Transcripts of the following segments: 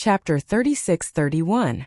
Chapter 36-31.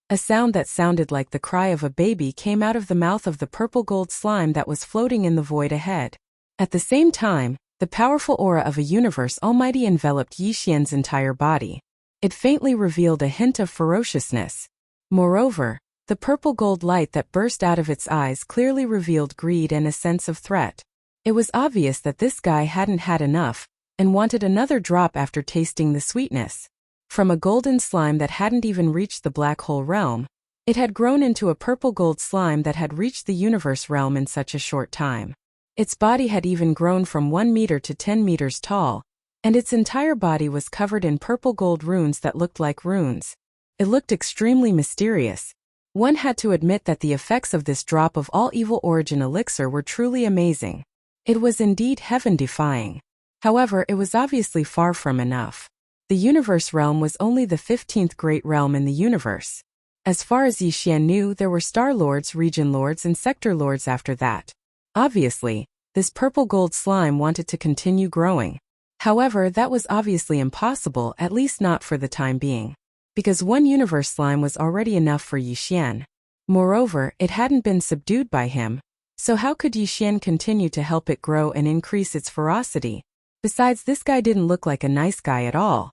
A sound that sounded like the cry of a baby came out of the mouth of the purple-gold slime that was floating in the void ahead. At the same time, the powerful aura of a universe almighty enveloped Yixian's entire body. It faintly revealed a hint of ferociousness. Moreover, the purple-gold light that burst out of its eyes clearly revealed greed and a sense of threat. It was obvious that this guy hadn't had enough, and wanted another drop after tasting the sweetness. From a golden slime that hadn't even reached the black hole realm, it had grown into a purple-gold slime that had reached the universe realm in such a short time. Its body had even grown from 1 meter to 10 meters tall, and its entire body was covered in purple-gold runes that looked like runes. It looked extremely mysterious. One had to admit that the effects of this drop of all evil origin elixir were truly amazing. It was indeed heaven-defying. However, it was obviously far from enough. The universe realm was only the 15th great realm in the universe. As far as Yixian knew, there were star lords, region lords, and sector lords after that. Obviously, this purple-gold slime wanted to continue growing. However, that was obviously impossible, at least not for the time being. Because one universe slime was already enough for Yixian. Moreover, it hadn't been subdued by him, so how could Yixian continue to help it grow and increase its ferocity? Besides, this guy didn't look like a nice guy at all.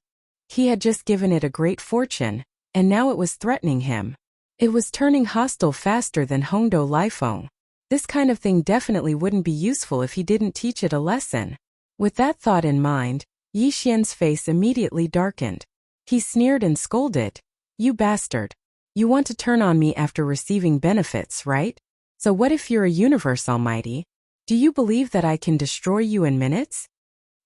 He had just given it a great fortune, and now it was threatening him. It was turning hostile faster than Hongdou Lifeng. This kind of thing definitely wouldn't be useful if he didn't teach it a lesson. With that thought in mind, Yixian's face immediately darkened. He sneered and scolded. "You bastard. You want to turn on me after receiving benefits, right? So what if you're a universe almighty? Do you believe that I can destroy you in minutes?"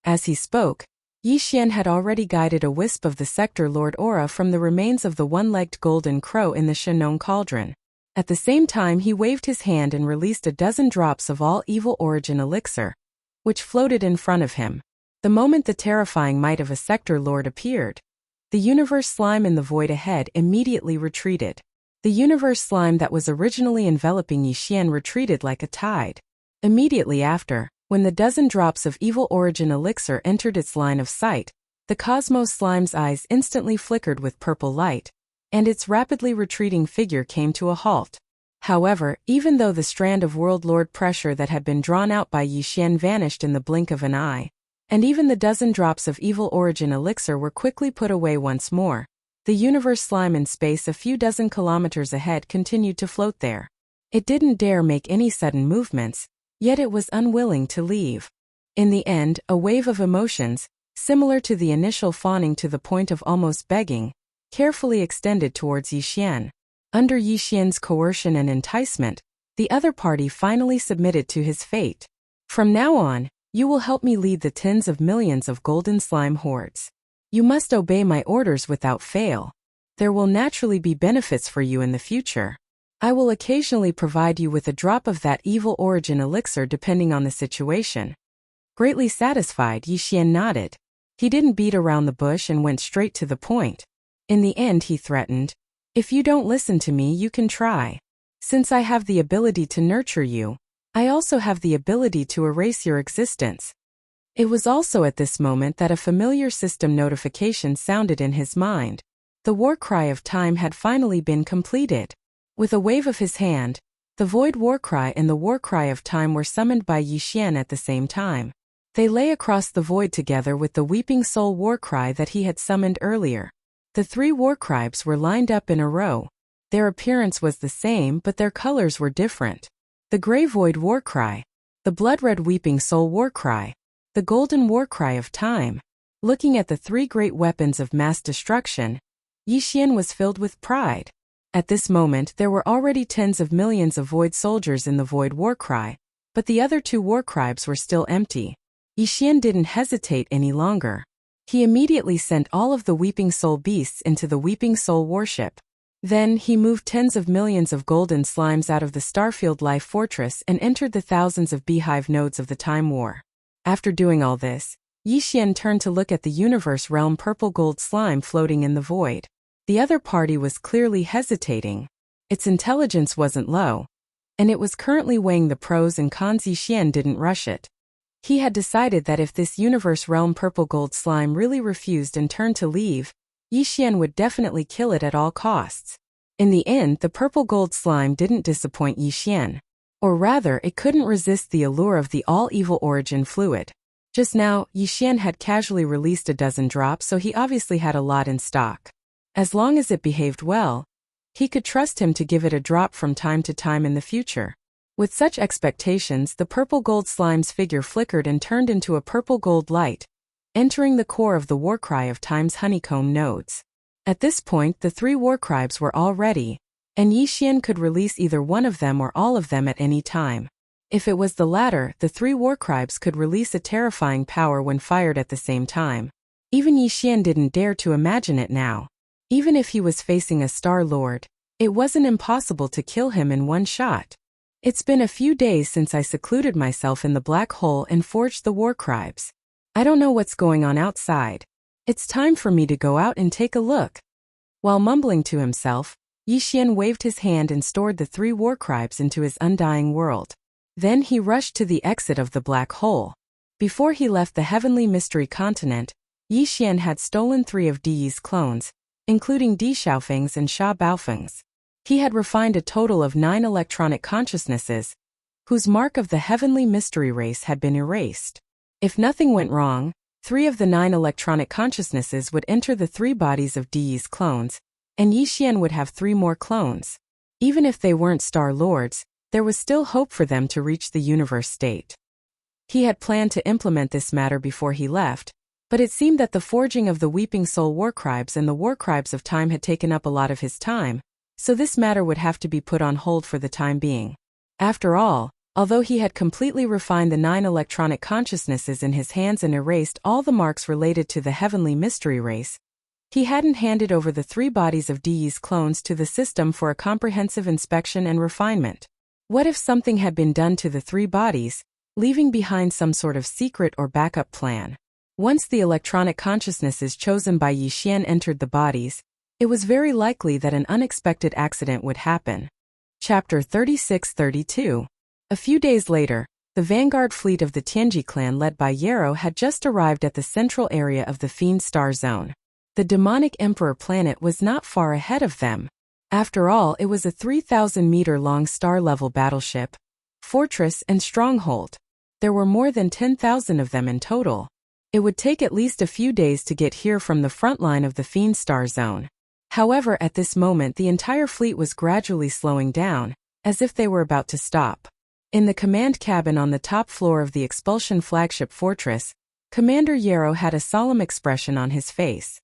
As he spoke, Yixian had already guided a wisp of the sector lord aura from the remains of the one-legged golden crow in the Shenong cauldron. At the same time, he waved his hand and released a dozen drops of all evil origin elixir, which floated in front of him. The moment the terrifying might of a sector lord appeared, the universe slime in the void ahead immediately retreated. The universe slime that was originally enveloping Yixian retreated like a tide. Immediately after, when the dozen drops of evil origin elixir entered its line of sight, the cosmos slime's eyes instantly flickered with purple light, and its rapidly retreating figure came to a halt. However, even though the strand of world lord pressure that had been drawn out by Yixian vanished in the blink of an eye, and even the dozen drops of evil origin elixir were quickly put away once more, the universe slime in space a few dozen kilometers ahead continued to float there. It didn't dare make any sudden movements, yet it was unwilling to leave. In the end, a wave of emotions, similar to the initial fawning to the point of almost begging, carefully extended towards Yixian. Under Yixian's coercion and enticement, the other party finally submitted to his fate. "From now on, you will help me lead the tens of millions of golden slime hordes. You must obey my orders without fail. There will naturally be benefits for you in the future. I will occasionally provide you with a drop of that evil origin elixir depending on the situation." Greatly satisfied, Yixian nodded. He didn't beat around the bush and went straight to the point. In the end, he threatened, "If you don't listen to me, you can try. Since I have the ability to nurture you, I also have the ability to erase your existence." It was also at this moment that a familiar system notification sounded in his mind. The war cry of time had finally been completed. With a wave of his hand, the void war cry and the war cry of time were summoned by Yixian at the same time. They lay across the void together with the weeping soul war cry that he had summoned earlier. The three war cries were lined up in a row. Their appearance was the same, but their colors were different. The gray void war cry, the blood-red weeping soul war cry, the golden war cry of time. Looking at the three great weapons of mass destruction, Yixian was filled with pride. At this moment, there were already tens of millions of void soldiers in the void war cry, but the other two war cries were still empty. Yixian didn't hesitate any longer. He immediately sent all of the Weeping Soul beasts into the Weeping Soul warship. Then, he moved tens of millions of golden slimes out of the Starfield Life Fortress and entered the thousands of beehive nodes of the Time War. After doing all this, Yixian turned to look at the universe realm purple gold slime floating in the void. The other party was clearly hesitating. Its intelligence wasn't low, and it was currently weighing the pros and cons. Yixian didn't rush it. He had decided that if this universe realm purple gold slime really refused and turned to leave, Yi Xian would definitely kill it at all costs. In the end, the purple gold slime didn't disappoint Yi Xian. Or rather, it couldn't resist the allure of the all-evil origin fluid. Just now, Yi Xian had casually released a dozen drops, so he obviously had a lot in stock. As long as it behaved well, he could trust him to give it a drop from time to time in the future. With such expectations, the purple gold slime's figure flickered and turned into a purple gold light, entering the core of the warcry of Time's honeycomb nodes. At this point, the 3 warcribes were all ready, and Yi Xian could release either one of them or all of them at any time. If it was the latter, the 3 warcribes could release a terrifying power when fired at the same time. Even Yi Xian didn't dare to imagine it now. Even if he was facing a Star Lord, it wasn't impossible to kill him in one shot. It's been a few days since I secluded myself in the black hole and forged the warcribes. I don't know what's going on outside. It's time for me to go out and take a look. While mumbling to himself, Yi Xian waved his hand and stored the 3 warcribes into his undying world. Then he rushed to the exit of the black hole. Before he left the heavenly mystery continent, Yi Xian had stolen 3 of Di Yi's clones, including Di Xiaofeng's and Sha Baofeng's. He had refined a total of 9 electronic consciousnesses, whose mark of the heavenly mystery race had been erased. If nothing went wrong, 3 of the 9 electronic consciousnesses would enter the 3 bodies of Di Yi's clones, and Yi Xian would have 3 more clones. Even if they weren't Star Lords, there was still hope for them to reach the universe state. He had planned to implement this matter before he left, but it seemed that the forging of the Weeping Soul warcribes and the warcribes of time had taken up a lot of his time, so this matter would have to be put on hold for the time being. After all, although he had completely refined the 9 electronic consciousnesses in his hands and erased all the marks related to the heavenly mystery race, he hadn't handed over the 3 bodies of Di Yi's clones to the system for a comprehensive inspection and refinement. What if something had been done to the 3 bodies, leaving behind some sort of secret or backup plan? Once the electronic consciousnesses chosen by Yi Xian entered the bodies, it was very likely that an unexpected accident would happen. Chapter 36-32. A few days later, the vanguard fleet of the Tianji clan led by Yarrow had just arrived at the central area of the Fiend Star Zone. The demonic Emperor planet was not far ahead of them. After all, it was a 3,000-meter-long star-level battleship, fortress, and stronghold. There were more than 10,000 of them in total. It would take at least a few days to get here from the front line of the Fiend Star Zone. However, at this moment the entire fleet was gradually slowing down, as if they were about to stop. In the command cabin on the top floor of the Expulsion flagship fortress, Commander Yarrow had a solemn expression on his face.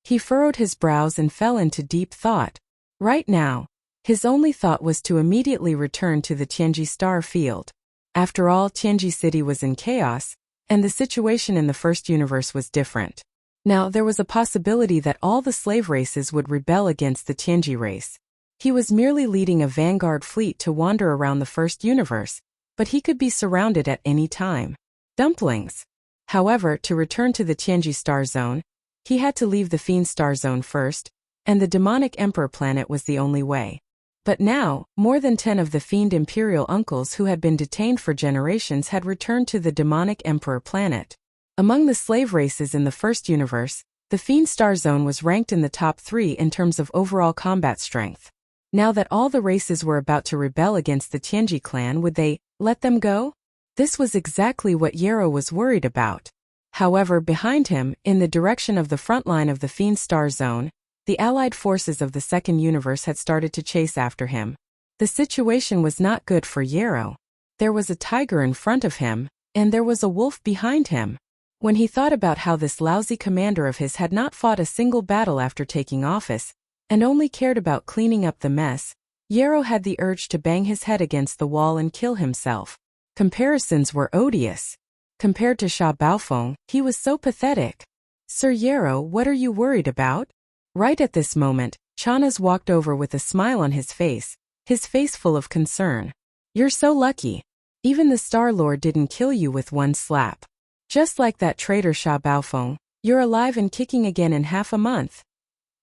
He furrowed his brows and fell into deep thought. Right now, his only thought was to immediately return to the Tianji star field. After all, Tianji City was in chaos, and the situation in the first universe was different. Now, there was a possibility that all the slave races would rebel against the Tianji race. He was merely leading a vanguard fleet to wander around the first universe, but he could be surrounded at any time. Dumplings. However, to return to the Tianji star zone, he had to leave the Fiend star zone first, and the demonic Emperor planet was the only way. But now, more than 10 of the Fiend Imperial uncles who had been detained for generations had returned to the demonic Emperor planet. Among the slave races in the first universe, the Fiend Star Zone was ranked in the top 3 in terms of overall combat strength. Now that all the races were about to rebel against the Tianji clan, would they let them go? This was exactly what Yarrow was worried about. However, behind him, in the direction of the front line of the Fiend Star Zone, the allied forces of the second universe had started to chase after him. The situation was not good for Yarrow. There was a tiger in front of him, and there was a wolf behind him. When he thought about how this lousy commander of his had not fought a single battle after taking office, and only cared about cleaning up the mess, Yarrow had the urge to bang his head against the wall and kill himself. Comparisons were odious. Compared to Sha Baofeng, he was so pathetic. "Sir Yarrow, what are you worried about?" Right at this moment, Chanaz walked over with a smile on his face full of concern. "You're so lucky. Even the Star Lord didn't kill you with one slap. Just like that traitor Sha Baofeng, you're alive and kicking again in half a month."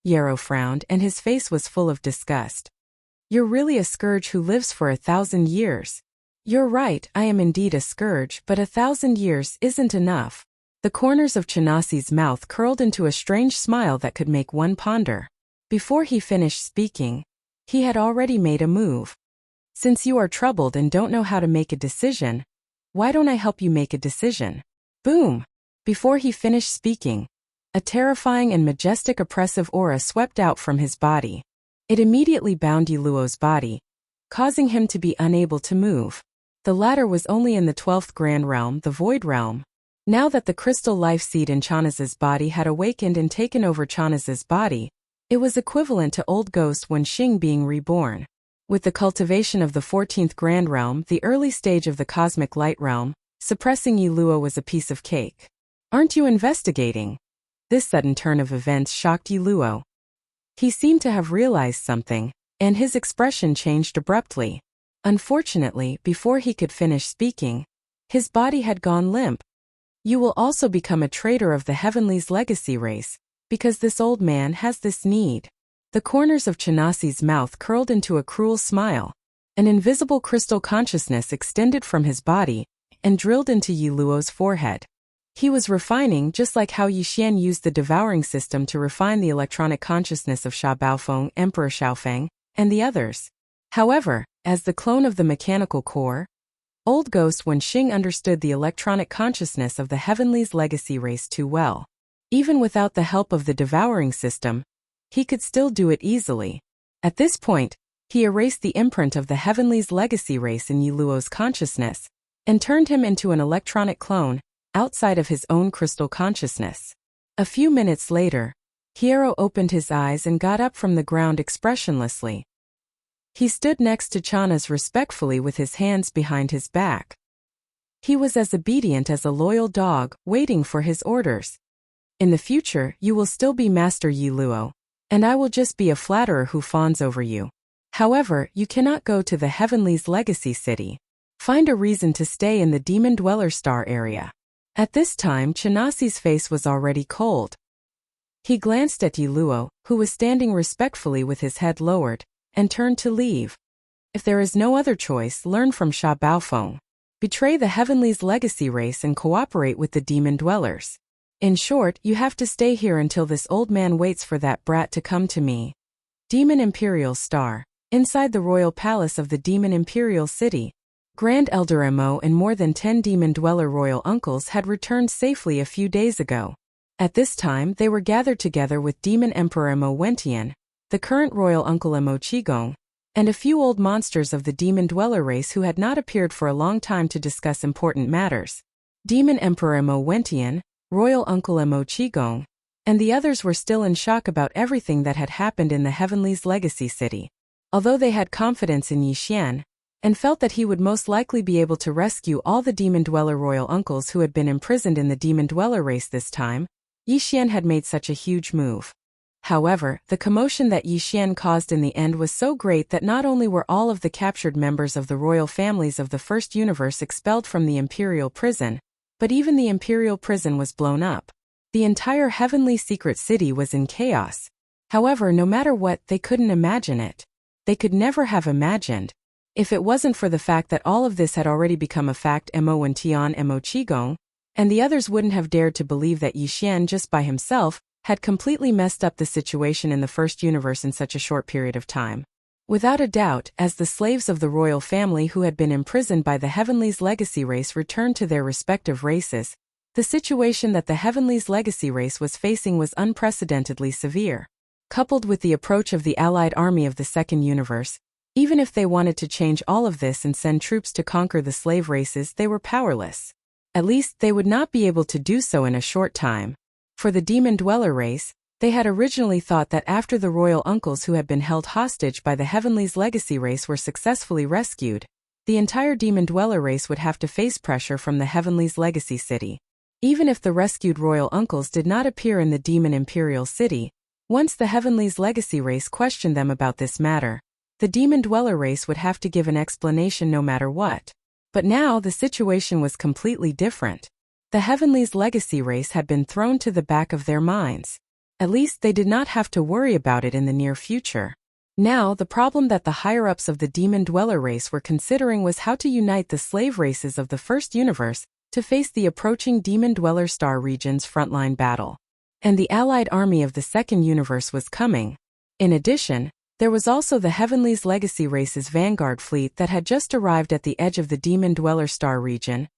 Yarrow frowned, and his face was full of disgust. "You're really a scourge who lives for 1,000 years. You're right, I am indeed a scourge, but 1,000 years isn't enough. The corners of Chanasi's mouth curled into a strange smile that could make one ponder. Before he finished speaking, he had already made a move. Since you are troubled and don't know how to make a decision, why don't I help you make a decision? Boom! Before he finished speaking, a terrifying and majestic oppressive aura swept out from his body. It immediately bound Yiluo's body, causing him to be unable to move. The latter was only in the 12th grand realm, the void realm. Now that the crystal life seed in Chanas's body had awakened and taken over Chanas's body, it was equivalent to old ghost Wenxing being reborn. With the cultivation of the 14th grand realm, the early stage of the cosmic light realm, suppressing Yiluo was a piece of cake. Aren't you investigating? This sudden turn of events shocked Yiluo. He seemed to have realized something, and his expression changed abruptly. Unfortunately, before he could finish speaking, his body had gone limp. You will also become a traitor of the Heavenly's legacy race, because this old man has this need. The corners of Chanasi's mouth curled into a cruel smile. An invisible crystal consciousness extended from his body and drilled into Yiluo's forehead. He was refining just like how Yixian used the Devouring system to refine the electronic consciousness of Sha Baofeng, Emperor Xiaofeng, and the others. However, as the clone of the mechanical core, old ghost Wenxing understood the electronic consciousness of the Heavenly's legacy race too well. Even without the help of the Devouring system, he could still do it easily. At this point, he erased the imprint of the Heavenly's legacy race in Yiluo's consciousness and turned him into an electronic clone outside of his own crystal consciousness. A few minutes later, Hiero opened his eyes and got up from the ground expressionlessly. He stood next to Chanas respectfully with his hands behind his back. He was as obedient as a loyal dog, waiting for his orders. In the future, you will still be Master Yiluo, and I will just be a flatterer who fawns over you. However, you cannot go to the Heavenly's legacy city. Find a reason to stay in the Demon Dweller Star area. At this time, Chanasi's face was already cold. He glanced at Yiluo, who was standing respectfully with his head lowered, and turned to leave. If there is no other choice, learn from Sha Baofeng. Betray the Heavenly's legacy race and cooperate with the Demon Dwellers. In short, you have to stay here until this old man waits for that brat to come to me. Demon Imperial Star. Inside the royal palace of the Demon Imperial City, Grand Elder Mo and more than 10 Demon Dweller royal uncles had returned safely a few days ago. At this time, they were gathered together with Demon Emperor Mo Wentian, the current royal uncle Mo Qigong, and a few old monsters of the Demon Dweller race who had not appeared for a long time to discuss important matters. Demon Emperor Mo Wentian, royal uncle Mo Qigong, and the others were still in shock about everything that had happened in the Heavenly's legacy city. Although they had confidence in Yixian, and felt that he would most likely be able to rescue all the Demon Dweller royal uncles who had been imprisoned in the Demon Dweller race this time, Yixian had made such a huge move. However, the commotion that Yixian caused in the end was so great that not only were all of the captured members of the royal families of the first universe expelled from the Imperial prison, but even the Imperial prison was blown up. The entire Heavenly Secret City was in chaos. However, no matter what, they couldn't imagine it. They could never have imagined. If it wasn't for the fact that all of this had already become a fact, Mo Wentian and Mo Qigong, and the others wouldn't have dared to believe that Yixian just by himself had completely messed up the situation in the first universe in such a short period of time. Without a doubt, as the slaves of the royal family who had been imprisoned by the Heavenly's legacy race returned to their respective races, the situation that the Heavenly's legacy race was facing was unprecedentedly severe. Coupled with the approach of the allied army of the second universe, even if they wanted to change all of this and send troops to conquer the slave races, they were powerless. At least, they would not be able to do so in a short time. For the Demon Dweller race, they had originally thought that after the royal uncles who had been held hostage by the Heavenly's legacy race were successfully rescued, the entire Demon Dweller race would have to face pressure from the Heavenly's legacy city. Even if the rescued royal uncles did not appear in the Demon Imperial City, once the Heavenly's legacy race questioned them about this matter, the Demon Dweller race would have to give an explanation no matter what. But now the situation was completely different. The Heavenly's legacy race had been thrown to the back of their minds. At least they did not have to worry about it in the near future. Now the problem that the higher-ups of the Demon Dweller race were considering was how to unite the slave races of the first universe to face the approaching Demon Dweller Star region's frontline battle. And the allied army of the Second Universe was coming. In addition, there was also the Heavenly's Legacy race's vanguard fleet that had just arrived at the edge of the Demon Dweller Star region,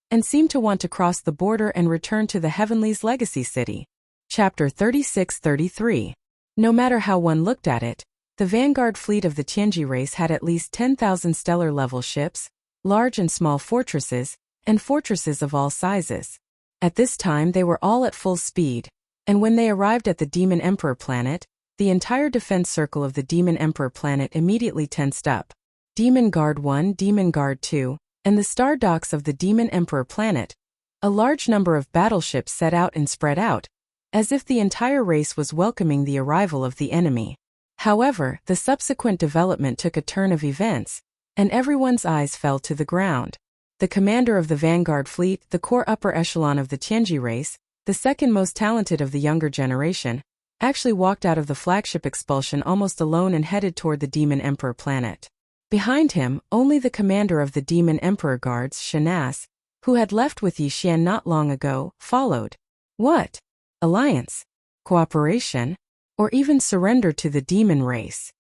and seemed to want to cross the border and return to the Heavenly's Legacy city. Chapter 36-33. No matter how one looked at it, the vanguard fleet of the Tianji race had at least 10,000 stellar-level ships, large and small fortresses, and fortresses of all sizes. At this time they were all at full speed, and when they arrived at the Demon Emperor planet, the entire defense circle of the Demon Emperor planet immediately tensed up. Demon Guard 1, Demon Guard 2, and the star docks of the Demon Emperor planet, a large number of battleships set out and spread out, as if the entire race was welcoming the arrival of the enemy. However, the subsequent development took a turn of events, and everyone's eyes fell to the ground. The commander of the vanguard fleet, the core upper echelon of the Tianji race, the second most talented of the younger generation, actually walked out of the flagship expulsion almost alone and headed toward the Demon Emperor planet. Behind him, only the commander of the Demon Emperor guards, Shanas, who had left with Yi Xian not long ago, followed. What? Alliance? Cooperation? Or even surrender to the demon race?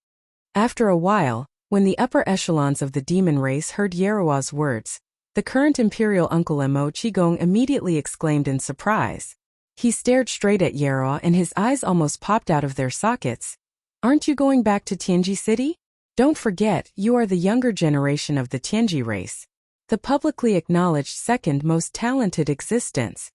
After a while, when the upper echelons of the demon race heard Yerua's words, the current imperial uncle Mo Qigong immediately exclaimed in surprise. He stared straight at Yerua and his eyes almost popped out of their sockets. Aren't you going back to Tianji City? Don't forget, you are the younger generation of the Tianji race. The publicly acknowledged second most talented existence.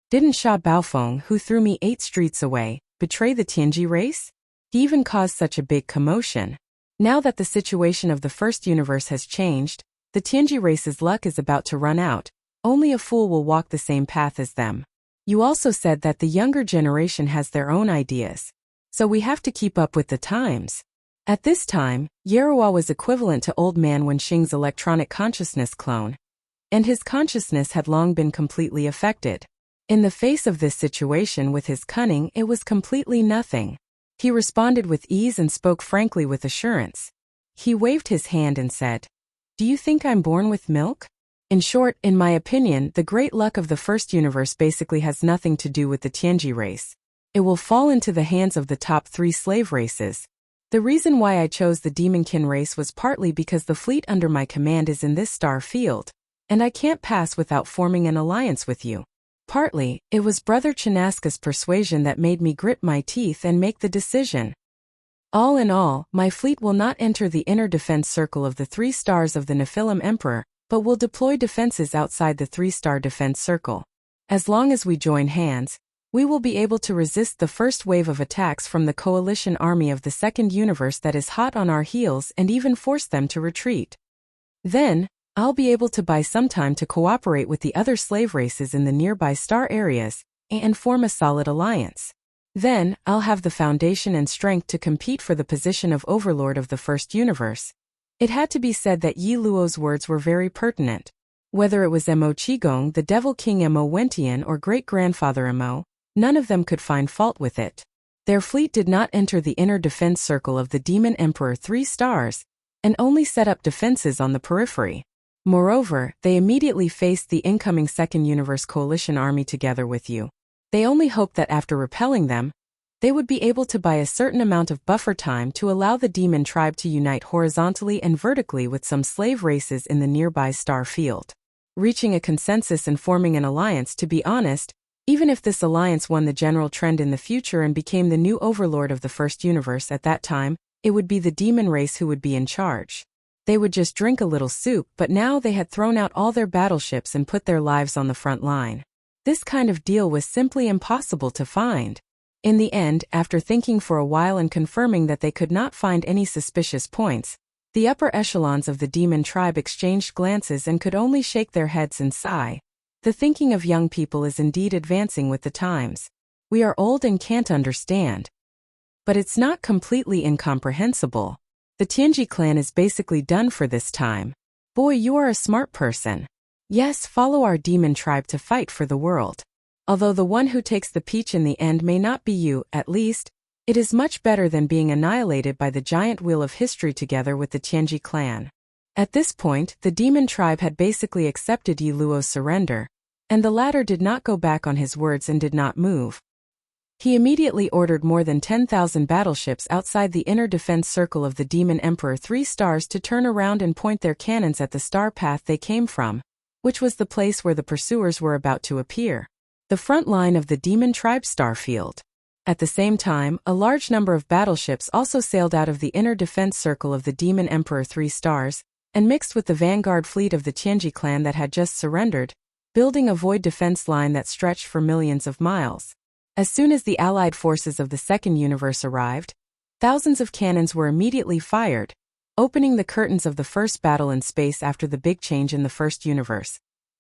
Didn't Sha Baofeng, who threw me 8 streets away, betray the Tianji race? He even caused such a big commotion. Now that the situation of the first universe has changed, the Tianji race's luck is about to run out. Only a fool will walk the same path as them. You also said that the younger generation has their own ideas. So we have to keep up with the times. At this time, Yerua was equivalent to Old Man Wenxing's electronic consciousness clone, and his consciousness had long been completely affected. In the face of this situation with his cunning, it was completely nothing. He responded with ease and spoke frankly with assurance. He waved his hand and said, "Do you think I'm born with milk?" In short, in my opinion, the great luck of the first universe basically has nothing to do with the Tianji race. It will fall into the hands of the top 3 slave races. The reason why I chose the Demonkin race was partly because the fleet under my command is in this star field, and I can't pass without forming an alliance with you. Partly, it was Brother Chinaska's persuasion that made me grit my teeth and make the decision. All in all, my fleet will not enter the inner defense circle of the 3 stars of the Nephilim Emperor, but will deploy defenses outside the 3-star defense circle. As long as we join hands, we will be able to resist the first wave of attacks from the coalition army of the second universe that is hot on our heels and even force them to retreat. Then, I'll be able to buy some time to cooperate with the other slave races in the nearby star areas and form a solid alliance. Then, I'll have the foundation and strength to compete for the position of overlord of the first universe. It had to be said that Yi Luo's words were very pertinent. Whether it was Mo Qigong, the Devil King Mo Wentian, or great-grandfather Mo, none of them could find fault with it. Their fleet did not enter the inner defense circle of the Demon Emperor 3 stars, and only set up defenses on the periphery. Moreover, they immediately faced the incoming Second Universe Coalition army together with you. They only hoped that after repelling them, they would be able to buy a certain amount of buffer time to allow the demon tribe to unite horizontally and vertically with some slave races in the nearby star field. Reaching a consensus and forming an alliance, to be honest, even if this alliance won the general trend in the future and became the new overlord of the first universe at that time, it would be the demon race who would be in charge. They would just drink a little soup, but now they had thrown out all their battleships and put their lives on the front line. This kind of deal was simply impossible to find. In the end, after thinking for a while and confirming that they could not find any suspicious points, the upper echelons of the demon tribe exchanged glances and could only shake their heads and sigh. The thinking of young people is indeed advancing with the times. We are old and can't understand. But it's not completely incomprehensible. The Tianji clan is basically done for this time. Boy, you are a smart person. Yes, follow our demon tribe to fight for the world. Although the one who takes the peach in the end may not be you, at least, it is much better than being annihilated by the giant wheel of history together with the Tianji clan. At this point, the demon tribe had basically accepted Yi Luo's surrender, And the latter did not go back on his words and did not move. He immediately ordered more than 10,000 battleships outside the inner defense circle of the Demon Emperor 3 stars to turn around and point their cannons at the star path they came from, which was the place where the pursuers were about to appear. The front line of the Demon Tribe star field. At the same time, a large number of battleships also sailed out of the inner defense circle of the Demon Emperor 3 stars, and mixed with the vanguard fleet of the Tianji clan that had just surrendered, building a void defense line that stretched for millions of miles. As soon as the allied forces of the second universe arrived, thousands of cannons were immediately fired, opening the curtains of the first battle in space after the big change in the first universe.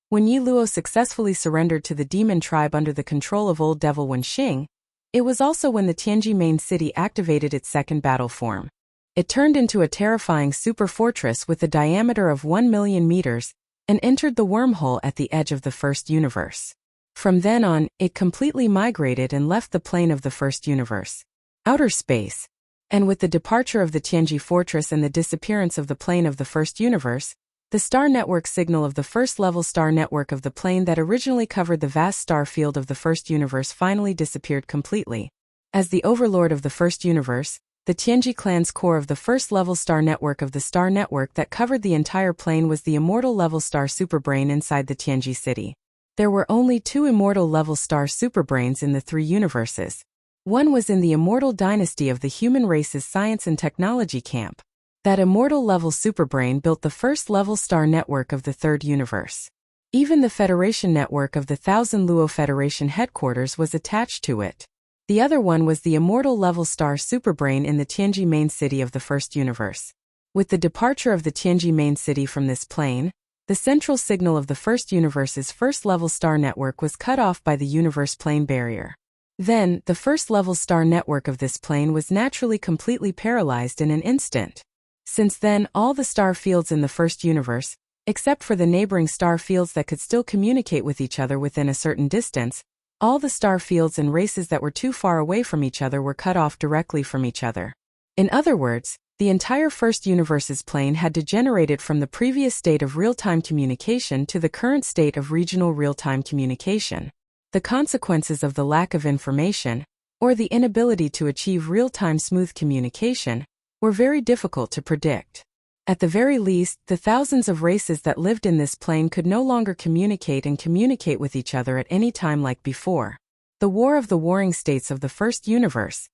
When Yi Luo successfully surrendered to the demon tribe under the control of Old Devil Wenxing, it was also when the Tianji main city activated its second battle form. It turned into a terrifying super fortress with a diameter of 1 million meters and entered the wormhole at the edge of the first universe. From then on, it completely migrated and left the plane of the first universe, outer space, and with the departure of the Tianji fortress and the disappearance of the plane of the first universe, the star network signal of the first-level star network of the plane that originally covered the vast star field of the first universe finally disappeared completely. As the overlord of the first universe, the Tianji clan's core of the first-level star network of the star network that covered the entire plane was the immortal-level star superbrain inside the Tianji city. There were only 2 immortal-level star superbrains in the 3 universes. One was in the immortal dynasty of the human race's science and technology camp. That immortal-level superbrain built the first-level star network of the third universe. Even the Federation network of the Thousand Luo Federation headquarters was attached to it. The other one was the immortal-level star superbrain in the Tianji main city of the first universe. With the departure of the Tianji main city from this plane, the central signal of the first universe's first-level star network was cut off by the universe plane barrier. Then, the first-level star network of this plane was naturally completely paralyzed in an instant. Since then, all the star fields in the first universe, except for the neighboring star fields that could still communicate with each other within a certain distance, all the star fields and races that were too far away from each other were cut off directly from each other. In other words, the entire first universe's plane had degenerated from the previous state of real-time communication to the current state of regional real-time communication. The consequences of the lack of information, or the inability to achieve real-time smooth communication, were very difficult to predict. At the very least, the thousands of races that lived in this plane could no longer communicate with each other at any time like before. The War of the Warring States of the First Universe.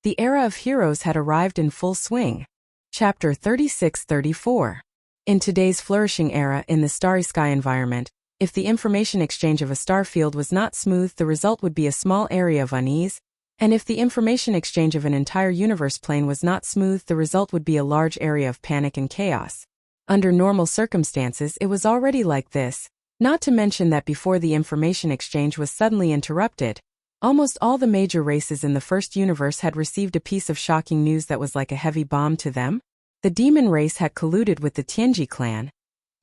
The era of heroes had arrived in full swing. Chapter 36-34. In today's flourishing era in the starry sky environment, if the information exchange of a star field was not smooth, the result would be a small area of unease, and if the information exchange of an entire universe plane was not smooth, the result would be a large area of panic and chaos. Under normal circumstances, it was already like this, not to mention that before the information exchange was suddenly interrupted, almost all the major races in the first universe had received a piece of shocking news that was like a heavy bomb to them. The demon race had colluded with the Tianji clan,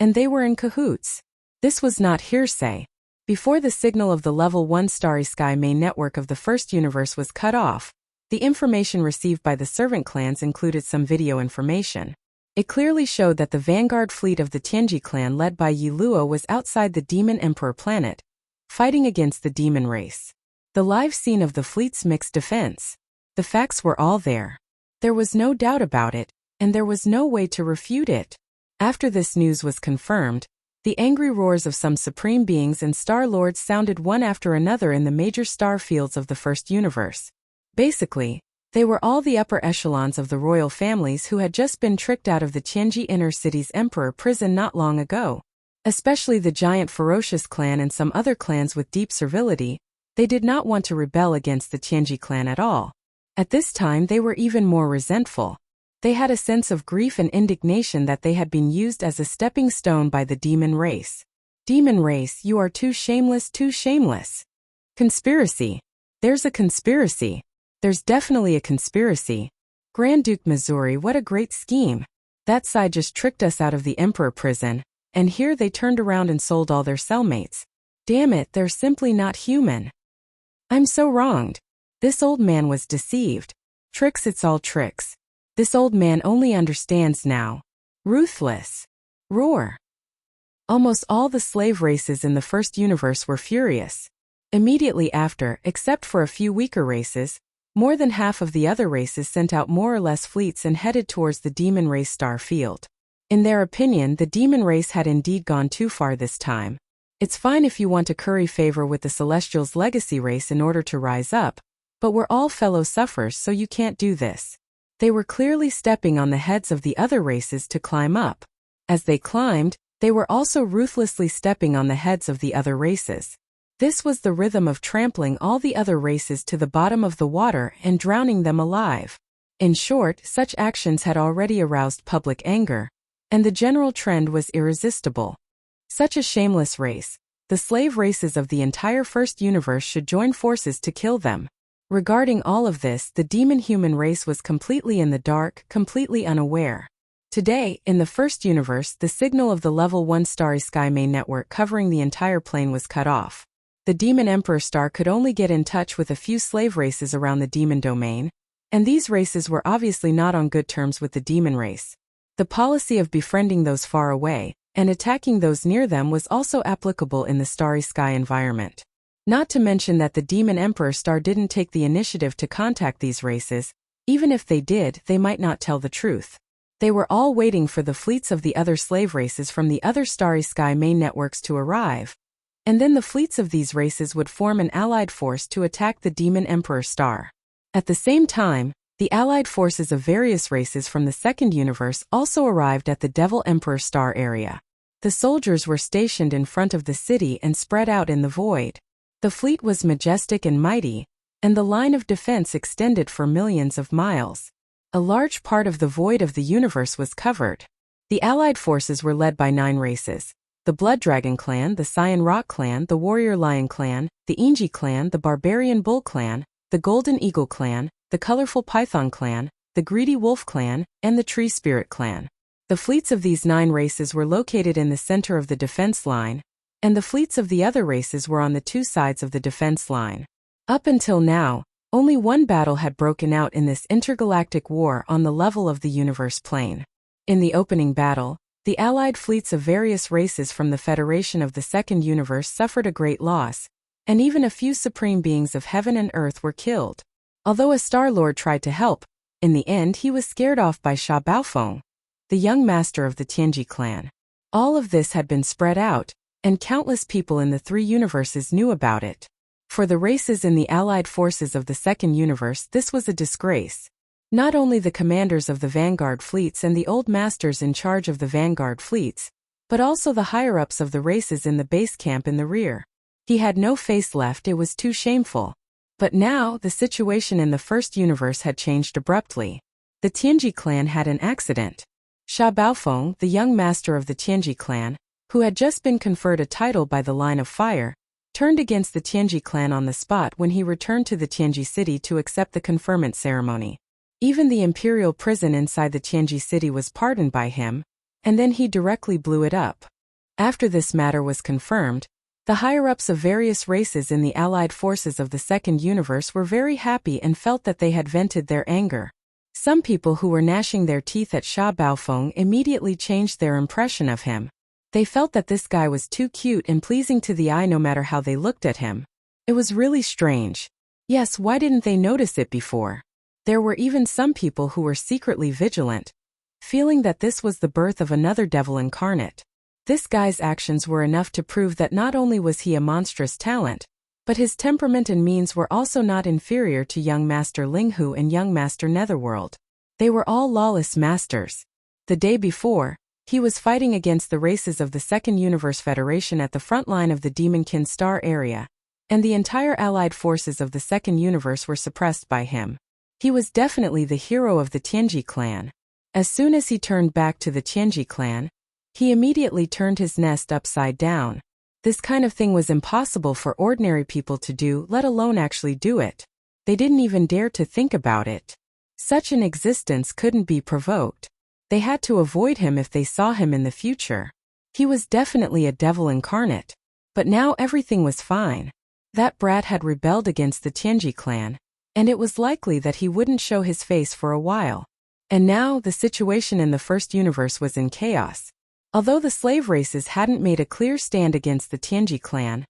and they were in cahoots. This was not hearsay. Before the signal of the Level 1 Starry Sky main network of the first universe was cut off, the information received by the servant clans included some video information. It clearly showed that the vanguard fleet of the Tianji clan led by Yi Luo was outside the Demon Emperor planet, fighting against the demon race. The live scene of the fleet's mixed defense. The facts were all there. There was no doubt about it, and there was no way to refute it. After this news was confirmed, the angry roars of some supreme beings and star lords sounded one after another in the major star fields of the first universe. Basically, they were all the upper echelons of the royal families who had just been tricked out of the Tianji inner city's emperor prison not long ago. Especially the giant ferocious clan and some other clans with deep servility, they did not want to rebel against the Tianji clan at all. At this time they were even more resentful. They had a sense of grief and indignation that they had been used as a stepping stone by the demon race. Demon race, you are too shameless, too shameless. Conspiracy. There's a conspiracy. There's definitely a conspiracy. Grand Duke Missouri, what a great scheme. That side just tricked us out of the emperor prison, and here they turned around and sold all their cellmates. Damn it, they're simply not human. I'm so wronged. This old man was deceived. Tricks, it's all tricks. This old man only understands now. Ruthless. Roar. Almost all the slave races in the first universe were furious. Immediately after, except for a few weaker races, more than half of the other races sent out more or less fleets and headed towards the demon race star field. In their opinion, the demon race had indeed gone too far this time. It's fine if you want to curry favor with the Celestials' legacy race in order to rise up, but we're all fellow sufferers, so you can't do this. They were clearly stepping on the heads of the other races to climb up. As they climbed, they were also ruthlessly stepping on the heads of the other races. This was the rhythm of trampling all the other races to the bottom of the water and drowning them alive. In short, such actions had already aroused public anger, and the general trend was irresistible. Such a shameless race. The slave races of the entire first universe should join forces to kill them. Regarding all of this, the demon-human race was completely in the dark, completely unaware. Today, in the first universe, the signal of the Level 1 Starry Sky main network covering the entire plane was cut off. The Demon Emperor Star could only get in touch with a few slave races around the demon domain, and these races were obviously not on good terms with the demon race. The policy of befriending those far away and attacking those near them was also applicable in the Starry Sky environment. Not to mention that the Demon Emperor Star didn't take the initiative to contact these races. Even if they did, they might not tell the truth. They were all waiting for the fleets of the other slave races from the other Starry Sky main networks to arrive, and then the fleets of these races would form an allied force to attack the Demon Emperor Star. At the same time, the allied forces of various races from the second universe also arrived at the Devil Emperor Star area. The soldiers were stationed in front of the city and spread out in the void. The fleet was majestic and mighty, and the line of defense extended for millions of miles. A large part of the void of the universe was covered. The allied forces were led by 9 races: the Blood Dragon Clan, the Cyan Rock Clan, the Warrior Lion Clan, the Inji Clan, the Barbarian Bull Clan, the Golden Eagle Clan, the Colorful Python Clan, the Greedy Wolf Clan, and the Tree Spirit Clan. The fleets of these 9 races were located in the center of the defense line, and the fleets of the other races were on the 2 sides of the defense line. Up until now, only one battle had broken out in this intergalactic war on the level of the universe plane. In the opening battle, the allied fleets of various races from the Federation of the Second Universe suffered a great loss, and even a few supreme beings of heaven and earth were killed. Although a Star Lord tried to help, in the end he was scared off by Sha Baofeng, the young master of the Tianji clan. All of this had been spread out, and countless people in the 3 universes knew about it. For the races in the allied forces of the second universe, this was a disgrace. Not only the commanders of the Vanguard fleets and the old masters in charge of the Vanguard fleets, but also the higher-ups of the races in the base camp in the rear. He had no face left, it was too shameful. But now, the situation in the first universe had changed abruptly. The Tianji clan had an accident. Sha Baofeng, the young master of the Tianji clan, who had just been conferred a title by the Line of Fire, turned against the Tianji clan on the spot when he returned to the Tianji city to accept the conferment ceremony. Even the imperial prison inside the Tianji city was pardoned by him, and then he directly blew it up. After this matter was confirmed, the higher-ups of various races in the allied forces of the second universe were very happy and felt that they had vented their anger. Some people who were gnashing their teeth at Sha Baofeng immediately changed their impression of him. They felt that this guy was too cute and pleasing to the eye no matter how they looked at him. It was really strange. Yes, why didn't they notice it before? There were even some people who were secretly vigilant, feeling that this was the birth of another devil incarnate. This guy's actions were enough to prove that not only was he a monstrous talent, but his temperament and means were also not inferior to young Master Linghu and young Master Netherworld. They were all lawless masters. The day before, he was fighting against the races of the Second Universe Federation at the front line of the Demonkin Star area, and the entire allied forces of the Second Universe were suppressed by him. He was definitely the hero of the Tianji clan. As soon as he turned back to the Tianji clan, he immediately turned his nest upside down. This kind of thing was impossible for ordinary people to do, let alone actually do it. They didn't even dare to think about it. Such an existence couldn't be provoked. They had to avoid him if they saw him in the future. He was definitely a devil incarnate. But now everything was fine. That brat had rebelled against the Tianji clan, and it was likely that he wouldn't show his face for a while. And now, the situation in the first universe was in chaos. Although the slave races hadn't made a clear stand against the Tianji clan,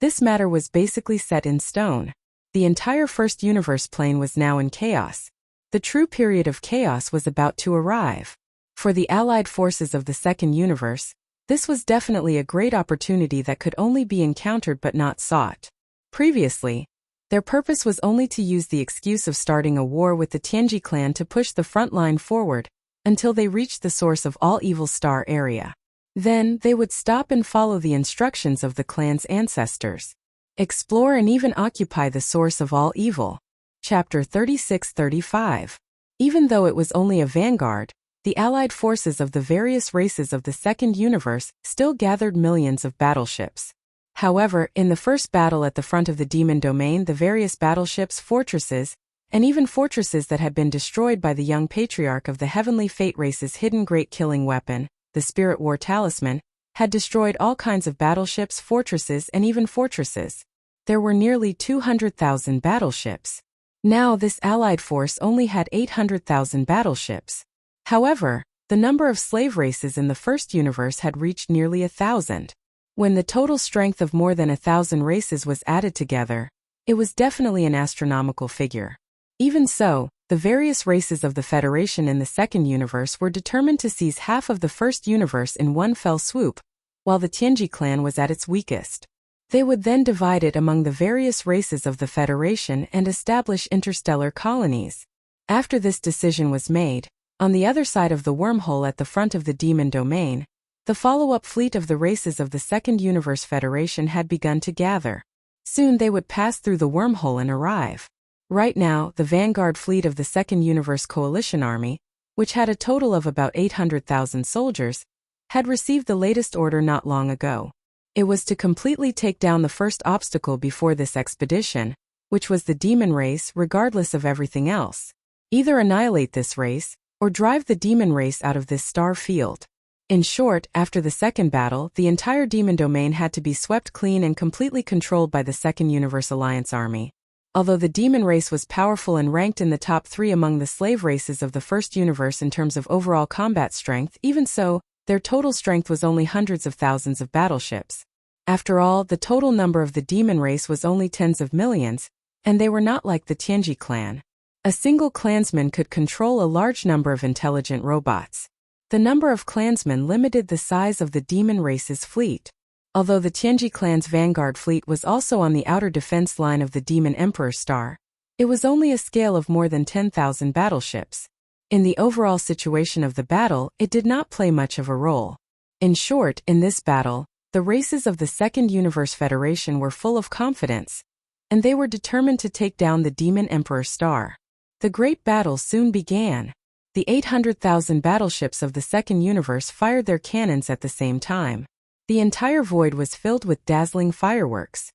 this matter was basically set in stone. The entire first universe plane was now in chaos. The true period of chaos was about to arrive. For the allied forces of the second universe, this was definitely a great opportunity that could only be encountered but not sought. Previously, their purpose was only to use the excuse of starting a war with the Tianji clan to push the front line forward until they reached the source of all evil star area. Then, they would stop and follow the instructions of the clan's ancestors. Explore and even occupy the source of all evil. Chapter 36-35. Even though it was only a vanguard, the allied forces of the various races of the second universe still gathered millions of battleships. However, in the first battle at the front of the demon domain, the various battleships, fortresses, and even fortresses that had been destroyed by the young patriarch of the heavenly fate race's hidden great killing weapon, the Spirit War Talisman, had destroyed all kinds of battleships, fortresses, and even fortresses. There were nearly 200,000 battleships. Now this allied force only had 800,000 battleships. However, the number of slave races in the first universe had reached nearly 1,000. When the total strength of more than 1,000 races was added together, it was definitely an astronomical figure. Even so, the various races of the Federation in the second universe were determined to seize half of the first universe in one fell swoop, while the Tianji clan was at its weakest. They would then divide it among the various races of the Federation and establish interstellar colonies. After this decision was made, on the other side of the wormhole at the front of the demon domain, the follow-up fleet of the races of the Second Universe Federation had begun to gather. Soon they would pass through the wormhole and arrive. Right now, the vanguard fleet of the Second Universe Coalition Army, which had a total of about 800,000 soldiers, had received the latest order not long ago. It was to completely take down the first obstacle before this expedition, which was the demon race, regardless of everything else. Either annihilate this race, or drive the demon race out of this star field. In short, after the second battle, the entire demon domain had to be swept clean and completely controlled by the Second Universe Alliance Army. Although the demon race was powerful and ranked in the top 3 among the slave races of the first universe in terms of overall combat strength, even so, their total strength was only hundreds of thousands of battleships. After all, the total number of the demon race was only tens of millions, and they were not like the Tianji clan. A single clansman could control a large number of intelligent robots. The number of clansmen limited the size of the demon race's fleet. Although the Tianji clan's vanguard fleet was also on the outer defense line of the Demon Emperor star, it was only a scale of more than 10,000 battleships. In the overall situation of the battle, it did not play much of a role. In short, in this battle, the races of the Second Universe Federation were full of confidence, and they were determined to take down the Demon Emperor star. The great battle soon began. The 800,000 battleships of the Second Universe fired their cannons at the same time. The entire void was filled with dazzling fireworks.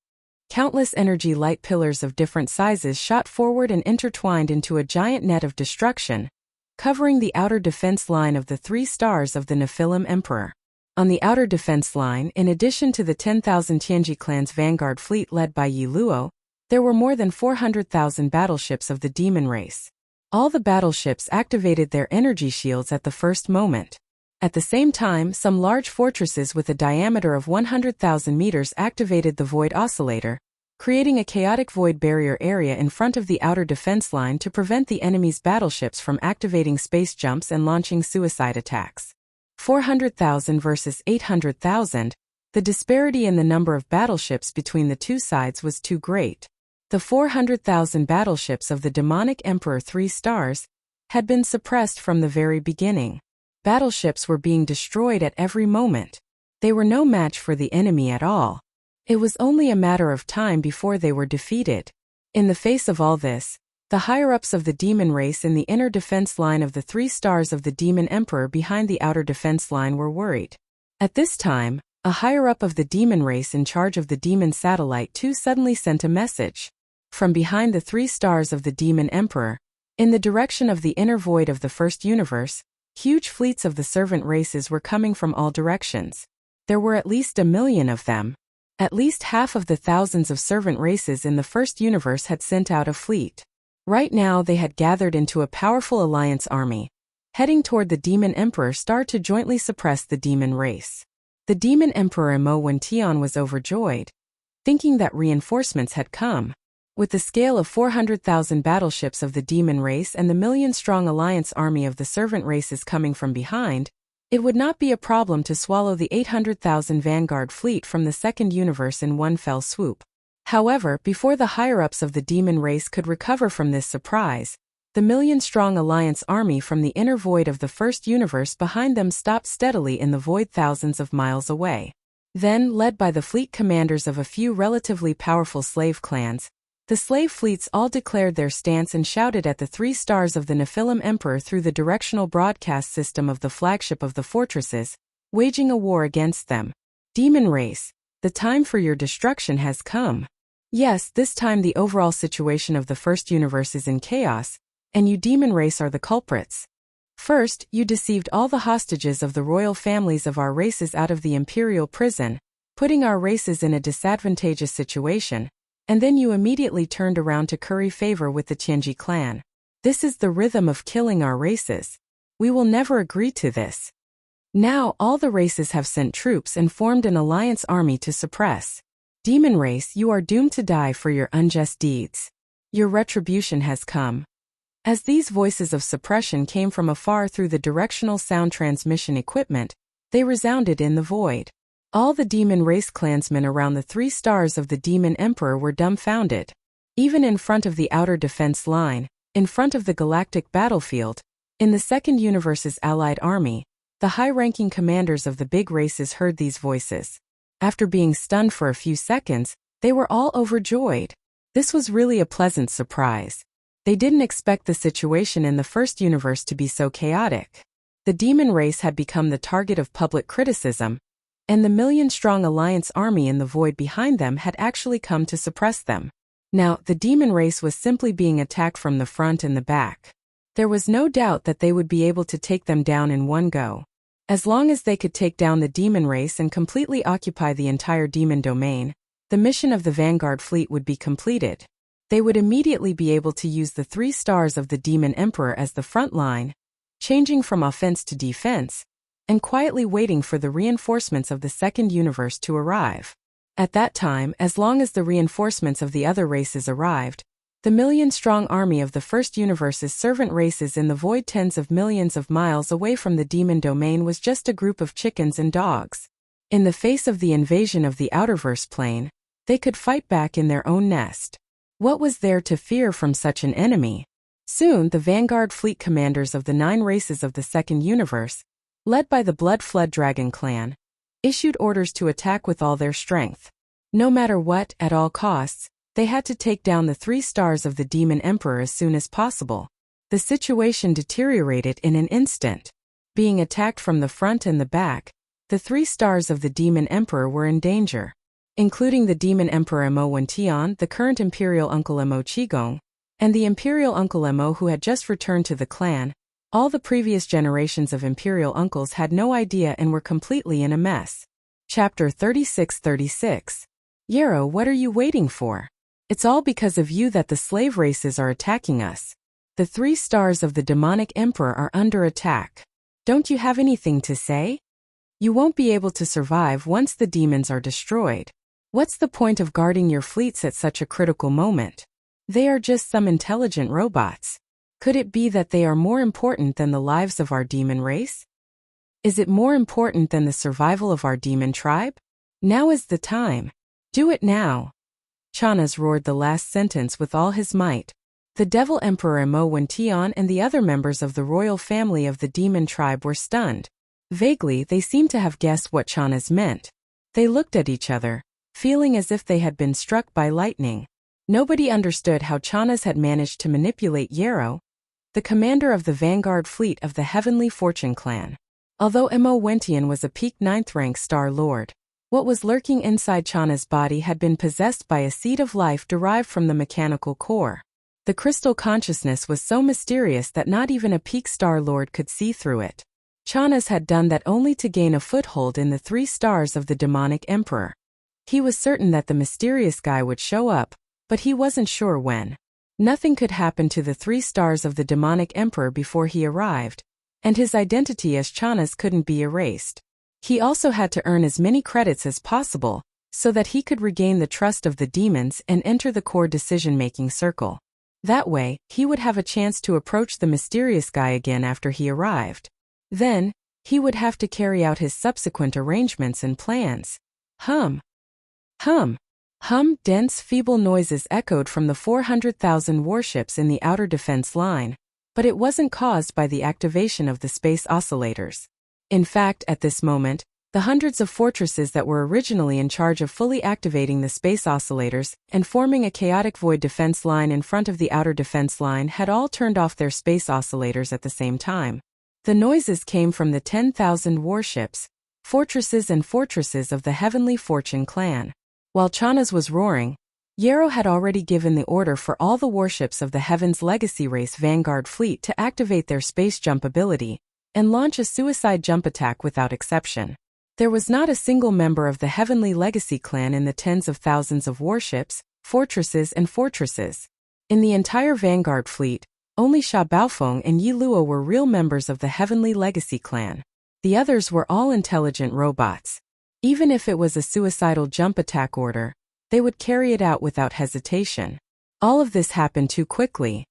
Countless energy light pillars of different sizes shot forward and intertwined into a giant net of destruction, covering the outer defense line of the 3 stars of the Nephilim Emperor. On the outer defense line, in addition to the 10,000 Tianji clan's vanguard fleet led by Yi Luo, there were more than 400,000 battleships of the demon race. All the battleships activated their energy shields at the first moment. At the same time, some large fortresses with a diameter of 100,000 meters activated the Void Oscillator, creating a chaotic void barrier area in front of the outer defense line to prevent the enemy's battleships from activating space jumps and launching suicide attacks. 400,000 versus 800,000, the disparity in the number of battleships between the two sides was too great. The 400,000 battleships of the demonic Emperor 3 stars had been suppressed from the very beginning. Battleships were being destroyed at every moment. They were no match for the enemy at all. It was only a matter of time before they were defeated. In the face of all this, the higher-ups of the demon race in the inner defense line of the 3 stars of the demon emperor behind the outer defense line were worried. At this time, a higher-up of the demon race in charge of the demon satellite 2 suddenly sent a message. From behind the 3 stars of the demon emperor, in the direction of the inner void of the first universe, huge fleets of the servant races were coming from all directions. There were at least 1 million of them. At least half of the thousands of servant races in the first universe had sent out a fleet. Right now they had gathered into a powerful alliance army. heading toward the Demon Emperor star to jointly suppress the demon race. The Demon Emperor Mo Wention was overjoyed, thinking that reinforcements had come. With the scale of 400,000 battleships of the demon race and the million-strong alliance army of the servant races coming from behind, it would not be a problem to swallow the 800,000 vanguard fleet from the second universe in one fell swoop. However, before the higher-ups of the demon race could recover from this surprise, the million-strong alliance army from the inner void of the first universe behind them stopped steadily in the void thousands of miles away. Then, led by the fleet commanders of a few relatively powerful slave clans, the slave fleets all declared their stance and shouted at the 3 stars of the Nephilim Emperor through the directional broadcast system of the flagship of the fortresses, waging a war against them. Demon race, the time for your destruction has come. Yes, this time the overall situation of the first universe is in chaos, and you demon race are the culprits. First, you deceived all the hostages of the royal families of our races out of the imperial prison, putting our races in a disadvantageous situation, and then you immediately turned around to curry favor with the Tianji clan. This is the rhythm of killing our races. We will never agree to this. Now all the races have sent troops and formed an alliance army to suppress. Demon race, you are doomed to die for your unjust deeds. Your retribution has come. As these voices of suppression came from afar through the directional sound transmission equipment, they resounded in the void. All the demon race clansmen around the 3 stars of the Demon Emperor were dumbfounded. Even in front of the outer defense line, in front of the galactic battlefield, in the second universe's allied army, the high-ranking commanders of the big races heard these voices. After being stunned for a few seconds, they were all overjoyed. This was really a pleasant surprise. They didn't expect the situation in the first universe to be so chaotic. The demon race had become the target of public criticism, and the million-strong alliance army in the void behind them had actually come to suppress them. Now, the demon race was simply being attacked from the front and the back. There was no doubt that they would be able to take them down in one go. As long as they could take down the demon race and completely occupy the entire demon domain, the mission of the Vanguard fleet would be completed. They would immediately be able to use the 3 stars of the Demon Emperor as the front line, changing from offense to defense, and quietly waiting for the reinforcements of the second universe to arrive. At that time, as long as the reinforcements of the other races arrived, the million-strong army of the first universe's servant races in the void tens of millions of miles away from the demon domain was just a group of chickens and dogs. In the face of the invasion of the outerverse plane, they could fight back in their own nest. What was there to fear from such an enemy? Soon the Vanguard fleet commanders of the 9 races of the second universe, led by the Blood Flood Dragon clan, issued orders to attack with all their strength. No matter what, at all costs, they had to take down the 3 stars of the Demon Emperor as soon as possible. The situation deteriorated in an instant. Being attacked from the front and the back, the 3 stars of the Demon Emperor were in danger, including the Demon Emperor Mo Wention, the current Imperial Uncle Mo Qigong, and the Imperial Uncle Mo who had just returned to the clan. All the previous generations of Imperial Uncles had no idea and were completely in a mess. Chapter 36-36. Yarrow, what are you waiting for? It's all because of you that the slave races are attacking us. The 3 stars of the demonic emperor are under attack. Don't you have anything to say? You won't be able to survive once the demons are destroyed. What's the point of guarding your fleets at such a critical moment? They are just some intelligent robots. Could it be that they are more important than the lives of our demon race? Is it more important than the survival of our demon tribe? Now is the time. Do it now. Chanas roared the last sentence with all his might. The Devil Emperor Mo Wention and the other members of the royal family of the demon tribe were stunned. Vaguely, they seemed to have guessed what Chanas meant. They looked at each other, feeling as if they had been struck by lightning. Nobody understood how Chanas had managed to manipulate Yarrow, the commander of the Vanguard fleet of the Heavenly Fortune clan. Although Mo Wention was a peak 9th rank Star Lord, what was lurking inside Chanas' body had been possessed by a seed of life derived from the mechanical core. The crystal consciousness was so mysterious that not even a peak Star Lord could see through it. Chanas had done that only to gain a foothold in the 3 stars of the demonic emperor. He was certain that the mysterious guy would show up, but he wasn't sure when. Nothing could happen to the 3 stars of the demonic emperor before he arrived, and his identity as Chana's couldn't be erased. He also had to earn as many credits as possible, so that he could regain the trust of the demons and enter the core decision-making circle. That way, he would have a chance to approach the mysterious guy again after he arrived. Then, he would have to carry out his subsequent arrangements and plans. Hum. Hum. Hum. Dense, feeble noises echoed from the 400,000 warships in the outer defense line, but it wasn't caused by the activation of the space oscillators. In fact, at this moment, the hundreds of fortresses that were originally in charge of fully activating the space oscillators and forming a chaotic void defense line in front of the outer defense line had all turned off their space oscillators at the same time. The noises came from the 10,000 warships, fortresses of the Heavenly Fortune clan. While Chana's was roaring, Yarrow had already given the order for all the warships of the Heaven's Legacy Race Vanguard fleet to activate their space jump ability and launch a suicide jump attack without exception. There was not a single member of the Heavenly Legacy clan in the tens of thousands of warships, fortresses. In the entire Vanguard fleet, only Sha Baofeng and Yi Luo were real members of the Heavenly Legacy clan. The others were all intelligent robots. Even if it was a suicidal jump attack order, they would carry it out without hesitation. All of this happened too quickly.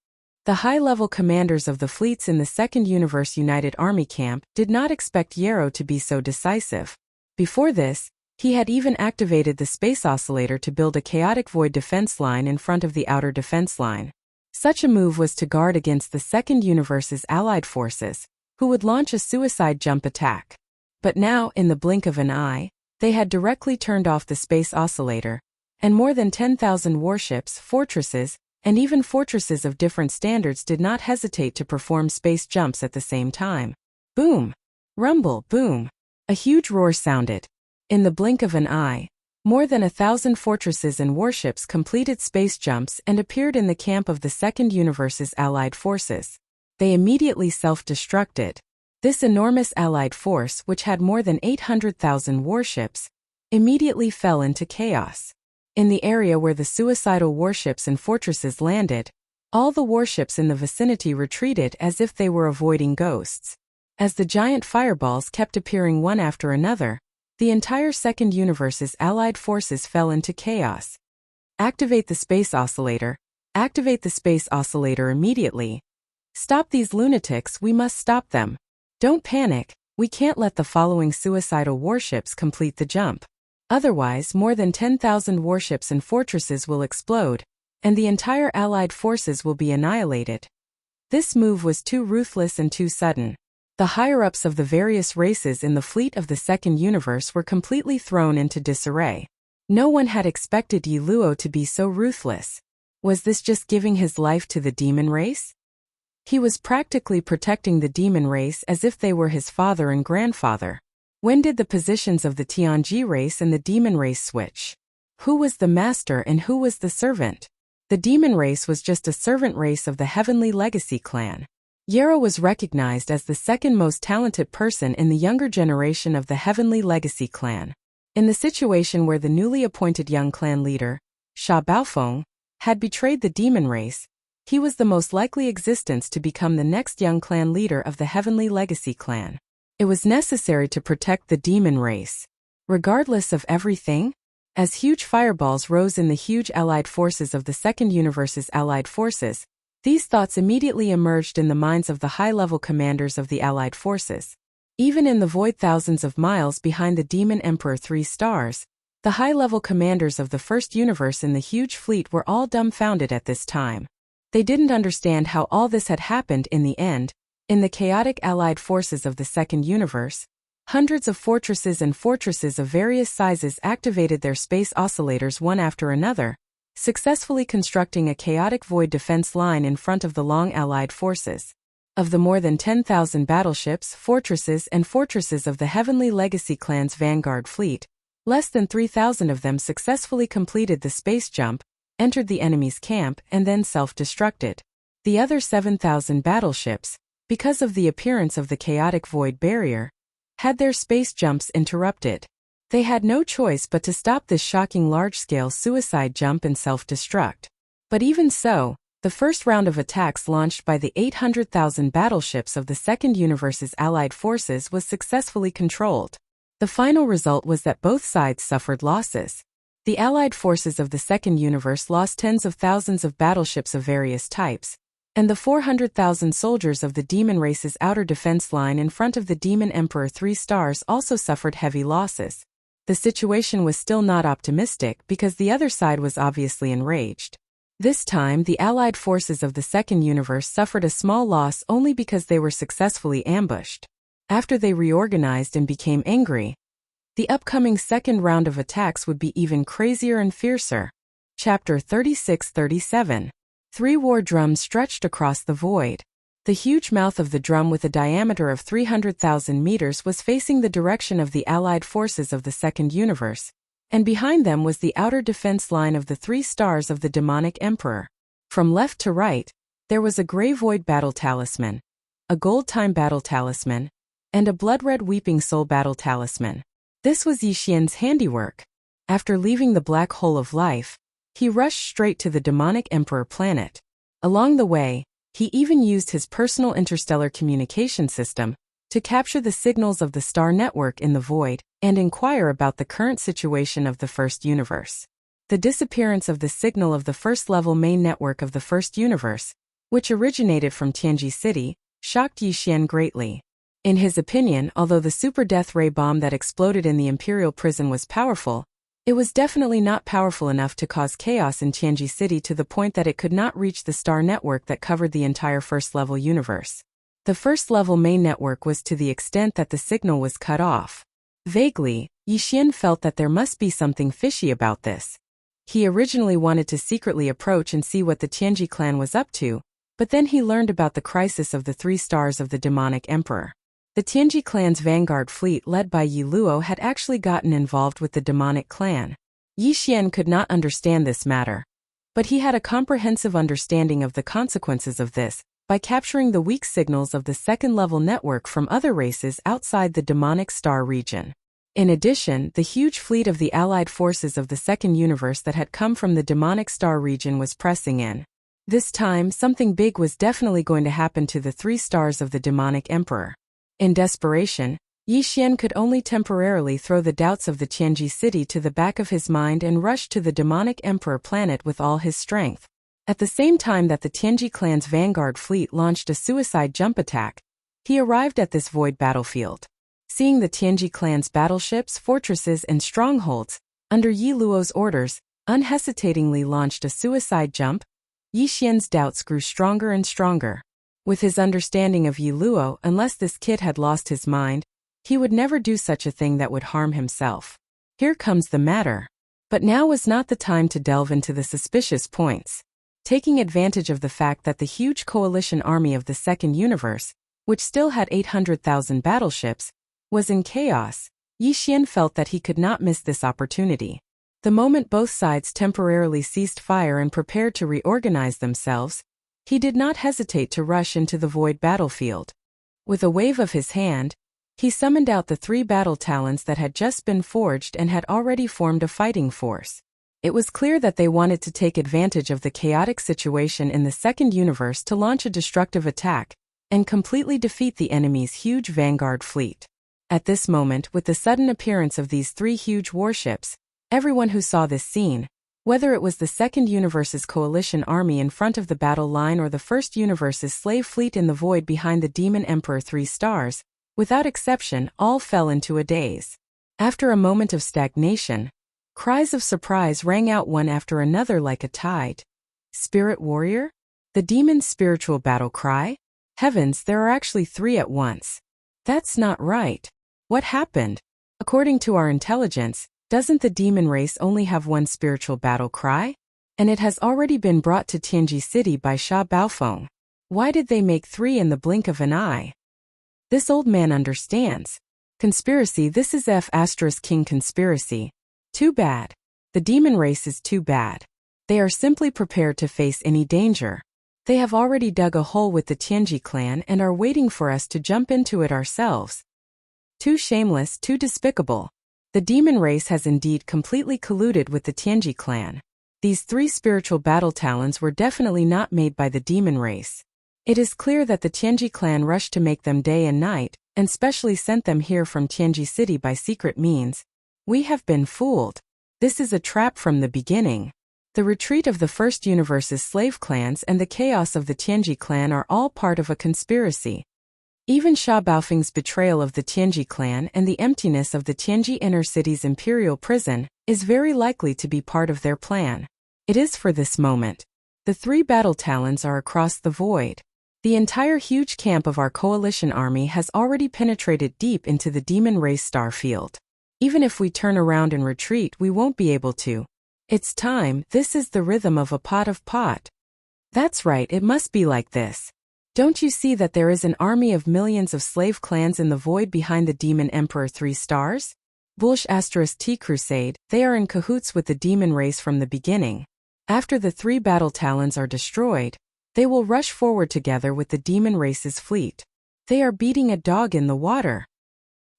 The high-level commanders of the fleets in the Second Universe United Army Camp did not expect Yarrow to be so decisive. Before this, he had even activated the space oscillator to build a chaotic void defense line in front of the outer defense line. Such a move was to guard against the Second Universe's allied forces, who would launch a suicide jump attack. But now, in the blink of an eye, they had directly turned off the space oscillator, and more than 10,000 warships, fortresses, and even fortresses of different standards did not hesitate to perform space jumps at the same time. Boom! Rumble, boom! A huge roar sounded. In the blink of an eye, more than 1,000 fortresses and warships completed space jumps and appeared in the camp of the Second Universe's allied forces. They immediately self-destructed. This enormous allied force, which had more than 800,000 warships, immediately fell into chaos. In the area where the suicidal warships and fortresses landed, all the warships in the vicinity retreated as if they were avoiding ghosts. As the giant fireballs kept appearing one after another, the entire Second Universe's allied forces fell into chaos. Activate the space oscillator. Activate the space oscillator immediately. Stop these lunatics, we must stop them. Don't panic, we can't let the following suicidal warships complete the jump. Otherwise, more than 10,000 warships and fortresses will explode, and the entire allied forces will be annihilated. This move was too ruthless and too sudden. The higher-ups of the various races in the fleet of the Second Universe were completely thrown into disarray. No one had expected Yi Luo to be so ruthless. Was this just giving his life to the demon race? He was practically protecting the demon race as if they were his father and grandfather. When did the positions of the Tianji race and the demon race switch? Who was the master and who was the servant? The demon race was just a servant race of the Heavenly Legacy clan. Yarrow was recognized as the second most talented person in the younger generation of the Heavenly Legacy clan. In the situation where the newly appointed young clan leader, Sha Baofeng, had betrayed the demon race, he was the most likely existence to become the next young clan leader of the Heavenly Legacy clan. It was necessary to protect the demon race. Regardless of everything, as huge fireballs rose in the huge allied forces of the Second Universe's allied forces, these thoughts immediately emerged in the minds of the high-level commanders of the allied forces. Even in the void thousands of miles behind the Demon Emperor 3 stars, the high-level commanders of the First Universe in the huge fleet were all dumbfounded at this time. They didn't understand how all this had happened in the end. In the chaotic allied forces of the Second Universe, hundreds of fortresses and fortresses of various sizes activated their space oscillators one after another, successfully constructing a chaotic void defense line in front of the long allied forces. Of the more than 10,000 battleships, fortresses of the Heavenly Legacy clan's Vanguard fleet, less than 3,000 of them successfully completed the space jump, entered the enemy's camp, and then self-destructed. The other 7,000 battleships, because of the appearance of the chaotic void barrier, had their space jumps interrupted. They had no choice but to stop this shocking large-scale suicide jump and self-destruct. But even so, The first round of attacks launched by the 800,000 battleships of the Second Universe's allied forces was successfully controlled. The final result was that both sides suffered losses. The allied forces of the Second Universe lost tens of thousands of battleships of various types, and the 400,000 soldiers of the Demon Race's outer defense line in front of the Demon Emperor 3 stars also suffered heavy losses. The situation was still not optimistic because the other side was obviously enraged. This time, the allied forces of the Second Universe suffered a small loss only because they were successfully ambushed. After they reorganized and became angry, the upcoming second round of attacks would be even crazier and fiercer. Chapter 36-37. 3 war drums stretched across the void. The huge mouth of the drum with a diameter of 300,000 meters was facing the direction of the allied forces of the Second Universe, and behind them was the outer defense line of the 3 stars of the demonic emperor. From left to right, there was a gray void battle talisman, a gold time battle talisman, and a blood-red weeping soul battle talisman. This was Yi Xian's handiwork. After leaving the black hole of life, he rushed straight to the demonic emperor planet. Along the way, he even used his personal interstellar communication system to capture the signals of the star network in the void and inquire about the current situation of the First Universe. The disappearance of the signal of the first-level main network of the First Universe, which originated from Tianji City, shocked Yi Xian greatly. In his opinion, although the super death ray bomb that exploded in the Imperial prison was powerful, it was definitely not powerful enough to cause chaos in Tianji City to the point that it could not reach the star network that covered the entire first-level universe. The first-level main network was to the extent that the signal was cut off. Vaguely, Yi Xian felt that there must be something fishy about this. He originally wanted to secretly approach and see what the Tianji clan was up to, but then he learned about the crisis of the 3 stars of the demonic emperor. The Tianji clan's vanguard fleet led by Yi Luo had actually gotten involved with the demonic clan. Yi Xian could not understand this matter, but he had a comprehensive understanding of the consequences of this by capturing the weak signals of the second-level network from other races outside the demonic star region. In addition, the huge fleet of the allied forces of the Second Universe that had come from the demonic star region was pressing in. This time, something big was definitely going to happen to the 3 stars of the demonic emperor. In desperation, Yi Xian could only temporarily throw the doubts of the Tianji city to the back of his mind and rush to the demonic emperor planet with all his strength. At the same time that the Tianji clan's vanguard fleet launched a suicide jump attack, he arrived at this void battlefield. Seeing the Tianji clan's battleships, fortresses, and strongholds, under Yi Luo's orders, unhesitatingly launched a suicide jump, Yi Xian's doubts grew stronger and stronger. With his understanding of Yi Luo, unless this kid had lost his mind, he would never do such a thing that would harm himself. Here comes the matter. But now was not the time to delve into the suspicious points. Taking advantage of the fact that the huge coalition army of the Second Universe, which still had 800,000 battleships, was in chaos, Yi Xian felt that he could not miss this opportunity. The moment both sides temporarily ceased fire and prepared to reorganize themselves, he did not hesitate to rush into the void battlefield. With a wave of his hand, he summoned out the 3 battle talents that had just been forged and had already formed a fighting force. It was clear that they wanted to take advantage of the chaotic situation in the Second Universe to launch a destructive attack and completely defeat the enemy's huge vanguard fleet. At this moment, with the sudden appearance of these 3 huge warships, everyone who saw this scene, whether it was the Second Universe's coalition army in front of the battle line or the First Universe's slave fleet in the void behind the Demon Emperor 3 stars, without exception, all fell into a daze. After a moment of stagnation, cries of surprise rang out one after another like a tide. Spirit warrior? The demon's spiritual battle cry? Heavens, there are actually 3 at once. That's not right. What happened? According to our intelligence, doesn't the demon race only have one spiritual battle cry? And it has already been brought to Tianji City by Sha Baofeng. Why did they make 3 in the blink of an eye? This old man understands. Conspiracy. This is King conspiracy. Too bad. The demon race is too bad. They are simply prepared to face any danger. They have already dug a hole with the Tianji clan and are waiting for us to jump into it ourselves. Too shameless, too despicable. The demon race has indeed completely colluded with the Tianji clan. These three spiritual battle talons were definitely not made by the demon race. It is clear that the Tianji clan rushed to make them day and night, and specially sent them here from Tianji City by secret means. We have been fooled. This is a trap from the beginning. The retreat of the First Universe's slave clans and the chaos of the Tianji clan are all part of a conspiracy. Even Sha Baofeng's betrayal of the Tianji clan and the emptiness of the Tianji inner city's imperial prison is very likely to be part of their plan. It is for this moment. The three battle talons are across the void. The entire huge camp of our coalition army has already penetrated deep into the demon race star field. Even if we turn around and retreat, we won't be able to. It's time. This is the rhythm of a pot. That's right, it must be like this. Don't you see that there is an army of millions of slave clans in the void behind the Demon Emperor 3 stars? Bulsh *T Crusade, they are in cahoots with the demon race from the beginning. After the three battle talons are destroyed, they will rush forward together with the demon race's fleet. They are beating a dog in the water.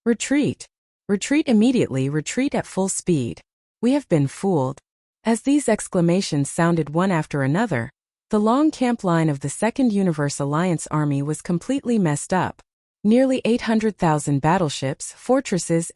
Retreat. Retreat immediately, retreat at full speed. We have been fooled. As these exclamations sounded one after another, the long camp line of the Second Universe Alliance army was completely messed up. Nearly 800,000 battleships, fortresses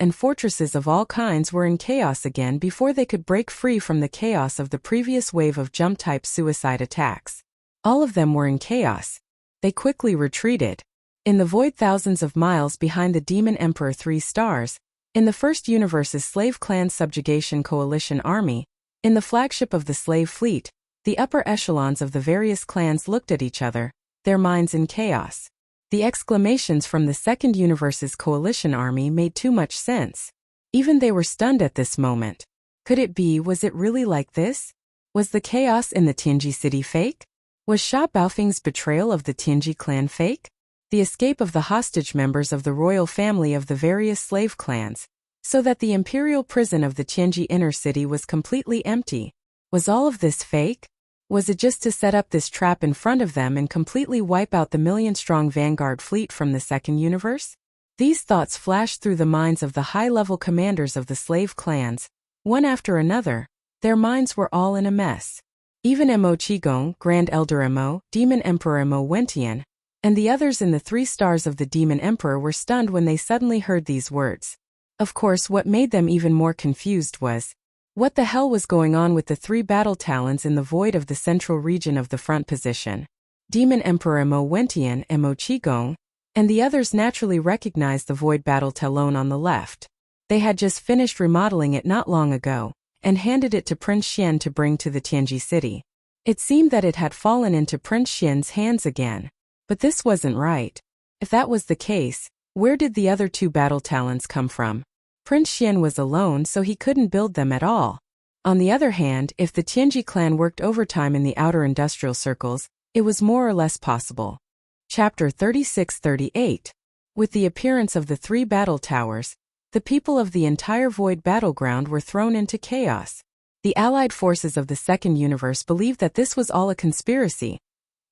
of all kinds were in chaos again before they could break free from the chaos of the previous wave of jump-type suicide attacks. All of them were in chaos. They quickly retreated. In the void thousands of miles behind the Demon Emperor 3 stars, in the First Universe's Slave Clan Subjugation Coalition army, in the flagship of the slave fleet, the upper echelons of the various clans looked at each other, their minds in chaos. The exclamations from the Second Universe's coalition army made too much sense. Even they were stunned at this moment. Could it be? Was it really like this? Was the chaos in the Tianji city fake? Was Sha Baofeng's betrayal of the Tianji clan fake? The escape of the hostage members of the royal family of the various slave clans, so that the imperial prison of the Tianji inner city was completely empty. Was all of this fake? Was it just to set up this trap in front of them and completely wipe out the million-strong vanguard fleet from the Second Universe? These thoughts flashed through the minds of the high-level commanders of the slave clans. One after another, their minds were all in a mess. Even Mo Qigong, Grand Elder Mo, Demon Emperor Mo Wentian, and the others in the 3 stars of the Demon Emperor were stunned when they suddenly heard these words. Of course, what made them even more confused was, what the hell was going on with the 3 battle talons in the void of the central region of the front position? Demon Emperor Mo Wentian and Mo Qigong, and the others naturally recognized the void battle talon on the left. They had just finished remodeling it not long ago, and handed it to Prince Xian to bring to the Tianji city. It seemed that it had fallen into Prince Xian's hands again. But this wasn't right. If that was the case, where did the other 2 battle talons come from? Prince Xian was alone, so he couldn't build them at all. On the other hand, if the Tianji clan worked overtime in the outer industrial circles, it was more or less possible. Chapter 36-38. With the appearance of the 3 battle towers, the people of the entire void battleground were thrown into chaos. The allied forces of the Second Universe believed that this was all a conspiracy,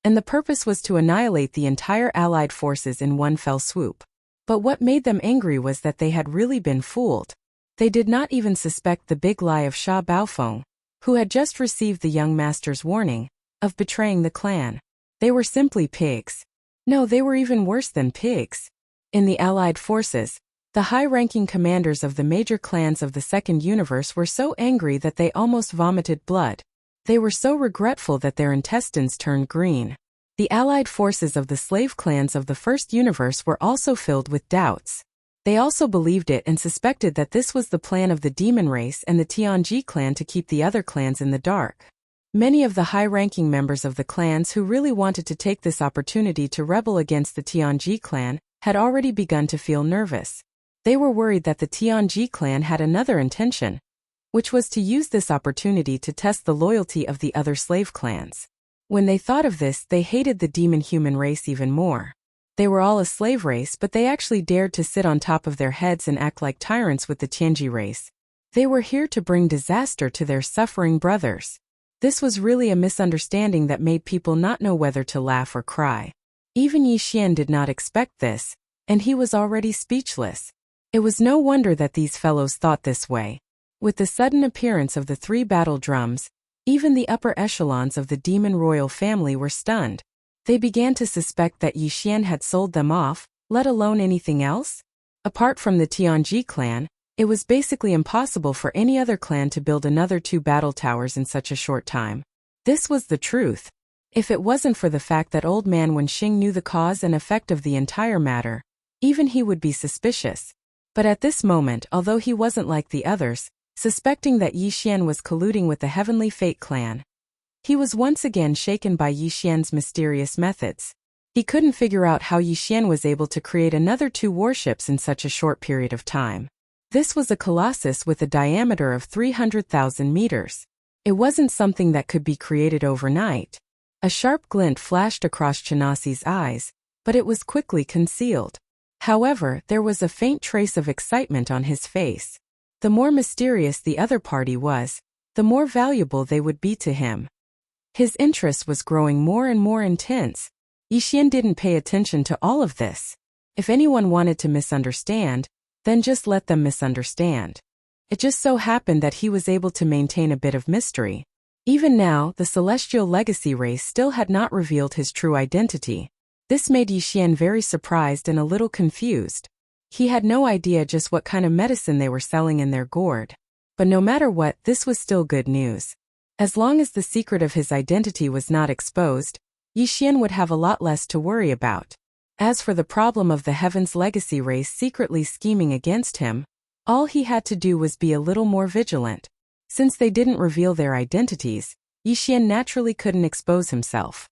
and the purpose was to annihilate the entire allied forces in one fell swoop. But what made them angry was that they had really been fooled. They did not even suspect the big lie of Sha Baofeng, who had just received the young master's warning, of betraying the clan. They were simply pigs. No, they were even worse than pigs. In the allied forces, the high-ranking commanders of the major clans of the Second Universe were so angry that they almost vomited blood. They were so regretful that their intestines turned green. The allied forces of the slave clans of the First Universe were also filled with doubts. They also believed it and suspected that this was the plan of the demon race and the Tianji clan to keep the other clans in the dark. Many of the high-ranking members of the clans who really wanted to take this opportunity to rebel against the Tianji clan had already begun to feel nervous. They were worried that the Tianji clan had another intention, which was to use this opportunity to test the loyalty of the other slave clans. When they thought of this, they hated the demon-human race even more. They were all a slave race, but they actually dared to sit on top of their heads and act like tyrants with the Tianji race. They were here to bring disaster to their suffering brothers. This was really a misunderstanding that made people not know whether to laugh or cry. Even Yi Xian did not expect this, and he was already speechless. It was no wonder that these fellows thought this way. With the sudden appearance of the 3 battle drums, Even the upper echelons of the demon royal family were stunned. They began to suspect that Yi Xian had sold them off, let alone anything else. Apart from the Tianji clan, it was basically impossible for any other clan to build another 2 battle towers in such a short time. This was the truth. If it wasn't for the fact that old man Wenxing knew the cause and effect of the entire matter, even he would be suspicious. But at this moment, although he wasn't like the others, suspecting that Yi Xian was colluding with the Heavenly Fate clan, he was once again shaken by Yi Xian's mysterious methods. He couldn't figure out how Yi Xian was able to create another 2 warships in such a short period of time. This was a colossus with a diameter of 300,000 meters. It wasn't something that could be created overnight. A sharp glint flashed across Chenasi's eyes, but it was quickly concealed. However, there was a faint trace of excitement on his face. The more mysterious the other party was, the more valuable they would be to him. His interest was growing more and more intense. Yi Xian didn't pay attention to all of this. If anyone wanted to misunderstand, then just let them misunderstand. It just so happened that he was able to maintain a bit of mystery. Even now, the celestial legacy race still had not revealed his true identity. This made Yi Xian very surprised and a little confused. He had no idea just what kind of medicine they were selling in their gourd. But no matter what, this was still good news. As long as the secret of his identity was not exposed, Yi Xian would have a lot less to worry about. As for the problem of the Heaven's legacy race secretly scheming against him, all he had to do was be a little more vigilant. Since they didn't reveal their identities, Yi Xian naturally couldn't expose himself.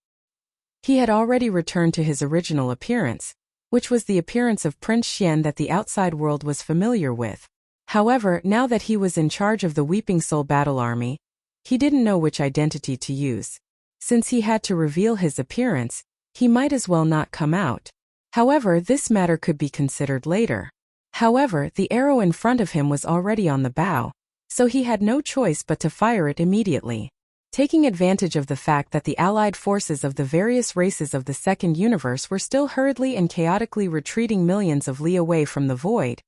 He had already returned to his original appearance, which was the appearance of Prince Xian that the outside world was familiar with. However, now that he was in charge of the Weeping Soul battle army, he didn't know which identity to use. Since he had to reveal his appearance, he might as well not come out. However, this matter could be considered later. However, the arrow in front of him was already on the bow, so he had no choice but to fire it immediately. Taking advantage of the fact that the allied forces of the various races of the second universe were still hurriedly and chaotically retreating millions of li away from the void,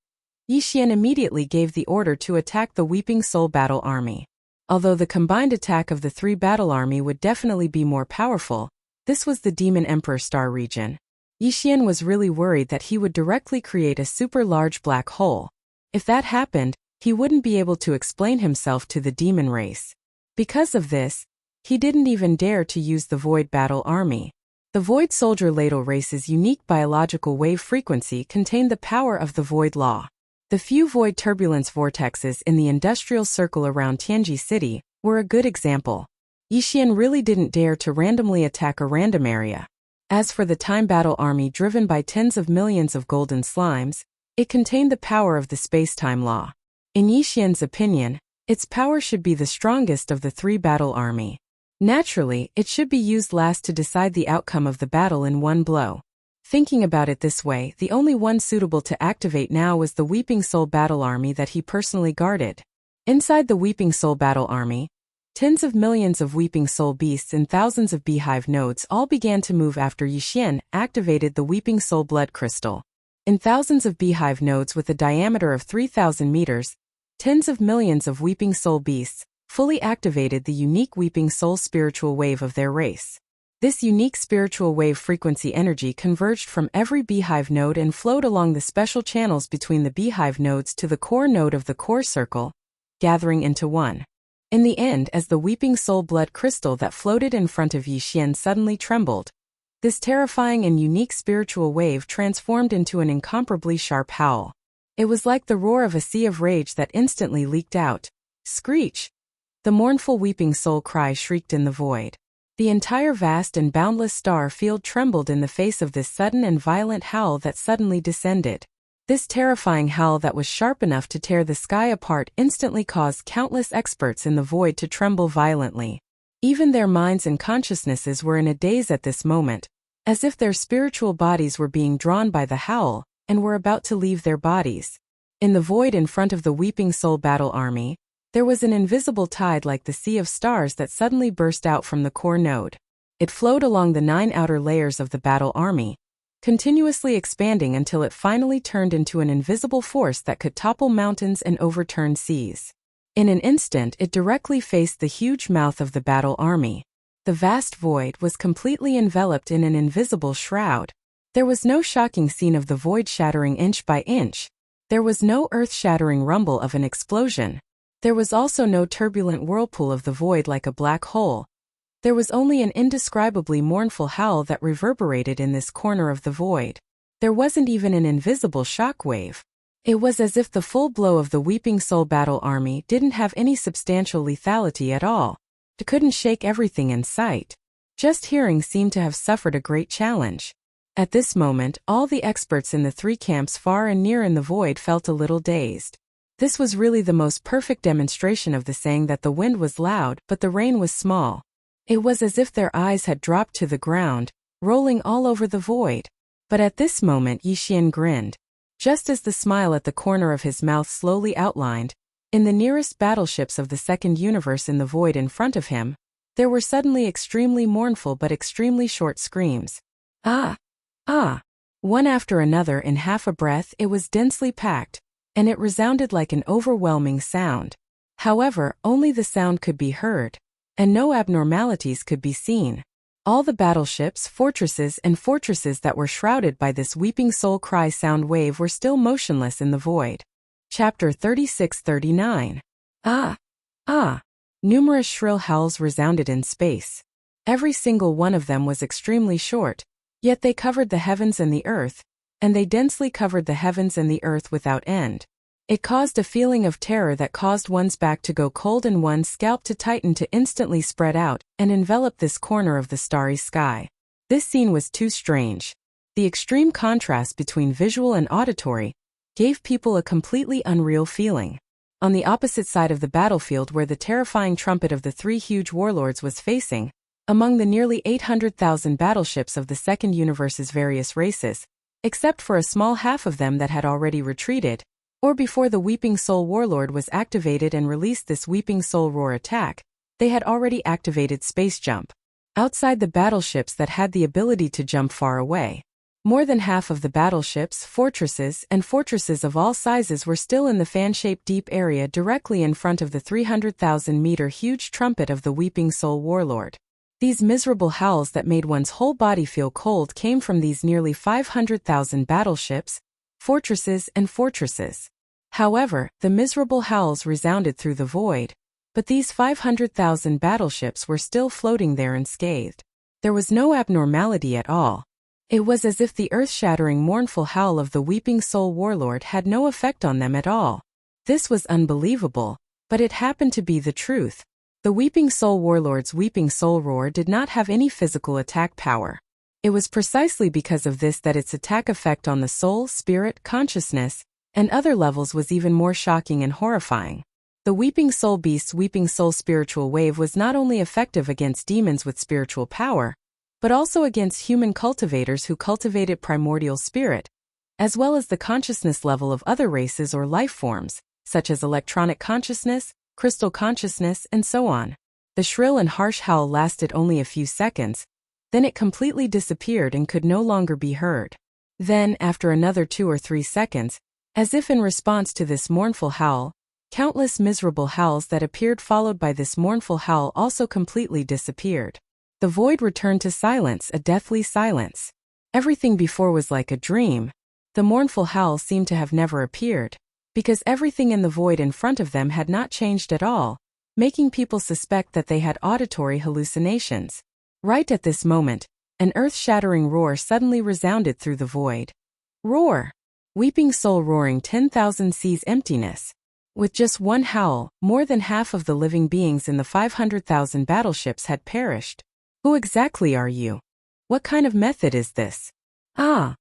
Yi Xian immediately gave the order to attack the Weeping Soul battle army. Although the combined attack of the 3 battle army would definitely be more powerful, this was the Demon Emperor star region. Yi Xian was really worried that he would directly create a super large black hole. If that happened, he wouldn't be able to explain himself to the demon race. Because of this, he didn't even dare to use the Void battle army. The Void Soldier Ladle race's unique biological wave frequency contained the power of the Void Law. The few void turbulence vortexes in the industrial circle around Tianji City were a good example. Yi Xian really didn't dare to randomly attack a random area. As for the Time Battle Army driven by tens of millions of golden slimes, it contained the power of the space-time law. In Yi Xian's opinion, its power should be the strongest of the 3 battle army. Naturally, it should be used last to decide the outcome of the battle in one blow. Thinking about it this way, the only one suitable to activate now was the Weeping Soul battle army that he personally guarded. Inside the Weeping Soul battle army, tens of millions of Weeping Soul beasts and thousands of beehive nodes all began to move after Yi Xian activated the Weeping Soul blood crystal. In thousands of beehive nodes with a diameter of 3,000 meters, tens of millions of Weeping Soul beasts fully activated the unique Weeping Soul spiritual wave of their race. This unique spiritual wave frequency energy converged from every beehive node and flowed along the special channels between the beehive nodes to the core node of the core circle, gathering into one. In the end, as the Weeping Soul blood crystal that floated in front of Yi Xian suddenly trembled, this terrifying and unique spiritual wave transformed into an incomparably sharp howl. It was like the roar of a sea of rage that instantly leaked out. Screech! The mournful Weeping Soul cry shrieked in the void. The entire vast and boundless star field trembled in the face of this sudden and violent howl that suddenly descended. This terrifying howl that was sharp enough to tear the sky apart instantly caused countless experts in the void to tremble violently. Even their minds and consciousnesses were in a daze at this moment, as if their spiritual bodies were being drawn by the howl and were about to leave their bodies. In the void in front of the Weeping Soul battle army, there was an invisible tide like the sea of stars that suddenly burst out from the core node. It flowed along the 9 outer layers of the battle army, continuously expanding until it finally turned into an invisible force that could topple mountains and overturn seas. In an instant it directly faced the huge mouth of the battle army. The vast void was completely enveloped in an invisible shroud. There was no shocking scene of the void shattering inch by inch. There was no earth-shattering rumble of an explosion. There was also no turbulent whirlpool of the void like a black hole. There was only an indescribably mournful howl that reverberated in this corner of the void. There wasn't even an invisible shockwave. It was as if the full blow of the Weeping Soul battle army didn't have any substantial lethality at all. It couldn't shake everything in sight. Just hearing seemed to have suffered a great challenge. At this moment, all the experts in the three camps far and near in the void felt a little dazed. This was really the most perfect demonstration of the saying that the wind was loud but the rain was small. It was as if their eyes had dropped to the ground, rolling all over the void. But at this moment Yixian grinned. Just as the smile at the corner of his mouth slowly outlined, in the nearest battleships of the second universe in the void in front of him, there were suddenly extremely mournful but extremely short screams. Ah! Ah! One after another in half a breath. It was densely packed, and it resounded like an overwhelming sound. However, only the sound could be heard, and no abnormalities could be seen. All the battleships, fortresses that were shrouded by this Weeping Soul cry sound wave were still motionless in the void. Chapter 36-39. Ah! Ah! Numerous shrill howls resounded in space. Every single one of them was extremely short, yet they covered the heavens and the earth, and they densely covered the heavens and the earth without end. It caused a feeling of terror that caused one's back to go cold and one's scalp to tighten to instantly spread out and envelop this corner of the starry sky. This scene was too strange. The extreme contrast between visual and auditory gave people a completely unreal feeling. On the opposite side of the battlefield where the terrifying trumpet of the three huge warlords was facing, among the nearly 800,000 battleships of the second universe's various races, except for a small half of them that had already retreated, or before the Weeping Soul Warlord was activated and released this Weeping Soul Roar attack, they had already activated Space Jump. Outside the battleships that had the ability to jump far away, more than half of the battleships, fortresses of all sizes were still in the fan-shaped deep area directly in front of the 300,000-meter huge trumpet of the Weeping Soul Warlord. These miserable howls that made one's whole body feel cold came from these nearly 500,000 battleships, fortresses. However, the miserable howls resounded through the void, but these 500,000 battleships were still floating there unscathed. There was no abnormality at all. It was as if the earth-shattering mournful howl of the Weeping Soul Warlord had no effect on them at all. This was unbelievable, but it happened to be the truth. The Weeping Soul Warlord's Weeping Soul Roar did not have any physical attack power. It was precisely because of this that its attack effect on the soul, spirit, consciousness, and other levels was even more shocking and horrifying. The Weeping Soul Beast's Weeping Soul spiritual wave was not only effective against demons with spiritual power, but also against human cultivators who cultivated primordial spirit, as well as the consciousness level of other races or life forms, such as electronic consciousness, crystal consciousness, and so on. The shrill and harsh howl lasted only a few seconds, then it completely disappeared and could no longer be heard. Then, after another 2 or 3 seconds, as if in response to this mournful howl, countless miserable howls that appeared followed by this mournful howl also completely disappeared. The void returned to silence, a deathly silence. Everything before was like a dream. The mournful howl seemed to have never appeared, because everything in the void in front of them had not changed at all, making people suspect that they had auditory hallucinations. Right at this moment, an earth-shattering roar suddenly resounded through the void. Roar! Weeping Soul roaring 10,000 seas emptiness. With just one howl, more than half of the living beings in the 500,000 battleships had perished. Who exactly are you? What kind of method is this? Ah!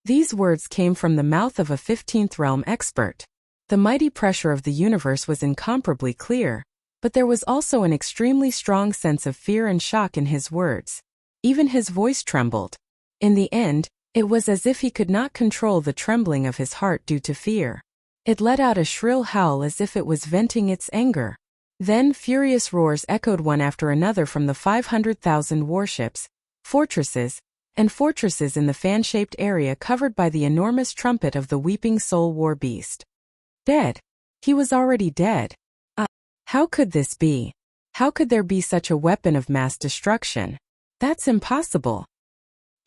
These words came from the mouth of a 15th realm expert. The mighty pressure of the universe was incomparably clear, but there was also an extremely strong sense of fear and shock in his words. Even his voice trembled. In the end, it was as if he could not control the trembling of his heart due to fear. It let out a shrill howl as if it was venting its anger. Then furious roars echoed one after another from the 500,000 warships, fortresses in the fan-shaped area covered by the enormous trumpet of the Weeping Soul War Beast. Dead. He was already dead. How could this be? How could there be such a weapon of mass destruction? That's impossible.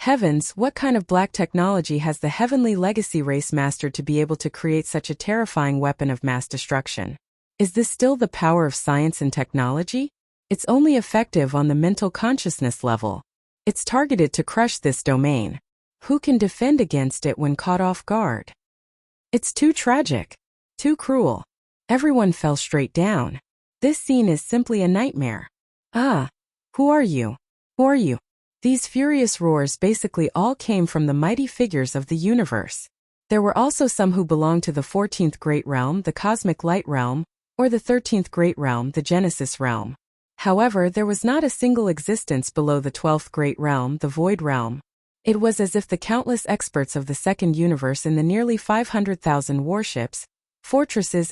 Heavens, what kind of black technology has the heavenly legacy race mastered to be able to create such a terrifying weapon of mass destruction? Is this still the power of science and technology? It's only effective on the mental consciousness level. It's targeted to crush this domain. Who can defend against it when caught off guard? It's too tragic. Too cruel. Everyone fell straight down. This scene is simply a nightmare. Ah! Who are you? Who are you? These furious roars basically all came from the mighty figures of the universe. There were also some who belonged to the 14th Great Realm, the Cosmic Light Realm, or the 13th Great Realm, the Genesis Realm. However, there was not a single existence below the 12th Great Realm, the Void Realm. It was as if the countless experts of the Second Universe in the nearly 500,000 warships, fortresses,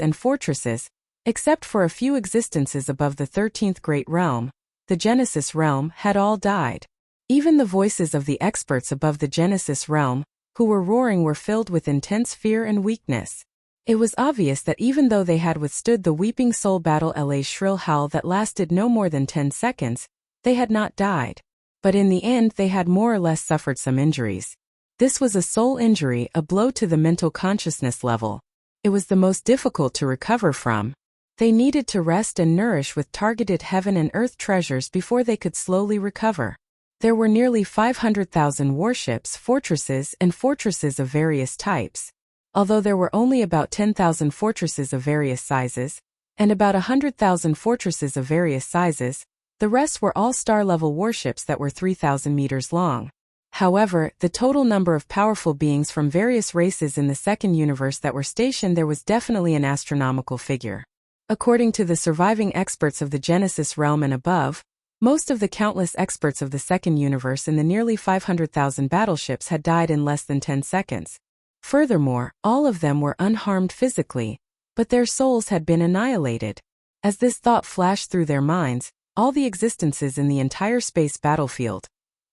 except for a few existences above the 13th Great Realm, the Genesis Realm, had all died. Even the voices of the experts above the Genesis Realm, who were roaring, were filled with intense fear and weakness. It was obvious that even though they had withstood the Weeping Soul Battle LA's shrill howl that lasted no more than 10 seconds, they had not died. But in the end they had more or less suffered some injuries. This was a soul injury, a blow to the mental consciousness level. It was the most difficult to recover from. They needed to rest and nourish with targeted heaven and earth treasures before they could slowly recover. There were nearly 500,000 warships, fortresses of various types. Although there were only about 10,000 fortresses of various sizes, and about 100,000 fortresses of various sizes, the rest were all star-level warships that were 3,000 meters long. However, the total number of powerful beings from various races in the Second Universe that were stationed there was definitely an astronomical figure. According to the surviving experts of the Genesis Realm and above, most of the countless experts of the Second Universe in the nearly 500,000 battleships had died in less than 10 seconds. Furthermore, all of them were unharmed physically, but their souls had been annihilated. As this thought flashed through their minds, all the existences in the entire space battlefield,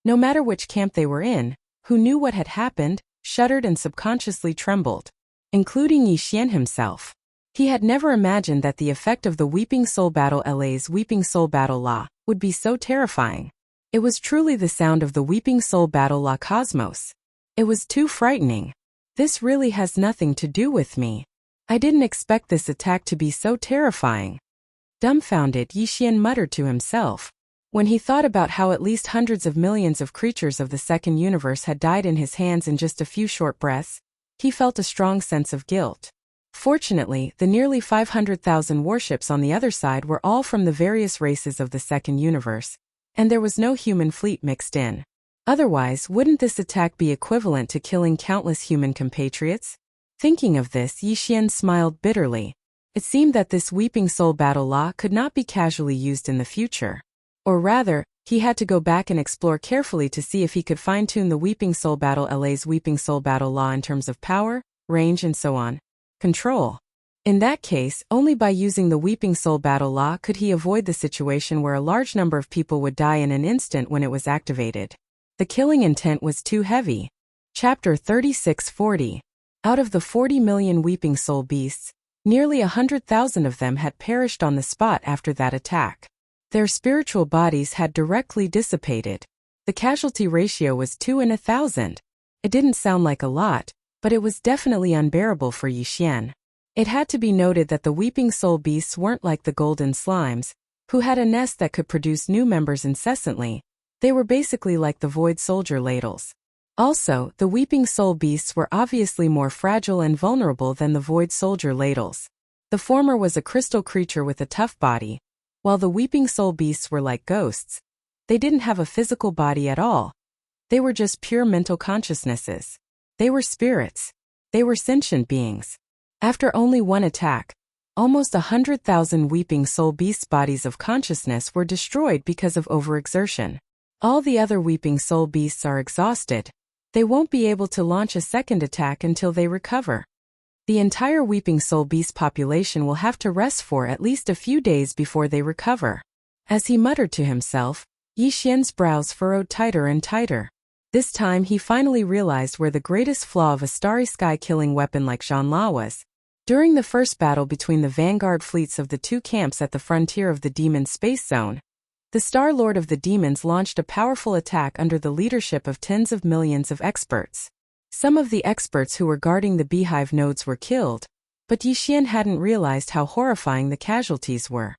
no matter which camp they were in, who knew what had happened, shuddered and subconsciously trembled, including Yi Xian himself. He had never imagined that the effect of the Weeping Soul Battle LA's Weeping Soul Battle La would be so terrifying. It was truly the sound of the Weeping Soul Battle La Cosmos. It was too frightening. This really has nothing to do with me. I didn't expect this attack to be so terrifying. Dumbfounded, Yi Xian muttered to himself. When he thought about how at least hundreds of millions of creatures of the Second Universe had died in his hands in just a few short breaths, he felt a strong sense of guilt. Fortunately, the nearly 500,000 warships on the other side were all from the various races of the Second Universe, and there was no human fleet mixed in. Otherwise, wouldn't this attack be equivalent to killing countless human compatriots? Thinking of this, Yi Xian smiled bitterly. It seemed that this Weeping Soul Battle Law could not be casually used in the future. Or rather, he had to go back and explore carefully to see if he could fine-tune the Weeping Soul Battle LA's Weeping Soul Battle Law in terms of power, range and so on. Control. In that case, only by using the Weeping Soul Battle Law could he avoid the situation where a large number of people would die in an instant when it was activated. The killing intent was too heavy. Chapter 3640. Out of the 40 million Weeping Soul beasts, nearly 100,000 of them had perished on the spot after that attack. Their spiritual bodies had directly dissipated. The casualty ratio was 2 in 1,000. It didn't sound like a lot, but it was definitely unbearable for Yi Xian. It had to be noted that the Weeping Soul beasts weren't like the golden slimes, who had a nest that could produce new members incessantly. They were basically like the Void Soldier ladles. Also, the Weeping Soul beasts were obviously more fragile and vulnerable than the Void Soldier ladles. The former was a crystal creature with a tough body, while the Weeping Soul beasts were like ghosts. They didn't have a physical body at all. They were just pure mental consciousnesses. They were spirits. They were sentient beings. After only one attack, almost 100,000 Weeping Soul beasts' bodies of consciousness were destroyed because of overexertion. All the other Weeping Soul beasts are exhausted. They won't be able to launch a second attack until they recover. The entire Weeping Soul beast population will have to rest for at least a few days before they recover. As he muttered to himself, Yi Xian's brows furrowed tighter and tighter. This time he finally realized where the greatest flaw of a starry sky killing weapon like Zhanla was. During the first battle between the vanguard fleets of the two camps at the frontier of the demon space zone, the Star Lord of the Demons launched a powerful attack under the leadership of tens of millions of experts. Some of the experts who were guarding the beehive nodes were killed, but Yi Xian hadn't realized how horrifying the casualties were.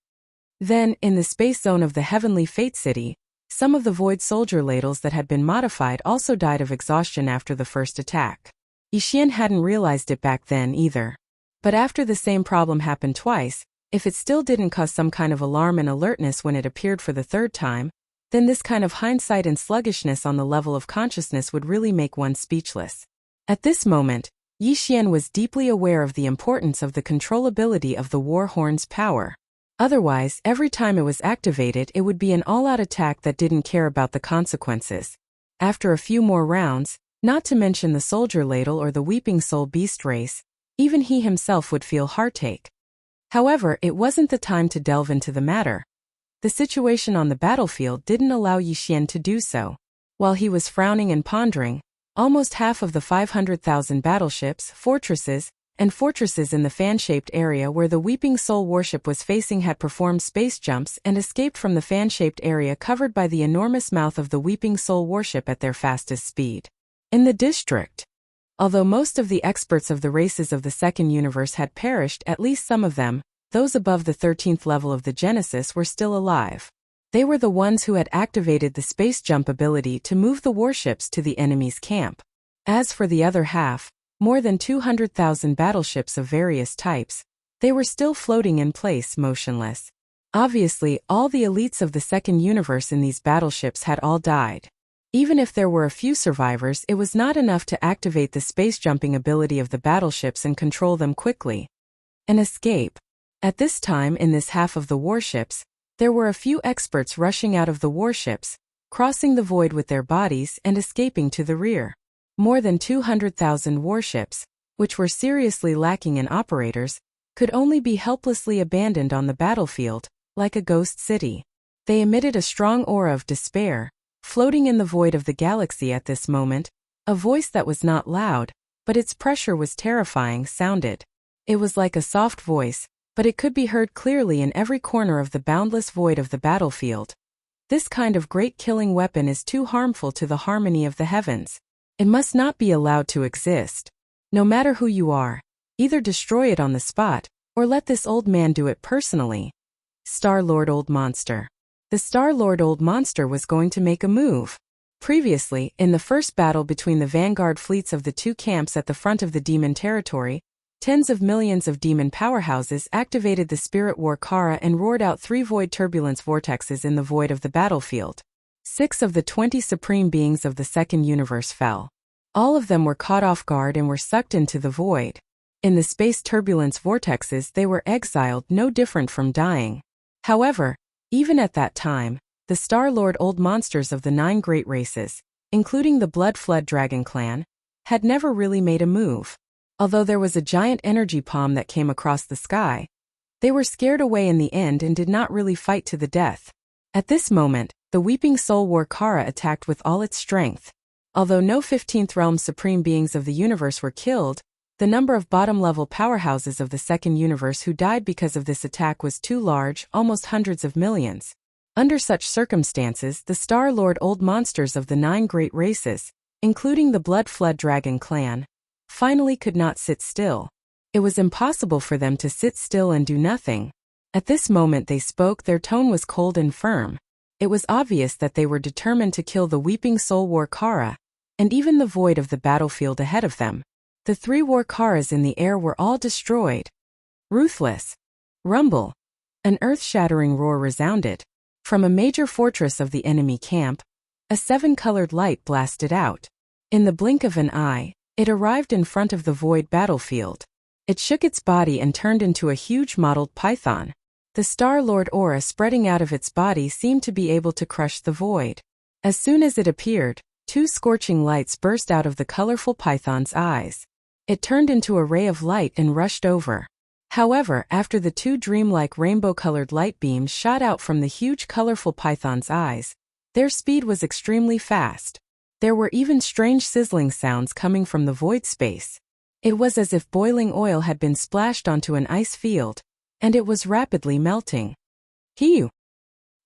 Then, in the space zone of the Heavenly Fate City, some of the Void Soldier ladles that had been modified also died of exhaustion after the first attack. Yi Xian hadn't realized it back then either. But after the same problem happened twice, if it still didn't cause some kind of alarm and alertness when it appeared for the third time, then this kind of hindsight and sluggishness on the level of consciousness would really make one speechless. At this moment, Yi Xian was deeply aware of the importance of the controllability of the War Horn's power. Otherwise, every time it was activated, it would be an all-out attack that didn't care about the consequences. After a few more rounds, not to mention the Soldier Ladle or the Weeping Soul Beast race, even he himself would feel heartache. However, it wasn't the time to delve into the matter. The situation on the battlefield didn't allow Yi Xian to do so. While he was frowning and pondering, almost half of the 500,000 battleships, fortresses in the fan-shaped area where the Weeping Soul warship was facing had performed space jumps and escaped from the fan-shaped area covered by the enormous mouth of the Weeping Soul warship at their fastest speed. In the district, although most of the experts of the races of the second universe had perished, at least some of them, those above the 13th level of the Genesis, were still alive. They were the ones who had activated the space jump ability to move the warships to the enemy's camp. As for the other half, more than 200,000 battleships of various types, they were still floating in place, motionless. Obviously, all the elites of the second universe in these battleships had all died. Even if there were a few survivors, it was not enough to activate the space-jumping ability of the battleships and control them quickly. An escape. At this time, in this half of the warships, there were a few experts rushing out of the warships, crossing the void with their bodies and escaping to the rear. More than 200,000 warships, which were seriously lacking in operators, could only be helplessly abandoned on the battlefield, like a ghost city. They emitted a strong aura of despair, floating in the void of the galaxy at this moment. A voice that was not loud, but its pressure was terrifying, sounded. It was like a soft voice, but it could be heard clearly in every corner of the boundless void of the battlefield. This kind of great killing weapon is too harmful to the harmony of the heavens. It must not be allowed to exist. No matter who you are, either destroy it on the spot, or let this old man do it personally. Star-Lord Old Monster. The Star-Lord Old Monster was going to make a move. Previously, in the first battle between the vanguard fleets of the two camps at the front of the demon territory, tens of millions of demon powerhouses activated the Spirit War Kara and roared out 3 void turbulence vortexes in the void of the battlefield. 6 of the 20 supreme beings of the second universe fell. All of them were caught off guard and were sucked into the void. In the space turbulence vortexes, they were exiled, no different from dying. However, even at that time, the Star-Lord Old Monsters of the 9 great races, including the Blood Flood Dragon clan, had never really made a move. Although there was a giant energy palm that came across the sky, they were scared away in the end and did not really fight to the death. At this moment, the Weeping Soul War Kara attacked with all its strength. Although no 15th Realm Supreme Beings of the universe were killed, the number of bottom-level powerhouses of the second universe who died because of this attack was too large, almost hundreds of millions. Under such circumstances, the Star-Lord Old Monsters of the 9 great races, including the Blood Flood Dragon clan, finally could not sit still. It was impossible for them to sit still and do nothing. At this moment they spoke, their tone was cold and firm. It was obvious that they were determined to kill the Weeping Soul War Kara, and even the void of the battlefield ahead of them. The 3 War Karas in the air were all destroyed. Ruthless. Rumble. An earth-shattering roar resounded. From a major fortress of the enemy camp, a 7-colored light blasted out. In the blink of an eye, it arrived in front of the void battlefield. It shook its body and turned into a huge mottled python. The Star-Lord aura spreading out of its body seemed to be able to crush the void. As soon as it appeared, 2 scorching lights burst out of the colorful python's eyes. It turned into a ray of light and rushed over. However, after the 2 dreamlike rainbow-colored light beams shot out from the huge colorful python's eyes, their speed was extremely fast. There were even strange sizzling sounds coming from the void space. It was as if boiling oil had been splashed onto an ice field, and it was rapidly melting. Hiu!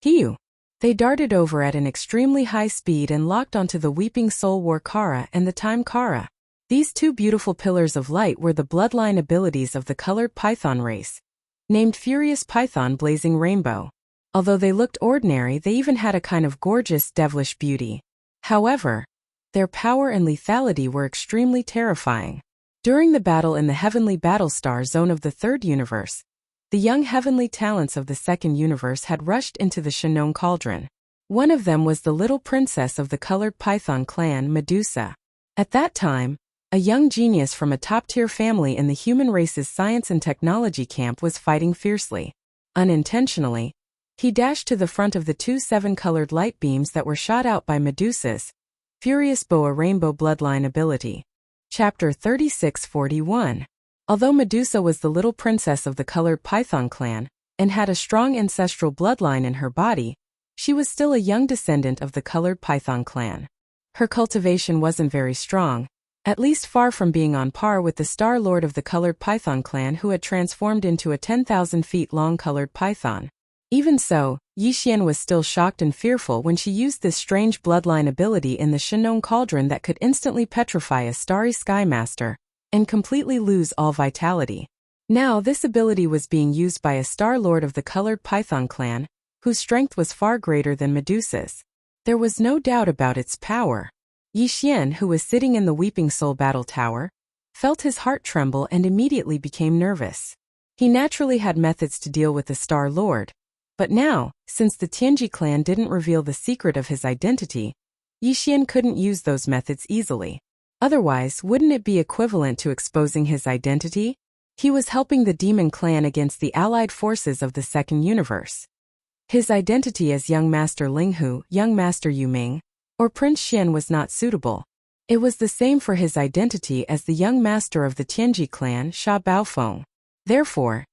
Hiu! They darted over at an extremely high speed and locked onto the Weeping Soul War Kara and the Time Kara. These two beautiful pillars of light were the bloodline abilities of the colored python race, named Furious Python Blazing Rainbow. Although they looked ordinary, they even had a kind of gorgeous, devilish beauty. However, their power and lethality were extremely terrifying. During the battle in the Heavenly Battlestar Zone of the Third Universe, the young heavenly talents of the Second Universe had rushed into the Shinnone Cauldron. One of them was the little princess of the colored python clan, Medusa. At that time, a young genius from a top-tier family in the human race's science and technology camp was fighting fiercely. Unintentionally, he dashed to the front of the two seven-colored light beams that were shot out by Medusa's Furious Boa Rainbow Bloodline ability. Chapter 3641. Although Medusa was the little princess of the colored python clan and had a strong ancestral bloodline in her body, she was still a young descendant of the colored python clan. Her cultivation wasn't very strong, at least far from being on par with the Star Lord of the colored python clan who had transformed into a 10,000 feet long colored python. Even so, Yixian was still shocked and fearful when she used this strange bloodline ability in the Shinnone Cauldron that could instantly petrify a starry sky master and completely lose all vitality. Now this ability was being used by a Star Lord of the colored python clan, whose strength was far greater than Medusa's. There was no doubt about its power. Yixian, who was sitting in the Weeping Soul Battle Tower, felt his heart tremble and immediately became nervous. He naturally had methods to deal with the Star Lord, but now, since the Tianji clan didn't reveal the secret of his identity, Yixian couldn't use those methods easily. Otherwise, wouldn't it be equivalent to exposing his identity? He was helping the demon clan against the allied forces of the Second Universe. His identity as Young Master Linghu, Young Master Yuming, or Prince Xian was not suitable. It was the same for his identity as the Young Master of the Tianji clan, Sha Baofeng. Therefore,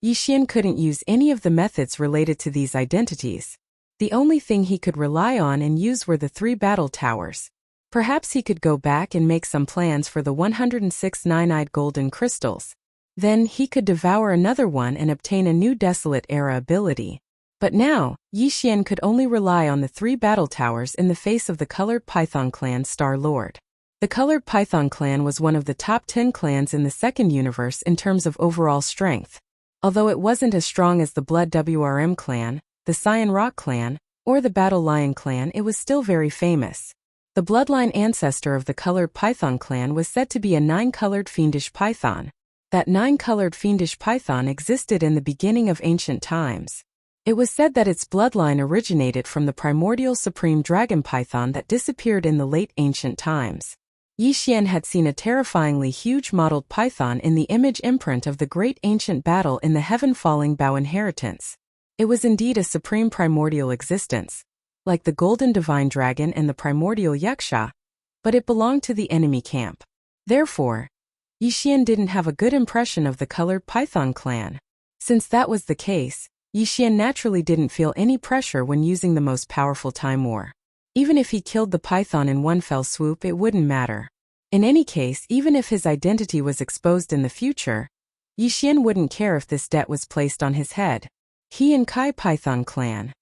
Yixian couldn't use any of the methods related to these identities. The only thing he could rely on and use were the 3 battle towers. Perhaps he could go back and make some plans for the 106 nine-eyed golden crystals. Then he could devour another one and obtain a new Desolate Era ability. But now, Yixian could only rely on the 3 battle towers in the face of the colored python clan Star Lord. The colored python clan was one of the top 10 clans in the Second Universe in terms of overall strength. Although it wasn't as strong as the Blood WRM clan, the Cyan Rock clan, or the Battle Lion clan, it was still very famous. The bloodline ancestor of the colored python clan was said to be a 9-colored fiendish python. That 9-colored fiendish python existed in the beginning of ancient times. It was said that its bloodline originated from the primordial supreme dragon python that disappeared in the late ancient times. Yixian had seen a terrifyingly huge mottled python in the image imprint of the great ancient battle in the Heaven-Falling Bow Inheritance. It was indeed a supreme primordial existence, like the golden divine dragon and the primordial yaksha, but it belonged to the enemy camp. Therefore, Yixian didn't have a good impression of the colored python clan. Since that was the case, Yixian naturally didn't feel any pressure when using the most powerful Time War. Even if he killed the python in one fell swoop, it wouldn't matter. In any case, even if his identity was exposed in the future, Yixian wouldn't care if this debt was placed on his head. He and Kai Python clan.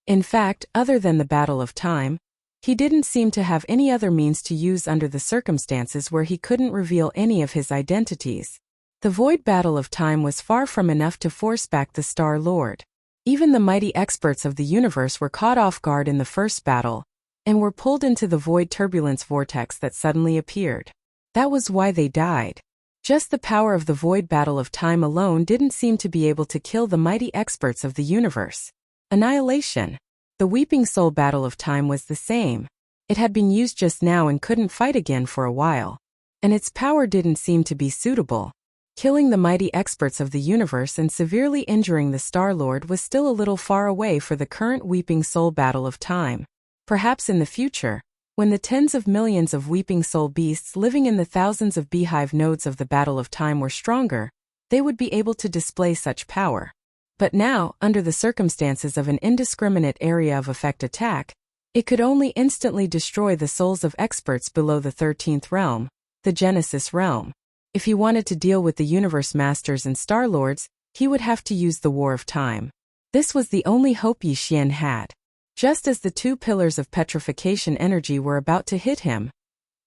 In fact, other than the Battle of Time, he didn't seem to have any other means to use under the circumstances where he couldn't reveal any of his identities. The Void Battle of Time was far from enough to force back the Star Lord. Even the mighty experts of the universe were caught off guard in the first battle, and were pulled into the void turbulence vortex that suddenly appeared. That was why they died. Just the power of the Void Battle of Time alone didn't seem to be able to kill the mighty experts of the universe. Annihilation. The Weeping Soul Battle of Time was the same. It had been used just now and couldn't fight again for a while. And its power didn't seem to be suitable. Killing the mighty experts of the universe and severely injuring the Star-Lord was still a little far away for the current Weeping Soul Battle of Time. Perhaps in the future, when the tens of millions of Weeping Soul beasts living in the thousands of beehive nodes of the Battle of Time were stronger, they would be able to display such power. But now, under the circumstances of an indiscriminate area of effect attack, it could only instantly destroy the souls of experts below the 13th realm, the Genesis realm. If he wanted to deal with the universe masters and Star-Lords, he would have to use the War of Time. This was the only hope Yi Xian had. Just as the two pillars of petrification energy were about to hit him,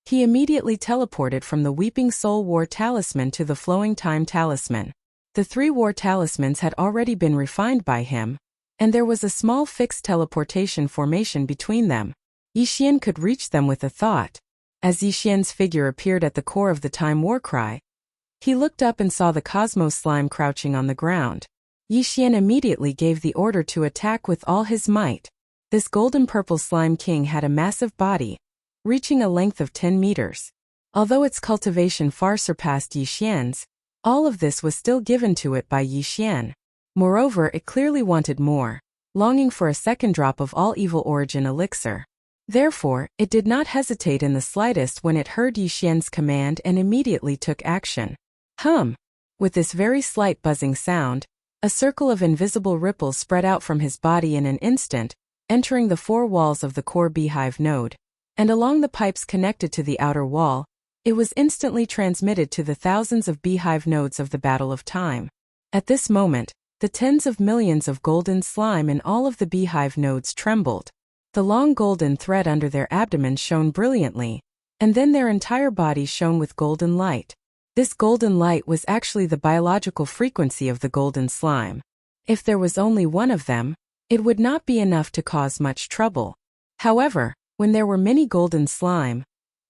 he immediately teleported from the Weeping Soul War Talisman to the Flowing Time Talisman. The 3 War Talismans had already been refined by him, and there was a small fixed teleportation formation between them. Yi Xian could reach them with a thought. As Yi Xian's figure appeared at the core of the Time War Cry, he looked up and saw the Cosmos Slime crouching on the ground. Yi Xian immediately gave the order to attack with all his might. This golden-purple slime king had a massive body, reaching a length of 10 meters. Although its cultivation far surpassed Yi Xian's, all of this was still given to it by Yi Xian. Moreover, it clearly wanted more, longing for a second drop of all evil origin elixir. Therefore, it did not hesitate in the slightest when it heard Yi Xian's command and immediately took action. With this very slight buzzing sound, a circle of invisible ripples spread out from his body in an instant, entering the 4 walls of the core beehive node. And along the pipes connected to the outer wall, it was instantly transmitted to the thousands of beehive nodes of the Battle of Time. At this moment, the tens of millions of golden slime in all of the beehive nodes trembled. The long golden thread under their abdomens shone brilliantly, and then their entire bodies shone with golden light. This golden light was actually the biological frequency of the golden slime. If there was only one of them, it would not be enough to cause much trouble. However, when there were many golden slime,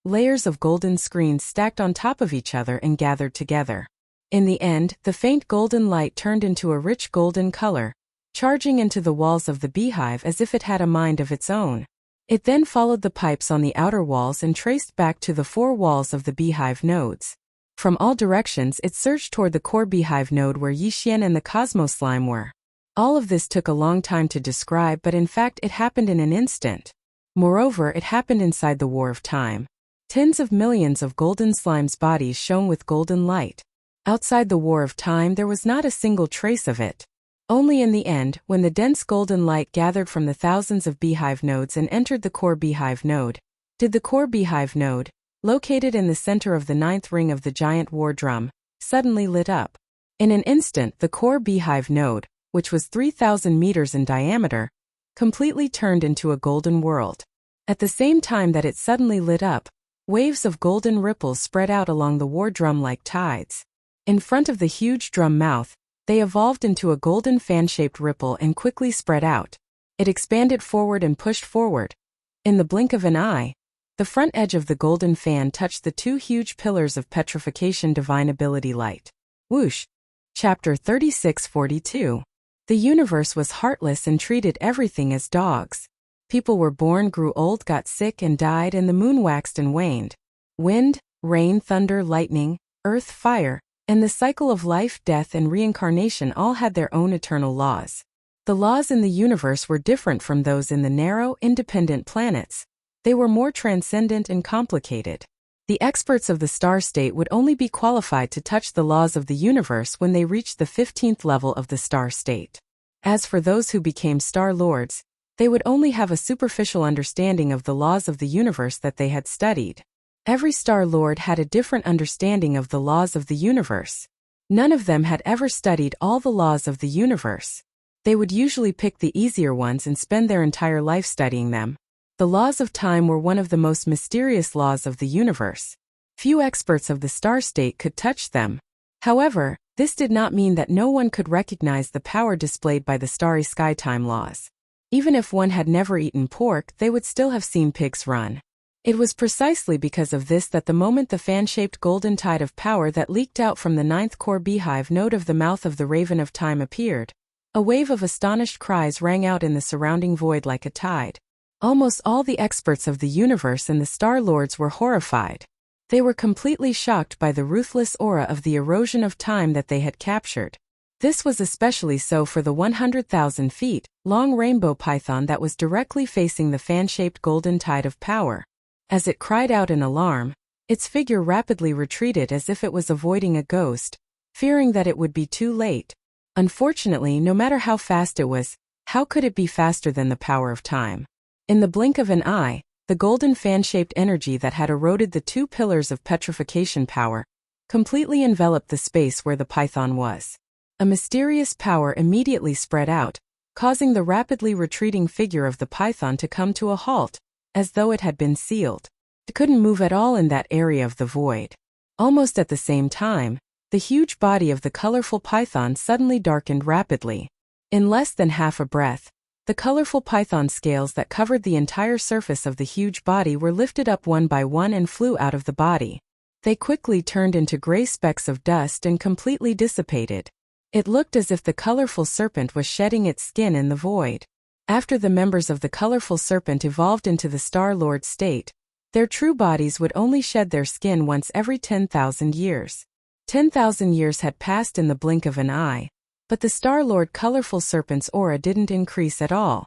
layers of golden screens stacked on top of each other and gathered together. In the end, the faint golden light turned into a rich golden color, charging into the walls of the beehive as if it had a mind of its own. It then followed the pipes on the outer walls and traced back to the 4 walls of the beehive nodes. From all directions it surged toward the core beehive node where Yi Xian and the Cosmos Slime were. All of this took a long time to describe, but in fact it happened in an instant. Moreover, it happened inside the War of Time. Tens of millions of golden slime's bodies shone with golden light. Outside the War of Time there was not a single trace of it. Only in the end, when the dense golden light gathered from the thousands of beehive nodes and entered the core beehive node, did the core beehive node, located in the center of the 9th ring of the giant war drum, suddenly lit up. In an instant the core beehive node, which was 3,000 meters in diameter, completely turned into a golden world. At the same time that it suddenly lit up, waves of golden ripples spread out along the war drum like tides. In front of the huge drum mouth, they evolved into a golden fan-shaped ripple and quickly spread out. It expanded forward and pushed forward. In the blink of an eye, the front edge of the golden fan touched the 2 huge pillars of petrification divine ability light. Whoosh! Chapter 3642. The universe was heartless and treated everything as dogs. People were born, grew old, got sick and died, and the moon waxed and waned. Wind, rain, thunder, lightning, earth, fire, and the cycle of life, death, and reincarnation all had their own eternal laws. The laws in the universe were different from those in the narrow, independent planets. They were more transcendent and complicated. The experts of the star state would only be qualified to touch the laws of the universe when they reached the 15th level of the star state. As for those who became star lords, they would only have a superficial understanding of the laws of the universe that they had studied. Every star lord had a different understanding of the laws of the universe. None of them had ever studied all the laws of the universe. They would usually pick the easier ones and spend their entire life studying them. The laws of time were one of the most mysterious laws of the universe. Few experts of the star state could touch them. However, this did not mean that no one could recognize the power displayed by the starry sky time laws. Even if one had never eaten pork, they would still have seen pigs run. It was precisely because of this that the moment the fan-shaped golden tide of power that leaked out from the 9th core beehive node of the mouth of the Raven of Time appeared, a wave of astonished cries rang out in the surrounding void like a tide. Almost all the experts of the universe and the Star Lords were horrified. They were completely shocked by the ruthless aura of the erosion of time that they had captured. This was especially so for the 100,000 feet long rainbow python that was directly facing the fan-shaped golden tide of power. As it cried out in alarm, its figure rapidly retreated as if it was avoiding a ghost, fearing that it would be too late. Unfortunately, no matter how fast it was, how could it be faster than the power of time? In the blink of an eye, the golden fan-shaped energy that had eroded the two pillars of petrification power, completely enveloped the space where the python was. A mysterious power immediately spread out, causing the rapidly retreating figure of the python to come to a halt, as though it had been sealed. It couldn't move at all in that area of the void. Almost at the same time, the huge body of the colorful python suddenly darkened rapidly. In less than half a breath, the colorful python scales that covered the entire surface of the huge body were lifted up one by one and flew out of the body. They quickly turned into gray specks of dust and completely dissipated. It looked as if the colorful serpent was shedding its skin in the void. After the members of the colorful serpent evolved into the Star-Lord state, their true bodies would only shed their skin once every 10,000 years. 10,000 years had passed in the blink of an eye, but the Star-Lord colorful serpent's aura didn't increase at all.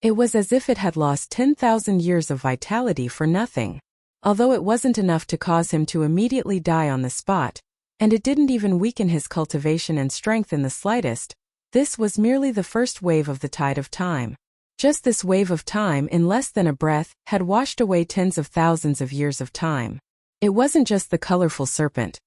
It was as if it had lost 10,000 years of vitality for nothing. Although it wasn't enough to cause him to immediately die on the spot, and it didn't even weaken his cultivation and strength in the slightest, this was merely the first wave of the tide of time. Just this wave of time, in less than a breath, had washed away tens of thousands of years of time. It wasn't just the colorful serpent.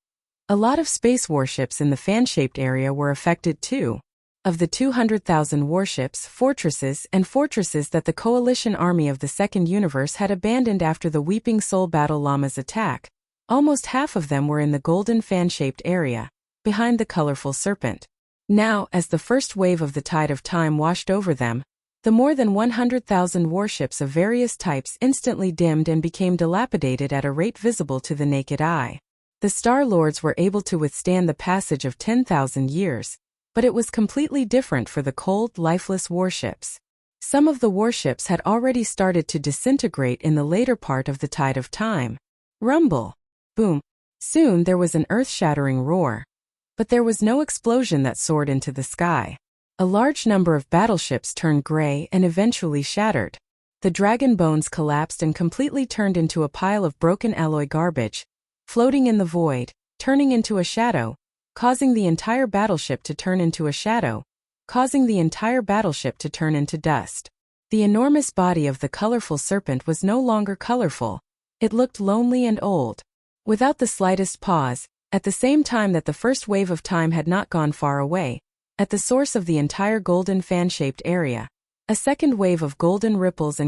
A lot of space warships in the fan-shaped area were affected too. Of the 200,000 warships, fortresses that the coalition army of the Second Universe had abandoned after the Weeping Soul Battle Llama's attack, almost half of them were in the golden fan-shaped area, behind the colorful serpent. Now, as the first wave of the tide of time washed over them, the more than 100,000 warships of various types instantly dimmed and became dilapidated at a rate visible to the naked eye. The Star-Lords were able to withstand the passage of 10,000 years, but it was completely different for the cold, lifeless warships. Some of the warships had already started to disintegrate in the later part of the tide of time. Rumble. Boom. Soon there was an earth-shattering roar. But there was no explosion that soared into the sky. A large number of battleships turned gray and eventually shattered. The dragon bones collapsed and completely turned into a pile of broken alloy garbage, floating in the void, turning into a shadow, causing the entire battleship to turn into a shadow, causing the entire battleship to turn into dust. The enormous body of the colorful serpent was no longer colorful. It looked lonely and old. Without the slightest pause, at the same time that the first wave of time had not gone far away, at the source of the entire golden fan-shaped area, a second wave of golden ripples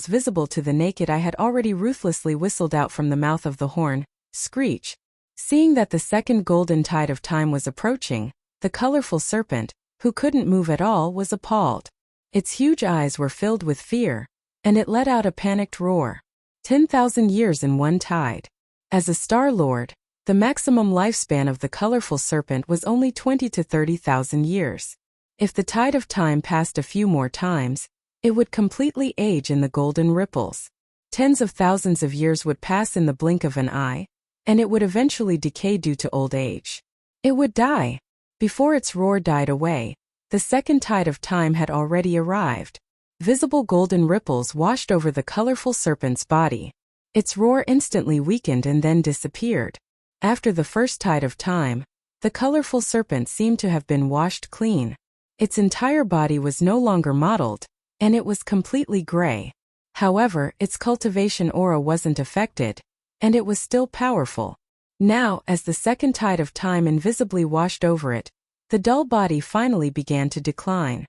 visible to the naked eye had already ruthlessly whistled out from the mouth of the horn, screech. Seeing that the second golden tide of time was approaching, the colorful serpent, who couldn't move at all, was appalled. Its huge eyes were filled with fear, and it let out a panicked roar. 10,000 years in one tide. As a Star-Lord, the maximum lifespan of the colorful serpent was only 20 to 30,000 years. If the tide of time passed a few more times, it would completely age in the golden ripples. Tens of thousands of years would pass in the blink of an eye, and it would eventually decay due to old age. It would die. Before its roar died away, the second tide of time had already arrived. Visible golden ripples washed over the colorful serpent's body. Its roar instantly weakened and then disappeared. After the first tide of time, the colorful serpent seemed to have been washed clean. Its entire body was no longer mottled, and it was completely gray. However, its cultivation aura wasn't affected, and it was still powerful. Now, as the second tide of time invisibly washed over it, the dull body finally began to decline.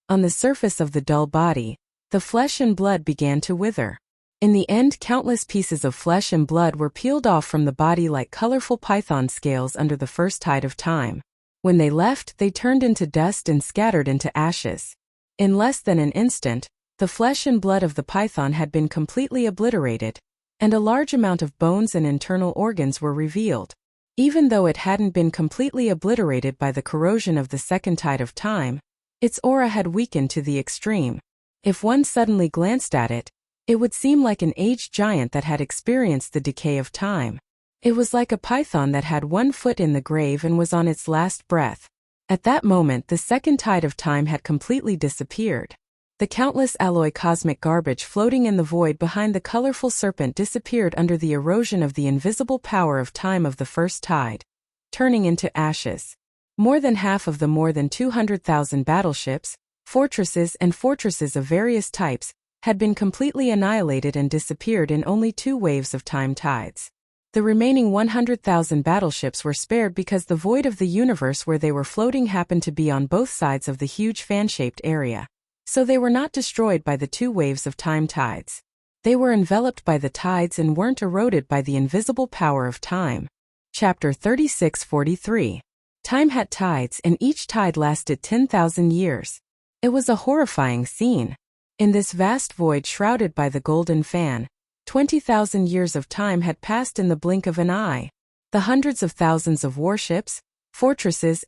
On the surface of the dull body, the flesh and blood began to wither. In the end, countless pieces of flesh and blood were peeled off from the body like colorful python scales under the first tide of time. When they left, they turned into dust and scattered into ashes. In less than an instant, the flesh and blood of the python had been completely obliterated, and a large amount of bones and internal organs were revealed. Even though it hadn't been completely obliterated by the corrosion of the second tide of time, its aura had weakened to the extreme. If one suddenly glanced at it, it would seem like an aged giant that had experienced the decay of time. It was like a python that had one foot in the grave and was on its last breath. At that moment, the second tide of time had completely disappeared. The countless alloy cosmic garbage floating in the void behind the colorful serpent disappeared under the erosion of the invisible power of time of the first tide, turning into ashes. More than half of the more than 200,000 battleships, fortresses of various types, had been completely annihilated and disappeared in only 2 waves of time tides. The remaining 100,000 battleships were spared because the void of the universe where they were floating happened to be on both sides of the huge fan-shaped area. So they were not destroyed by the 2 waves of time tides. They were enveloped by the tides and weren't eroded by the invisible power of time. Chapter 36:43. Time had tides, and each tide lasted 10,000 years. It was a horrifying scene. In this vast void shrouded by the golden fan, 20,000 years of time had passed in the blink of an eye. The hundreds of thousands of warships, fortresses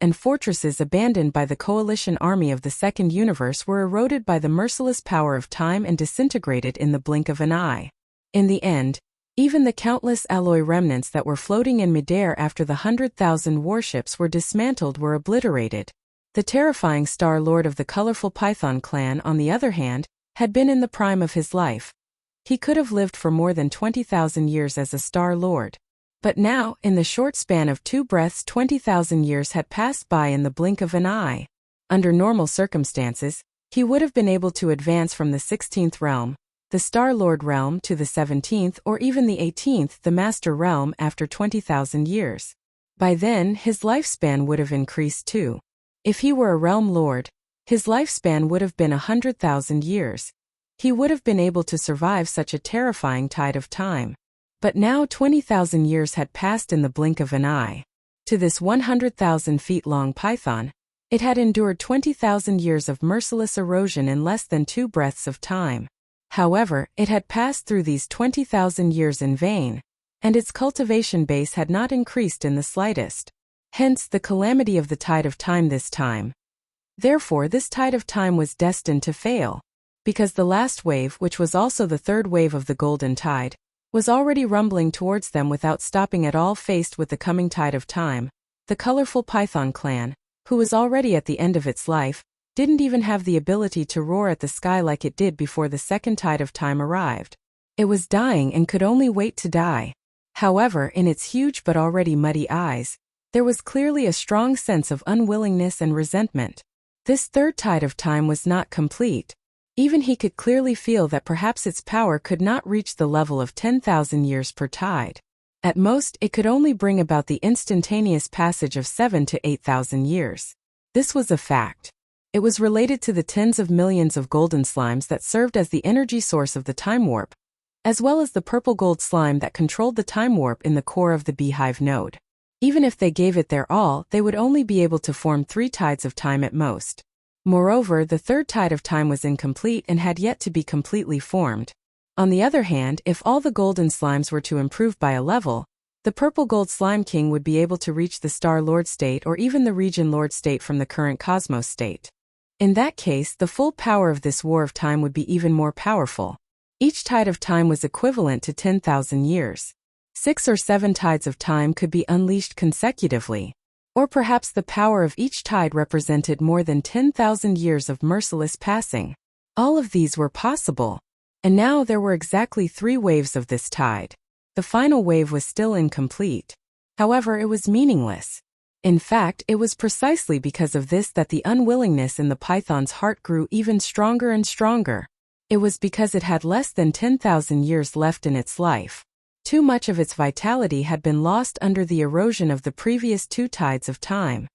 abandoned by the coalition army of the Second Universe were eroded by the merciless power of time and disintegrated in the blink of an eye. In the end, even the countless alloy remnants that were floating in midair after the 100,000 warships were dismantled were obliterated. The terrifying Star Lord of the colorful Python clan, on the other hand, had been in the prime of his life. He could have lived for more than 20,000 years as a Star Lord. But now, in the short span of 2 breaths, 20,000 years had passed by in the blink of an eye. Under normal circumstances, he would have been able to advance from the 16th realm, the Star-Lord realm, to the 17th or even the 18th, the Master realm, after 20,000 years. By then, his lifespan would have increased too. If he were a realm lord, his lifespan would have been 100,000 years. He would have been able to survive such a terrifying tide of time. But now 20,000 years had passed in the blink of an eye. To this 100,000 feet long python, it had endured 20,000 years of merciless erosion in less than 2 breaths of time. However, it had passed through these 20,000 years in vain, and its cultivation base had not increased in the slightest. Hence the calamity of the tide of time this time. Therefore, this tide of time was destined to fail, because the last wave, which was also the 3rd wave of the golden tide, was already rumbling towards them without stopping at all. Faced with the coming tide of time, the colorful Python clan, who was already at the end of its life, didn't even have the ability to roar at the sky like it did before the second tide of time arrived. It was dying and could only wait to die. However, in its huge but already muddy eyes, there was clearly a strong sense of unwillingness and resentment. This 3rd tide of time was not complete. Even he could clearly feel that perhaps its power could not reach the level of 10,000 years per tide. At most, it could only bring about the instantaneous passage of 7 to 8,000 years. This was a fact. It was related to the tens of millions of golden slimes that served as the energy source of the time warp, as well as the purple gold slime that controlled the time warp in the core of the beehive node. Even if they gave it their all, they would only be able to form 3 tides of time at most. Moreover, the 3rd tide of time was incomplete and had yet to be completely formed. On the other hand, if all the golden slimes were to improve by a level, the purple gold slime king would be able to reach the Star Lord state or even the Region Lord state from the current Cosmos state. In that case, the full power of this war of time would be even more powerful. Each tide of time was equivalent to 10,000 years. 6 or 7 tides of time could be unleashed consecutively. Or perhaps the power of each tide represented more than 10,000 years of merciless passing. All of these were possible. And now there were exactly 3 waves of this tide. The final wave was still incomplete. However, it was meaningless. In fact, it was precisely because of this that the unwillingness in the python's heart grew even stronger and stronger. It was because it had less than 10,000 years left in its life. Too much of its vitality had been lost under the erosion of the previous 2 tides of time.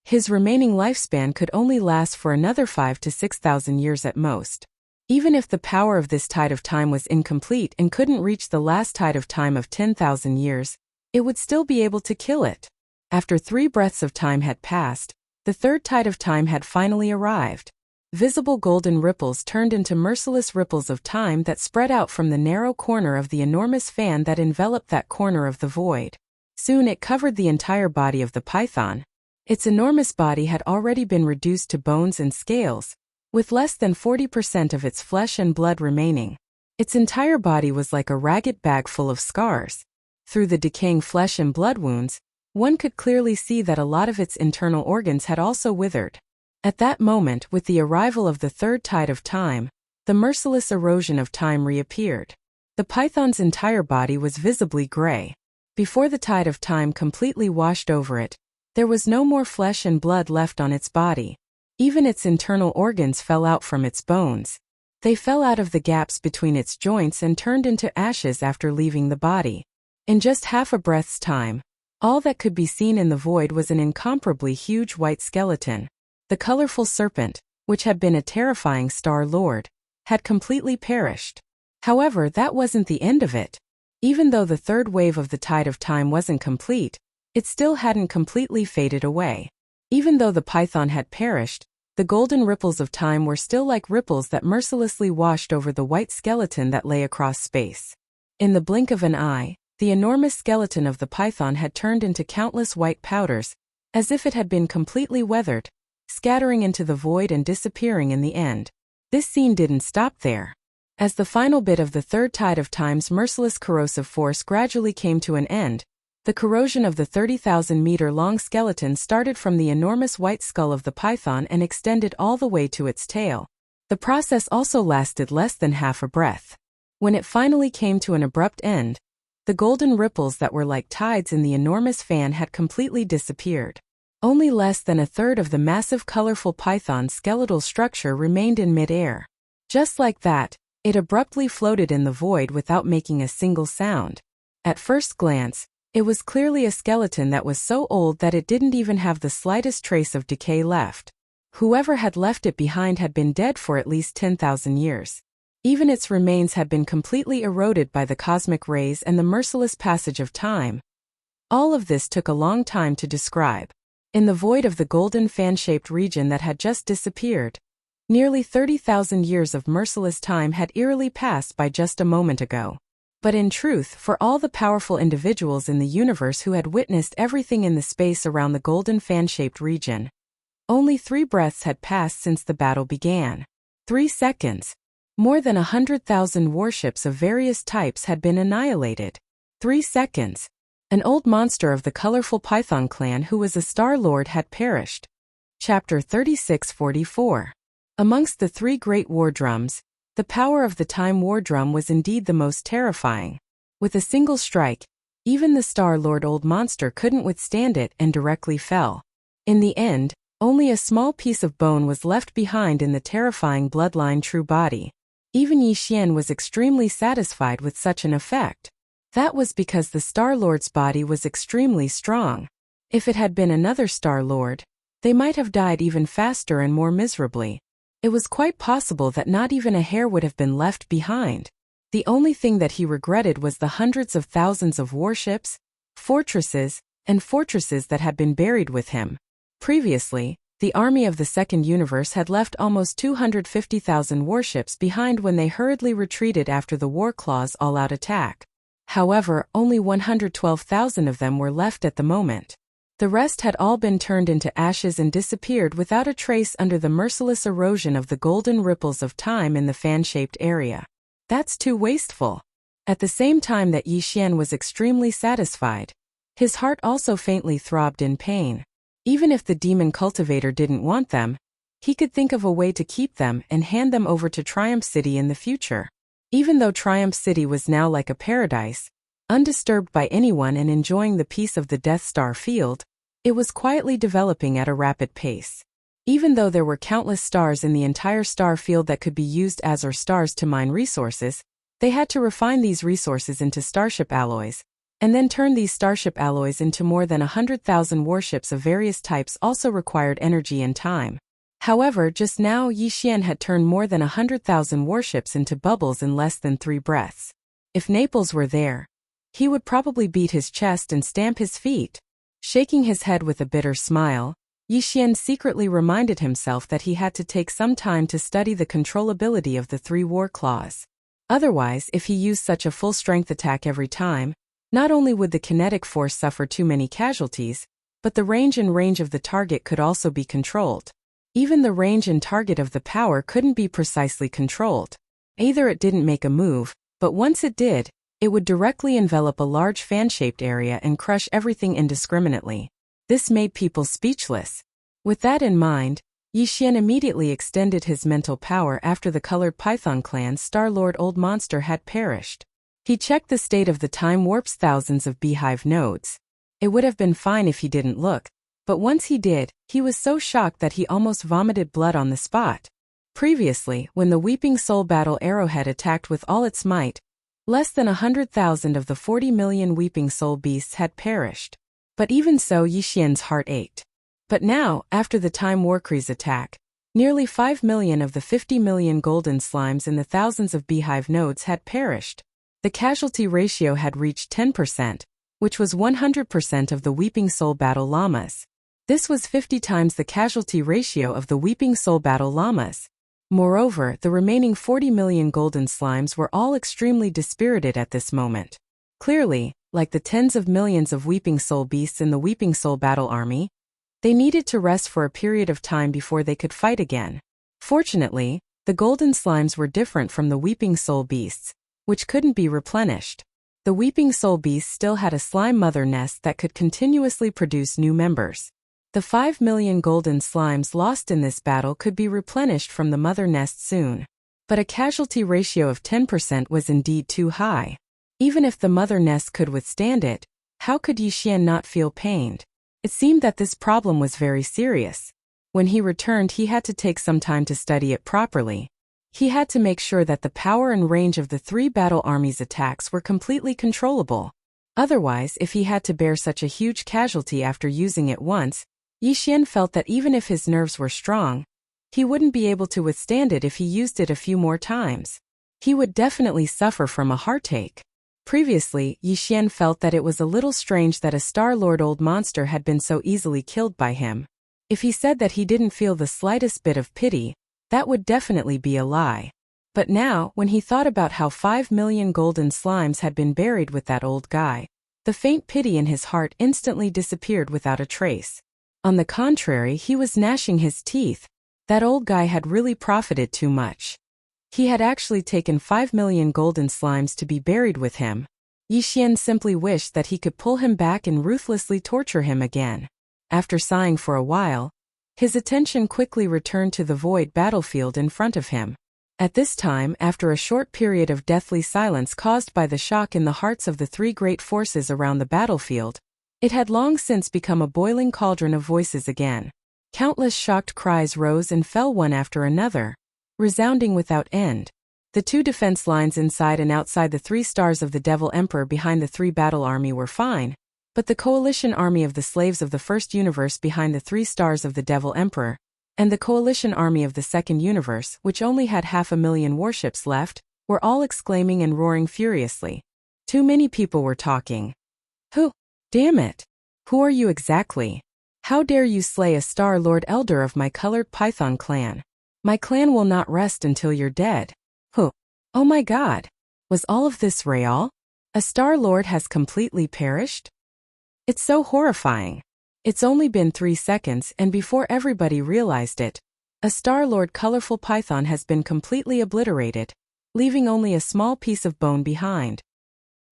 His remaining lifespan could only last for another 5 to 6,000 years at most. Even if the power of this tide of time was incomplete and couldn't reach the last tide of time of 10,000 years, it would still be able to kill it. After 3 breaths of time had passed, the 3rd tide of time had finally arrived. Visible golden ripples turned into merciless ripples of time that spread out from the narrow corner of the enormous fan that enveloped that corner of the void. Soon it covered the entire body of the python. Its enormous body had already been reduced to bones and scales, with less than 40% of its flesh and blood remaining. Its entire body was like a ragged bag full of scars. Through the decaying flesh and blood wounds, one could clearly see that a lot of its internal organs had also withered. At that moment, with the arrival of the 3rd tide of time, the merciless erosion of time reappeared. The python's entire body was visibly gray. Before the tide of time completely washed over it, there was no more flesh and blood left on its body. Even its internal organs fell out from its bones. They fell out of the gaps between its joints and turned into ashes after leaving the body. In just half a breath's time, all that could be seen in the void was an incomparably huge white skeleton. The colorful serpent, which had been a terrifying Star Lord, had completely perished. However, that wasn't the end of it. Even though the third wave of the tide of time wasn't complete, it still hadn't completely faded away. Even though the python had perished, the golden ripples of time were still like ripples that mercilessly washed over the white skeleton that lay across space. In the blink of an eye, the enormous skeleton of the python had turned into countless white powders, as if it had been completely weathered, scattering into the void and disappearing in the end. This scene didn't stop there. As the final bit of the third tide of time's merciless corrosive force gradually came to an end, the corrosion of the 30,000-meter-long skeleton started from the enormous white skull of the python and extended all the way to its tail. The process also lasted less than half a breath. When it finally came to an abrupt end, the golden ripples that were like tides in the enormous fan had completely disappeared. Only less than a third of the massive colorful python's skeletal structure remained in mid-air. Just like that, it abruptly floated in the void without making a single sound. At first glance, it was clearly a skeleton that was so old that it didn't even have the slightest trace of decay left. Whoever had left it behind had been dead for at least 10,000 years. Even its remains had been completely eroded by the cosmic rays and the merciless passage of time. All of this took a long time to describe. In the void of the golden fan-shaped region that had just disappeared, nearly 30,000 years of merciless time had eerily passed by just a moment ago. But in truth, for all the powerful individuals in the universe who had witnessed everything in the space around the golden fan-shaped region, only 3 breaths had passed since the battle began. 3 seconds. More than 100,000 warships of various types had been annihilated. 3 seconds. An old monster of the colorful Python clan who was a Star Lord had perished. Chapter 3644. Amongst the 3 great war drums, the power of the Time War Drum was indeed the most terrifying. With a single strike, even the Star Lord old monster couldn't withstand it and directly fell. In the end, only a small piece of bone was left behind in the terrifying bloodline true body. Even Yi Xian was extremely satisfied with such an effect. That was because the Star Lord's body was extremely strong. If it had been another Star Lord, they might have died even faster and more miserably. It was quite possible that not even a hair would have been left behind. The only thing that he regretted was the hundreds of thousands of warships, fortresses that had been buried with him. Previously, the army of the Second Universe had left almost 250,000 warships behind when they hurriedly retreated after the War Claw's all-out attack. However, only 112,000 of them were left at the moment. The rest had all been turned into ashes and disappeared without a trace under the merciless erosion of the golden ripples of time in the fan-shaped area. That's too wasteful. At the same time that Yi Xian was extremely satisfied, his heart also faintly throbbed in pain. Even if the demon cultivator didn't want them, he could think of a way to keep them and hand them over to Triumph City in the future. Even though Triumph City was now like a paradise, undisturbed by anyone and enjoying the peace of the Death Star field, it was quietly developing at a rapid pace. Even though there were countless stars in the entire star field that could be used as stars to mine resources, they had to refine these resources into starship alloys, and then turn these starship alloys into more than 100,000 warships of various types also required energy and time. However, just now Yi Xian had turned more than 100,000 warships into bubbles in less than 3 breaths. If Naples were there, he would probably beat his chest and stamp his feet. Shaking his head with a bitter smile, Yi Xian secretly reminded himself that he had to take some time to study the controllability of the 3 war claws. Otherwise, if he used such a full-strength attack every time, not only would the kinetic force suffer too many casualties, but the range of the target could also be controlled. Even the range and target of the power couldn't be precisely controlled. Either it didn't make a move, but once it did, it would directly envelop a large fan-shaped area and crush everything indiscriminately. This made people speechless. With that in mind, Yi Xian immediately extended his mental power after the colored Python clan's Star-Lord old monster had perished. He checked the state of the time warp's thousands of beehive nodes. It would have been fine if he didn't look, but once he did, he was so shocked that he almost vomited blood on the spot. Previously, when the Weeping Soul Battle Arrowhead attacked with all its might, less than 100,000 of the 40 million Weeping Soul beasts had perished. But even so, Yi Xian's heart ached. But now, after the Time Warcree's attack, nearly 5 million of the 50 million golden slimes in the thousands of beehive nodes had perished. The casualty ratio had reached 10%, which was 100% of the Weeping Soul Battle Llamas. This was 50 times the casualty ratio of the Weeping Soul Battle Llamas. Moreover, the remaining 40 million golden slimes were all extremely dispirited at this moment. Clearly, like the tens of millions of Weeping Soul beasts in the Weeping Soul Battle Army, they needed to rest for a period of time before they could fight again. Fortunately, the golden slimes were different from the Weeping Soul beasts, which couldn't be replenished. The Weeping Soul beasts still had a slime mother nest that could continuously produce new members. The 5 million golden slimes lost in this battle could be replenished from the mother nest soon. But a casualty ratio of 10% was indeed too high. Even if the mother nest could withstand it, how could Yi Xian not feel pained? It seemed that this problem was very serious. When he returned, he had to take some time to study it properly. He had to make sure that the power and range of the three battle armies' attacks were completely controllable. Otherwise, if he had to bear such a huge casualty after using it once, Yi Xian felt that even if his nerves were strong, he wouldn't be able to withstand it if he used it a few more times. He would definitely suffer from a heartache. Previously, Yi Xian felt that it was a little strange that a Star-Lord old monster had been so easily killed by him. If he said that he didn't feel the slightest bit of pity, that would definitely be a lie. But now, when he thought about how 5 million golden slimes had been buried with that old guy, the faint pity in his heart instantly disappeared without a trace. On the contrary, he was gnashing his teeth. That old guy had really profited too much. He had actually taken 5 million golden slimes to be buried with him. Yi Xian simply wished that he could pull him back and ruthlessly torture him again. After sighing for a while, his attention quickly returned to the void battlefield in front of him. At this time, after a short period of deathly silence caused by the shock in the hearts of the three great forces around the battlefield, it had long since become a boiling cauldron of voices again. Countless shocked cries rose and fell one after another, resounding without end. The two defense lines inside and outside the 3 stars of the Devil Emperor behind the 3 battle army were fine, but the coalition army of the slaves of the first universe behind the 3 stars of the Devil Emperor, and the coalition army of the second universe, which only had 500,000 warships left, were all exclaiming and roaring furiously. Too many people were talking. Who? Damn it! Who are you exactly? How dare you slay a Star-Lord elder of my colored Python clan? My clan will not rest until you're dead. Who? Oh my god! Was all of this real? A Star-Lord has completely perished? It's so horrifying. It's only been 3 seconds, and before everybody realized it, a Star-Lord colorful python has been completely obliterated, leaving only a small piece of bone behind.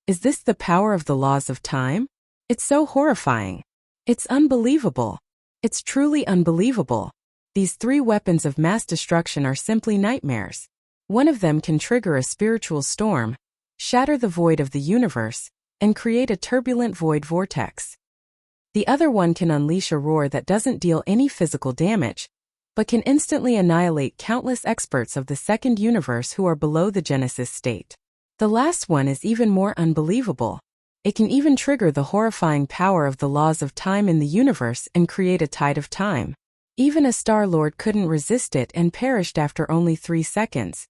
Is this the power of the laws of time? It's so horrifying. It's unbelievable. It's truly unbelievable. These 3 weapons of mass destruction are simply nightmares. One of them can trigger a spiritual storm, shatter the void of the universe, and create a turbulent void vortex. The other one can unleash a roar that doesn't deal any physical damage, but can instantly annihilate countless experts of the second universe who are below the Genesis state. The last one is even more unbelievable. It can even trigger the horrifying power of the laws of time in the universe and create a tide of time. Even a Star-Lord couldn't resist it and perished after only 3 seconds.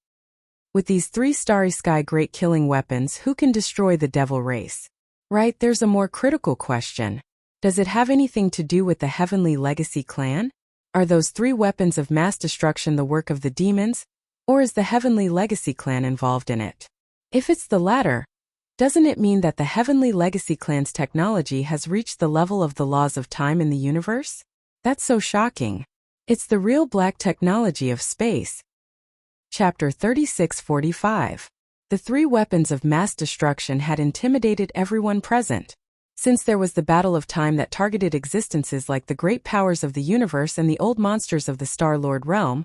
With these 3 starry sky great killing weapons, who can destroy the devil race? Right, there's a more critical question. Does it have anything to do with the Heavenly Legacy clan? Are those 3 weapons of mass destruction the work of the demons? Or is the Heavenly Legacy clan involved in it? If it's the latter, doesn't it mean that the Heavenly Legacy clan's technology has reached the level of the laws of time in the universe? That's so shocking. It's the real black technology of space. Chapter 3645. The 3 weapons of mass destruction had intimidated everyone present. Since there was the battle of time that targeted existences like the great powers of the universe and the old monsters of the Star-Lord realm,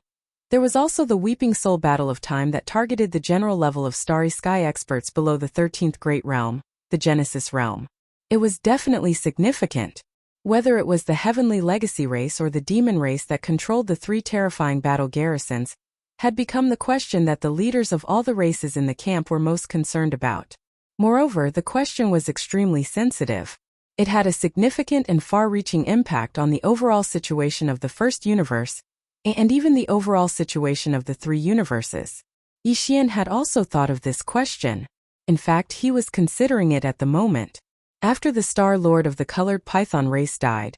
there was also the Weeping Soul battle of time that targeted the general level of starry sky experts below the 13th great realm, the Genesis realm. It was definitely significant. Whether it was the Heavenly Legacy race or the demon race that controlled the 3 terrifying battle garrisons, had become the question that the leaders of all the races in the camp were most concerned about. Moreover, the question was extremely sensitive. It had a significant and far-reaching impact on the overall situation of the first universe, and even the overall situation of the three universes. Yi Xian had also thought of this question. In fact, he was considering it at the moment. After the Star Lord of the Colored Python race died,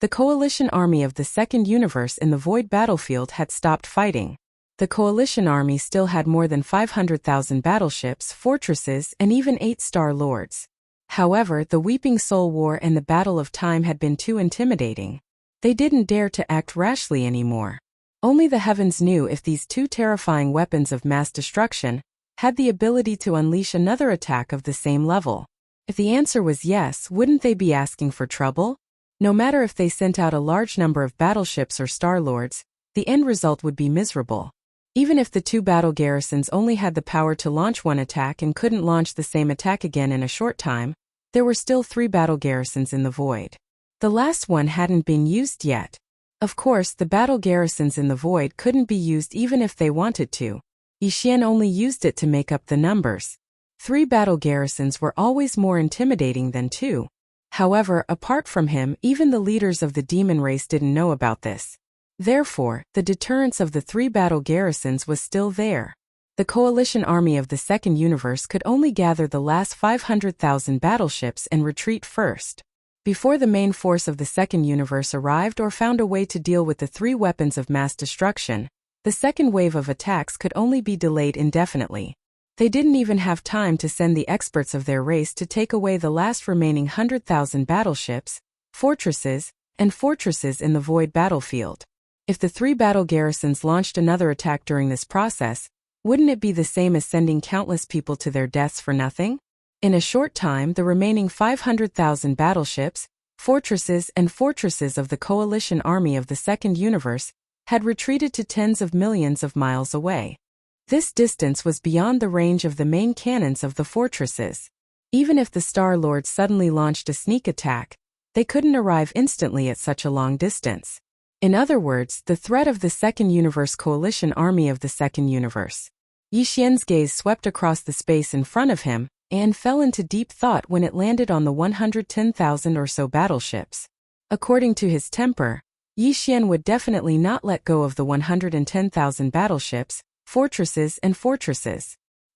the coalition army of the second universe in the Void battlefield had stopped fighting. The coalition army still had more than 500,000 battleships, fortresses, and even 8 Star Lords. However, the Weeping Soul War and the Battle of Time had been too intimidating. They didn't dare to act rashly anymore. Only the heavens knew if these two terrifying weapons of mass destruction had the ability to unleash another attack of the same level. If the answer was yes, wouldn't they be asking for trouble? No matter if they sent out a large number of battleships or Star-Lords, the end result would be miserable. Even if the two battle garrisons only had the power to launch one attack and couldn't launch the same attack again in a short time, there were still 3 battle garrisons in the void. The last one hadn't been used yet. Of course, the battle garrisons in the void couldn't be used even if they wanted to. Yi Xian only used it to make up the numbers. 3 battle garrisons were always more intimidating than 2. However, apart from him, even the leaders of the demon race didn't know about this. Therefore, the deterrence of the 3 battle garrisons was still there. The coalition army of the second universe could only gather the last 500,000 battleships and retreat first. Before the main force of the second universe arrived or found a way to deal with the 3 weapons of mass destruction, the second wave of attacks could only be delayed indefinitely. They didn't even have time to send the experts of their race to take away the last remaining 100,000 battleships, fortresses in the void battlefield. If the 3 battle garrisons launched another attack during this process, wouldn't it be the same as sending countless people to their deaths for nothing? In a short time, the remaining 500,000 battleships, fortresses of the coalition army of the second universe had retreated to tens of millions of miles away. This distance was beyond the range of the main cannons of the fortresses. Even if the Star Lords suddenly launched a sneak attack, they couldn't arrive instantly at such a long distance. In other words, the threat of the second universe coalition army of the second universe. Yi Xian's gaze swept across the space in front of him and fell into deep thought when it landed on the 110,000 or so battleships. According to his temper, Yi Xian would definitely not let go of the 110,000 battleships, fortresses.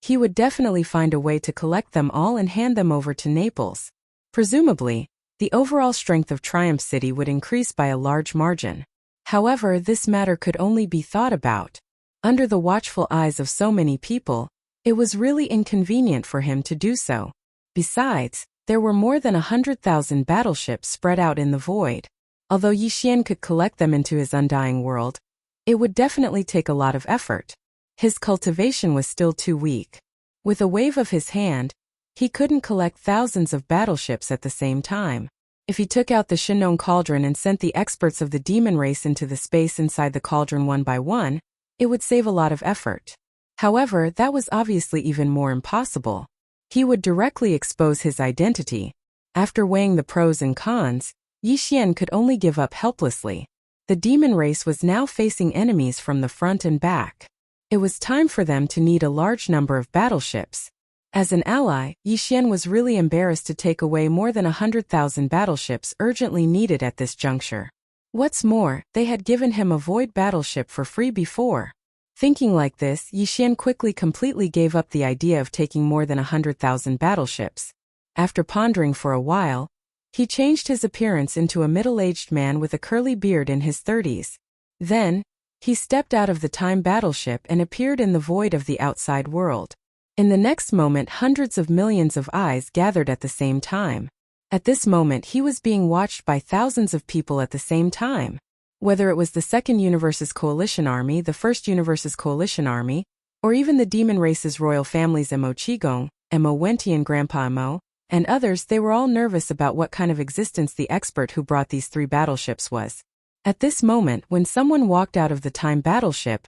He would definitely find a way to collect them all and hand them over to Naples. Presumably, the overall strength of Triumph City would increase by a large margin. However, this matter could only be thought about. Under the watchful eyes of so many people, it was really inconvenient for him to do so. Besides, there were more than 100,000 battleships spread out in the void. Although Yi Xian could collect them into his undying world, it would definitely take a lot of effort. His cultivation was still too weak. With a wave of his hand, he couldn't collect thousands of battleships at the same time. If he took out the Shinnong cauldron and sent the experts of the demon race into the space inside the cauldron one by one, it would save a lot of effort. However, that was obviously even more impossible. He would directly expose his identity. After weighing the pros and cons, Yi Xian could only give up helplessly. The demon race was now facing enemies from the front and back. It was time for them to need a large number of battleships. As an ally, Yi Xian was really embarrassed to take away more than 100,000 battleships urgently needed at this juncture. What's more, they had given him a void battleship for free before. Thinking like this, Yi Xian quickly completely gave up the idea of taking more than 100,000 battleships. After pondering for a while, he changed his appearance into a middle-aged man with a curly beard in his 30s. Then, he stepped out of the time battleship and appeared in the void of the outside world. In the next moment, hundreds of millions of eyes gathered at the same time. At this moment, he was being watched by thousands of people at the same time. Whether it was the second universe's coalition army, the first universe's coalition army, or even the demon race's royal families Mo Qigong, Mo Wenti and Grandpa Mo, and others, they were all nervous about what kind of existence the expert who brought these 3 battleships was. At this moment, when someone walked out of the time battleship,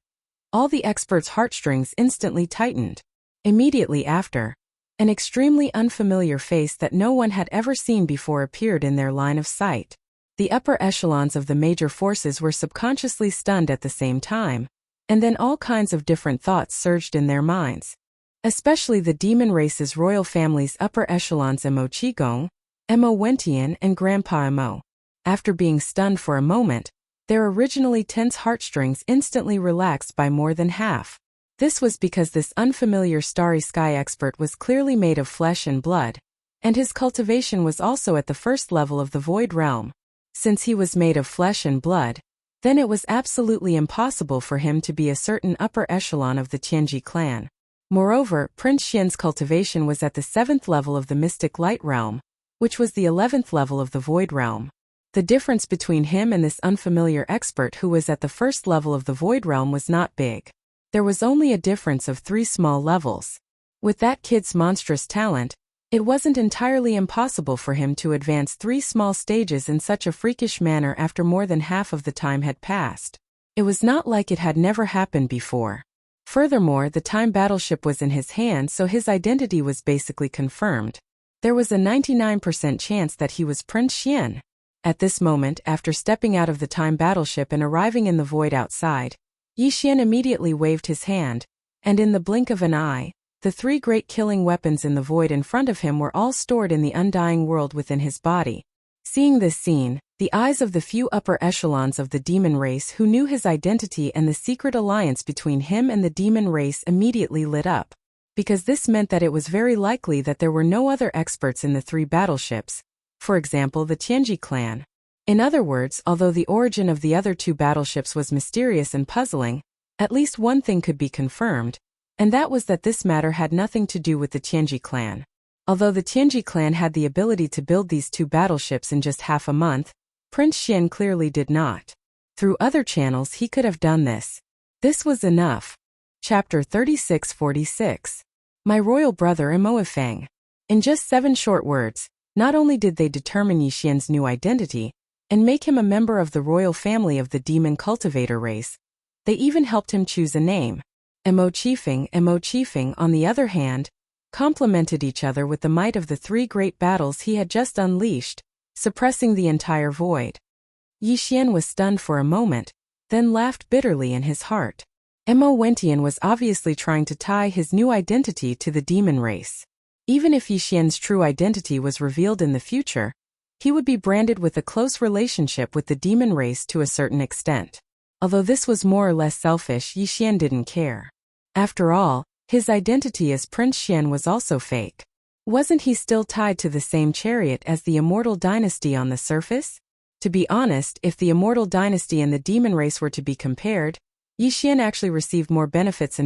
all the experts' heartstrings instantly tightened. Immediately after, an extremely unfamiliar face that no one had ever seen before appeared in their line of sight. The upper echelons of the major forces were subconsciously stunned at the same time. And then all kinds of different thoughts surged in their minds. Especially the demon race's royal family's upper echelons Emo Qigong, Emo Wentian and Grandpa Emo. After being stunned for a moment, their originally tense heartstrings instantly relaxed by more than half. This was because this unfamiliar starry sky expert was clearly made of flesh and blood, and his cultivation was also at the first level of the void realm. Since he was made of flesh and blood, then it was absolutely impossible for him to be a certain upper echelon of the Tianji clan. Moreover, Prince Xian's cultivation was at the 7th level of the mystic light realm, which was the 11th level of the void realm. The difference between him and this unfamiliar expert who was at the first level of the void realm was not big. There was only a difference of 3 small levels. With that kid's monstrous talent, it wasn't entirely impossible for him to advance 3 small stages in such a freakish manner after more than half of the time had passed. It was not like it had never happened before. Furthermore, the time battleship was in his hand, so his identity was basically confirmed. There was a 99% chance that he was Prince Xian. At this moment, after stepping out of the time battleship and arriving in the void outside, Yi Xian immediately waved his hand, and in the blink of an eye, the 3 great killing weapons in the void in front of him were all stored in the undying world within his body. Seeing this scene, the eyes of the few upper echelons of the demon race who knew his identity and the secret alliance between him and the demon race immediately lit up, because this meant that it was very likely that there were no other experts in the 3 battleships, for example the Tianji clan. In other words, although the origin of the other 2 battleships was mysterious and puzzling, at least one thing could be confirmed, and that was that this matter had nothing to do with the Tianji clan. Although the Tianji clan had the ability to build these 2 battleships in just half a month, Prince Xian clearly did not. Through other channels he could have done this. This was enough. Chapter 3646. My royal brother Imoifeng. In just 7 short words, not only did they determine Yi Xian's new identity, and make him a member of the royal family of the demon cultivator race, they even helped him choose a name. Emo Qifeng, on the other hand, complemented each other with the might of the 3 great battles he had just unleashed, suppressing the entire void. Yi Xian was stunned for a moment, then laughed bitterly in his heart. Emo Wentian was obviously trying to tie his new identity to the demon race. Even if Yi Xian's true identity was revealed in the future, he would be branded with a close relationship with the demon race to a certain extent. Although this was more or less selfish, Yi Xian didn't care. After all, his identity as Prince Xian was also fake. Wasn't he still tied to the same chariot as the immortal dynasty on the surface? To be honest, if the immortal dynasty and the demon race were to be compared, Yi Xian actually received more benefits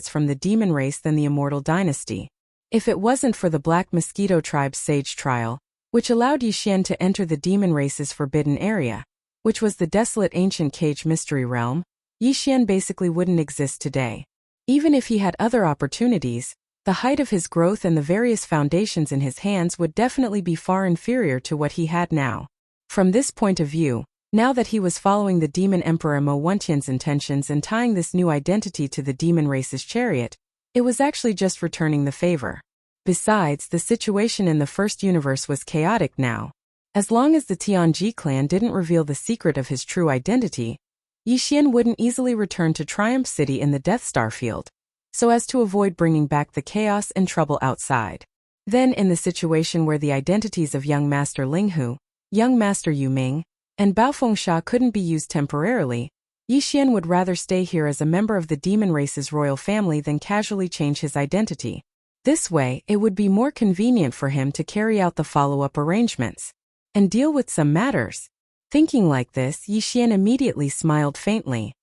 from the demon race than the immortal dynasty. If it wasn't for the Black Mosquito tribe's sage trial, which allowed Yi Xian to enter the demon race's forbidden area, which was the desolate ancient cage mystery realm, Yi Xian basically wouldn't exist today. Even if he had other opportunities, the height of his growth and the various foundations in his hands would definitely be far inferior to what he had now. From this point of view, now that he was following the demon emperor Mo Wentian's intentions and tying this new identity to the demon race's chariot, it was actually just returning the favor. Besides, the situation in the first universe was chaotic now. As long as the Tianji clan didn't reveal the secret of his true identity, Yi Xian wouldn't easily return to Triumph City in the Death Star field, so as to avoid bringing back the chaos and trouble outside. Then in the situation where the identities of young Master Linghu, young Master Yu Ming, and Baofeng couldn't be used temporarily, Yi Xian would rather stay here as a member of the demon race's royal family than casually change his identity. This way, it would be more convenient for him to carry out the follow-up arrangements and deal with some matters. Thinking like this, Yi Xian immediately smiled faintly.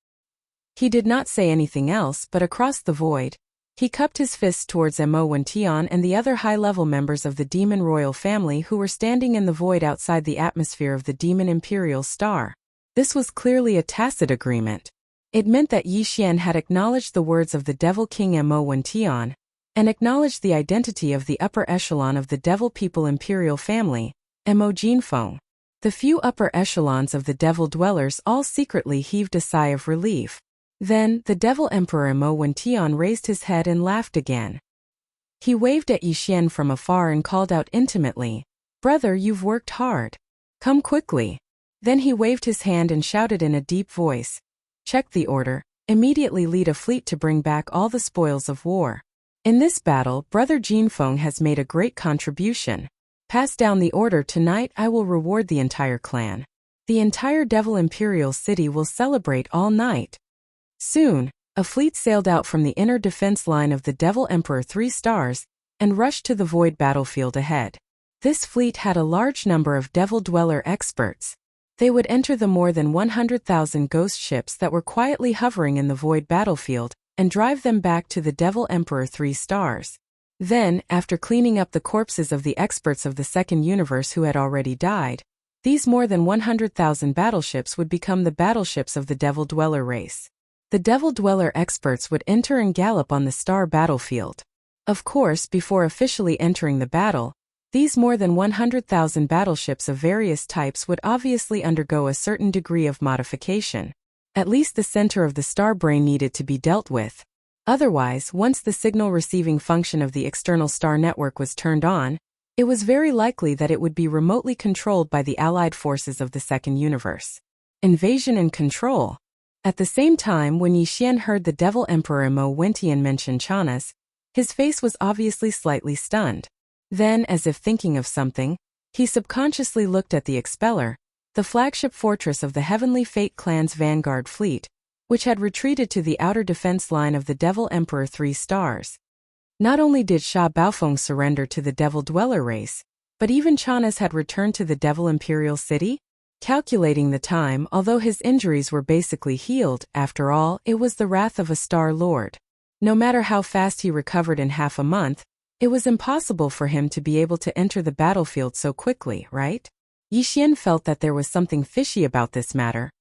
He did not say anything else, but across the void, he cupped his fists towards Emo Wentian and the other high-level members of the demon royal family who were standing in the void outside the atmosphere of the demon imperial star. This was clearly a tacit agreement. It meant that Yi Xian had acknowledged the words of the Devil King Emo Wentian, and acknowledged the identity of the upper echelon of the Devil People imperial family, Emo Jinfeng. The few upper echelons of the Devil Dwellers all secretly heaved a sigh of relief. Then, the Devil Emperor Emo Wentian raised his head and laughed again. He waved at Yi Xian from afar and called out intimately, "Brother, you've worked hard. Come quickly." Then he waved his hand and shouted in a deep voice, "Check the order, immediately lead a fleet to bring back all the spoils of war. In this battle, Brother Jinfeng has made a great contribution. Pass down the order tonight. I will reward the entire clan. The entire Devil Imperial City will celebrate all night. Soon, a fleet sailed out from the inner defense line of the Devil Emperor 3 stars and rushed to the void battlefield ahead. This fleet had a large number of Devil Dweller experts. They would enter the more than 100,000 ghost ships that were quietly hovering in the void battlefield and drive them back to the Devil Emperor 3 stars. Then, after cleaning up the corpses of the experts of the second universe who had already died, these more than 100,000 battleships would become the battleships of the Devil Dweller race. The Devil Dweller experts would enter and gallop on the star battlefield. Of course, before officially entering the battle, these more than 100,000 battleships of various types would obviously undergo a certain degree of modification. At least the center of the star brain needed to be dealt with. Otherwise, once the signal receiving function of the external star network was turned on, it was very likely that it would be remotely controlled by the allied forces of the second universe. Invasion and control. At the same time, when Yi Xian heard the Devil Emperor Mo Wentian mention Chanas, his face was obviously slightly stunned. Then, as if thinking of something, he subconsciously looked at the Expeller, the flagship fortress of the Heavenly Fate clan's vanguard fleet, which had retreated to the outer defense line of the Devil Emperor 3 stars. Not only did Sha Baofeng surrender to the Devil Dweller race, but even Chanas had returned to the Devil Imperial City? Calculating the time, although his injuries were basically healed, after all, it was the wrath of a Star Lord. No matter how fast he recovered in half a month, it was impossible for him to be able to enter the battlefield so quickly, right? Yi Xian felt that there was something fishy about this matter,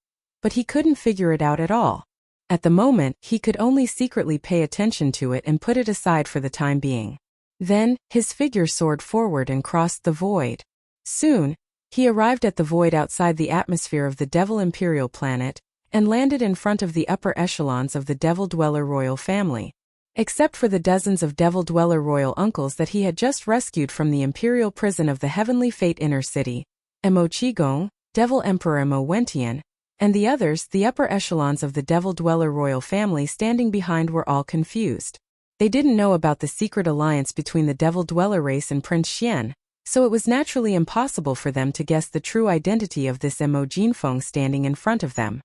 but he couldn't figure it out at all. At the moment, he could only secretly pay attention to it and put it aside for the time being. Then, his figure soared forward and crossed the void. Soon, he arrived at the void outside the atmosphere of the Devil Imperial planet and landed in front of the upper echelons of the Devil Dweller royal family. Except for the dozens of Devil Dweller royal uncles that he had just rescued from the imperial prison of the Heavenly Fate Inner City, Mo Qigong, Devil Emperor Mo Wentian, and the others, the upper echelons of the Devil Dweller royal family standing behind were all confused. They didn't know about the secret alliance between the Devil Dweller race and Prince Xian, so it was naturally impossible for them to guess the true identity of this Mo Jinfeng standing in front of them.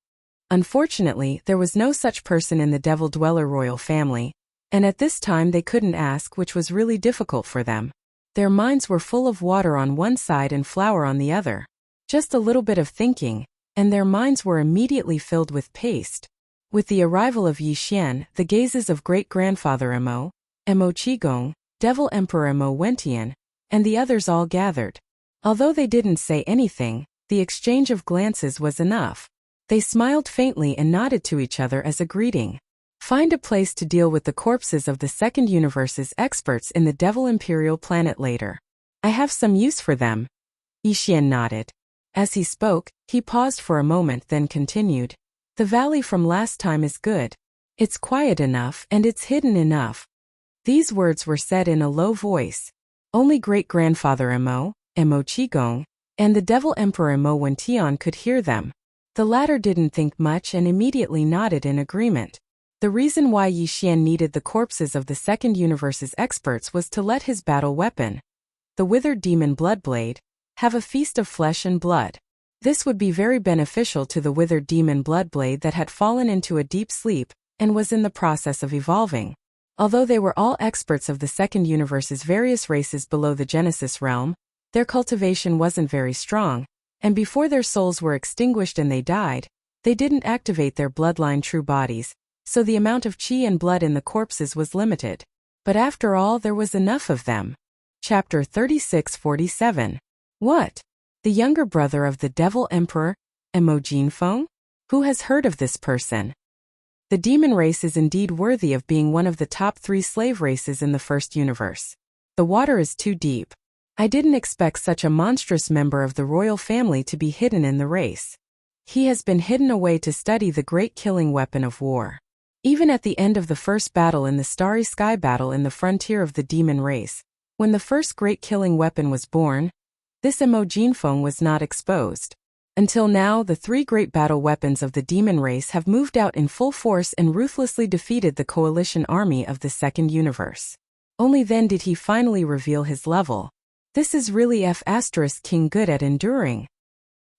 Unfortunately, there was no such person in the Devil Dweller royal family, and at this time they couldn't ask, which was really difficult for them. Their minds were full of water on one side and flour on the other. Just a little bit of thinking, and their minds were immediately filled with paste. With the arrival of Yi Xian, the gazes of great-grandfather Mo Qigong, Devil Emperor Mo Wentian, and the others all gathered. Although they didn't say anything, the exchange of glances was enough. They smiled faintly and nodded to each other as a greeting. Find a place to deal with the corpses of the second universe's experts in the Devil Imperial planet later. I have some use for them. Yi Xian nodded. As he spoke, he paused for a moment then continued. The valley from last time is good. It's quiet enough and it's hidden enough. These words were said in a low voice. Only great-grandfather Mo Qigong, and the Devil Emperor Mo Wentian could hear them. The latter didn't think much and immediately nodded in agreement. The reason why Yi Xian needed the corpses of the second universe's experts was to let his battle weapon, the withered demon Bloodblade, have a feast of flesh and blood. This would be very beneficial to the withered demon Bloodblade that had fallen into a deep sleep and was in the process of evolving. Although they were all experts of the second universe's various races below the Genesis realm, their cultivation wasn't very strong, and before their souls were extinguished and they died, they didn't activate their bloodline true bodies, so the amount of chi and blood in the corpses was limited. But after all, there was enough of them. Chapter 3647. What? The younger brother of the Devil Emperor, Mo Jinfeng? Who has heard of this person? The demon race is indeed worthy of being one of the top 3 slave races in the first universe. The water is too deep. I didn't expect such a monstrous member of the royal family to be hidden in the race. He has been hidden away to study the great killing weapon of war. Even at the end of the first battle in the Starry Sky battle in the frontier of the demon race, when the first great killing weapon was born, this Mo Jinfeng was not exposed. Until now, the three great battle weapons of the demon race have moved out in full force and ruthlessly defeated the coalition army of the second universe. Only then did he finally reveal his level. This is really King good at enduring.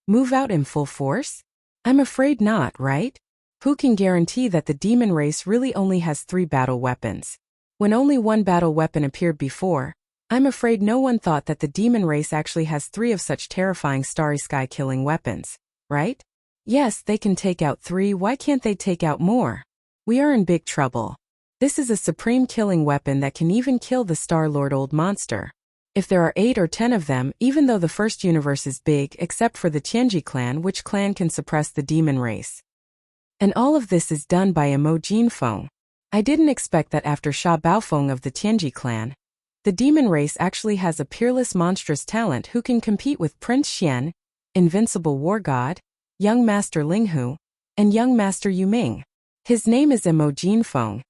Move out in full force? I'm afraid not, right? Who can guarantee that the demon race really only has 3 battle weapons? When only one battle weapon appeared before, I'm afraid no one thought that the demon race actually has 3 of such terrifying starry sky killing weapons, right? Yes, they can take out 3, why can't they take out more? We are in big trouble. This is a supreme killing weapon that can even kill the Star-Lord old monster. If there are 8 or 10 of them, even though the first universe is big except for the Tianji clan, which clan can suppress the demon race. And all of this is done by Mo Jinfeng. I didn't expect that after Sha Baofeng of the Tianji clan, the demon race actually has a peerless monstrous talent who can compete with Prince Xian, Invincible War God, Young Master Linghu, and Young Master Yuming. His name is Mo Jinfeng,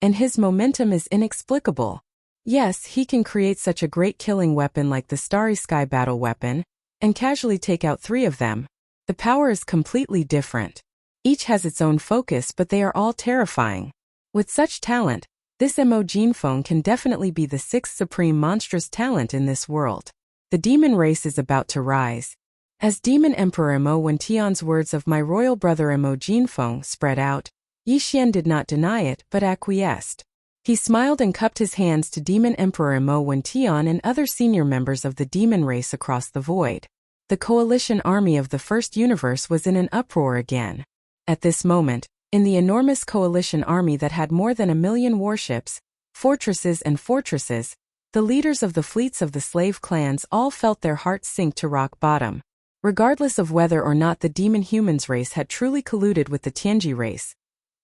and his momentum is inexplicable. Yes, he can create such a great killing weapon like the Starry Sky battle weapon, and casually take out 3 of them. The power is completely different. Each has its own focus, but they are all terrifying. With such talent, this Mo Jinfeng can definitely be the 6th supreme monstrous talent in this world. The demon race is about to rise. As Demon Emperor Mo Wentian's words of my royal brother Mo Jinfeng spread out, Yi Xian did not deny it but acquiesced. He smiled and cupped his hands to Demon Emperor Mo Wentian and other senior members of the demon race across the void. The coalition army of the first universe was in an uproar again. At this moment, in the enormous coalition army that had more than 1 million warships, fortresses, the leaders of the fleets of the slave clans all felt their hearts sink to rock bottom. Regardless of whether or not the demon humans race had truly colluded with the Tianji race,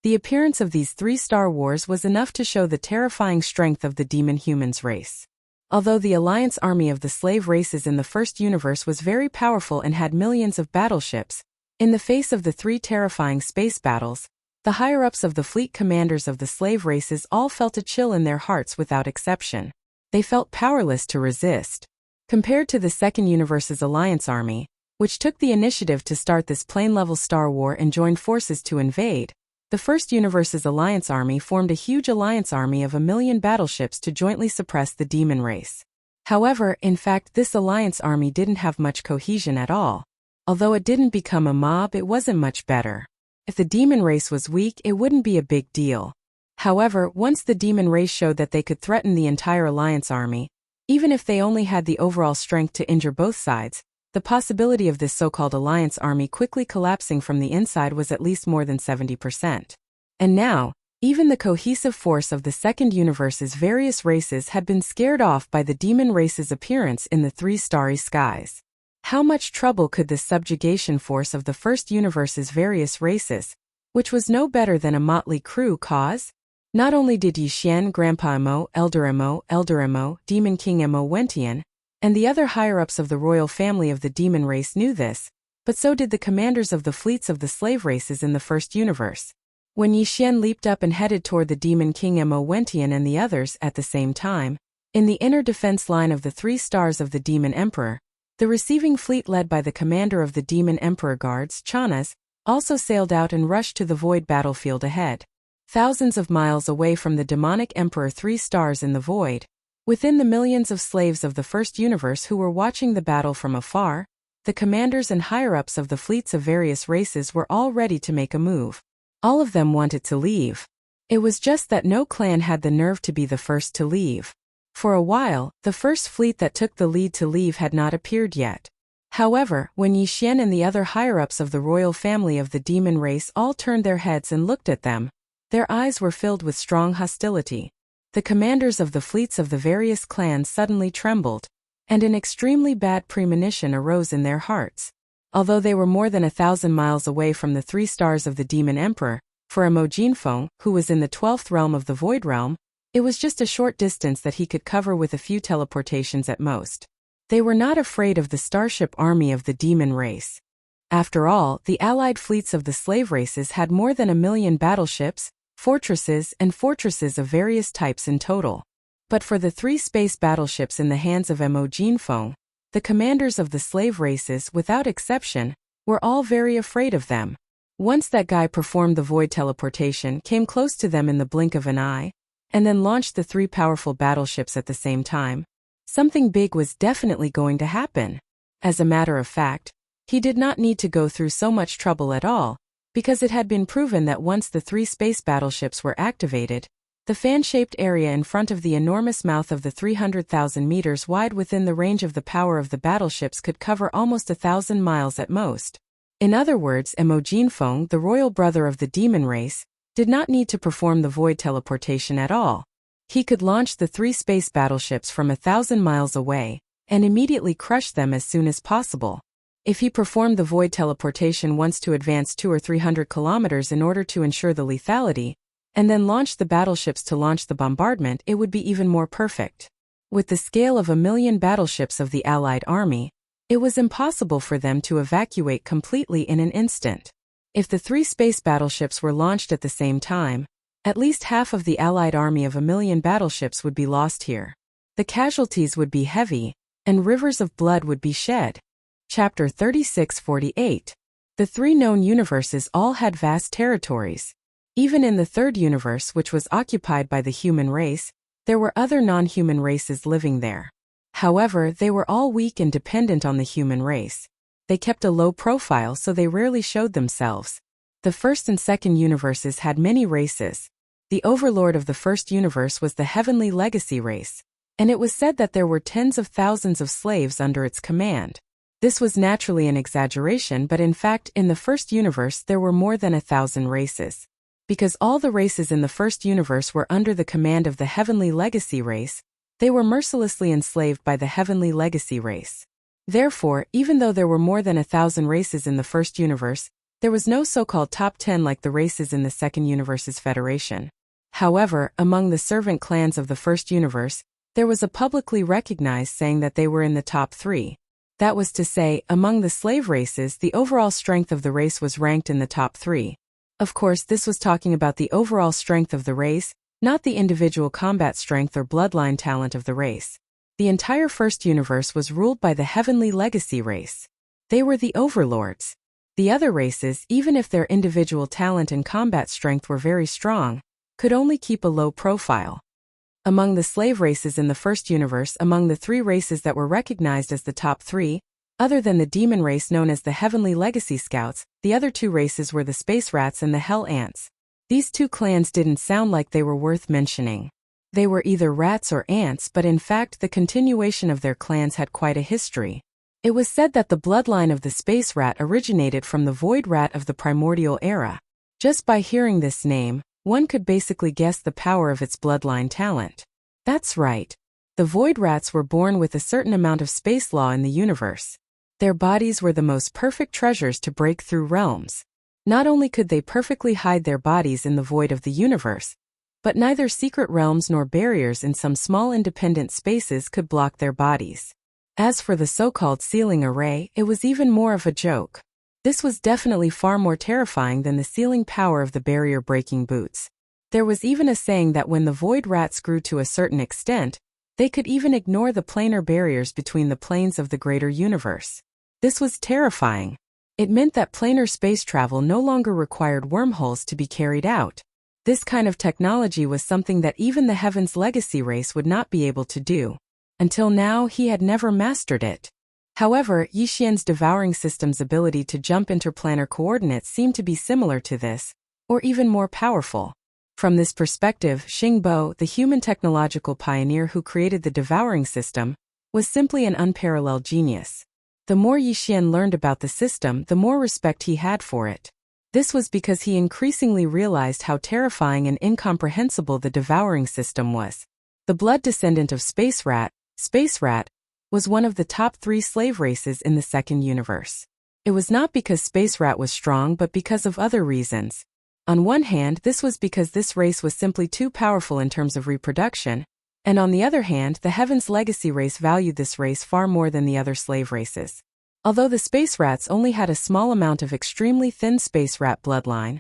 the appearance of these 3 Star Wars was enough to show the terrifying strength of the demon humans race. Although the alliance army of the slave races in the first universe was very powerful and had millions of battleships, in the face of the 3 terrifying space battles, the higher-ups of the fleet commanders of the slave races all felt a chill in their hearts without exception. They felt powerless to resist. Compared to the second universe's alliance army, which took the initiative to start this plane-level Star War and joined forces to invade, the first universe's alliance army formed a huge alliance army of 1 million battleships to jointly suppress the demon race. However, in fact, this alliance army didn't have much cohesion at all. Although it didn't become a mob, it wasn't much better. If the demon race was weak, it wouldn't be a big deal. However, once the demon race showed that they could threaten the entire alliance army, even if they only had the overall strength to injure both sides, the possibility of this so-called alliance army quickly collapsing from the inside was at least more than 70%. And now, even the cohesive force of the second universe's various races had been scared off by the demon race's appearance in the 3 starry skies. How much trouble could this subjugation force of the first universe's various races, which was no better than a motley crew, cause? Not only did Yi Xian, Grandpa Mo, Elder Mo, Demon King Mo Wentian, and the other higher-ups of the royal family of the demon race knew this, but so did the commanders of the fleets of the slave races in the first universe. When Yi Xian leaped up and headed toward the Demon King Mo Wentian and the others at the same time, in the inner defense line of the 3 stars of the Demon Emperor, the receiving fleet led by the commander of the Demon Emperor Guards, Chanas, also sailed out and rushed to the void battlefield ahead. Thousands of miles away from the demonic Emperor 3 stars in the void, within the millions of slaves of the first universe who were watching the battle from afar, the commanders and higher-ups of the fleets of various races were all ready to make a move. All of them wanted to leave. It was just that no clan had the nerve to be the first to leave. For a while, the first fleet that took the lead to leave had not appeared yet. However, when Yi Xian and the other higher-ups of the royal family of the demon race all turned their heads and looked at them, their eyes were filled with strong hostility. The commanders of the fleets of the various clans suddenly trembled, and an extremely bad premonition arose in their hearts. Although they were more than 1,000 miles away from the 3 stars of the Demon Emperor, for Mo Jinfeng, who was in the 12th realm of the Void Realm, it was just a short distance that he could cover with a few teleportations at most. They were not afraid of the starship army of the demon race. After all, the allied fleets of the slave races had more than 1 million battleships, fortresses of various types in total. But for the 3 space battleships in the hands of Mo Jinfeng, the commanders of the slave races, without exception, were all very afraid of them. Once that guy performed the void teleportation, came close to them in the blink of an eye, and then launched the 3 powerful battleships at the same time, something big was definitely going to happen. As a matter of fact, he did not need to go through so much trouble at all, because it had been proven that once the 3 space battleships were activated, the fan-shaped area in front of the enormous mouth of the 300,000 meters wide within the range of the power of the battleships could cover almost 1,000 miles at most. In other words, Mo Jinfeng, the royal brother of the demon race, did not need to perform the void teleportation at all. He could launch the 3 space battleships from 1,000 miles away, and immediately crush them as soon as possible. If he performed the void teleportation once to advance 200 or 300 kilometers in order to ensure the lethality, and then launch the battleships to launch the bombardment, it would be even more perfect. With the scale of 1,000,000 battleships of the Allied army, it was impossible for them to evacuate completely in an instant. If the 3 space battleships were launched at the same time, at least half of the Allied army of 1,000,000 battleships would be lost here. The casualties would be heavy, and rivers of blood would be shed. Chapter 36-48. The 3 known universes all had vast territories. Even in the 3rd universe, which was occupied by the human race, there were other non-human races living there. However, they were all weak and dependent on the human race. They kept a low profile, so they rarely showed themselves. The 1st and 2nd universes had many races. The overlord of the 1st universe was the heavenly legacy race, and it was said that there were tens of thousands of slaves under its command. This was naturally an exaggeration, but in fact, in the 1st universe there were more than 1,000 races. Because all the races in the 1st universe were under the command of the heavenly legacy race, they were mercilessly enslaved by the heavenly legacy race. Therefore, even though there were more than 1,000 races in the 1st universe, there was no so-called top 10 like the races in the 2nd universe's federation. However, among the servant clans of the 1st universe, there was a publicly recognized saying that they were in the top 3. That was to say, among the slave races, the overall strength of the race was ranked in the top 3. Of course, this was talking about the overall strength of the race, not the individual combat strength or bloodline talent of the race. The entire 1st universe was ruled by the heavenly legacy race. They were the overlords. The other races, even if their individual talent and combat strength were very strong, could only keep a low profile. Among the slave races in the 1st universe, among the 3 races that were recognized as the top 3, other than the demon race known as the Heavenly Legacy Scouts, the other 2 races were the Space Rats and the Hell Ants. These 2 clans didn't sound like they were worth mentioning. They were either rats or ants, but in fact the continuation of their clans had quite a history. It was said that the bloodline of the Space Rat originated from the Void Rat of the Primordial Era. Just by hearing this name, one could basically guess the power of its bloodline talent. That's right. The Void Rats were born with a certain amount of space law in the universe. Their bodies were the most perfect treasures to break through realms. Not only could they perfectly hide their bodies in the void of the universe, but neither secret realms nor barriers in some small independent spaces could block their bodies. As for the so-called sealing array, it was even more of a joke. This was definitely far more terrifying than the sealing power of the barrier-breaking boots. There was even a saying that when the Void Rats grew to a certain extent, they could even ignore the planar barriers between the planes of the greater universe. This was terrifying. It meant that planar space travel no longer required wormholes to be carried out. This kind of technology was something that even the Heaven's Legacy race would not be able to do. Until now, he had never mastered it. However, Yixian's Devouring system's ability to jump interplanar coordinates seemed to be similar to this, or even more powerful. From this perspective, Xingbo, the human technological pioneer who created the Devouring system, was simply an unparalleled genius. The more Yixian learned about the system, the more respect he had for it. This was because he increasingly realized how terrifying and incomprehensible the Devouring system was. The blood descendant of Space Rat, was one of the top 3 slave races in the 2nd universe. It was not because Space Rat was strong but because of other reasons. On one hand, this was because this race was simply too powerful in terms of reproduction, and on the other hand, the Heaven's Legacy race valued this race far more than the other slave races. Although the Space Rats only had a small amount of extremely thin Space Rat bloodline,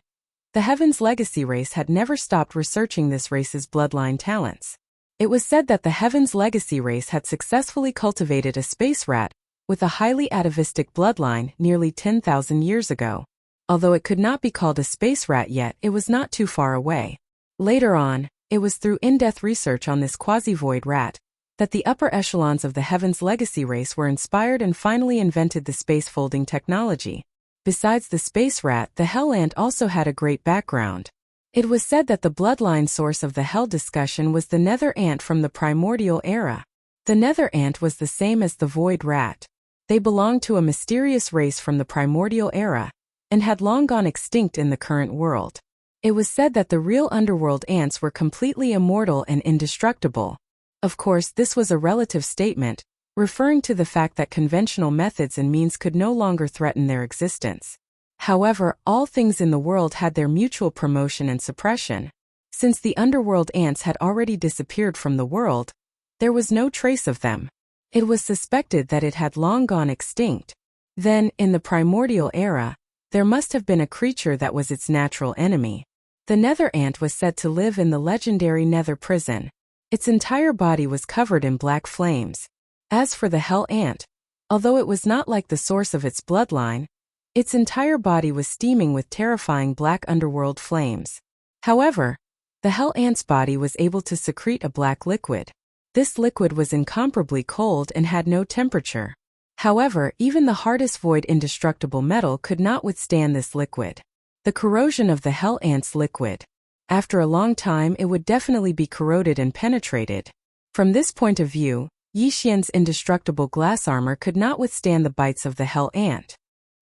the Heaven's Legacy race had never stopped researching this race's bloodline talents. It was said that the Heaven's Legacy race had successfully cultivated a Space Rat, with a highly atavistic bloodline nearly 10,000 years ago. Although it could not be called a space rat yet, it was not too far away. Later on, it was through in-depth research on this quasi-void rat that the upper echelons of the Heaven's Legacy race were inspired and finally invented the space-folding technology. Besides the space rat, the hell ant also had a great background. It was said that the bloodline source of the hell discussion was the nether ant from the primordial era. The nether ant was the same as the void rat. They belonged to a mysterious race from the primordial era and had long gone extinct in the current world. It was said that the real underworld ants were completely immortal and indestructible. Of course, this was a relative statement, referring to the fact that conventional methods and means could no longer threaten their existence. However, all things in the world had their mutual promotion and suppression. Since the underworld ants had already disappeared from the world, there was no trace of them. It was suspected that it had long gone extinct. Then, in the primordial era, there must have been a creature that was its natural enemy. The nether ant was said to live in the legendary nether prison. Its entire body was covered in black flames. As for the hell ant, although it was not like the source of its bloodline, its entire body was steaming with terrifying black underworld flames. However, the hell ant's body was able to secrete a black liquid. This liquid was incomparably cold and had no temperature. However, even the hardest void indestructible metal could not withstand this liquid. The corrosion of the hell ant's liquid. After a long time, it would definitely be corroded and penetrated. From this point of view, Yixian's indestructible glass armor could not withstand the bites of the hell ant.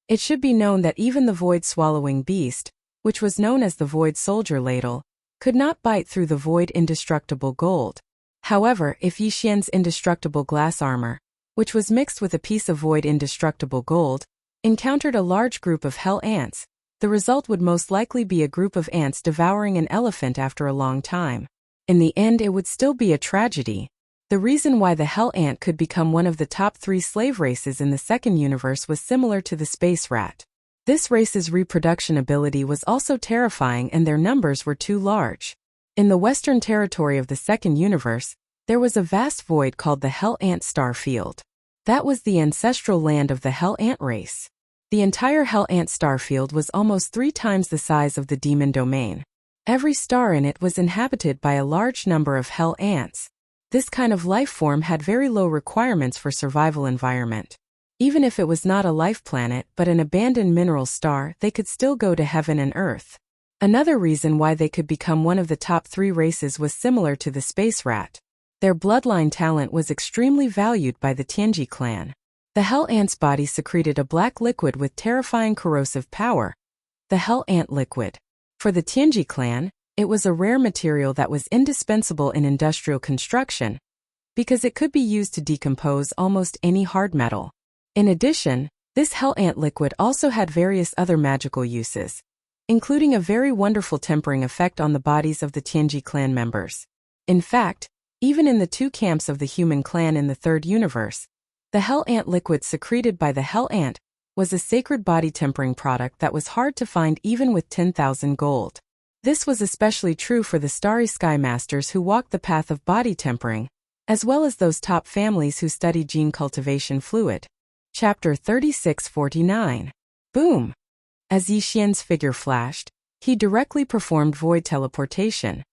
It should be known that even the void-swallowing beast, which was known as the void soldier ladle, could not bite through the void indestructible gold. However, if Yixian's indestructible glass armor, which was mixed with a piece of void indestructible gold, encountered a large group of hell ants, the result would most likely be a group of ants devouring an elephant after a long time. In the end, it would still be a tragedy. The reason why the hell ant could become one of the top 3 slave races in the second universe was similar to the space rat. This race's reproduction ability was also terrifying and their numbers were too large. In the western territory of the second universe, there was a vast void called the hell ant star field. That was the ancestral land of the hell ant race. The entire hell ant star field was almost 3 times the size of the demon domain. Every star in it was inhabited by a large number of hell ants. This kind of life form had very low requirements for survival environment. Even if it was not a life planet but an abandoned mineral star, they could still go to heaven and earth. Another reason why they could become one of the top 3 races was similar to the space rat. Their bloodline talent was extremely valued by the Tianji clan. The hell ant's body secreted a black liquid with terrifying corrosive power, the hell ant liquid. For the Tianji clan, it was a rare material that was indispensable in industrial construction, because it could be used to decompose almost any hard metal. In addition, this hell ant liquid also had various other magical uses, including a very wonderful tempering effect on the bodies of the Tianji clan members. In fact, even in the 2 camps of the human clan in the third universe, the hell ant liquid secreted by the hell ant was a sacred body tempering product that was hard to find even with 10,000 gold. This was especially true for the starry sky masters who walked the path of body tempering, as well as those top families who study gene cultivation fluid. Chapter 3649. Boom! As Yixian's figure flashed, he directly performed void teleportation.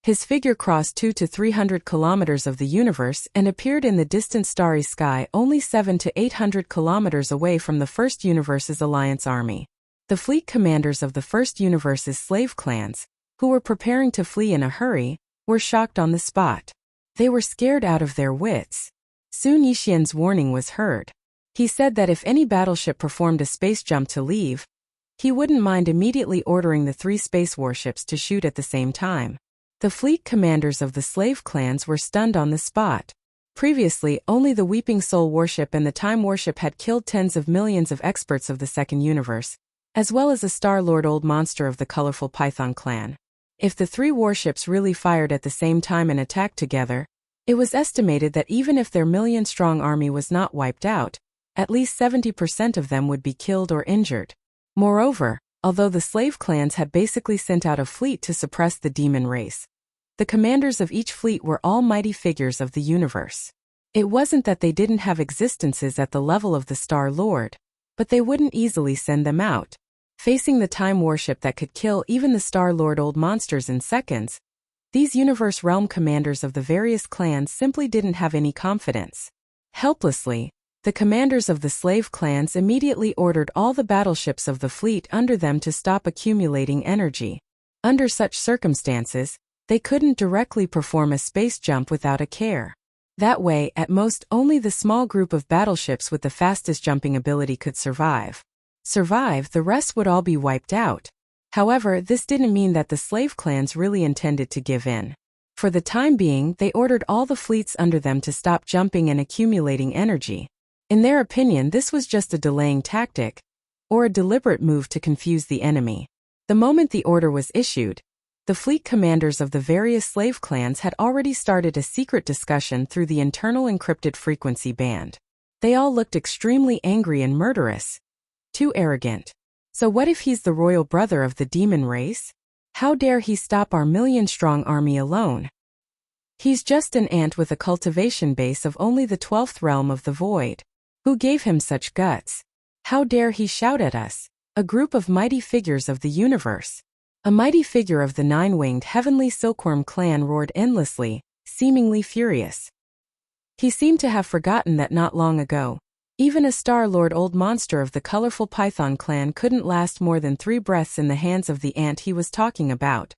His figure crossed 200 to 300 kilometers of the universe and appeared in the distant starry sky only 700 to 800 kilometers away from the First Universe's alliance army. The fleet commanders of the First Universe's slave clans, who were preparing to flee in a hurry, were shocked on the spot. They were scared out of their wits. Soon Yixian's warning was heard. He said that if any battleship performed a space jump to leave, he wouldn't mind immediately ordering the 3 space warships to shoot at the same time. The fleet commanders of the slave clans were stunned on the spot. Previously, only the Weeping Soul warship and the Time warship had killed tens of millions of experts of the Second Universe, as well as a Star-Lord Old Monster of the colorful Python clan. If the 3 warships really fired at the same time and attacked together, it was estimated that even if their million-strong army was not wiped out, at least 70% of them would be killed or injured. Moreover, although the slave clans had basically sent out a fleet to suppress the demon race, the commanders of each fleet were all mighty figures of the universe. It wasn't that they didn't have existences at the level of the Star Lord, but they wouldn't easily send them out. Facing the time warship that could kill even the Star Lord old monsters in seconds, these universe realm commanders of the various clans simply didn't have any confidence. Helplessly, the commanders of the slave clans immediately ordered all the battleships of the fleet under them to stop accumulating energy. Under such circumstances, they couldn't directly perform a space jump without a care. That way, at most, only the small group of battleships with the fastest jumping ability could survive. The rest would all be wiped out. However, this didn't mean that the slave clans really intended to give in. For the time being, they ordered all the fleets under them to stop jumping and accumulating energy. In their opinion, this was just a delaying tactic, or a deliberate move to confuse the enemy. The moment the order was issued, the fleet commanders of the various slave clans had already started a secret discussion through the internal encrypted frequency band. They all looked extremely angry and murderous. Too arrogant. So what if he's the royal brother of the demon race? How dare he stop our million-strong army alone? He's just an ant with a cultivation base of only the 12th realm of the void. Who gave him such guts? How dare he shout at us, a group of mighty figures of the universe? A mighty figure of the nine-winged heavenly silkworm clan roared endlessly, seemingly furious. He seemed to have forgotten that not long ago, even a Star-Lord old monster of the colorful Python clan couldn't last more than 3 breaths in the hands of the ant he was talking about.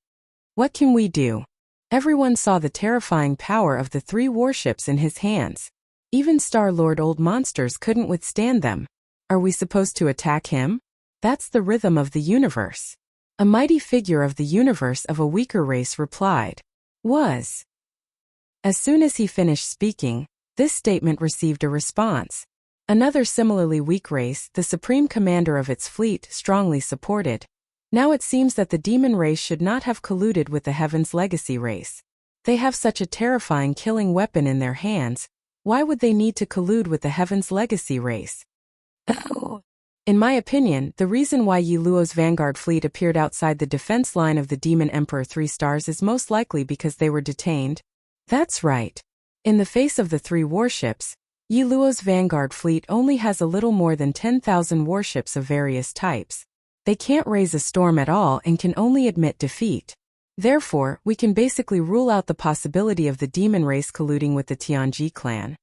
What can we do? Everyone saw the terrifying power of the 3 warships in his hands. Even Star-Lord old monsters couldn't withstand them. Are we supposed to attack him? That's the rhythm of the universe. A mighty figure of the universe of a weaker race replied. Was. As soon as he finished speaking, this statement received a response. Another similarly weak race, the supreme commander of its fleet, strongly supported. Now it seems that the demon race should not have colluded with the Heaven's Legacy race. They have such a terrifying killing weapon in their hands, why would they need to collude with the Heaven's Legacy race? In my opinion, the reason why Yi Luo's vanguard fleet appeared outside the defense line of the Demon Emperor 3 stars is most likely because they were detained. That's right. In the face of the 3 warships, Yi Luo's vanguard fleet only has a little more than 10,000 warships of various types. They can't raise a storm at all and can only admit defeat. Therefore, we can basically rule out the possibility of the demon race colluding with the Tianji clan.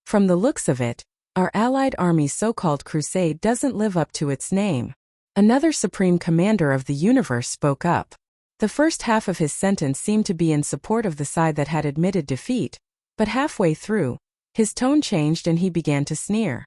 From the looks of it, our allied army's so-called crusade doesn't live up to its name. Another supreme commander of the universe spoke up. The first half of his sentence seemed to be in support of the side that had admitted defeat, but halfway through, his tone changed and he began to sneer.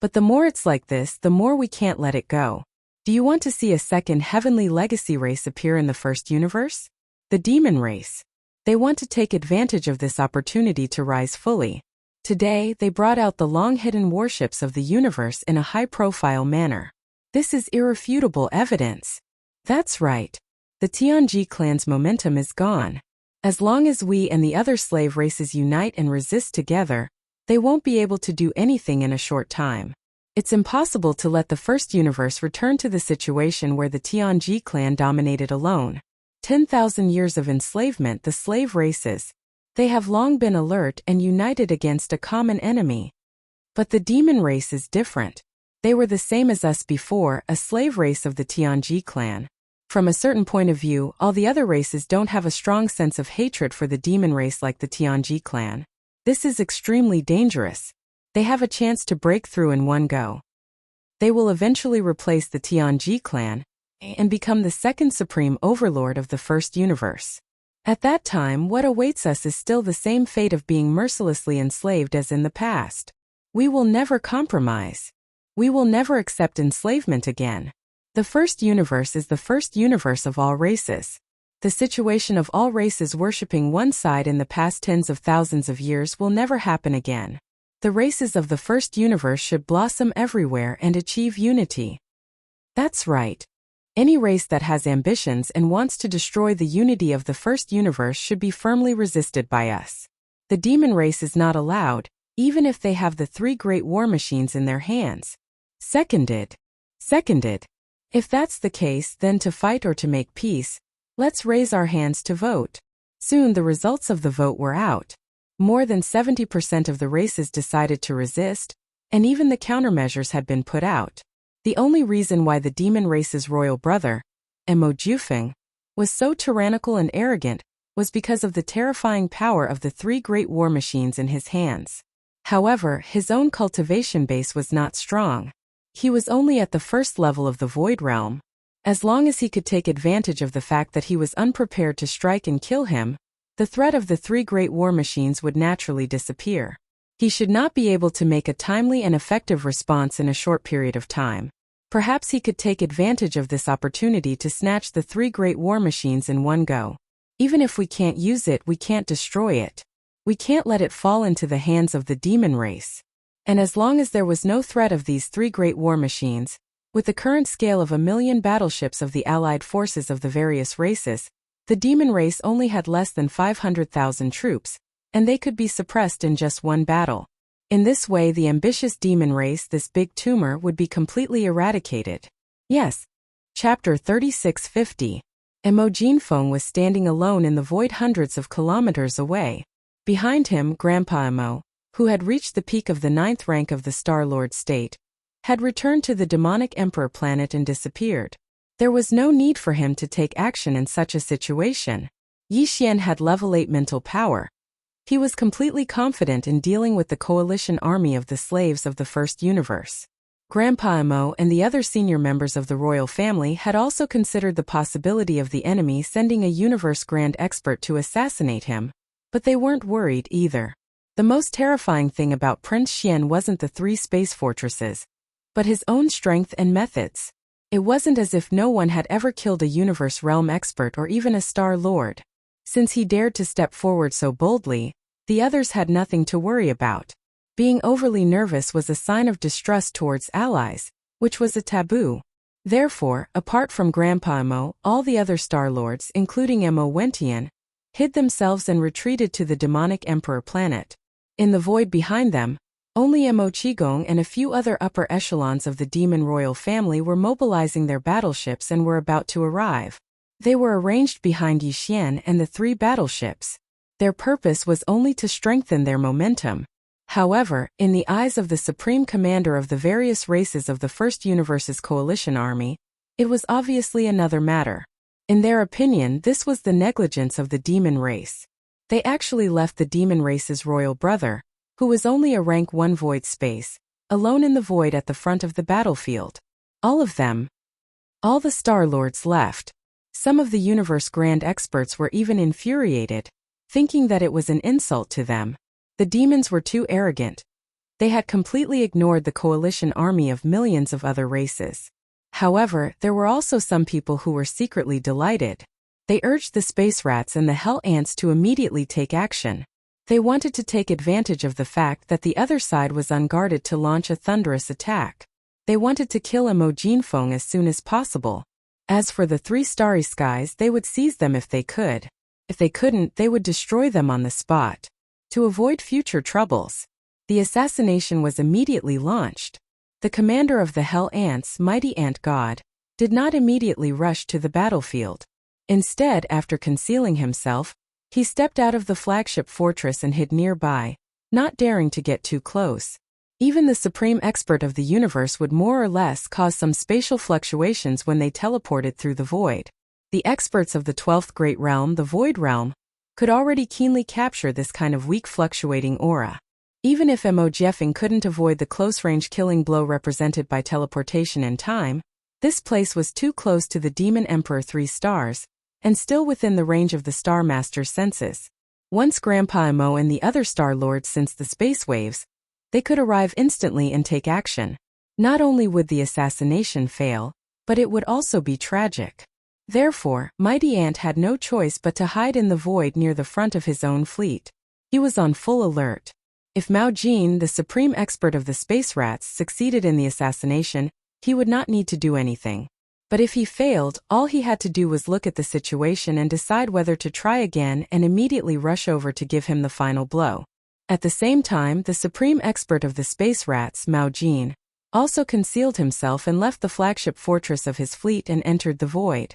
But the more it's like this, the more we can't let it go. Do you want to see a second heavenly legacy race appear in the first universe? The demon race. They want to take advantage of this opportunity to rise fully. Today, they brought out the long-hidden warships of the universe in a high-profile manner. This is irrefutable evidence. That's right. The Tianji clan's momentum is gone. As long as we and the other slave races unite and resist together, they won't be able to do anything in a short time. It's impossible to let the first universe return to the situation where the Tianji clan dominated alone. 10,000 years of enslavement, the slave races. They have long been alert and united against a common enemy. But the demon race is different. They were the same as us before, a slave race of the Tianji clan. From a certain point of view, all the other races don't have a strong sense of hatred for the demon race like the Tianji clan. This is extremely dangerous. They have a chance to break through in one go. They will eventually replace the Tianji clan and become the second supreme overlord of the first universe. At that time, what awaits us is still the same fate of being mercilessly enslaved as in the past. We will never compromise. We will never accept enslavement again. The first universe is the first universe of all races. The situation of all races worshipping one side in the past tens of thousands of years will never happen again. The races of the first universe should blossom everywhere and achieve unity. That's right. Any race that has ambitions and wants to destroy the unity of the first universe should be firmly resisted by us. The demon race is not allowed, even if they have the 3 great war machines in their hands. Seconded. If that's the case, then to fight or to make peace, let's raise our hands to vote. Soon the results of the vote were out. More than 70% of the races decided to resist, and even the countermeasures had been put out. The only reason why the demon race's royal brother, Mo Jufeng, was so tyrannical and arrogant was because of the terrifying power of the three great war machines in his hands. However, his own cultivation base was not strong. He was only at the first level of the Void Realm. As long as he could take advantage of the fact that he was unprepared to strike and kill him, the threat of the three great war machines would naturally disappear. He should not be able to make a timely and effective response in a short period of time. Perhaps he could take advantage of this opportunity to snatch the three great war machines in one go. Even if we can't use it, we can't destroy it. We can't let it fall into the hands of the demon race. And as long as there was no threat of these three great war machines, with the current scale of 1 million battleships of the allied forces of the various races, the demon race only had less than 500,000 troops, and they could be suppressed in just one battle. In this way, the ambitious demon race, this big tumor, would be completely eradicated. Yes. Chapter 3650. Mo Jinfeng was standing alone in the void hundreds of kilometers away. Behind him, Grandpa Mo, who had reached the peak of the 9th rank of the Star-Lord state, had returned to the demonic emperor planet and disappeared. There was no need for him to take action in such a situation. Yi Xian had level 8 mental power. He was completely confident in dealing with the coalition army of the slaves of the first universe. Grandpa Mo and the other senior members of the royal family had also considered the possibility of the enemy sending a universe grand expert to assassinate him, but they weren't worried either. The most terrifying thing about Prince Xian wasn't the 3 space fortresses, but his own strength and methods. It wasn't as if no one had ever killed a universe realm expert or even a star lord. Since he dared to step forward so boldly, the others had nothing to worry about. Being overly nervous was a sign of distrust towards allies, which was a taboo. Therefore, apart from Grandpa Mo, all the other star lords, including Mo Wentian, hid themselves and retreated to the demonic emperor planet. In the void behind them, only Mo Qigong and a few other upper echelons of the demon royal family were mobilizing their battleships and were about to arrive. They were arranged behind Yi Xian and the 3 battleships. Their purpose was only to strengthen their momentum. However, in the eyes of the supreme commander of the various races of the First Universe's coalition army, it was obviously another matter. In their opinion, this was the negligence of the demon race. They actually left the demon race's royal brother, who was only a rank 1 void space, alone in the void at the front of the battlefield. All of them. All the Star Lords left. Some of the universe grand experts were even infuriated, thinking that it was an insult to them. The demons were too arrogant. They had completely ignored the coalition army of millions of other races. However, there were also some people who were secretly delighted. They urged the space rats and the hell ants to immediately take action. They wanted to take advantage of the fact that the other side was unguarded to launch a thunderous attack. They wanted to kill Mo Jinfeng as soon as possible. As for the 3 starry skies, they would seize them if they could. If they couldn't, they would destroy them on the spot. To avoid future troubles, the assassination was immediately launched. The commander of the Hell Ants, Mighty Ant God, did not immediately rush to the battlefield. Instead, after concealing himself, he stepped out of the flagship fortress and hid nearby, not daring to get too close. Even the supreme expert of the universe would more or less cause some spatial fluctuations when they teleported through the void. The experts of the 12th Great Realm, the Void Realm, could already keenly capture this kind of weak fluctuating aura. Even if Mo Jeffing couldn't avoid the close-range killing blow represented by teleportation in time, this place was too close to the Demon Emperor 3 stars, and still within the range of the Star Master's senses. Once Grandpa Mo and the other Star Lords sensed the space waves, they could arrive instantly and take action. Not only would the assassination fail, but it would also be tragic. Therefore, Mighty Ant had no choice but to hide in the void near the front of his own fleet. He was on full alert. If Mao Jin, the supreme expert of the space rats, succeeded in the assassination, he would not need to do anything. But if he failed, all he had to do was look at the situation and decide whether to try again and immediately rush over to give him the final blow. At the same time, the supreme expert of the space rats, Mao Jin, also concealed himself and left the flagship fortress of his fleet and entered the void.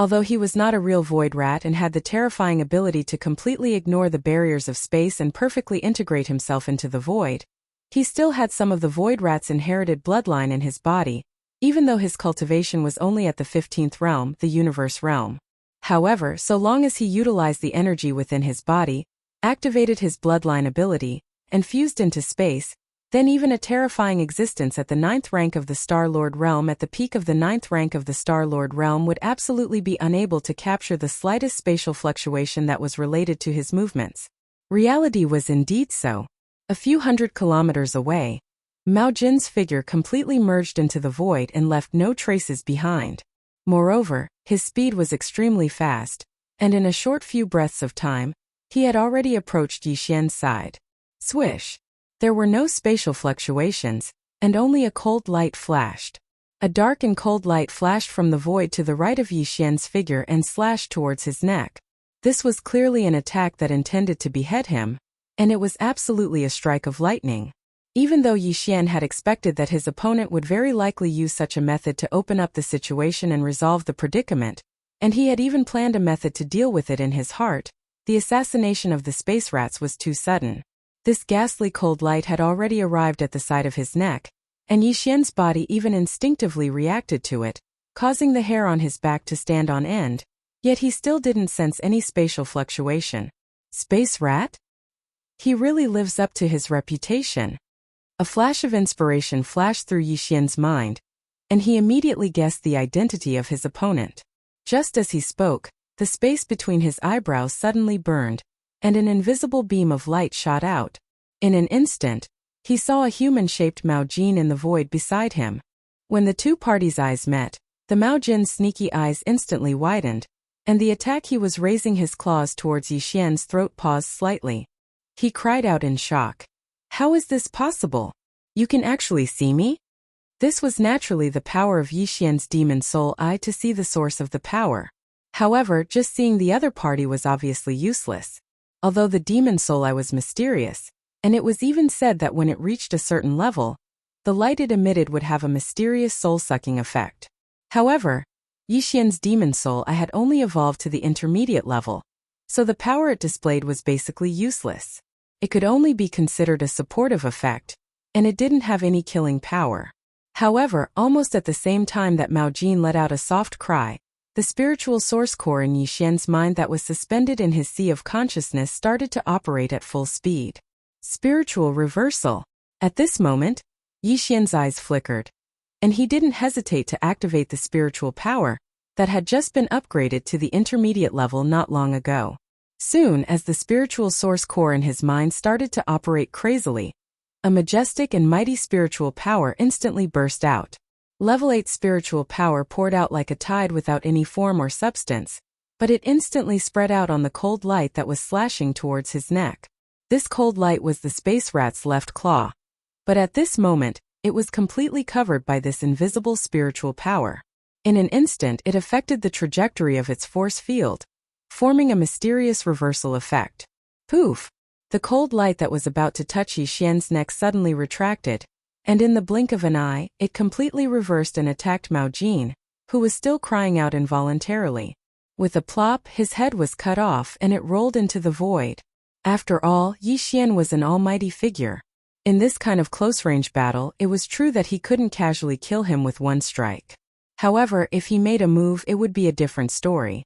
Although he was not a real void rat and had the terrifying ability to completely ignore the barriers of space and perfectly integrate himself into the void, he still had some of the void rat's inherited bloodline in his body, even though his cultivation was only at the 15th realm, the universe realm. However, so long as he utilized the energy within his body, activated his bloodline ability, and fused into space, then even a terrifying existence at the 9th rank of the Star-Lord realm at the peak of the 9th rank of the Star-Lord realm would absolutely be unable to capture the slightest spatial fluctuation that was related to his movements. Reality was indeed so. A few hundred kilometers away, Mao Jin's figure completely merged into the void and left no traces behind. Moreover, his speed was extremely fast, and in a short few breaths of time, he had already approached Yi Xian's side. Swish! There were no spatial fluctuations, and only a cold light flashed. A dark and cold light flashed from the void to the right of Yi Xian's figure and slashed towards his neck. This was clearly an attack that intended to behead him, and it was absolutely a strike of lightning. Even though Yi Xian had expected that his opponent would very likely use such a method to open up the situation and resolve the predicament, and he had even planned a method to deal with it in his heart, the assassination of the space rats was too sudden. This ghastly cold light had already arrived at the side of his neck, and Yi Xian's body even instinctively reacted to it, causing the hair on his back to stand on end, yet he still didn't sense any spatial fluctuation. Space rat? He really lives up to his reputation. A flash of inspiration flashed through Yi Xian's mind, and he immediately guessed the identity of his opponent. Just as he spoke, the space between his eyebrows suddenly burned, and an invisible beam of light shot out. In an instant, he saw a human-shaped Mao Jin in the void beside him. When the two parties' eyes met, the Mao Jin's sneaky eyes instantly widened, and the attack he was raising his claws towards Yi Xian's throat paused slightly. He cried out in shock. How is this possible? You can actually see me? This was naturally the power of Yi Xian's demon soul eye to see the source of the power. However, just seeing the other party was obviously useless. Although the demon soul eye was mysterious, and it was even said that when it reached a certain level, the light it emitted would have a mysterious soul-sucking effect. However, Yi Xian's demon soul eye had only evolved to the intermediate level, so the power it displayed was basically useless. It could only be considered a supportive effect, and it didn't have any killing power. However, almost at the same time that Mao Jin let out a soft cry, the spiritual source core in Yi Xian's mind that was suspended in his sea of consciousness started to operate at full speed. Spiritual reversal. At this moment, Yi Xian's eyes flickered, and he didn't hesitate to activate the spiritual power that had just been upgraded to the intermediate level not long ago. Soon as the spiritual source core in his mind started to operate crazily, a majestic and mighty spiritual power instantly burst out. Level 8 spiritual power poured out like a tide without any form or substance, but it instantly spread out on the cold light that was slashing towards his neck. This cold light was the space rat's left claw. But at this moment, it was completely covered by this invisible spiritual power. In an instant, it affected the trajectory of its force field, forming a mysterious reversal effect. Poof! The cold light that was about to touch Yi Xian's neck suddenly retracted, and in the blink of an eye, it completely reversed and attacked Mao Jin, who was still crying out involuntarily. With a plop, his head was cut off and it rolled into the void. After all, Yi Xian was an almighty figure. In this kind of close-range battle, it was true that he couldn't casually kill him with one strike. However, if he made a move, it would be a different story.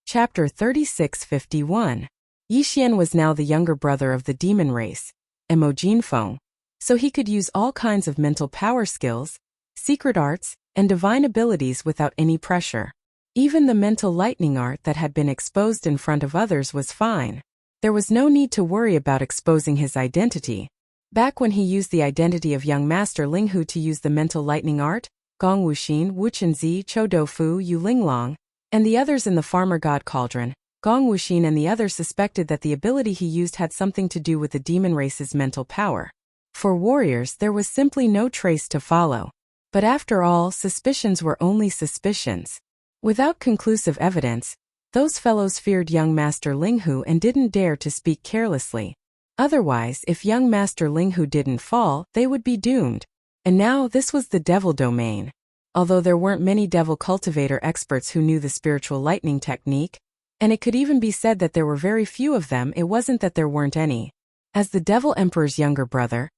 Chapter 3651. Yi Xian was now the younger brother of the demon race, Mo Jinfeng, so he could use all kinds of mental power skills, secret arts, and divine abilities without any pressure. Even the mental lightning art that had been exposed in front of others was fine. There was no need to worry about exposing his identity. Back when he used the identity of young master Linghu to use the mental lightning art, Gong Wuxin, Wuchenzi, Chou Doufu, Yu Linglong, and the others in the farmer god cauldron, Gong Wuxin and the others suspected that the ability he used had something to do with the demon race's mental power. For warriors, there was simply no trace to follow. But after all, suspicions were only suspicions. Without conclusive evidence, those fellows feared young master Linghu and didn't dare to speak carelessly. Otherwise, if young master Linghu didn't fall, they would be doomed. And now this was the devil domain. although there weren't many devil cultivator experts who knew the spiritual lightning technique, and it could even be said that there were very few of them. It wasn't that there weren't any. As the Devil Emperor's younger brother,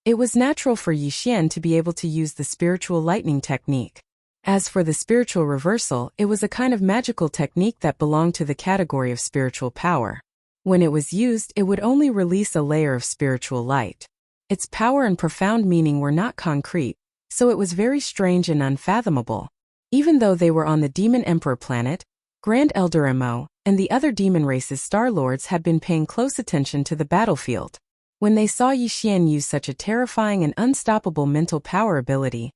it was natural for Yi Xian to be able to use the spiritual lightning technique. As for the spiritual reversal, it was a kind of magical technique that belonged to the category of spiritual power. When it was used, it would only release a layer of spiritual light. Its power and profound meaning were not concrete, so it was very strange and unfathomable. Even though they were on the Demon Emperor planet, Grand Elder Mo and the other demon race's Star Lords had been paying close attention to the battlefield. When they saw Yi Xian use such a terrifying and unstoppable mental power ability,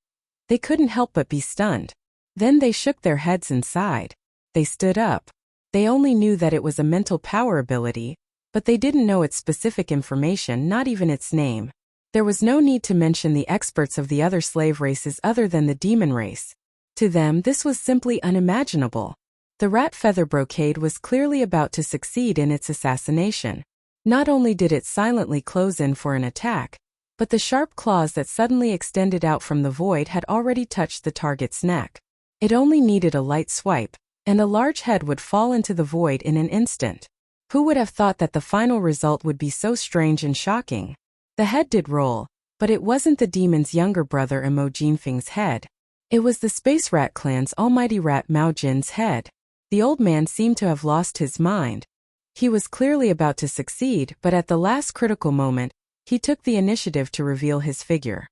they couldn't help but be stunned. Then they shook their heads and sighed. They stood up. They only knew that it was a mental power ability, but they didn't know its specific information, not even its name. There was no need to mention the experts of the other slave races other than the demon race. To them, this was simply unimaginable. The rat feather brocade was clearly about to succeed in its assassination. Not only did it silently close in for an attack, but the sharp claws that suddenly extended out from the void had already touched the target's neck. It only needed a light swipe, and a large head would fall into the void in an instant. Who would have thought that the final result would be so strange and shocking? The head did roll, but it wasn't the demon's younger brother Emo Jinfeng's head. It was the Space Rat Clan's almighty rat Mao Jin's head. The old man seemed to have lost his mind. He was clearly about to succeed, but at the last critical moment, he took the initiative to reveal his figure.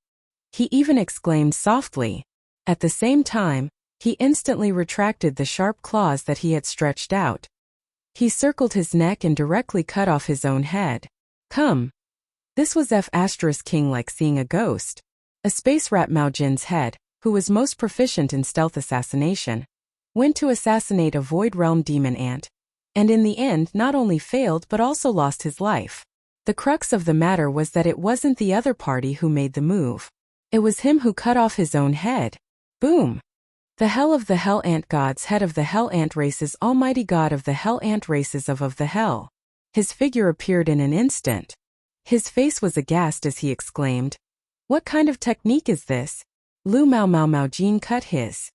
He even exclaimed softly. At the same time, he instantly retracted the sharp claws that he had stretched out. He circled his neck and directly cut off his own head. Come. This was King like seeing a ghost. A space rat Mao Jin's head, who was most proficient in stealth assassination, went to assassinate a Void Realm demon ant, and in the end not only failed but also lost his life. The crux of the matter was that it wasn't the other party who made the move. It was him who cut off his own head. Boom! The hell of the Hell Ant God's head of the Hell Ant races, almighty god of the Hell Ant races of the Hell. His figure appeared in an instant. His face was aghast as he exclaimed, "What kind of technique is this?" Lu Mao Jin cut his.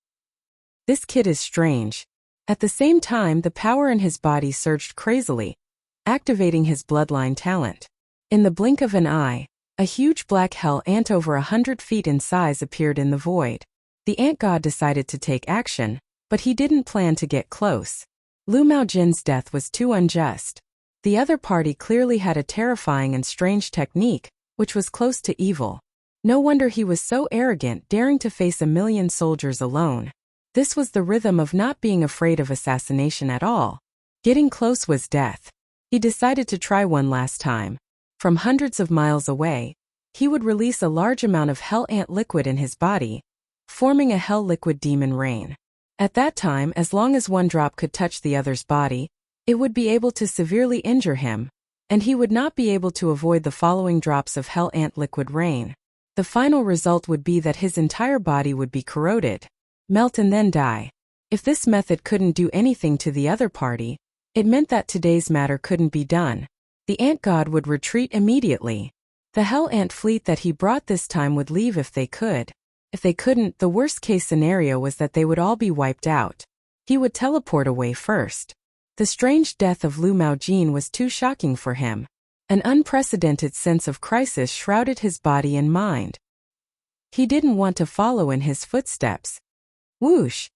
This kid is strange. At the same time, the power in his body surged crazily, activating his bloodline talent. In the blink of an eye, a huge black hell ant over 100 feet in size appeared in the void. The ant god decided to take action, but he didn't plan to get close. Lu Mao Jin's death was too unjust. The other party clearly had a terrifying and strange technique, which was close to evil. No wonder he was so arrogant, daring to face 1,000,000 soldiers alone. This was the rhythm of not being afraid of assassination at all. Getting close was death. He decided to try one last time. From hundreds of miles away, he would release a large amount of hell ant liquid in his body, forming a hell liquid demon rain. At that time, as long as one drop could touch the other's body, it would be able to severely injure him, and he would not be able to avoid the following drops of hell ant liquid rain. The final result would be that his entire body would be corroded, melt and then die. If this method couldn't do anything to the other party, it meant that today's matter couldn't be done. The ant god would retreat immediately. The hell ant fleet that he brought this time would leave if they could. If they couldn't, the worst-case scenario was that they would all be wiped out. He would teleport away first. The strange death of Lu Mao Jin was too shocking for him. An unprecedented sense of crisis shrouded his body and mind. He didn't want to follow in his footsteps. Whoosh!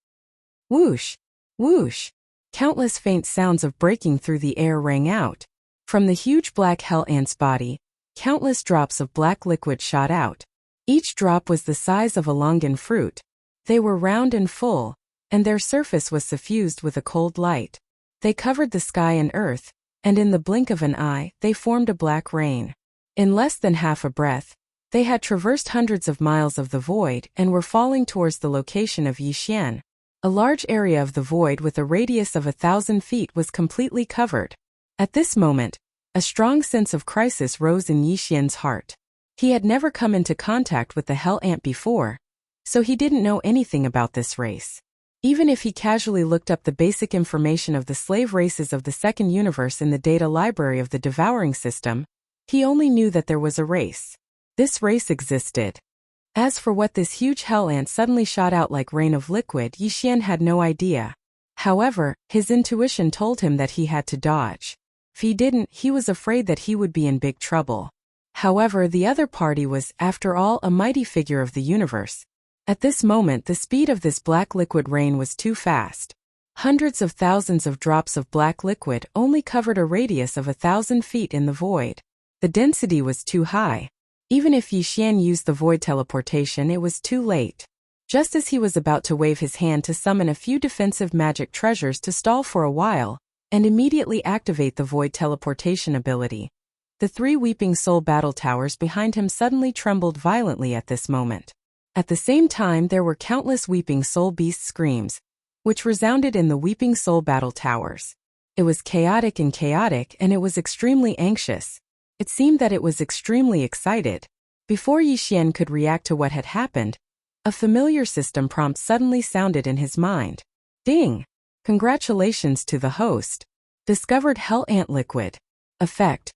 Whoosh! Whoosh! Countless faint sounds of breaking through the air rang out. From the huge black hell ant's body, countless drops of black liquid shot out. Each drop was the size of a longan fruit. They were round and full, and their surface was suffused with a cold light. They covered the sky and earth, and in the blink of an eye, they formed a black rain. In less than half a breath, they had traversed hundreds of miles of the void and were falling towards the location of Yi Xian. A large area of the void with a radius of 1,000 feet was completely covered. At this moment, a strong sense of crisis rose in Yi Xian's heart. He had never come into contact with the hell ant before, so he didn't know anything about this race. Even if he casually looked up the basic information of the slave races of the second universe in the data library of the Devouring system, he only knew that there was a race. This race existed. As for what this huge hell ant suddenly shot out like rain of liquid, Yixian had no idea. However, his intuition told him that he had to dodge. If he didn't, he was afraid that he would be in big trouble. However, the other party was, after all, a mighty figure of the universe. At this moment, the speed of this black liquid rain was too fast. Hundreds of thousands of drops of black liquid only covered a radius of 1,000 feet in the void. The density was too high. Even if Yixian used the void teleportation, it was too late. Just as he was about to wave his hand to summon a few defensive magic treasures to stall for a while, and immediately activate the void teleportation ability, the 3 weeping soul battle towers behind him suddenly trembled violently at this moment. At the same time, there were countless weeping soul beast screams, which resounded in the weeping soul battle towers. It was chaotic, and it was extremely anxious. It seemed that it was extremely excited. Before Yixian could react to what had happened, a familiar system prompt suddenly sounded in his mind. Ding! Congratulations to the host. Discovered Hell Ant Liquid. Effect: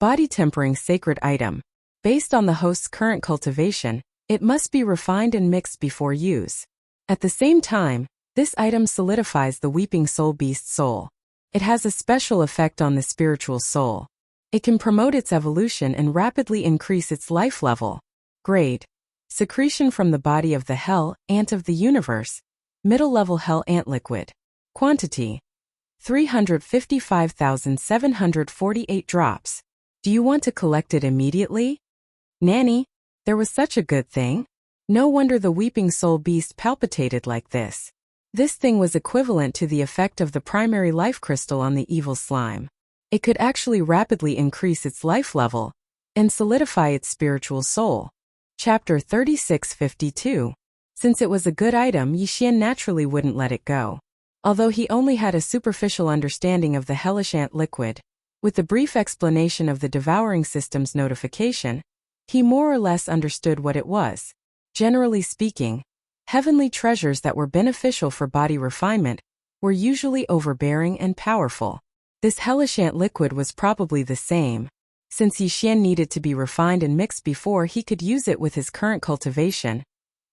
Body Tempering Sacred Item. Based on the host's current cultivation, it must be refined and mixed before use. At the same time, this item solidifies the Weeping Soul Beast's soul. It has a special effect on the spiritual soul. It can promote its evolution and rapidly increase its life level. Grade: Secretion from the body of the Hell Ant of the universe. Middle level Hell Ant Liquid. Quantity: 355,748 drops. Do you want to collect it immediately? Nanny, there was such a good thing. No wonder the Weeping Soul Beast palpitated like this. This thing was equivalent to the effect of the primary life crystal on the evil slime. It could actually rapidly increase its life level and solidify its spiritual soul. Chapter 3652. Since it was a good item, Yixian naturally wouldn't let it go. Although he only had a superficial understanding of the hellish ant liquid, with the brief explanation of the devouring system's notification, he more or less understood what it was. Generally speaking, heavenly treasures that were beneficial for body refinement were usually overbearing and powerful. This hellish ant liquid was probably the same. Since Yixian needed to be refined and mixed before he could use it with his current cultivation,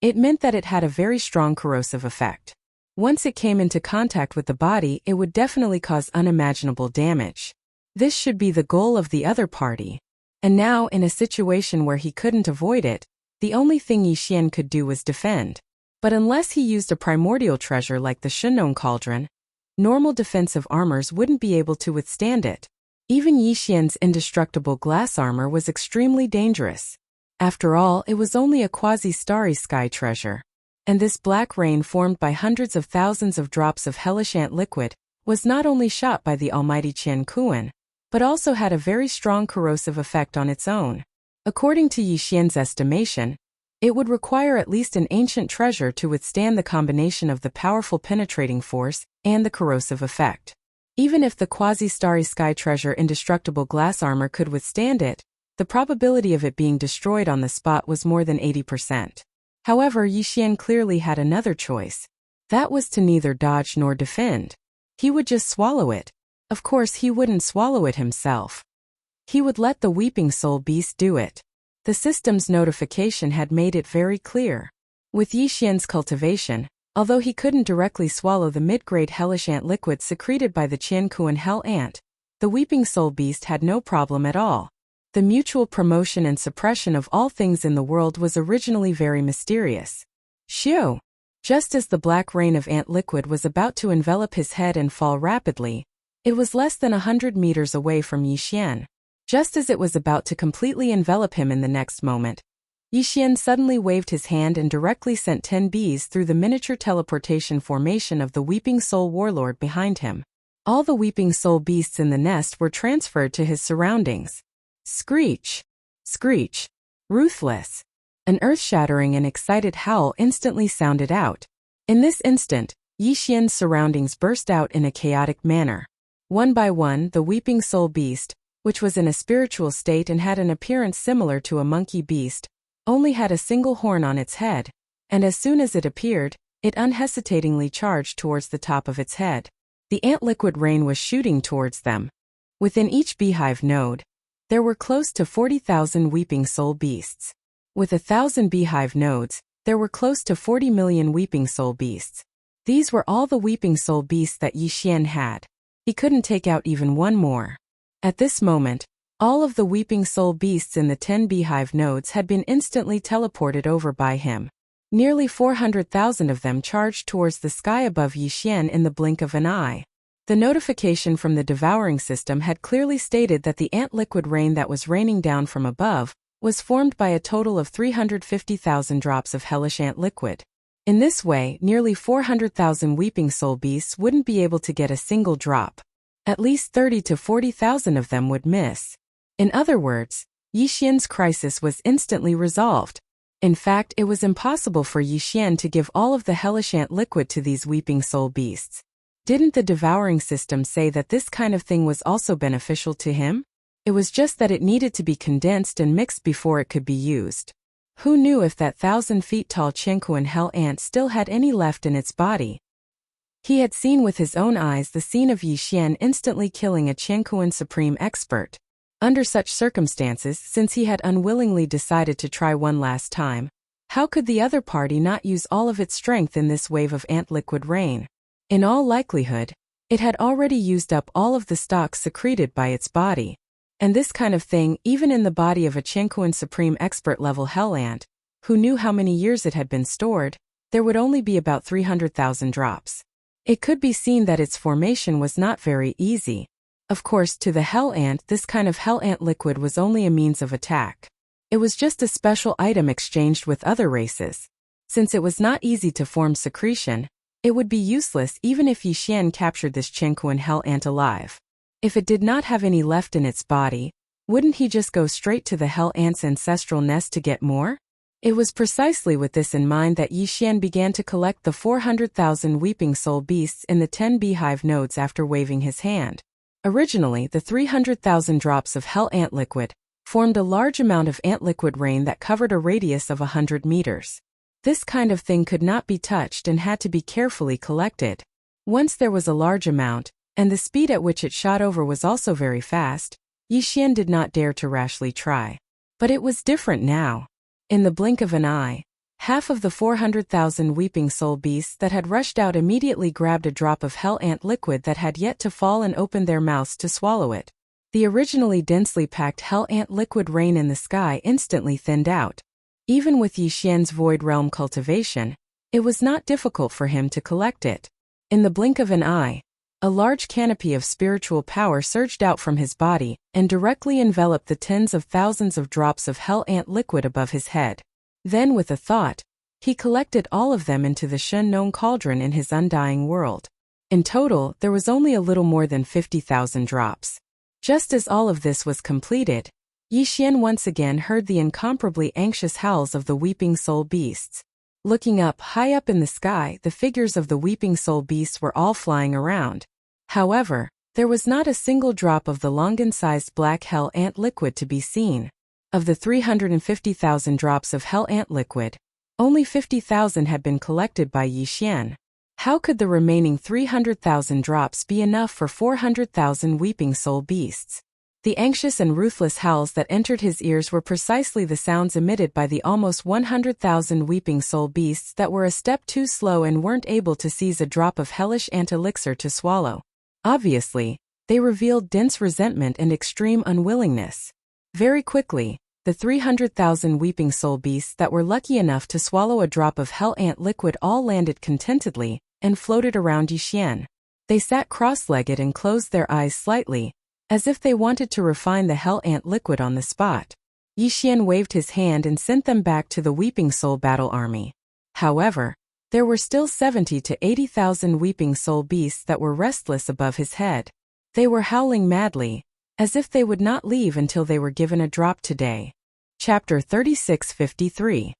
it meant that it had a very strong corrosive effect. Once it came into contact with the body, it would definitely cause unimaginable damage. This should be the goal of the other party. And now, in a situation where he couldn't avoid it, the only thing Yixian could do was defend. But unless he used a primordial treasure like the Shinnon Cauldron, normal defensive armors wouldn't be able to withstand it. Even Yixian's indestructible glass armor was extremely dangerous. After all, it was only a quasi-starry sky treasure. And this black rain formed by hundreds of thousands of drops of hellish ant liquid was not only shot by the almighty Qian Kuan, but also had a very strong corrosive effect on its own. According to Yixian's estimation, it would require at least an ancient treasure to withstand the combination of the powerful penetrating force and the corrosive effect. Even if the quasi-starry sky treasure indestructible glass armor could withstand it, the probability of it being destroyed on the spot was more than 80%. However, Yixian clearly had another choice. That was to neither dodge nor defend. He would just swallow it. Of course, he wouldn't swallow it himself. He would let the Weeping Soul Beast do it. The system's notification had made it very clear. With Yixian's cultivation, although he couldn't directly swallow the mid-grade hellish ant liquid secreted by the Qiankuan hell ant, the Weeping Soul Beast had no problem at all. The mutual promotion and suppression of all things in the world was originally very mysterious. Shio! Just as the black rain of ant liquid was about to envelop his head and fall rapidly, it was less than 100 meters away from Yixian. Just as it was about to completely envelop him in the next moment, Yixian suddenly waved his hand and directly sent 10 bees through the miniature teleportation formation of the Weeping Soul Warlord behind him. All the Weeping Soul beasts in the nest were transferred to his surroundings. Screech! Screech! Ruthless! An earth-shattering and excited howl instantly sounded out. In this instant, Yixian's surroundings burst out in a chaotic manner. One by one, the Weeping Soul Beast, which was in a spiritual state and had an appearance similar to a monkey beast, only had a single horn on its head, and as soon as it appeared, it unhesitatingly charged towards the top of its head. The ant liquid rain was shooting towards them. Within each beehive node, there were close to 40,000 Weeping Soul Beasts. With 1,000 beehive nodes, there were close to 40 million weeping soul beasts. These were all the weeping soul beasts that Yi Xian had. He couldn't take out even one more. At this moment, all of the weeping soul beasts in the 10 beehive nodes had been instantly teleported over by him. Nearly 400,000 of them charged towards the sky above Yi Xian in the blink of an eye. The notification from the devouring system had clearly stated that the ant liquid rain that was raining down from above was formed by a total of 350,000 drops of hellish ant liquid. In this way, nearly 400,000 weeping soul beasts wouldn't be able to get a single drop. At least 30 to 40,000 of them would miss. In other words, Yi Xian's crisis was instantly resolved. In fact, it was impossible for Yi Xian to give all of the hellish ant liquid to these weeping soul beasts. Didn't the devouring system say that this kind of thing was also beneficial to him? It was just that it needed to be condensed and mixed before it could be used. Who knew if that 1,000 feet tall Qianquan hell ant still had any left in its body? He had seen with his own eyes the scene of Yi Xian instantly killing a Qianquan supreme expert. Under such circumstances, since he had unwillingly decided to try one last time, how could the other party not use all of its strength in this wave of ant liquid rain? In all likelihood, it had already used up all of the stock secreted by its body. And this kind of thing, even in the body of a Qianquan supreme expert level hell ant, who knew how many years it had been stored, there would only be about 300,000 drops. It could be seen that its formation was not very easy. Of course, to the hell ant, this kind of hell ant liquid was only a means of attack. It was just a special item exchanged with other races. Since it was not easy to form secretion, it would be useless even if Yi Xian captured this Qianquan hell ant alive. If it did not have any left in its body, wouldn't he just go straight to the hell ant's ancestral nest to get more? It was precisely with this in mind that Yi Xian began to collect the 400,000 weeping soul beasts in the 10 beehive nodes after waving his hand. Originally, the 300,000 drops of hell ant liquid formed a large amount of ant liquid rain that covered a radius of 100 meters. This kind of thing could not be touched and had to be carefully collected. Once there was a large amount, and the speed at which it shot over was also very fast, Yi Xian did not dare to rashly try. But it was different now. In the blink of an eye, half of the 400,000 weeping soul beasts that had rushed out immediately grabbed a drop of hell ant liquid that had yet to fall and opened their mouths to swallow it. The originally densely packed hell ant liquid rain in the sky instantly thinned out. Even with Yi Xian's void realm cultivation, it was not difficult for him to collect it. In the blink of an eye, a large canopy of spiritual power surged out from his body and directly enveloped the tens of thousands of drops of hell ant liquid above his head. Then, with a thought, he collected all of them into the Shen-known cauldron in his undying world. In total, there was only a little more than 50,000 drops. Just as all of this was completed, Yi Xian once again heard the incomparably anxious howls of the weeping soul beasts. Looking up, high up in the sky, the figures of the weeping soul beasts were all flying around. However, there was not a single drop of the Longan-sized black hell ant liquid to be seen. Of the 350,000 drops of hell ant liquid, only 50,000 had been collected by Yi Xian. How could the remaining 300,000 drops be enough for 400,000 weeping soul beasts? The anxious and ruthless howls that entered his ears were precisely the sounds emitted by the almost 100,000 weeping soul beasts that were a step too slow and weren't able to seize a drop of hellish ant elixir to swallow. Obviously, they revealed dense resentment and extreme unwillingness. Very quickly, the 300,000 weeping soul beasts that were lucky enough to swallow a drop of hell ant liquid all landed contentedly and floated around Yi Xian. They sat cross-legged and closed their eyes slightly, as if they wanted to refine the hell ant liquid on the spot. Yi Xian waved his hand and sent them back to the weeping soul battle army. However, there were still 70 to 80,000 weeping soul beasts that were restless above his head. They were howling madly, as if they would not leave until they were given a drop today. Chapter 3653.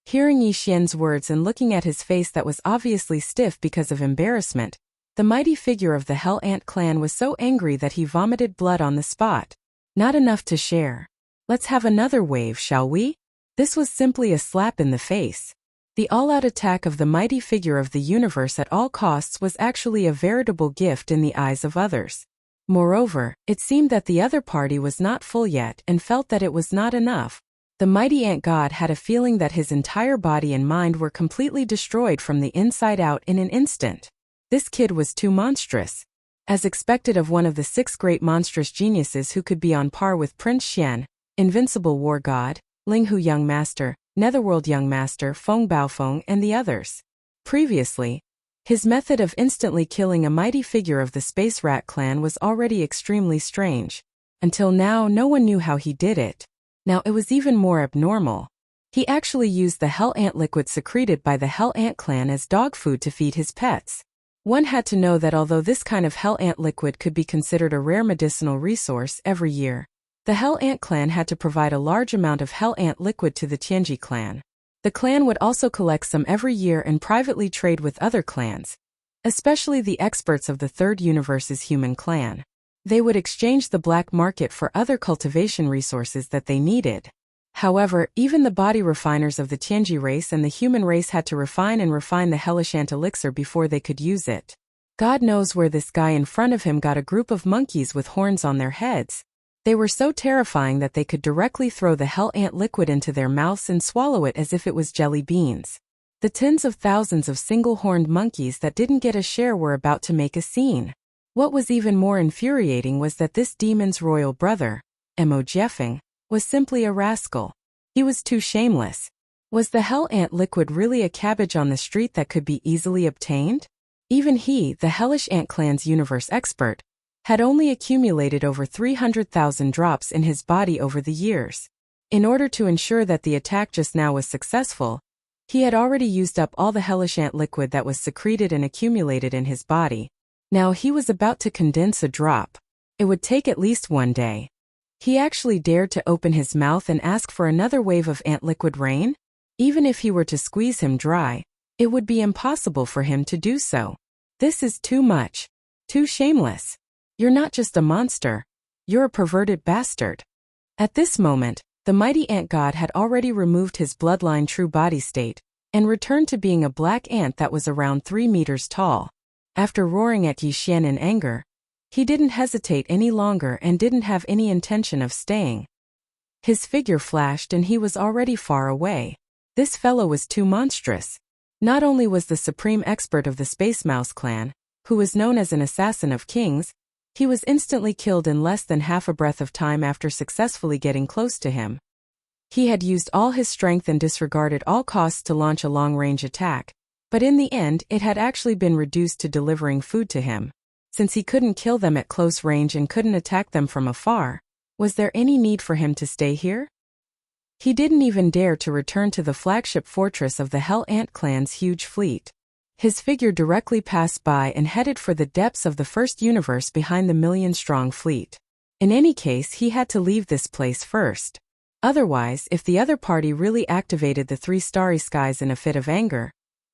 Hearing Yi Xian's words and looking at his face that was obviously stiff because of embarrassment, the mighty figure of the Hell Ant clan was so angry that he vomited blood on the spot. Not enough to share. Let's have another wave, shall we? This was simply a slap in the face. The all-out attack of the mighty figure of the universe at all costs was actually a veritable gift in the eyes of others. Moreover, it seemed that the other party was not full yet and felt that it was not enough. The mighty ant god had a feeling that his entire body and mind were completely destroyed from the inside out in an instant. This kid was too monstrous. As expected of one of the 6 great monstrous geniuses who could be on par with Prince Xian, Invincible War God, Linghu Young Master, Netherworld Young Master, Feng Baofeng, and the others. Previously, his method of instantly killing a mighty figure of the Space Rat clan was already extremely strange. Until now, no one knew how he did it. Now it was even more abnormal. He actually used the Hell Ant liquid secreted by the Hell Ant clan as dog food to feed his pets. One had to know that although this kind of Hell Ant liquid could be considered a rare medicinal resource every year, the Hell Ant clan had to provide a large amount of Hell Ant liquid to the Tianji clan. The clan would also collect some every year and privately trade with other clans, especially the experts of the Third Universe's human clan. They would exchange the black market for other cultivation resources that they needed. However, even the body refiners of the Tianji race and the human race had to refine the hellish ant elixir before they could use it. God knows where this guy in front of him got a group of monkeys with horns on their heads. They were so terrifying that they could directly throw the Hell Ant liquid into their mouths and swallow it as if it was jelly beans. The tens of thousands of single-horned monkeys that didn't get a share were about to make a scene. What was even more infuriating was that this demon's royal brother, Mo Jiefeng, was simply a rascal. He was too shameless. Was the Hell Ant liquid really a cabbage on the street that could be easily obtained? Even he, the Hellish Ant Clan's universe expert, had only accumulated over 300,000 drops in his body over the years. In order to ensure that the attack just now was successful, he had already used up all the Hellish Ant liquid that was secreted and accumulated in his body. Now he was about to condense a drop. It would take at least 1 day. He actually dared to open his mouth and ask for another wave of ant liquid rain? Even if he were to squeeze him dry, it would be impossible for him to do so. This is too much. Too shameless. You're not just a monster. You're a perverted bastard. At this moment, the mighty ant god had already removed his bloodline true body state and returned to being a black ant that was around 3 meters tall. After roaring at Yi Xian in anger, he didn't hesitate any longer and didn't have any intention of staying. His figure flashed and he was already far away. This fellow was too monstrous. Not only was the supreme expert of the Space Mouse clan, who was known as an assassin of kings, he was instantly killed in less than half a breath of time after successfully getting close to him. He had used all his strength and disregarded all costs to launch a long-range attack, but in the end it had actually been reduced to delivering food to him. Since he couldn't kill them at close range and couldn't attack them from afar, was there any need for him to stay here? He didn't even dare to return to the flagship fortress of the Hell Ant clan's huge fleet. His figure directly passed by and headed for the depths of the first universe behind the million-strong fleet. In any case, he had to leave this place first. Otherwise, if the other party really activated the 3 starry skies in a fit of anger,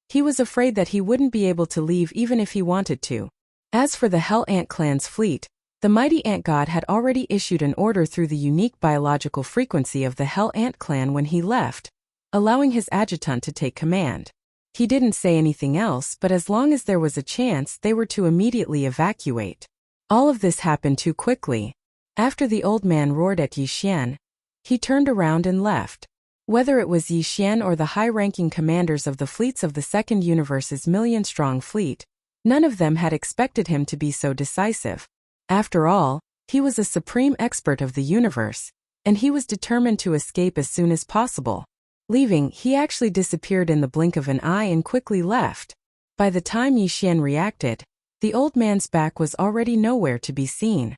he was afraid that he wouldn't be able to leave even if he wanted to. As for the Hell Ant clan's fleet, the mighty ant god had already issued an order through the unique biological frequency of the Hell Ant clan when he left, allowing his adjutant to take command. He didn't say anything else, but as long as there was a chance, they were to immediately evacuate. All of this happened too quickly. After the old man roared at Yi Xian, he turned around and left. Whether it was Yi Xian or the high-ranking commanders of the fleets of the Second Universe's million-strong fleet, none of them had expected him to be so decisive. After all, he was a supreme expert of the universe, and he was determined to escape as soon as possible. Leaving, he actually disappeared in the blink of an eye and quickly left. By the time Yi Xian reacted, the old man's back was already nowhere to be seen.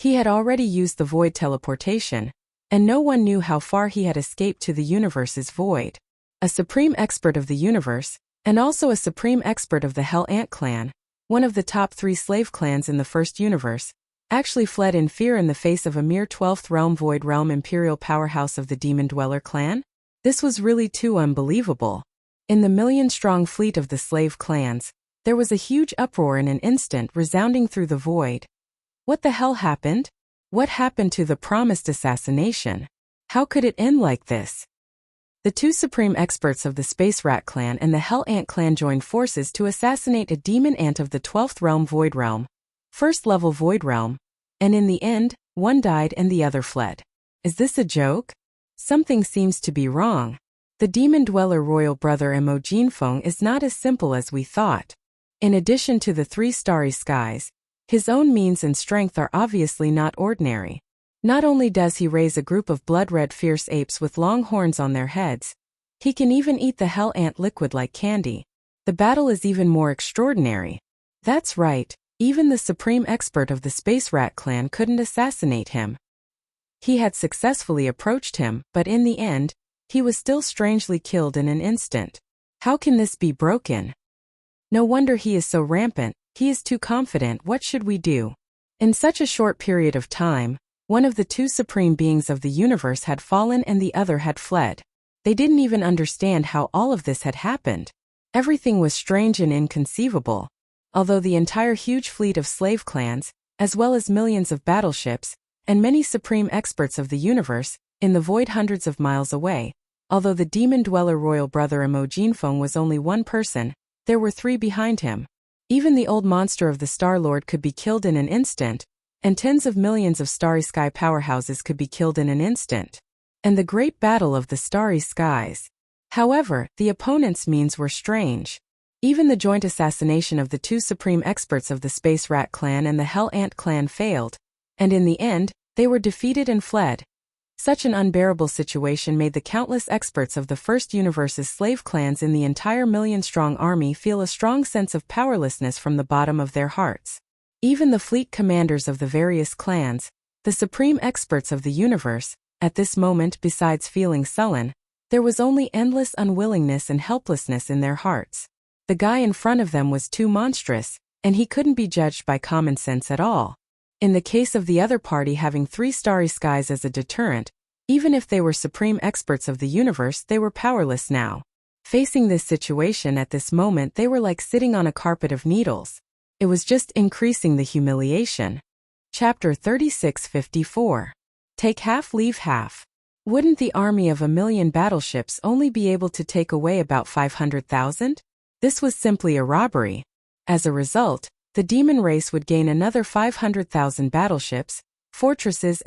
He had already used the void teleportation, and no one knew how far he had escaped to the universe's void. A supreme expert of the universe, and also a supreme expert of the Hell Ant clan, one of the top 3 slave clans in the first universe, actually fled in fear in the face of a mere 12th realm void realm imperial powerhouse of the Demon Dweller clan. This was really too unbelievable. In the million-strong fleet of the slave clans, there was a huge uproar in an instant resounding through the void. What the hell happened? What happened to the promised assassination? How could it end like this? The 2 supreme experts of the Space Rat clan and the Hell Ant clan joined forces to assassinate a demon ant of the 12th realm void realm, first level void realm, and in the end, one died and the other fled. Is this a joke? Something seems to be wrong. The demon dweller royal brother Emojinfeng is not as simple as we thought. In addition to the 3 starry skies, his own means and strength are obviously not ordinary. Not only does he raise a group of blood-red fierce apes with long horns on their heads, he can even eat the hell ant liquid like candy. The battle is even more extraordinary. That's right, even the supreme expert of the Space Rat clan couldn't assassinate him. He had successfully approached him, but in the end, he was still strangely killed in an instant. How can this be broken? No wonder he is so rampant. He is too confident. What should we do? In such a short period of time, one of the 2 supreme beings of the universe had fallen and the other had fled. They didn't even understand how all of this had happened. Everything was strange and inconceivable. Although the entire huge fleet of slave clans, as well as millions of battleships, and many supreme experts of the universe, in the void hundreds of miles away, although the demon dweller royal brother Emojinfeng was only 1 person, there were 3 behind him. Even the old monster of the Star Lord could be killed in an instant, and tens of millions of starry sky powerhouses could be killed in an instant. And the great battle of the starry skies. However, the opponents' means were strange. Even the joint assassination of the 2 supreme experts of the Space Rat clan and the Hell Ant clan failed, and in the end, they were defeated and fled. Such an unbearable situation made the countless experts of the First Universe's slave clans in the entire million-strong army feel a strong sense of powerlessness from the bottom of their hearts. Even the fleet commanders of the various clans, the supreme experts of the universe, at this moment, besides feeling sullen, there was only endless unwillingness and helplessness in their hearts. The guy in front of them was too monstrous, and he couldn't be judged by common sense at all. In the case of the other party having 3 starry skies as a deterrent, even if they were supreme experts of the universe, they were powerless now. Facing this situation at this moment, they were like sitting on a carpet of needles. It was just increasing the humiliation. Chapter 3654. Take half, leave half. Wouldn't the army of 1,000,000 battleships only be able to take away about 500,000? This was simply a robbery. As a result, the demon race would gain another 500,000 battleships, fortresses,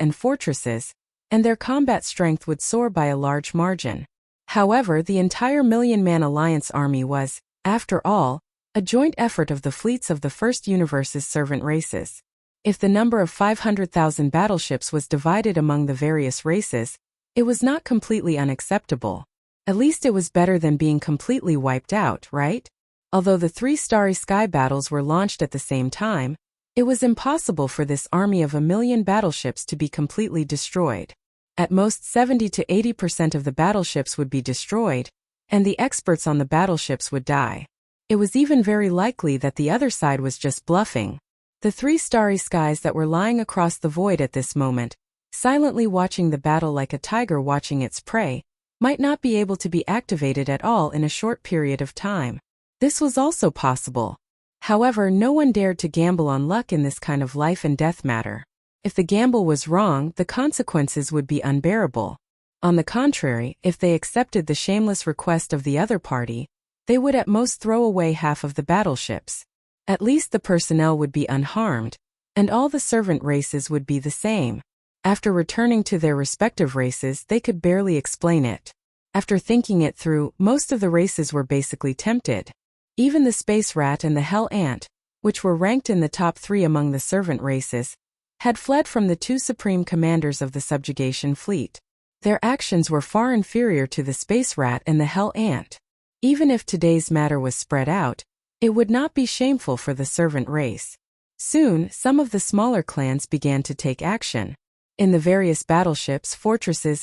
and their combat strength would soar by a large margin. However, the entire Million-Man Alliance army was, after all, a joint effort of the fleets of the First Universe's servant races. If the number of 500,000 battleships was divided among the various races, it was not completely unacceptable. At least it was better than being completely wiped out, right? Although the 3 starry sky battles were launched at the same time, it was impossible for this army of 1,000,000 battleships to be completely destroyed. At most 70 to 80% of the battleships would be destroyed, and the experts on the battleships would die. It was even very likely that the other side was just bluffing. The 3 starry skies that were lying across the void at this moment, silently watching the battle like a tiger watching its prey, might not be able to be activated at all in a short period of time. This was also possible. However, no one dared to gamble on luck in this kind of life and death matter. If the gamble was wrong, the consequences would be unbearable. On the contrary, if they accepted the shameless request of the other party, they would at most throw away half of the battleships. At least the personnel would be unharmed, and all the servant races would be the same. After returning to their respective races, they could barely explain it. After thinking it through, most of the races were basically tempted. Even the Space Rat and the Hell Ant, which were ranked in the top 3 among the servant races, had fled from the 2 supreme commanders of the subjugation fleet. Their actions were far inferior to the Space Rat and the Hell Ant. Even if today's matter was spread out, it would not be shameful for the servant race. Soon, some of the smaller clans began to take action. In the various battleships, fortresses,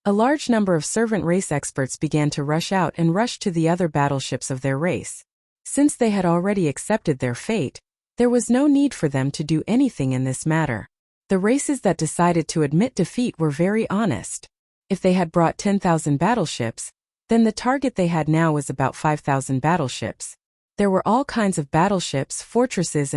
a large number of servant race experts began to rush out and rush to the other battleships of their race. Since they had already accepted their fate, there was no need for them to do anything in this matter. The races that decided to admit defeat were very honest. If they had brought 10,000 battleships, then the target they had now was about 5,000 battleships. There were all kinds of battleships, fortresses,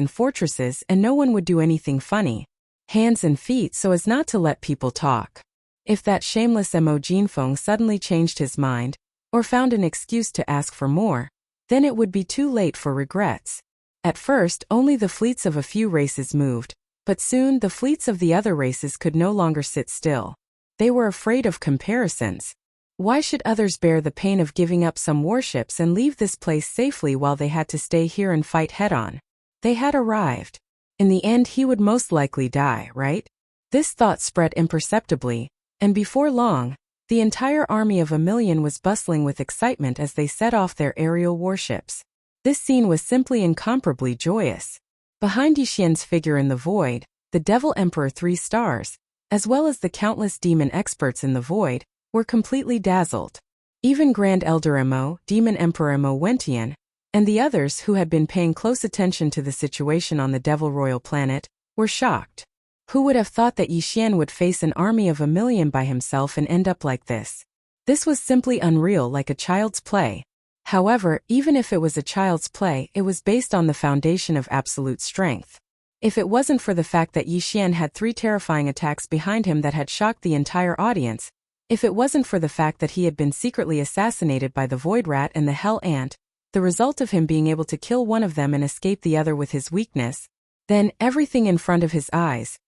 and no one would do anything funny, hands and feet, so as not to let people talk. If that shameless Emojinfeng suddenly changed his mind, or found an excuse to ask for more, then it would be too late for regrets. At first, only the fleets of a few races moved, but soon the fleets of the other races could no longer sit still. They were afraid of comparisons. Why should others bear the pain of giving up some warships and leave this place safely while they had to stay here and fight head-on? They had arrived. In the end he would most likely die, right? This thought spread imperceptibly, and before long, the entire army of 1,000,000 was bustling with excitement as they set off their aerial warships. This scene was simply incomparably joyous. Behind Yixian's figure in the void, the Devil Emperor 3 stars, as well as the countless demon experts in the void, were completely dazzled. Even Grand Elder Mo, Demon Emperor Mo Wentian, and the others who had been paying close attention to the situation on the Devil Royal planet, were shocked. Who would have thought that Yixian would face an army of 1,000,000 by himself and end up like this? This was simply unreal, like a child's play. However, even if it was a child's play, it was based on the foundation of absolute strength. If it wasn't for the fact that Yixian had 3 terrifying attacks behind him that had shocked the entire audience, if it wasn't for the fact that he had been secretly assassinated by the Void Rat and the Hell Ant, the result of him being able to kill one of them and escape the other with his weakness, then everything in front of his eyes.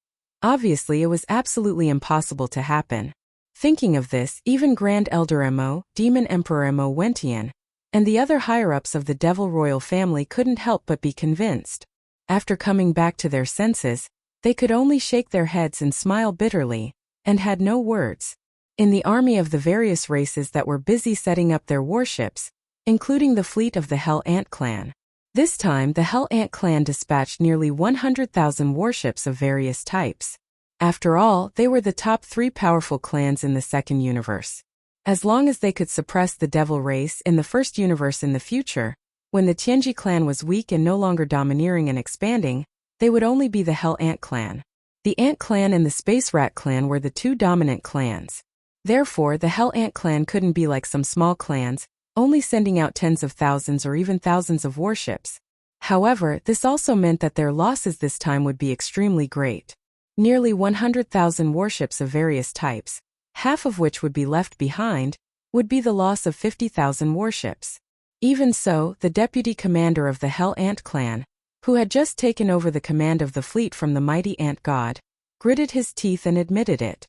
Obviously it was absolutely impossible to happen. Thinking of this, even Grand Elder Mo, Demon Emperor Mo Wentian, and the other higher-ups of the Devil Royal family couldn't help but be convinced. After coming back to their senses, they could only shake their heads and smile bitterly, and had no words. In the army of the various races that were busy setting up their warships, including the fleet of the Hell Ant clan. This time the Hell Ant clan dispatched nearly 100,000 warships of various types. After all, they were the top 3 powerful clans in the second universe. As long as they could suppress the devil race in the first universe in the future, when the Tianji clan was weak and no longer domineering and expanding, they would only be the Hell Ant clan. The Ant clan and the Space Rat clan were the 2 dominant clans. Therefore, the Hell Ant clan couldn't be like some small clans, only sending out tens of thousands or even thousands of warships. However, this also meant that their losses this time would be extremely great. Nearly 100,000 warships of various types, half of which would be left behind, would be the loss of 50,000 warships. Even so, the deputy commander of the Hell Ant clan, who had just taken over the command of the fleet from the mighty Ant God, gritted his teeth and admitted it.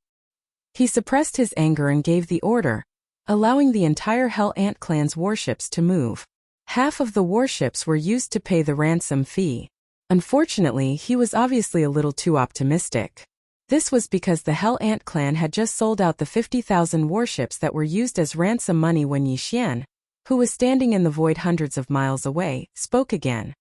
He suppressed his anger and gave the order, allowing the entire Hell Ant clan's warships to move. Half of the warships were used to pay the ransom fee. Unfortunately, he was obviously a little too optimistic. This was because the Hell Ant clan had just sold out the 50,000 warships that were used as ransom money when Yixian, who was standing in the void hundreds of miles away, spoke again.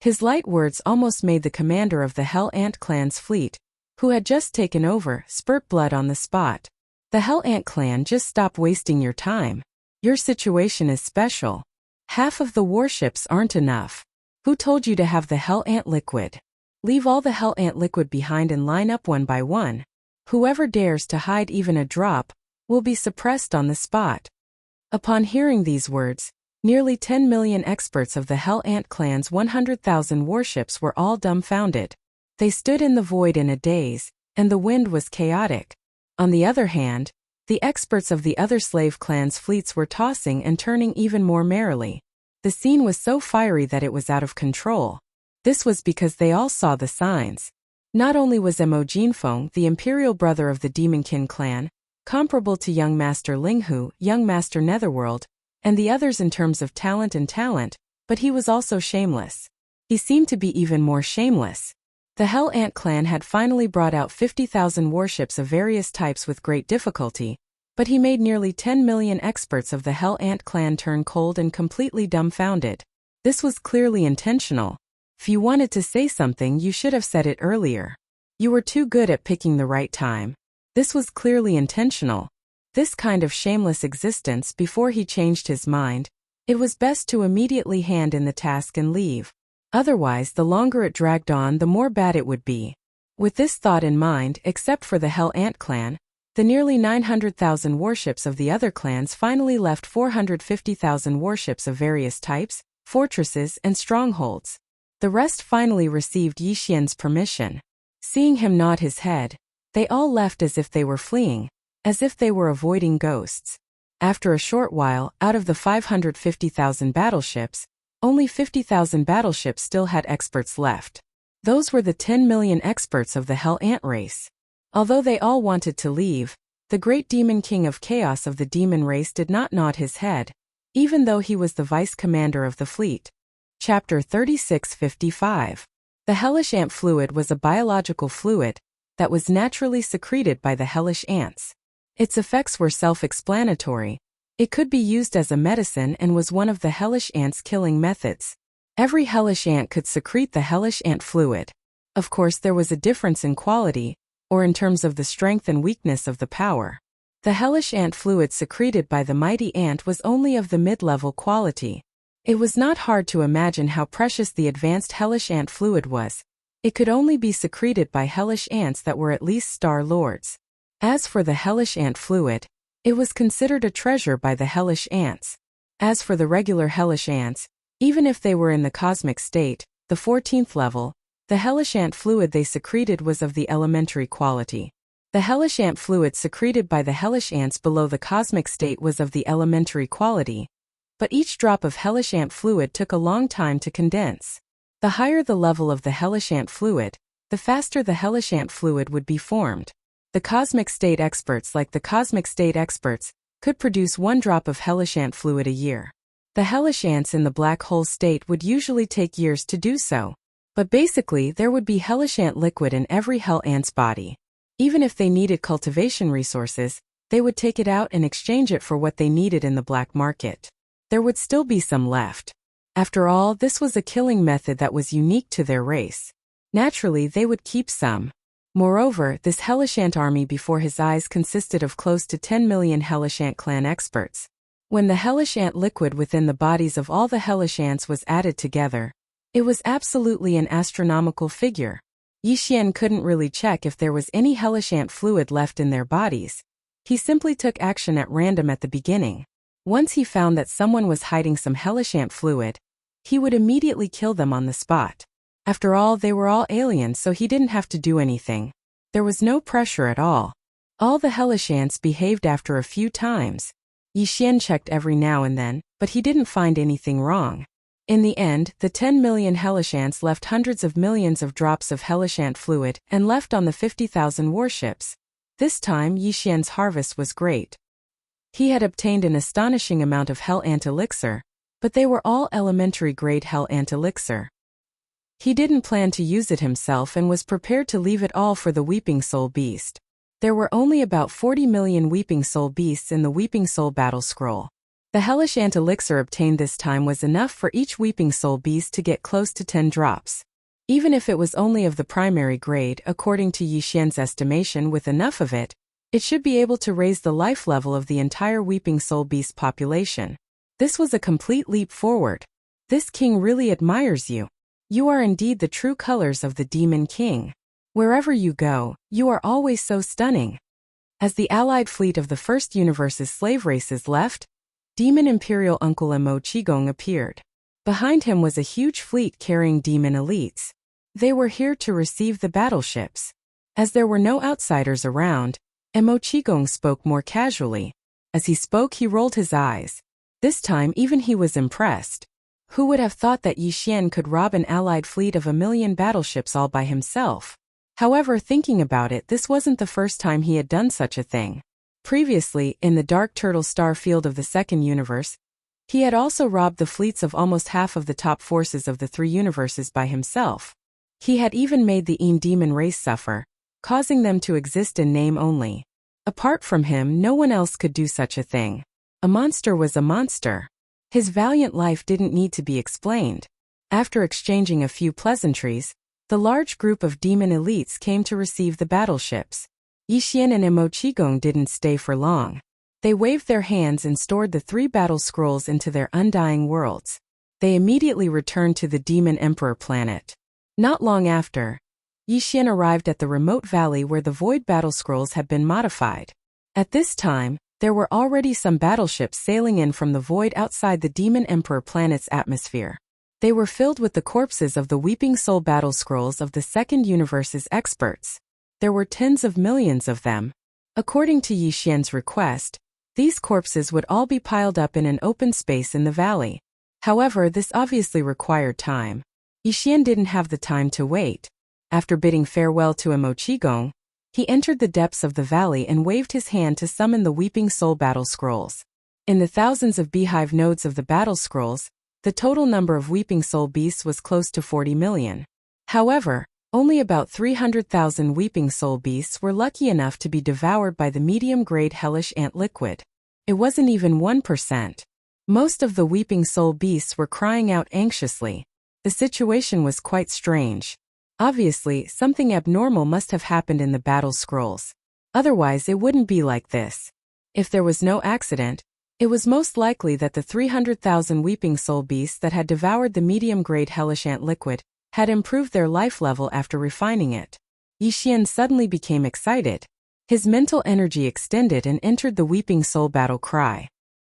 His light words almost made the commander of the Hell Ant clan's fleet, who had just taken over, spurt blood on the spot. The Hell Ant clan, just stop wasting your time. Your situation is special. Half of the warships aren't enough. Who told you to have the Hell Ant liquid? Leave all the Hell Ant liquid behind and line up one by one. Whoever dares to hide even a drop will be suppressed on the spot. Upon hearing these words, nearly 10 million experts of the Hell Ant clan's 100,000 warships were all dumbfounded. They stood in the void in a daze, and the wind was chaotic. On the other hand, the experts of the other slave clans' fleets were tossing and turning even more merrily. The scene was so fiery that it was out of control. This was because they all saw the signs. Not only was Mo Jinfeng, the imperial brother of the Demonkin clan, comparable to young Master Linghu, young Master Netherworld, and the others in terms of talent, but he was also shameless. He seemed to be even more shameless. The Hell Ant clan had finally brought out 50,000 warships of various types with great difficulty, but he made nearly 10 million experts of the Hell Ant clan turn cold and completely dumbfounded. This was clearly intentional. If you wanted to say something, you should have said it earlier. You were too good at picking the right time. This was clearly intentional. This kind of shameless existence before he changed his mind, it was best to immediately hand in the task and leave. Otherwise, the longer it dragged on, the more bad it would be. With this thought in mind, except for the Hell Ant clan, the nearly 900,000 warships of the other clans finally left 450,000 warships of various types, fortresses, and strongholds. The rest finally received Yixian's permission. Seeing him nod his head, they all left as if they were fleeing, as if they were avoiding ghosts. After a short while, out of the 550,000 battleships, only 50,000 battleships still had experts left. Those were the 10 million experts of the Hell Ant race. Although they all wanted to leave, The great demon king of chaos of the demon race did not nod his head, even though he was the vice commander of the fleet. Chapter 3655. The hellish ant fluid was a biological fluid that was naturally secreted by the hellish ants. Its effects were self-explanatory. It could be used as a medicine and was one of the hellish ants' killing methods. Every hellish ant could secrete the hellish ant fluid. Of course, there was a difference in quality, or in terms of the strength and weakness of the power. The hellish ant fluid secreted by the mighty ant was only of the mid-level quality. It was not hard to imagine how precious the advanced hellish ant fluid was. It could only be secreted by hellish ants that were at least star lords. As for the hellish ant fluid, it was considered a treasure by the hellish ants. As for the regular hellish ants, even if they were in the cosmic state, the 14th level, the hellish ant fluid they secreted was of the elementary quality. The hellish ant fluid secreted by the hellish ants below the cosmic state was of the elementary quality, but each drop of hellish ant fluid took a long time to condense. The higher the level of the hellish ant fluid, the faster the hellish ant fluid would be formed. The cosmic state experts could produce 1 drop of hellish ant fluid a year. The hellish ants in the black hole state would usually take years to do so. But basically there would be hellish ant liquid in every hell ant's body. Even if they needed cultivation resources, they would take it out and exchange it for what they needed in the black market. There would still be some left. After all, this was a killing method that was unique to their race. Naturally, they would keep some. Moreover, this hellish ant army before his eyes consisted of close to 10 million hellish ant clan experts. When the hellish ant liquid within the bodies of all the hellish ants was added together, it was absolutely an astronomical figure. Yi Xian couldn't really check if there was any hellish ant fluid left in their bodies. He simply took action at random at the beginning. Once he found that someone was hiding some hellish ant fluid, he would immediately kill them on the spot. After all, they were all aliens, so he didn't have to do anything. There was no pressure at all. All the hellish ants behaved after a few times. Yi Xian checked every now and then, but he didn't find anything wrong. In the end, the 10 million hellish ants left hundreds of millions of drops of hellish ant fluid and left on the 50,000 warships. This time Yi Xian's harvest was great. He had obtained an astonishing amount of hell ant elixir, but they were all elementary grade hell ant elixir. He didn't plan to use it himself and was prepared to leave it all for the Weeping Soul Beast. There were only about 40 million Weeping Soul Beasts in the Weeping Soul Battle Scroll. The hellish ant elixir obtained this time was enough for each Weeping Soul Beast to get close to 10 drops. Even if it was only of the primary grade, according to Yi Xian's estimation, with enough of it, it should be able to raise the life level of the entire Weeping Soul Beast population. This was a complete leap forward. This king really admires you. You are indeed the true colors of the Demon King. Wherever you go, you are always so stunning. As the allied fleet of the first universe's slave races left, Demon Imperial Uncle Mo Qigong appeared. Behind him was a huge fleet carrying demon elites. They were here to receive the battleships. As there were no outsiders around, Mo Qigong spoke more casually. As he spoke, he rolled his eyes. This time even he was impressed. Who would have thought that Yi Xian could rob an allied fleet of 1 million battleships all by himself? However, thinking about it, this wasn't the first time he had done such a thing. Previously, in the Dark Turtle Star field of the second universe, he had also robbed the fleets of almost half of the top forces of the 3 universes by himself. He had even made the demon race suffer, causing them to exist in name only. Apart from him, no one else could do such a thing. A monster was a monster. His valiant life didn't need to be explained. After exchanging a few pleasantries, the large group of demon elites came to receive the battleships. Yi Xian and Mo Qigong didn't stay for long. They waved their hands and stored the 3 battle scrolls into their undying worlds. They immediately returned to the Demon Emperor planet. Not long after, Yi Xian arrived at the remote valley where the Void battle scrolls had been modified. At this time, there were already some battleships sailing in from the void outside the Demon Emperor planet's atmosphere. They were filled with the corpses of the Weeping Soul battle scrolls of the second universe's experts. There were tens of millions of them. According to Yi Xian's request, these corpses would all be piled up in an open space in the valley. However, this obviously required time. Yi Xian didn't have the time to wait. After bidding farewell to Mo Qigong, He entered the depths of the valley and waved his hand to summon the Weeping Soul battle scrolls. In the thousands of beehive nodes of the battle scrolls, the total number of Weeping Soul beasts was close to 40 million. However, only about 300,000 Weeping Soul beasts were lucky enough to be devoured by the medium-grade hellish ant liquid. It wasn't even 1%. Most of the Weeping Soul beasts were crying out anxiously. The situation was quite strange. Obviously, something abnormal must have happened in the battle scrolls. Otherwise, it wouldn't be like this. If there was no accident, it was most likely that the 300,000 Weeping Soul beasts that had devoured the medium-grade hellish ant liquid had improved their life level after refining it. Yi Xian suddenly became excited. His mental energy extended and entered the Weeping Soul battle cry.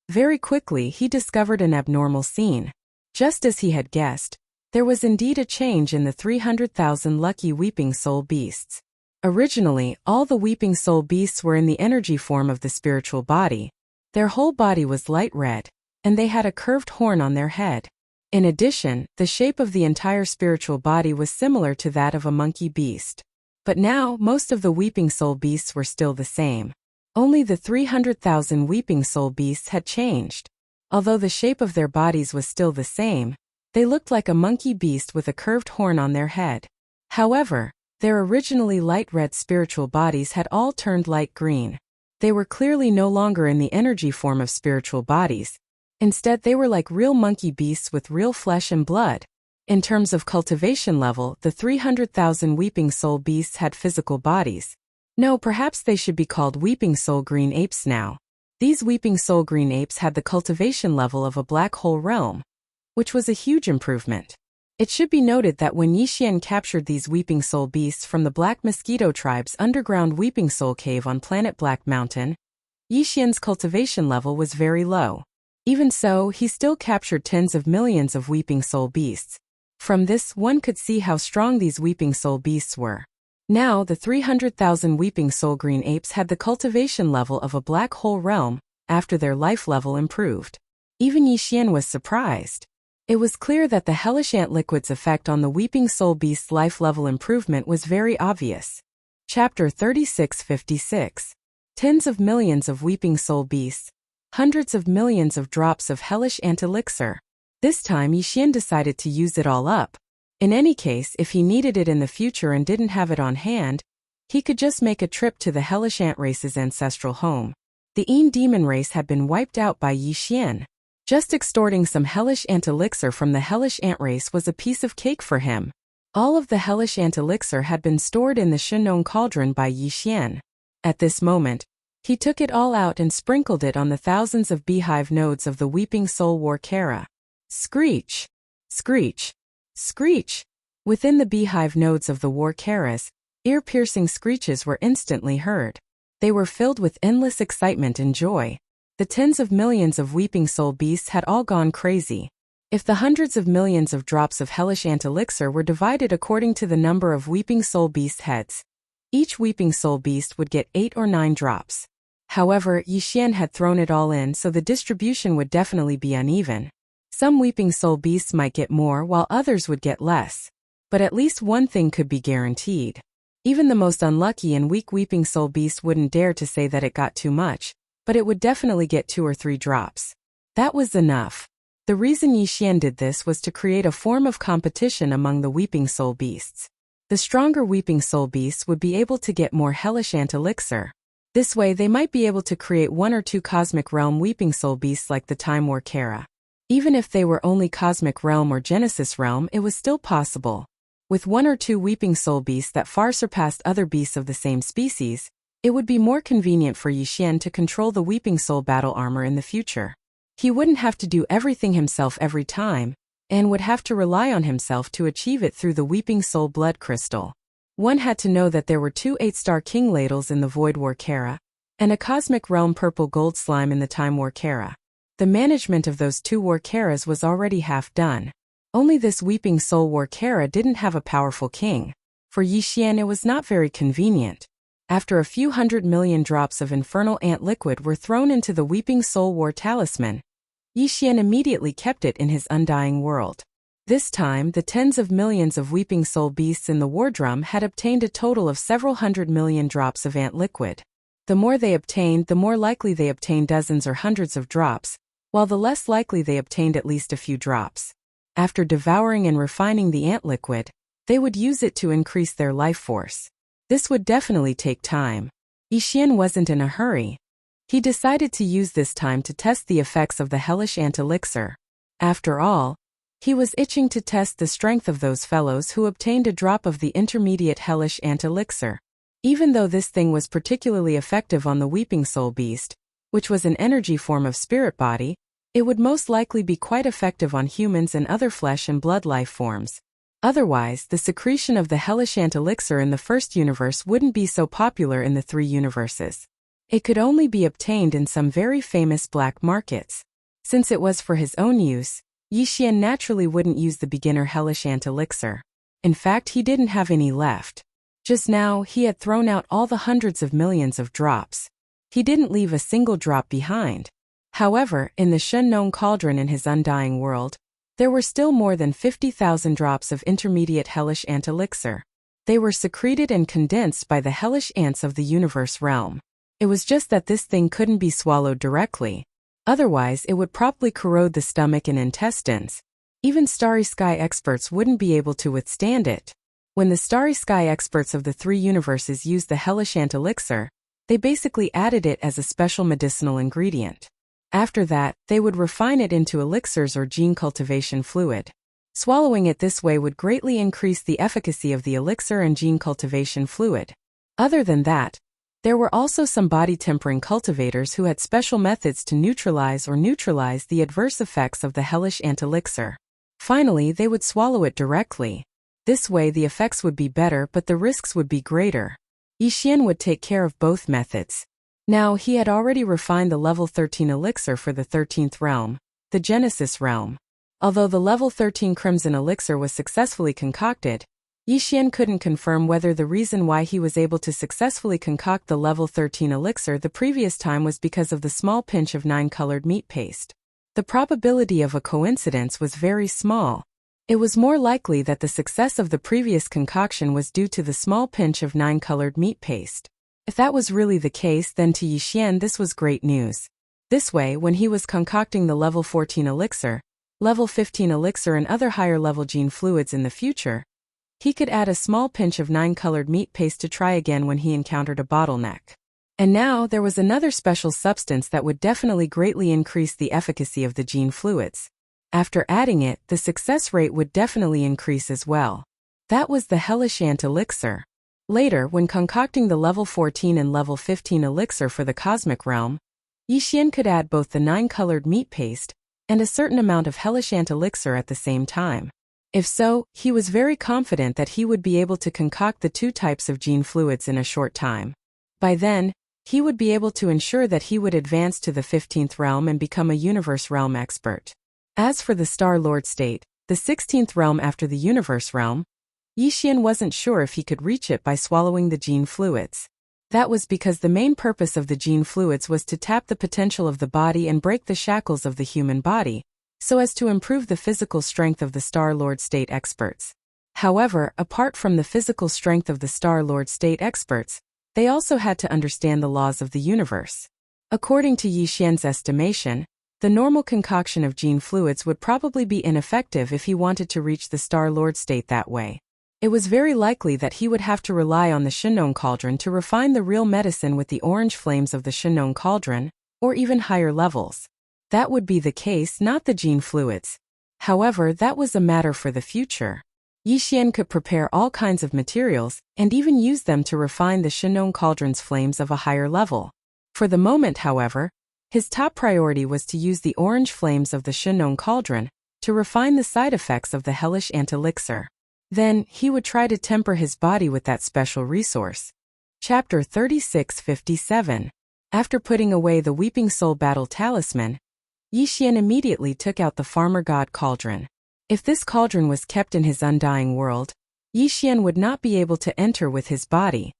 Very quickly, he discovered an abnormal scene. Just as he had guessed, there was indeed a change in the 300,000 lucky Weeping Soul beasts. Originally, all the Weeping Soul beasts were in the energy form of the spiritual body. Their whole body was light red, and they had a curved horn on their head. In addition, the shape of the entire spiritual body was similar to that of a monkey beast. But now, most of the Weeping Soul beasts were still the same. Only the 300,000 Weeping Soul beasts had changed. Although the shape of their bodies was still the same, they looked like a monkey beast with a curved horn on their head. However, their originally light red spiritual bodies had all turned light green. They were clearly no longer in the energy form of spiritual bodies. Instead, they were like real monkey beasts with real flesh and blood. In terms of cultivation level, the 300,000 Weeping Soul beasts had physical bodies. No, perhaps they should be called Weeping Soul green apes now. These Weeping Soul green apes had the cultivation level of a black hole realm, which was a huge improvement. It should be noted that when Yi Xian captured these Weeping Soul beasts from the Black Mosquito tribe's underground Weeping Soul cave on planet Black Mountain, Yi Xian's cultivation level was very low. Even so, he still captured tens of millions of Weeping Soul beasts. From this, one could see how strong these Weeping Soul beasts were. Now, the 300,000 Weeping Soul green apes had the cultivation level of a black hole realm after their life level improved. Even Yi Xian was surprised. It was clear that the hellish ant liquid's effect on the Weeping Soul beast's life level improvement was very obvious. Chapter 3656. Tens of millions of Weeping Soul beasts. Hundreds of millions of drops of hellish ant elixir. This time Yi Xian decided to use it all up. In any case, if he needed it in the future and didn't have it on hand, he could just make a trip to the hellish ant race's ancestral home. The Een demon race had been wiped out by Yi Xian. Just extorting some hellish ant elixir from the hellish ant race was a piece of cake for him. All of the hellish ant elixir had been stored in the Shenong cauldron by Yi Xian. At this moment, he took it all out and sprinkled it on the thousands of beehive nodes of the Weeping Soul War Kara. Screech! Screech! Screech! Within the beehive nodes of the War Karas, ear-piercing screeches were instantly heard. They were filled with endless excitement and joy. The tens of millions of Weeping Soul beasts had all gone crazy. If the hundreds of millions of drops of hellish ant elixir were divided according to the number of Weeping Soul beast heads, each Weeping Soul beast would get 8 or 9 drops. However, Yi Xian had thrown it all in, so the distribution would definitely be uneven. Some Weeping Soul beasts might get more while others would get less. But at least one thing could be guaranteed. Even the most unlucky and weak Weeping Soul beast wouldn't dare to say that it got too much, but it would definitely get 2 or 3 drops. That was enough. The reason Yi Xian did this was to create a form of competition among the Weeping Soul beasts. The stronger Weeping Soul beasts would be able to get more hellish ant elixir. This way they might be able to create 1 or 2 Cosmic Realm Weeping Soul beasts like the Time War Kara. Even if they were only Cosmic Realm or Genesis Realm, it was still possible. With 1 or 2 Weeping Soul beasts that far surpassed other beasts of the same species, it would be more convenient for Yi Xian to control the Weeping Soul battle armor in the future. He wouldn't have to do everything himself every time, and would have to rely on himself to achieve it through the Weeping Soul blood crystal. One had to know that there were 2 8-star King Ladles in the Void War Kara, and a Cosmic Realm Purple Gold Slime in the Time War Kara. The management of those 2 War Karas was already half done. Only this Weeping Soul War Kara didn't have a powerful king. For Yi Xian it was not very convenient. After a few 100 million drops of infernal ant liquid were thrown into the Weeping Soul War Talisman, Yi Xian immediately kept it in his undying world. This time, the tens of millions of weeping soul beasts in the war drum had obtained a total of several 100 million drops of ant liquid. The more they obtained, the more likely they obtained dozens or hundreds of drops, while the less likely they obtained at least a few drops. After devouring and refining the ant liquid, they would use it to increase their life force. This would definitely take time. Yixian wasn't in a hurry. He decided to use this time to test the effects of the hellish ant elixir. After all, he was itching to test the strength of those fellows who obtained a drop of the intermediate hellish ant elixir. Even though this thing was particularly effective on the weeping soul beast, which was an energy form of spirit body, it would most likely be quite effective on humans and other flesh and blood life forms. Otherwise, the secretion of the hellish ant elixir in the first universe wouldn't be so popular in the three universes. It could only be obtained in some very famous black markets. Since it was for his own use, Yixian naturally wouldn't use the beginner hellish ant elixir. In fact, he didn't have any left. Just now, he had thrown out all the hundreds of millions of drops. He didn't leave a single drop behind. However, in the Shen cauldron in his undying world, there were still more than 50,000 drops of intermediate hellish ant elixir. They were secreted and condensed by the hellish ants of the universe realm. It was just that this thing couldn't be swallowed directly. Otherwise, it would probably corrode the stomach and intestines. Even starry sky experts wouldn't be able to withstand it. When the starry sky experts of the three universes used the hellish ant elixir, they basically added it as a special medicinal ingredient. After that, they would refine it into elixirs or gene cultivation fluid. Swallowing it this way would greatly increase the efficacy of the elixir and gene cultivation fluid. Other than that, there were also some body-tempering cultivators who had special methods to neutralize the adverse effects of the hellish ant elixir. Finally, they would swallow it directly. This way the effects would be better but the risks would be greater. Yixian would take care of both methods. Now, he had already refined the level 13 elixir for the 13th realm, the Genesis realm. Although the level 13 crimson elixir was successfully concocted, Yixian couldn't confirm whether the reason why he was able to successfully concoct the level 13 elixir the previous time was because of the small pinch of 9-colored meat paste. The probability of a coincidence was very small. It was more likely that the success of the previous concoction was due to the small pinch of 9-colored meat paste. If that was really the case, then to Yixian this was great news. This way, when he was concocting the level 14 elixir, level 15 elixir and other higher level gene fluids in the future, he could add a small pinch of 9-colored meat paste to try again when he encountered a bottleneck. And now there was another special substance that would definitely greatly increase the efficacy of the gene fluids. After adding it, the success rate would definitely increase as well. That was the hellish ant elixir. Later, when concocting the level 14 and level 15 elixir for the cosmic realm, Yixian could add both the 9-colored meat paste and a certain amount of hellish ant elixir at the same time. If so, he was very confident that he would be able to concoct the two types of gene fluids in a short time. By then, he would be able to ensure that he would advance to the 15th realm and become a universe realm expert. As for the Star Lord state, the 16th realm after the universe realm, Yixian wasn't sure if he could reach it by swallowing the gene fluids. That was because the main purpose of the gene fluids was to tap the potential of the body and break the shackles of the human body, so as to improve the physical strength of the Star Lord state experts. However, apart from the physical strength of the Star Lord state experts, they also had to understand the laws of the universe. According to Yixian's estimation, the normal concoction of gene fluids would probably be ineffective if he wanted to reach the Star Lord state that way. It was very likely that he would have to rely on the Shen cauldron to refine the real medicine with the orange flames of the Shen cauldron, or even higher levels. That would be the case, not the gene fluids. However, that was a matter for the future. Yixian could prepare all kinds of materials, and even use them to refine the Shen cauldron's flames of a higher level. For the moment, however, his top priority was to use the orange flames of the Shen cauldron to refine the side effects of the hellish ant elixir. Then, he would try to temper his body with that special resource. Chapter 3657. After putting away the Weeping Soul Battle Talisman, Yixian immediately took out the Farmer God Cauldron. If this cauldron was kept in his undying world, Yixian would not be able to enter with his body.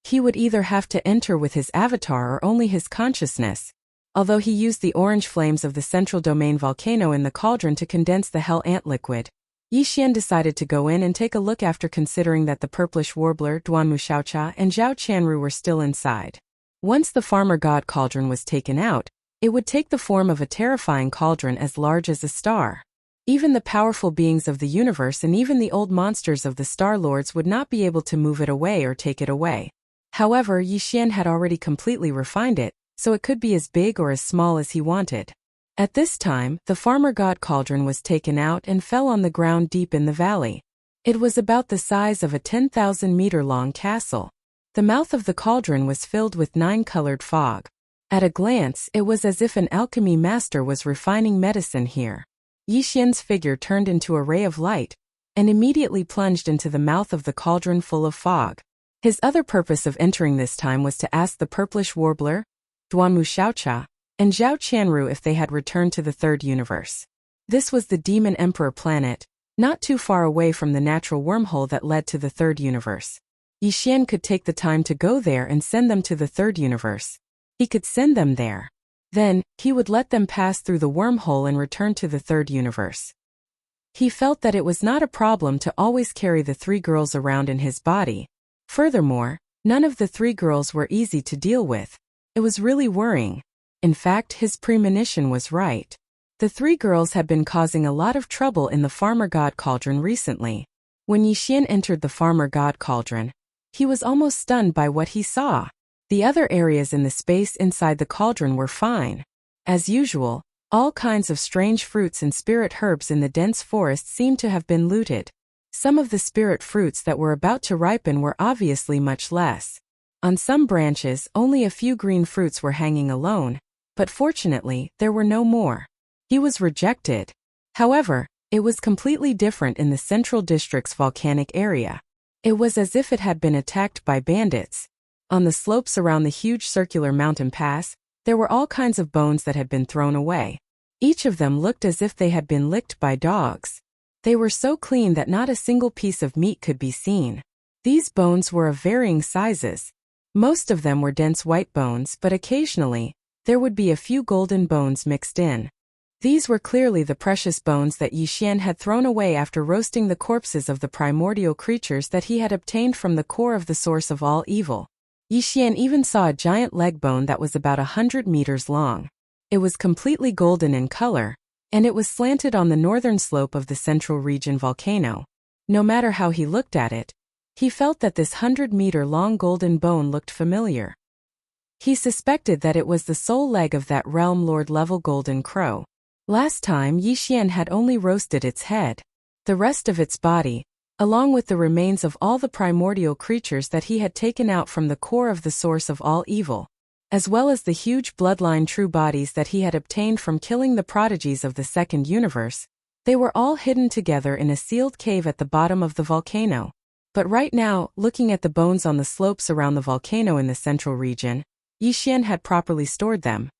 He would either have to enter with his avatar or only his consciousness. Although he used the orange flames of the central domain volcano in the cauldron to condense the hell ant liquid, Yixian decided to go in and take a look after considering that the purplish warbler, Duanmu and Zhao Qianru were still inside. Once the farmer god cauldron was taken out, it would take the form of a terrifying cauldron as large as a star. Even the powerful beings of the universe and even the old monsters of the Star Lords would not be able to move it away or take it away. However, Yixian had already completely refined it, so it could be as big or as small as he wanted. At this time, the farmer god cauldron was taken out and fell on the ground deep in the valley. It was about the size of a 10,000-meter-long castle. The mouth of the cauldron was filled with 9-colored fog. At a glance, it was as if an alchemy master was refining medicine here. Yixian's figure turned into a ray of light, and immediately plunged into the mouth of the cauldron full of fog. His other purpose of entering this time was to ask the purplish warbler, Duanmu and Zhao Qianru if they had returned to the third universe. This was the Demon Emperor planet, not too far away from the natural wormhole that led to the third universe. Yixian could take the time to go there and send them to the third universe. He could send them there. Then, he would let them pass through the wormhole and return to the third universe. He felt that it was not a problem to always carry the 3 girls around in his body. Furthermore, none of the 3 girls were easy to deal with. It was really worrying. In fact, his premonition was right. The 3 girls had been causing a lot of trouble in the farmer god cauldron recently. When Yixian entered the farmer god cauldron, he was almost stunned by what he saw. The other areas in the space inside the cauldron were fine. As usual, all kinds of strange fruits and spirit herbs in the dense forest seemed to have been looted. Some of the spirit fruits that were about to ripen were obviously much less. On some branches, only a few green fruits were hanging alone, but fortunately, there were no more. He was rejected. However, it was completely different in the central district's volcanic area. It was as if it had been attacked by bandits. On the slopes around the huge circular mountain pass, there were all kinds of bones that had been thrown away. Each of them looked as if they had been licked by dogs. They were so clean that not a single piece of meat could be seen. These bones were of varying sizes. Most of them were dense white bones, but occasionally, there would be a few golden bones mixed in. These were clearly the precious bones that Yixian had thrown away after roasting the corpses of the primordial creatures that he had obtained from the core of the source of all evil. Yixian even saw a giant leg bone that was about 100 meters long. It was completely golden in color, and it was slanted on the northern slope of the central region volcano. No matter how he looked at it, he felt that this 100-meter-long golden bone looked familiar. He suspected that it was the sole leg of that realm lord-level golden crow. Last time Yixian had only roasted its head. The rest of its body, along with the remains of all the primordial creatures that he had taken out from the core of the source of all evil, as well as the huge bloodline true bodies that he had obtained from killing the prodigies of the second universe, they were all hidden together in a sealed cave at the bottom of the volcano. But right now, looking at the bones on the slopes around the volcano in the central region, Yixian had properly stored them.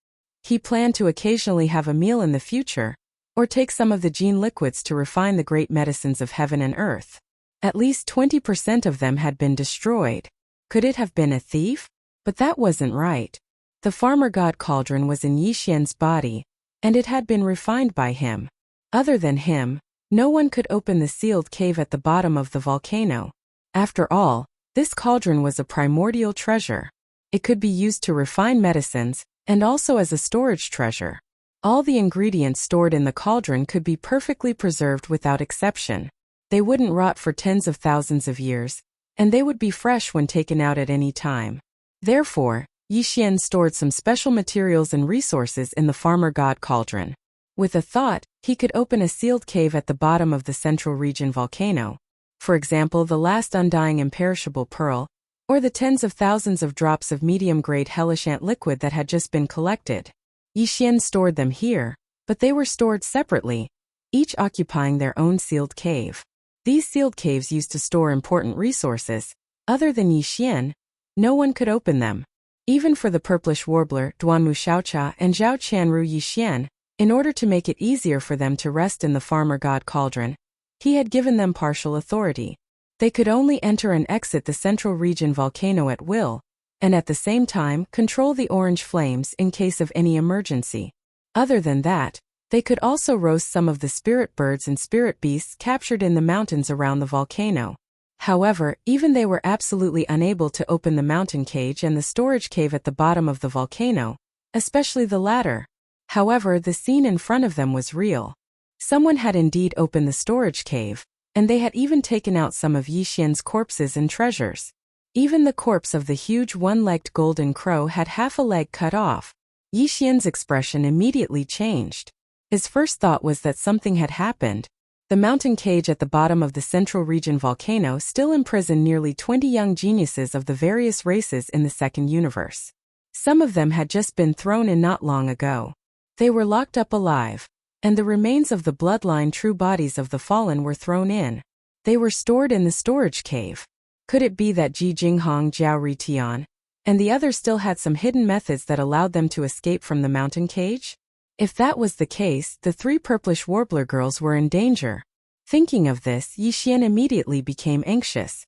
He planned to occasionally have a meal in the future, or take some of the gene liquids to refine the great medicines of heaven and earth. At least 20% of them had been destroyed. Could it have been a thief? But that wasn't right. The farmer god cauldron was in Yixian's body, and it had been refined by him. Other than him, no one could open the sealed cave at the bottom of the volcano. After all, this cauldron was a primordial treasure. It could be used to refine medicines, and also as a storage treasure. All the ingredients stored in the cauldron could be perfectly preserved without exception. They wouldn't rot for tens of thousands of years, and they would be fresh when taken out at any time. Therefore, Yixian stored some special materials and resources in the farmer god cauldron. With a thought, he could open a sealed cave at the bottom of the central region volcano. For example, the last undying imperishable pearl, or the tens of thousands of drops of medium-grade hellishant liquid that had just been collected. Yixian stored them here, but they were stored separately, each occupying their own sealed cave. These sealed caves used to store important resources. Other than Yixian, no one could open them. Even for the purplish warbler, Duanmu and Zhao Qianru Yixian, in order to make it easier for them to rest in the farmer god cauldron, he had given them partial authority. They could only enter and exit the central region volcano at will, and at the same time control the orange flames in case of any emergency. Other than that, They could also roast some of the spirit birds and spirit beasts captured in the mountains around the volcano. However, even they were absolutely unable to open the mountain cage and the storage cave at the bottom of the volcano, especially the latter. However, the scene in front of them was real. Someone had indeed opened the storage cave, and they had even taken out some of Yi Xian's corpses and treasures. Even the corpse of the huge one-legged golden crow had half a leg cut off. Yi Xian's expression immediately changed. His first thought was that something had happened. The mountain cage at the bottom of the central region volcano still imprisoned nearly 20 young geniuses of the various races in the second universe. Some of them had just been thrown in not long ago. They were locked up alive, and the remains of the bloodline true bodies of the fallen were thrown in. They were stored in the storage cave. Could it be that Ji Jinghong, Jiao Ritian, and the others still had some hidden methods that allowed them to escape from the mountain cage? If that was the case, the three purplish warbler girls were in danger. Thinking of this, Yi Xian immediately became anxious.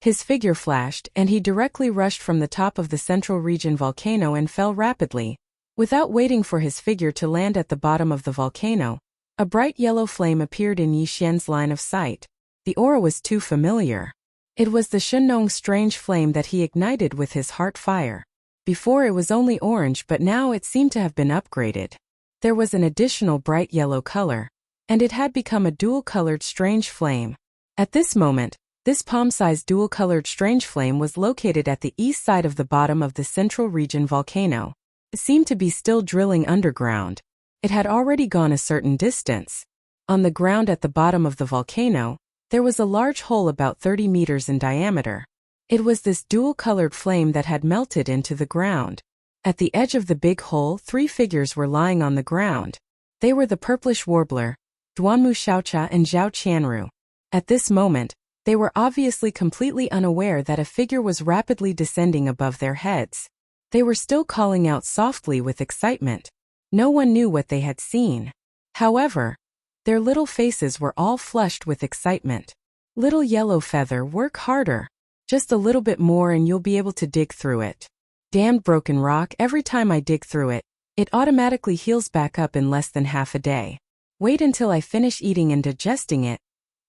His figure flashed, and he directly rushed from the top of the central region volcano and fell rapidly. Without waiting for his figure to land at the bottom of the volcano, a bright yellow flame appeared in Yi Xian's line of sight. The aura was too familiar. It was the Shenong strange flame that he ignited with his heart fire. Before it was only orange, but now it seemed to have been upgraded. There was an additional bright yellow color, and it had become a dual-colored strange flame. At this moment, this palm-sized dual-colored strange flame was located at the east side of the bottom of the central region volcano. It seemed to be still drilling underground. It had already gone a certain distance. On the ground at the bottom of the volcano, there was a large hole about 30 meters in diameter. It was this dual-colored flame that had melted into the ground. At the edge of the big hole, three figures were lying on the ground. They were the purplish warbler, Duanmu Xiaocha and Zhao Qianru. At this moment, they were obviously completely unaware that a figure was rapidly descending above their heads. They were still calling out softly with excitement. No one knew what they had seen. However, their little faces were all flushed with excitement. Little yellow feather, work harder. Just a little bit more and you'll be able to dig through it. Damned broken rock, every time I dig through it, it automatically heals back up in less than half a day. Wait until I finish eating and digesting it.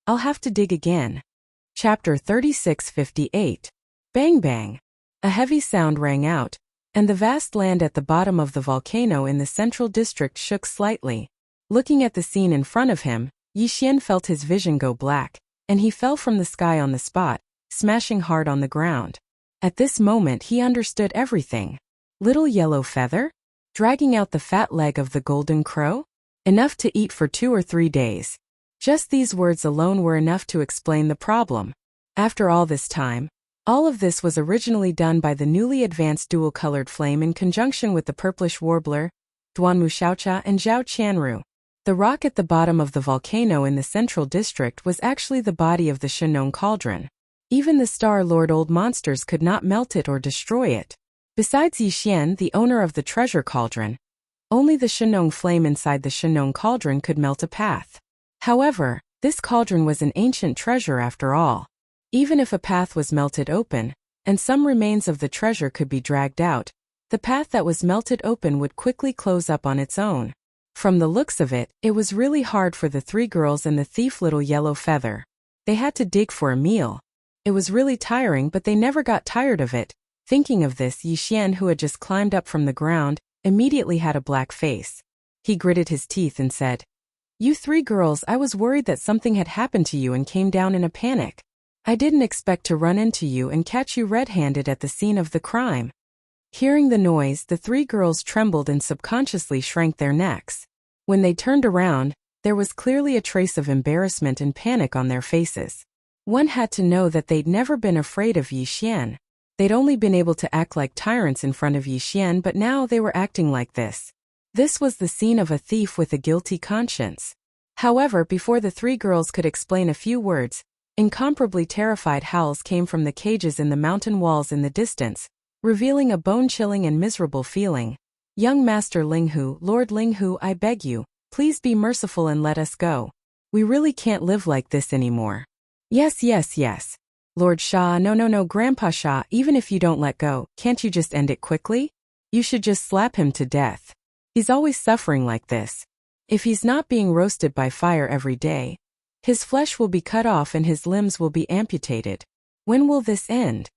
I'll have to dig again. Chapter 3658. Bang bang. A heavy sound rang out, and the vast land at the bottom of the volcano in the central district shook slightly. Looking at the scene in front of him, Yi Xian felt his vision go black, and he fell from the sky on the spot, smashing hard on the ground. At this moment he understood everything. Little yellow feather? Dragging out the fat leg of the golden crow? Enough to eat for 2 or 3 days. Just these words alone were enough to explain the problem. After all this time, all of this was originally done by the newly advanced dual-colored flame in conjunction with the purplish warbler, Duanmu Xiaocha and Zhao Qianru. The rock at the bottom of the volcano in the central district was actually the body of the Shenong cauldron. Even the Star Lord old monsters could not melt it or destroy it. Besides Yi Xian, the owner of the treasure cauldron, only the Shenong flame inside the Shenong cauldron could melt a path. However, this cauldron was an ancient treasure after all. Even if a path was melted open, and some remains of the treasure could be dragged out, the path that was melted open would quickly close up on its own. From the looks of it, it was really hard for the three girls and the thief little yellow feather. They had to dig for a meal. It was really tiring, but they never got tired of it. Thinking of this, Yi Xian, who had just climbed up from the ground, immediately had a black face. He gritted his teeth and said, "You three girls, I was worried that something had happened to you and came down in a panic. I didn't expect to run into you and catch you red-handed at the scene of the crime." Hearing the noise, the three girls trembled and subconsciously shrank their necks. When they turned around, there was clearly a trace of embarrassment and panic on their faces. One had to know that they'd never been afraid of Yi Xian. They'd only been able to act like tyrants in front of Yi Xian, but now they were acting like this. This was the scene of a thief with a guilty conscience. However, before the three girls could explain a few words, incomparably terrified howls came from the cages in the mountain walls in the distance, revealing a bone-chilling and miserable feeling. "Young Master Linghu, Lord Linghu, I beg you, please be merciful and let us go. We really can't live like this anymore." "Yes, yes, yes. Lord Shah, no, Grandpa Shah, even if you don't let go, can't you just end it quickly? You should just slap him to death. He's always suffering like this." If he's not being roasted by fire every day, his flesh will be cut off and his limbs will be amputated. When will this end?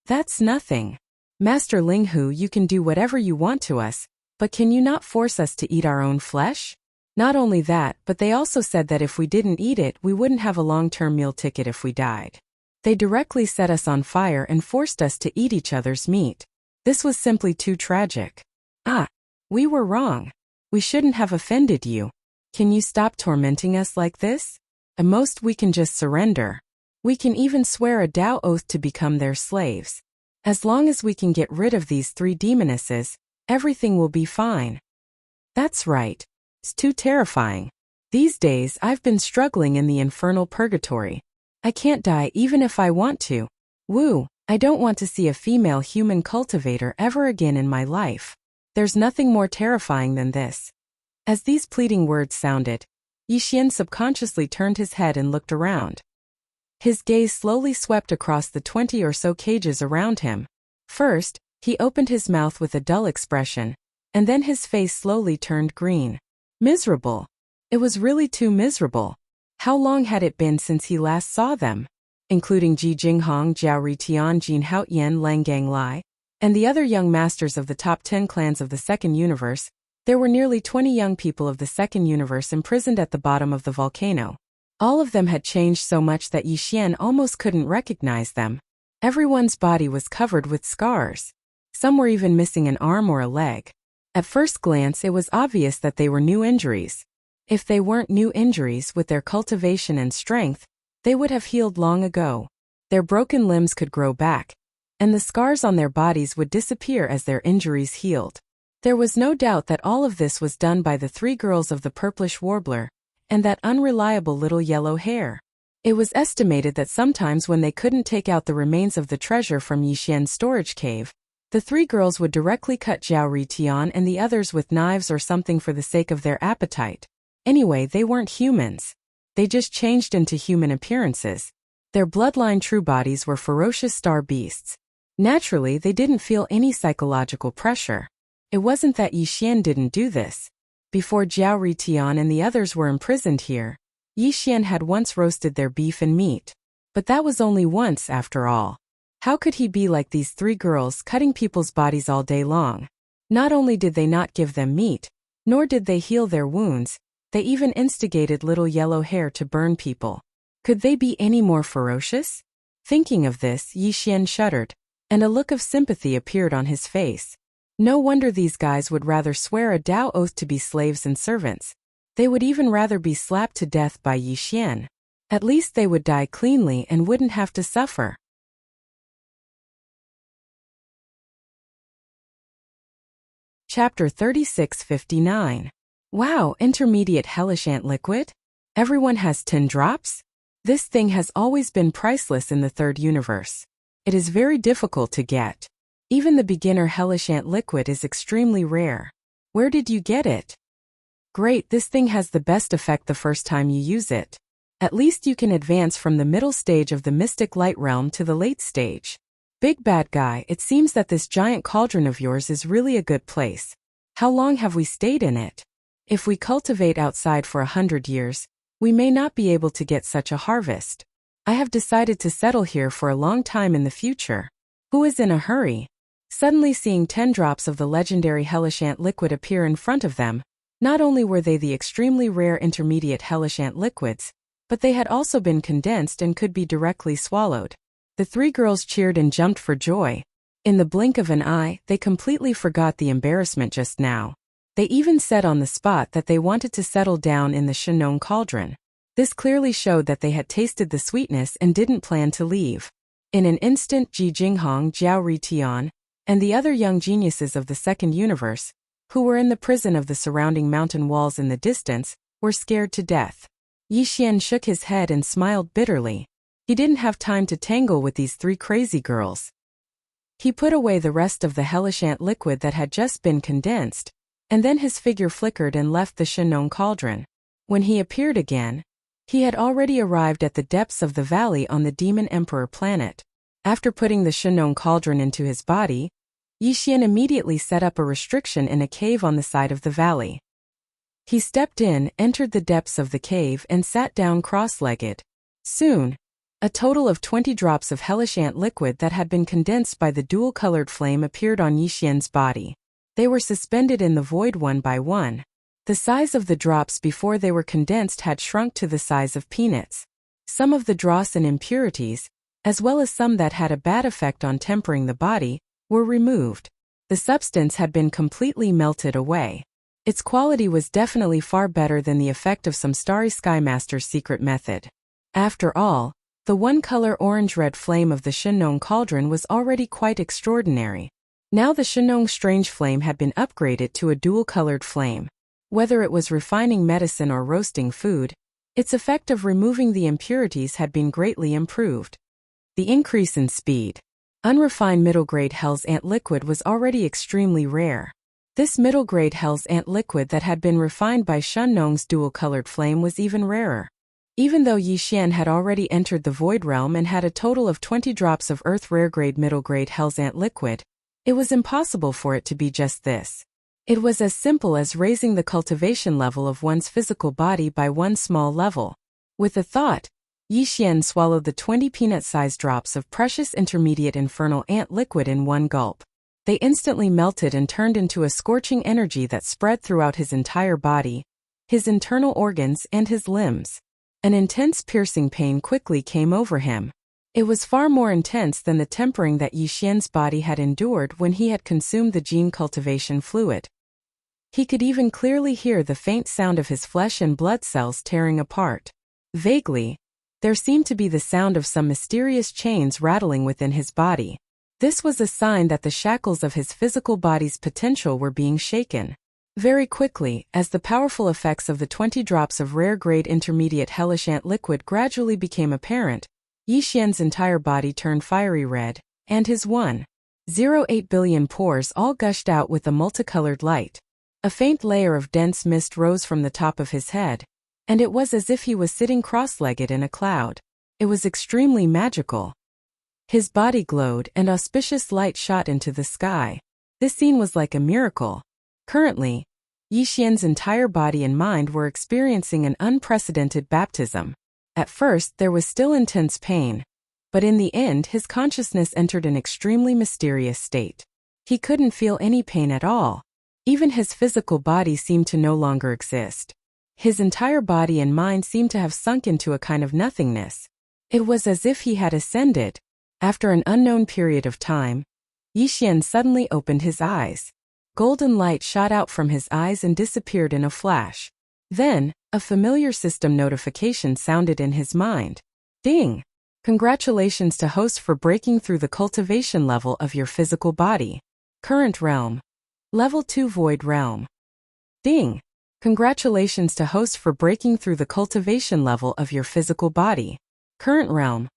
That's nothing. Master Linghu, you can do whatever you want to us, but can you not force us to eat our own flesh? Not only that, but they also said that if we didn't eat it, we wouldn't have a long-term meal ticket if we died. They directly set us on fire and forced us to eat each other's meat. This was simply too tragic. Ah, we were wrong. We shouldn't have offended you. Can you stop tormenting us like this? At most we can just surrender. We can even swear a Tao oath to become their slaves. As long as we can get rid of these 3 demonesses, everything will be fine. That's right. It's too terrifying. These days I've been struggling in the infernal purgatory. I can't die even if I want to. Woo, I don't want to see a female human cultivator ever again in my life. There's nothing more terrifying than this. As these pleading words sounded, Yixian subconsciously turned his head and looked around. His gaze slowly swept across the 20 or so cages around him. First, he opened his mouth with a dull expression, and then his face slowly turned green. Miserable. It was really too miserable. How long had it been since he last saw them? Including Ji Jinghong, Zhao Ritian, Jin Haoyan, Lang Ganglai, and the other young masters of the top 10 clans of the Second Universe, there were nearly 20 young people of the Second Universe imprisoned at the bottom of the volcano. All of them had changed so much that Yixian almost couldn't recognize them. Everyone's body was covered with scars. Some were even missing an arm or a leg. At first glance, it was obvious that they were new injuries. If they weren't new injuries, with their cultivation and strength, they would have healed long ago. Their broken limbs could grow back, and the scars on their bodies would disappear as their injuries healed. There was no doubt that all of this was done by the 3 girls of the purplish warbler, and that unreliable little yellow hair. It was estimated that sometimes when they couldn't take out the remains of the treasure from Yixian's storage cave, the 3 girls would directly cut Zhao Ritian and the others with knives or something for the sake of their appetite. Anyway, they weren't humans. They just changed into human appearances. Their bloodline true bodies were ferocious star beasts. Naturally, they didn't feel any psychological pressure. It wasn't that Yixian didn't do this. Before Zhao Ritian and the others were imprisoned here, Yixian had once roasted their beef and meat. But that was only once, after all. How could he be like these 3 girls, cutting people's bodies all day long? Not only did they not give them meat, nor did they heal their wounds, they even instigated little yellow hair to burn people. Could they be any more ferocious? Thinking of this, Yixian shuddered, and a look of sympathy appeared on his face. No wonder these guys would rather swear a Tao oath to be slaves and servants. They would even rather be slapped to death by Yixian. At least they would die cleanly and wouldn't have to suffer. Chapter 3659. Wow, intermediate hellish ant liquid? Everyone has 10 drops? This thing has always been priceless in the 3rd universe. It is very difficult to get. Even the beginner hellish ant liquid is extremely rare. Where did you get it? Great, this thing has the best effect the first time you use it. At least you can advance from the middle stage of the mystic light realm to the late stage. Big bad guy, it seems that this giant cauldron of yours is really a good place. How long have we stayed in it? If we cultivate outside for 100 years, we may not be able to get such a harvest. I have decided to settle here for a long time in the future. Who is in a hurry? Suddenly seeing 10 drops of the legendary hellish ant liquid appear in front of them, not only were they the extremely rare intermediate hellish ant liquids, but they had also been condensed and could be directly swallowed. The 3 girls cheered and jumped for joy. In the blink of an eye, they completely forgot the embarrassment just now. They even said on the spot that they wanted to settle down in the Shenong cauldron. This clearly showed that they had tasted the sweetness and didn't plan to leave. In an instant, Ji Jinghong, Zhao Ritian, and the other young geniuses of the Second Universe, who were in the prison of the surrounding mountain walls in the distance, were scared to death. Yixian shook his head and smiled bitterly. He didn't have time to tangle with these 3 crazy girls. He put away the rest of the hellish ant liquid that had just been condensed, and then his figure flickered and left the Shenong cauldron. When he appeared again, he had already arrived at the depths of the valley on the Demon Emperor planet. After putting the Shenong cauldron into his body, Yixian immediately set up a restriction in a cave on the side of the valley. He stepped in, entered the depths of the cave, and sat down cross-legged. Soon, a total of 20 drops of hellish ant liquid that had been condensed by the dual-colored flame appeared on Yixian's body. They were suspended in the void one by one. The size of the drops before they were condensed had shrunk to the size of peanuts. Some of the dross and impurities, as well as some that had a bad effect on tempering the body, were removed. The substance had been completely melted away. Its quality was definitely far better than the effect of some Starry Sky Master's secret method. After all, the one-color orange-red flame of the Shenong cauldron was already quite extraordinary. Now the Shenong strange flame had been upgraded to a dual-colored flame. Whether it was refining medicine or roasting food, its effect of removing the impurities had been greatly improved. The increase in speed. Unrefined middle-grade Hell's Ant liquid was already extremely rare. This middle-grade Hell's Ant liquid that had been refined by Shenong's dual-colored flame was even rarer. Even though Yixian had already entered the Void Realm and had a total of 20 drops of Earth rare-grade middle-grade Hell's Ant liquid, it was impossible for it to be just this. It was as simple as raising the cultivation level of one's physical body by one small level. With a thought, Yixian swallowed the 20 peanut-sized drops of precious intermediate infernal ant liquid in one gulp. They instantly melted and turned into a scorching energy that spread throughout his entire body, his internal organs, and his limbs. An intense piercing pain quickly came over him. It was far more intense than the tempering that Yixian's body had endured when he had consumed the gene cultivation fluid. He could even clearly hear the faint sound of his flesh and blood cells tearing apart. Vaguely, there seemed to be the sound of some mysterious chains rattling within his body. This was a sign that the shackles of his physical body's potential were being shaken. Very quickly, as the powerful effects of the 20 drops of rare-grade intermediate hellish ant liquid gradually became apparent, Yixian's entire body turned fiery red, and his 1.08 billion pores all gushed out with a multicolored light. A faint layer of dense mist rose from the top of his head, and it was as if he was sitting cross-legged in a cloud. It was extremely magical. His body glowed and auspicious light shot into the sky. This scene was like a miracle. Currently, Yixian's entire body and mind were experiencing an unprecedented baptism. At first there was still intense pain, but in the end his consciousness entered an extremely mysterious state. He couldn't feel any pain at all. Even his physical body seemed to no longer exist. His entire body and mind seemed to have sunk into a kind of nothingness. It was as if he had ascended. After an unknown period of time, Yixian suddenly opened his eyes. Golden light shot out from his eyes and disappeared in a flash. Then, a familiar system notification sounded in his mind. Ding! Congratulations to host for breaking through the cultivation level of your physical body. Current realm. Level 2 Void Realm. Ding! Congratulations to host for breaking through the cultivation level of your physical body. Current realm.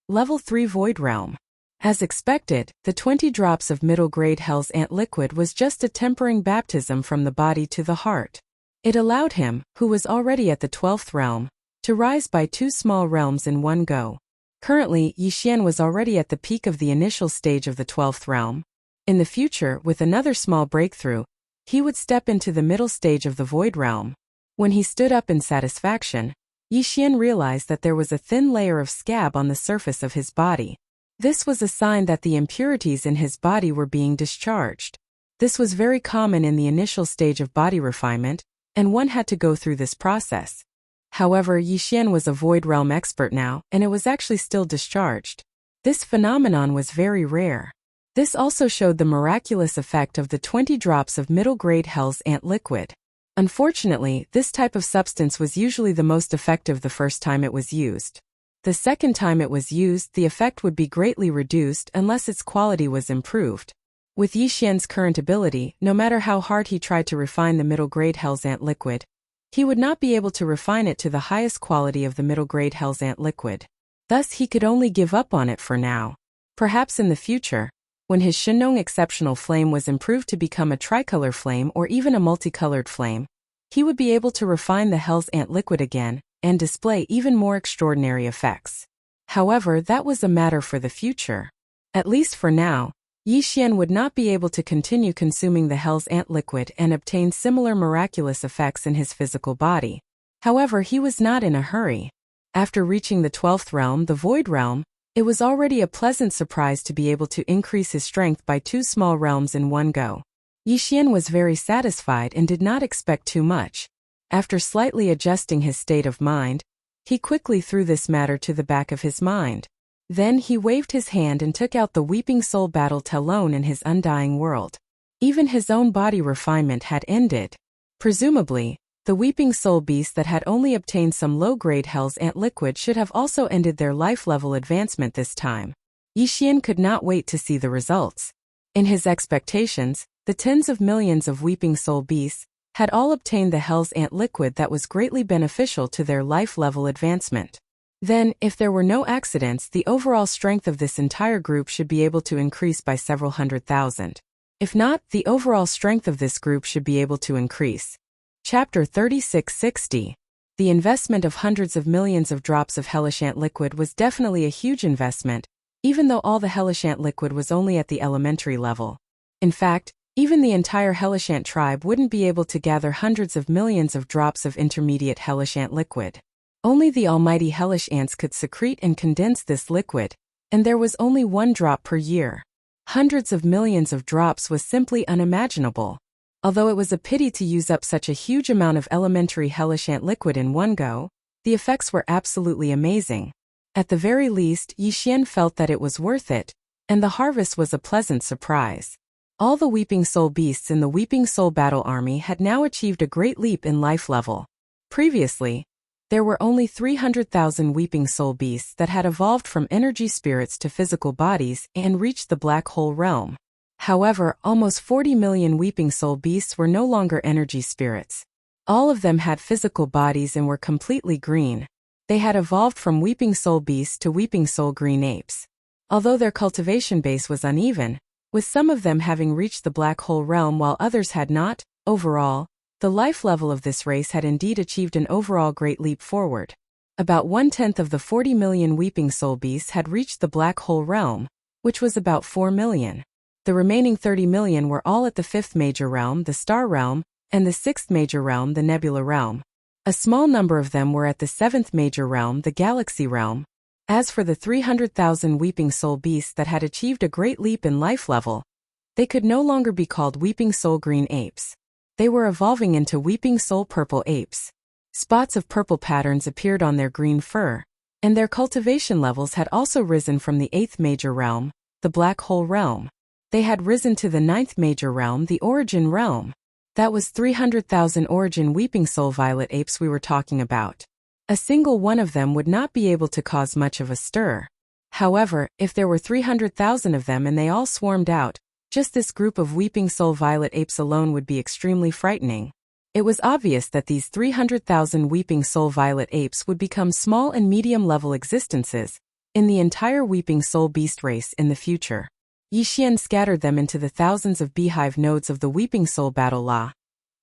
Level 3 Void Realm. As expected, the 20 drops of middle-grade Hell's Ant liquid was just a tempering baptism from the body to the heart. It allowed him, who was already at the 12th realm, to rise by 2 small realms in one go. Currently, Yixian was already at the peak of the initial stage of the 12th realm. In the future, with another small breakthrough, he would step into the middle stage of the Void Realm. When he stood up in satisfaction, Yixian realized that there was a thin layer of scab on the surface of his body. This was a sign that the impurities in his body were being discharged. This was very common in the initial stage of body refinement, and one had to go through this process. However, Yixian was a Void Realm expert now, and it was actually still discharged. This phenomenon was very rare. This also showed the miraculous effect of the 20 drops of middle-grade Hell's Ant liquid. Unfortunately, this type of substance was usually the most effective the first time it was used. The second time it was used, the effect would be greatly reduced unless its quality was improved. With Yixian's current ability, no matter how hard he tried to refine the middle-grade Hell's Ant liquid, he would not be able to refine it to the highest quality of the middle-grade Hell's Ant liquid. Thus he could only give up on it for now. Perhaps in the future, when his Shenong exceptional flame was improved to become a tricolor flame or even a multicolored flame, he would be able to refine the Hell's Ant liquid again and display even more extraordinary effects. However, that was a matter for the future. At least for now, Yi Xian would not be able to continue consuming the Hell's Ant liquid and obtain similar miraculous effects in his physical body. However, he was not in a hurry. After reaching the 12th realm, the Void Realm, it was already a pleasant surprise to be able to increase his strength by 2 small realms in one go. Yi Xian was very satisfied and did not expect too much. After slightly adjusting his state of mind, he quickly threw this matter to the back of his mind. Then he waved his hand and took out the Weeping Soul Battle Talon in his undying world. Even his own body refinement had ended. Presumably, the Weeping Soul beasts that had only obtained some low-grade Hell's Ant liquid should have also ended their life level advancement this time. Yi Xian could not wait to see the results. In his expectations, the tens of millions of Weeping Soul beasts had all obtained the Hell's Ant liquid that was greatly beneficial to their life level advancement. Then, if there were no accidents, the overall strength of this entire group should be able to increase by several 100,000. If not, the overall strength of this group should be able to increase. Chapter 3660. The investment of hundreds of millions of drops of Hellish Ant liquid was definitely a huge investment, even though all the Hellish Ant liquid was only at the elementary level. In fact, even the entire Hellish Ant tribe wouldn't be able to gather hundreds of millions of drops of intermediate Hellish Ant liquid. Only the almighty Hellish Ants could secrete and condense this liquid, and there was only 1 drop per year. Hundreds of millions of drops was simply unimaginable. Although it was a pity to use up such a huge amount of elementary Hellish Ant liquid in one go, the effects were absolutely amazing. At the very least, Yi Xian felt that it was worth it, and the harvest was a pleasant surprise. All the Weeping Soul beasts in the Weeping Soul Battle Army had now achieved a great leap in life level. Previously, there were only 300,000 Weeping Soul beasts that had evolved from energy spirits to physical bodies and reached the Black Hole realm. However, almost 40 million Weeping Soul beasts were no longer energy spirits. All of them had physical bodies and were completely green. They had evolved from Weeping Soul beasts to Weeping Soul green apes. Although their cultivation base was uneven, with some of them having reached the Black Hole realm while others had not, overall, the life level of this race had indeed achieved an overall great leap forward. About 1/10 of the 40 million Weeping Soul beasts had reached the Black Hole realm, which was about 4 million. The remaining 30 million were all at the 5th major realm, the Star realm, and the 6th major realm, the Nebula realm. A small number of them were at the 7th major realm, the Galaxy realm. As for the 300,000 Weeping Soul beasts that had achieved a great leap in life level, they could no longer be called Weeping Soul green apes. They were evolving into Weeping Soul purple apes. Spots of purple patterns appeared on their green fur, and their cultivation levels had also risen from the 8th major realm, the Black Hole realm. They had risen to the 9th major realm, the Origin realm. That was 300,000 Origin Weeping Soul violet apes we were talking about. A single one of them would not be able to cause much of a stir. However, if there were 300,000 of them and they all swarmed out, just this group of Weeping Soul violet apes alone would be extremely frightening. It was obvious that these 300,000 Weeping Soul violet apes would become small and medium-level existences in the entire Weeping Soul beast race in the future. Yi Xian scattered them into the thousands of beehive nodes of the Weeping Soul Battle Law,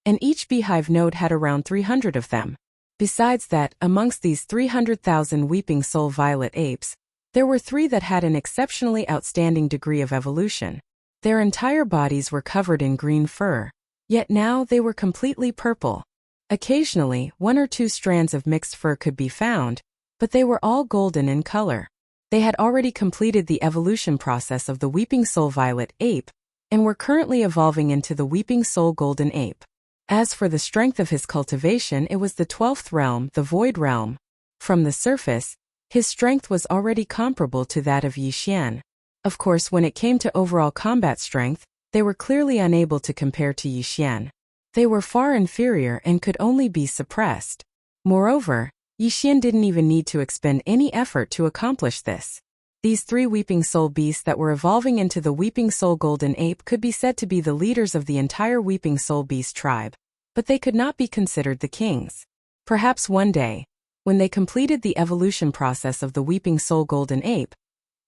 and each beehive node had around 300 of them. Besides that, amongst these 300,000 Weeping Soul violet apes, there were 3 that had an exceptionally outstanding degree of evolution. Their entire bodies were covered in green fur, yet now they were completely purple. Occasionally, 1 or 2 strands of mixed fur could be found, but they were all golden in color. They had already completed the evolution process of the Weeping Soul Violet Ape, and were currently evolving into the Weeping Soul Golden Ape. As for the strength of his cultivation, it was the 12th realm, the Void realm. From the surface, his strength was already comparable to that of Yi Xian. Of course, when it came to overall combat strength, they were clearly unable to compare to Yi Xian. They were far inferior and could only be suppressed. Moreover, Yi Xian didn't even need to expend any effort to accomplish this. These 3 Weeping Soul beasts that were evolving into the Weeping Soul Golden Ape could be said to be the leaders of the entire Weeping Soul beast tribe, but they could not be considered the kings. Perhaps one day, when they completed the evolution process of the Weeping Soul Golden Ape,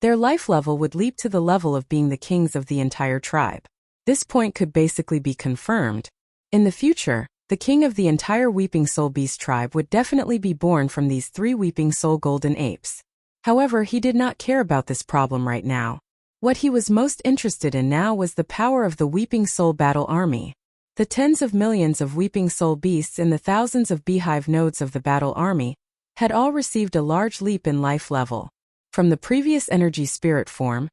their life level would leap to the level of being the kings of the entire tribe. This point could basically be confirmed. In the future, the king of the entire Weeping Soul beast tribe would definitely be born from these 3 Weeping Soul Golden Apes. However, he did not care about this problem right now. What he was most interested in now was the power of the Weeping Soul Battle Army. The tens of millions of Weeping Soul beasts in the thousands of beehive nodes of the Battle Army had all received a large leap in life level. From the previous energy spirit form,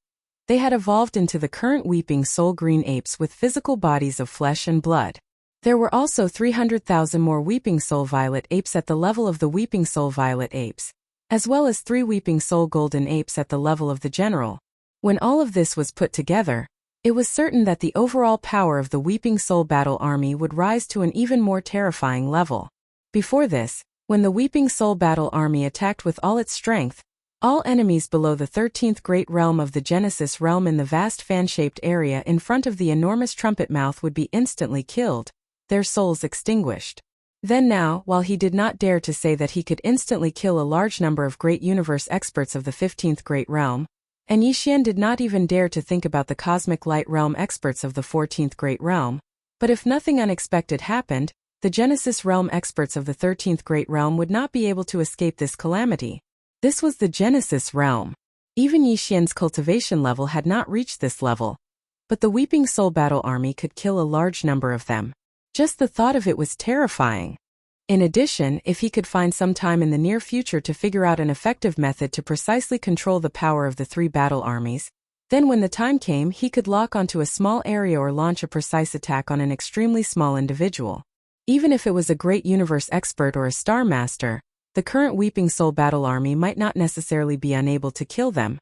they had evolved into the current Weeping Soul Green Apes with physical bodies of flesh and blood. There were also 300,000 more Weeping Soul Violet Apes at the level of the Weeping Soul Violet Apes, as well as 3 Weeping Soul Golden Apes at the level of the General. When all of this was put together, it was certain that the overall power of the Weeping Soul Battle Army would rise to an even more terrifying level. Before this, when the Weeping Soul Battle Army attacked with all its strength, all enemies below the 13th Great Realm of the Genesis Realm in the vast fan-shaped area in front of the enormous trumpet mouth would be instantly killed, their souls extinguished. Then now, while he did not dare to say that he could instantly kill a large number of great universe experts of the 15th Great Realm, and Yixian did not even dare to think about the Cosmic Light Realm experts of the 14th Great Realm, but if nothing unexpected happened, the Genesis Realm experts of the 13th Great Realm would not be able to escape this calamity. This was the Genesis Realm. Even Yixian's cultivation level had not reached this level, but the Weeping Soul Battle Army could kill a large number of them. Just the thought of it was terrifying. In addition, if he could find some time in the near future to figure out an effective method to precisely control the power of the 3 battle armies, then when the time came he could lock onto a small area or launch a precise attack on an extremely small individual. Even if it was a great universe expert or a star master, the current Weeping Soul Battle Army might not necessarily be unable to kill them.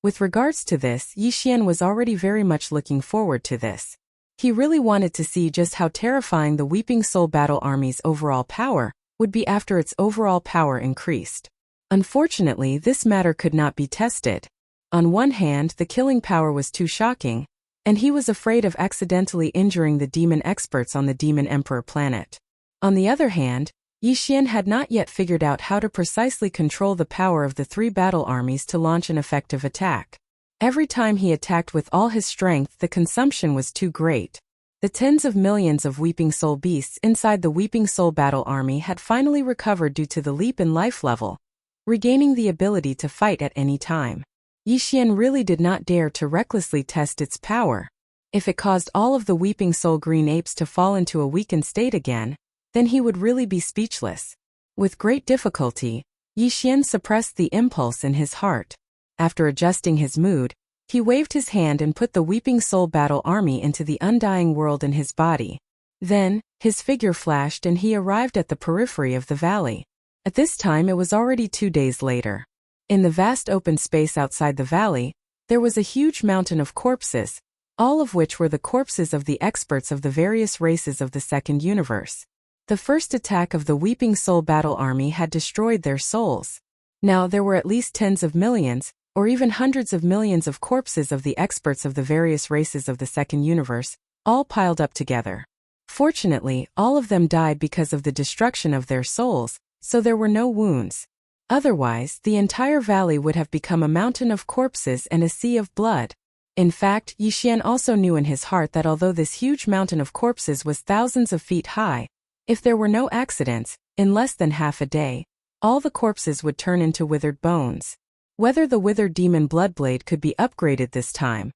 With regards to this, Yixian was already very much looking forward to this. He really wanted to see just how terrifying the Weeping Soul Battle Army's overall power would be after its overall power increased. Unfortunately, this matter could not be tested. On one hand, the killing power was too shocking, and he was afraid of accidentally injuring the demon experts on the Demon Emperor planet. On the other hand, Yixian had not yet figured out how to precisely control the power of the 3 battle armies to launch an effective attack. Every time he attacked with all his strength, the consumption was too great. The tens of millions of Weeping Soul beasts inside the Weeping Soul Battle Army had finally recovered due to the leap in life level, regaining the ability to fight at any time. Yixian really did not dare to recklessly test its power. If it caused all of the Weeping Soul Green Apes to fall into a weakened state again, then he would really be speechless. With great difficulty, Yixian suppressed the impulse in his heart. After adjusting his mood, he waved his hand and put the Weeping Soul Battle Army into the undying world in his body. Then, his figure flashed and he arrived at the periphery of the valley. At this time it was already 2 days later. In the vast open space outside the valley, there was a huge mountain of corpses, all of which were the corpses of the experts of the various races of the Second Universe. The first attack of the Weeping Soul Battle Army had destroyed their souls. Now there were at least tens of millions, or even hundreds of millions of corpses of the experts of the various races of the Second Universe, all piled up together. Fortunately, all of them died because of the destruction of their souls, so there were no wounds. Otherwise, the entire valley would have become a mountain of corpses and a sea of blood. In fact, Yixian also knew in his heart that although this huge mountain of corpses was thousands of feet high, if there were no accidents, in less than half a day, all the corpses would turn into withered bones. Whether the withered demon Bloodblade could be upgraded this time,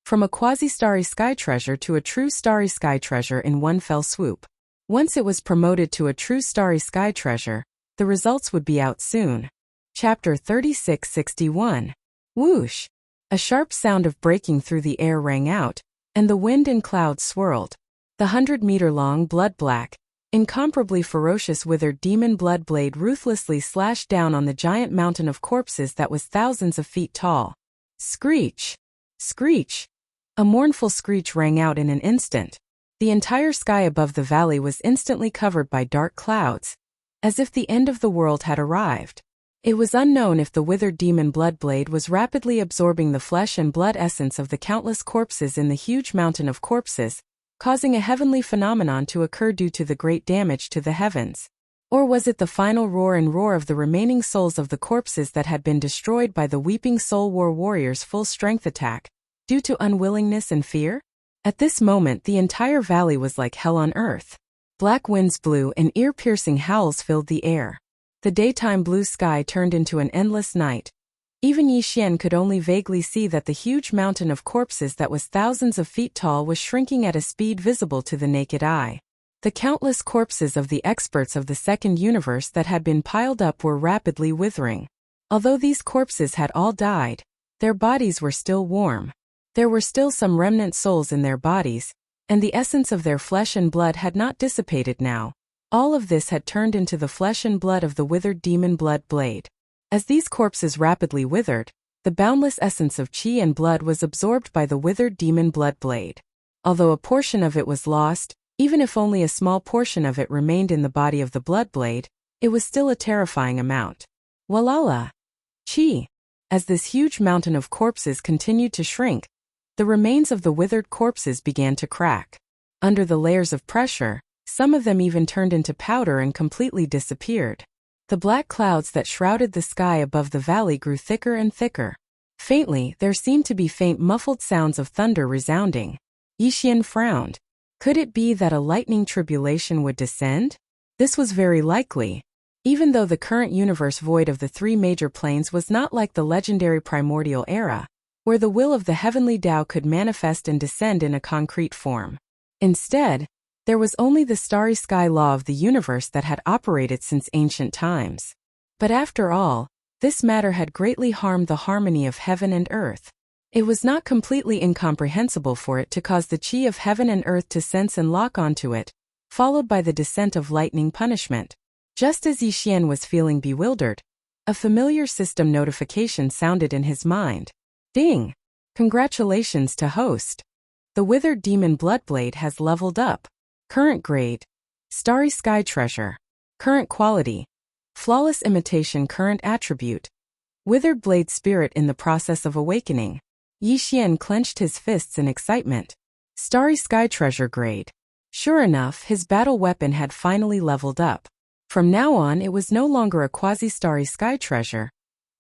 from a quasi-starry sky treasure to a true starry sky treasure in one fell swoop. Once it was promoted to a true starry sky treasure, the results would be out soon. Chapter 3661. Whoosh! A sharp sound of breaking through the air rang out, and the wind and clouds swirled. The 100-meter-long blood-black, incomparably ferocious withered demon Bloodblade ruthlessly slashed down on the giant mountain of corpses that was thousands of feet tall. Screech! Screech! A mournful screech rang out in an instant. The entire sky above the valley was instantly covered by dark clouds, as if the end of the world had arrived. It was unknown if the withered demon Bloodblade was rapidly absorbing the flesh and blood essence of the countless corpses in the huge mountain of corpses, causing a heavenly phenomenon to occur due to the great damage to the heavens. Or was it the final roar and roar of the remaining souls of the corpses that had been destroyed by the Weeping Soul War Warrior's full-strength attack, due to unwillingness and fear? At this moment the entire valley was like hell on earth. Black winds blew and ear-piercing howls filled the air. The daytime blue sky turned into an endless night, Even Yi Xian could only vaguely see that the huge mountain of corpses that was thousands of feet tall was shrinking at a speed visible to the naked eye. The countless corpses of the experts of the second universe that had been piled up were rapidly withering. Although these corpses had all died, their bodies were still warm. There were still some remnant souls in their bodies, and the essence of their flesh and blood had not dissipated now. All of this had turned into the flesh and blood of the withered demon blood blade. As these corpses rapidly withered, the boundless essence of qi and blood was absorbed by the withered demon blood blade. Although a portion of it was lost, even if only a small portion of it remained in the body of the blood blade, it was still a terrifying amount. Walala! Qi! As this huge mountain of corpses continued to shrink, the remains of the withered corpses began to crack. Under the layers of pressure, some of them even turned into powder and completely disappeared. The black clouds that shrouded the sky above the valley grew thicker and thicker. Faintly, there seemed to be faint muffled sounds of thunder resounding. Yi Xian frowned. Could it be that a lightning tribulation would descend? This was very likely. Even though the current universe void of the three major planes was not like the legendary primordial era, where the will of the heavenly Tao could manifest and descend in a concrete form. Instead, there was only the starry sky law of the universe that had operated since ancient times. But after all, this matter had greatly harmed the harmony of heaven and earth. It was not completely incomprehensible for it to cause the qi of heaven and earth to sense and lock onto it, followed by the descent of lightning punishment. Just as Yi Xian was feeling bewildered, a familiar system notification sounded in his mind. Ding! Congratulations to host. The withered demon bloodblade has leveled up. Current grade: Starry Sky Treasure. Current quality: Flawless Imitation. Current attribute: Withered Blade Spirit in the process of awakening. Yi Xian clenched his fists in excitement. Starry Sky Treasure grade. Sure enough, his battle weapon had finally leveled up. From now on, it was no longer a quasi-starry sky treasure,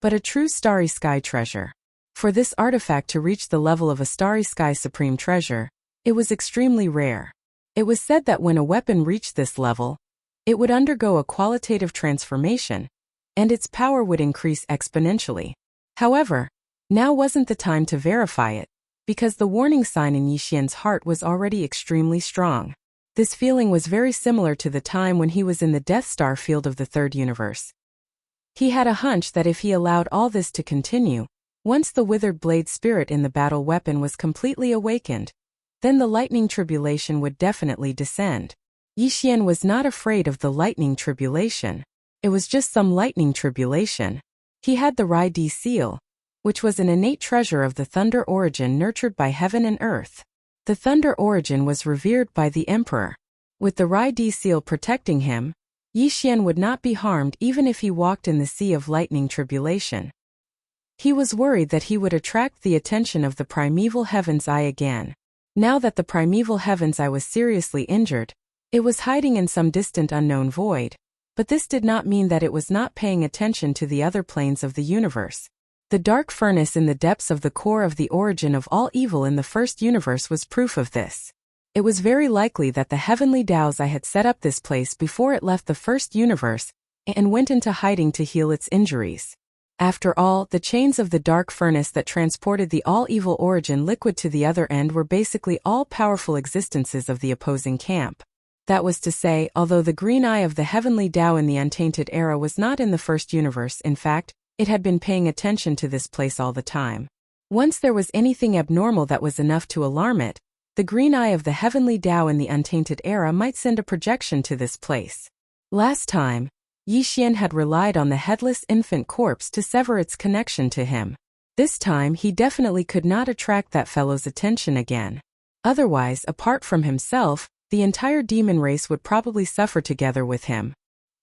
but a true starry sky treasure. For this artifact to reach the level of a starry sky supreme treasure, it was extremely rare. It was said that when a weapon reached this level, it would undergo a qualitative transformation, and its power would increase exponentially. However, now wasn't the time to verify it, because the warning sign in Yi Xian's heart was already extremely strong. This feeling was very similar to the time when he was in the Death Star field of the third universe. He had a hunch that if he allowed all this to continue, once the withered blade spirit in the battle weapon was completely awakened, then the lightning tribulation would definitely descend. Yi Xian was not afraid of the lightning tribulation. It was just some lightning tribulation. He had the Rai Di seal, which was an innate treasure of the thunder origin nurtured by heaven and earth. The thunder origin was revered by the emperor. With the Rai Di seal protecting him, Yi Xian would not be harmed even if he walked in the sea of lightning tribulation. He was worried that he would attract the attention of the primeval heaven's eye again. Now that the primeval heaven's eye was seriously injured, it was hiding in some distant unknown void, but this did not mean that it was not paying attention to the other planes of the universe. The dark furnace in the depths of the core of the origin of all evil in the first universe was proof of this. It was very likely that the heavenly Tao's eye had set up this place before it left the first universe and went into hiding to heal its injuries. After all, the chains of the dark furnace that transported the all-evil origin liquid to the other end were basically all-powerful existences of the opposing camp. That was to say, although the green eye of the heavenly Tao in the untainted era was not in the first universe, in fact, it had been paying attention to this place all the time. Once there was anything abnormal that was enough to alarm it, the green eye of the heavenly Tao in the untainted era might send a projection to this place. Last time, Yi Xian had relied on the headless infant corpse to sever its connection to him. This time he definitely could not attract that fellow's attention again. Otherwise, apart from himself, the entire demon race would probably suffer together with him.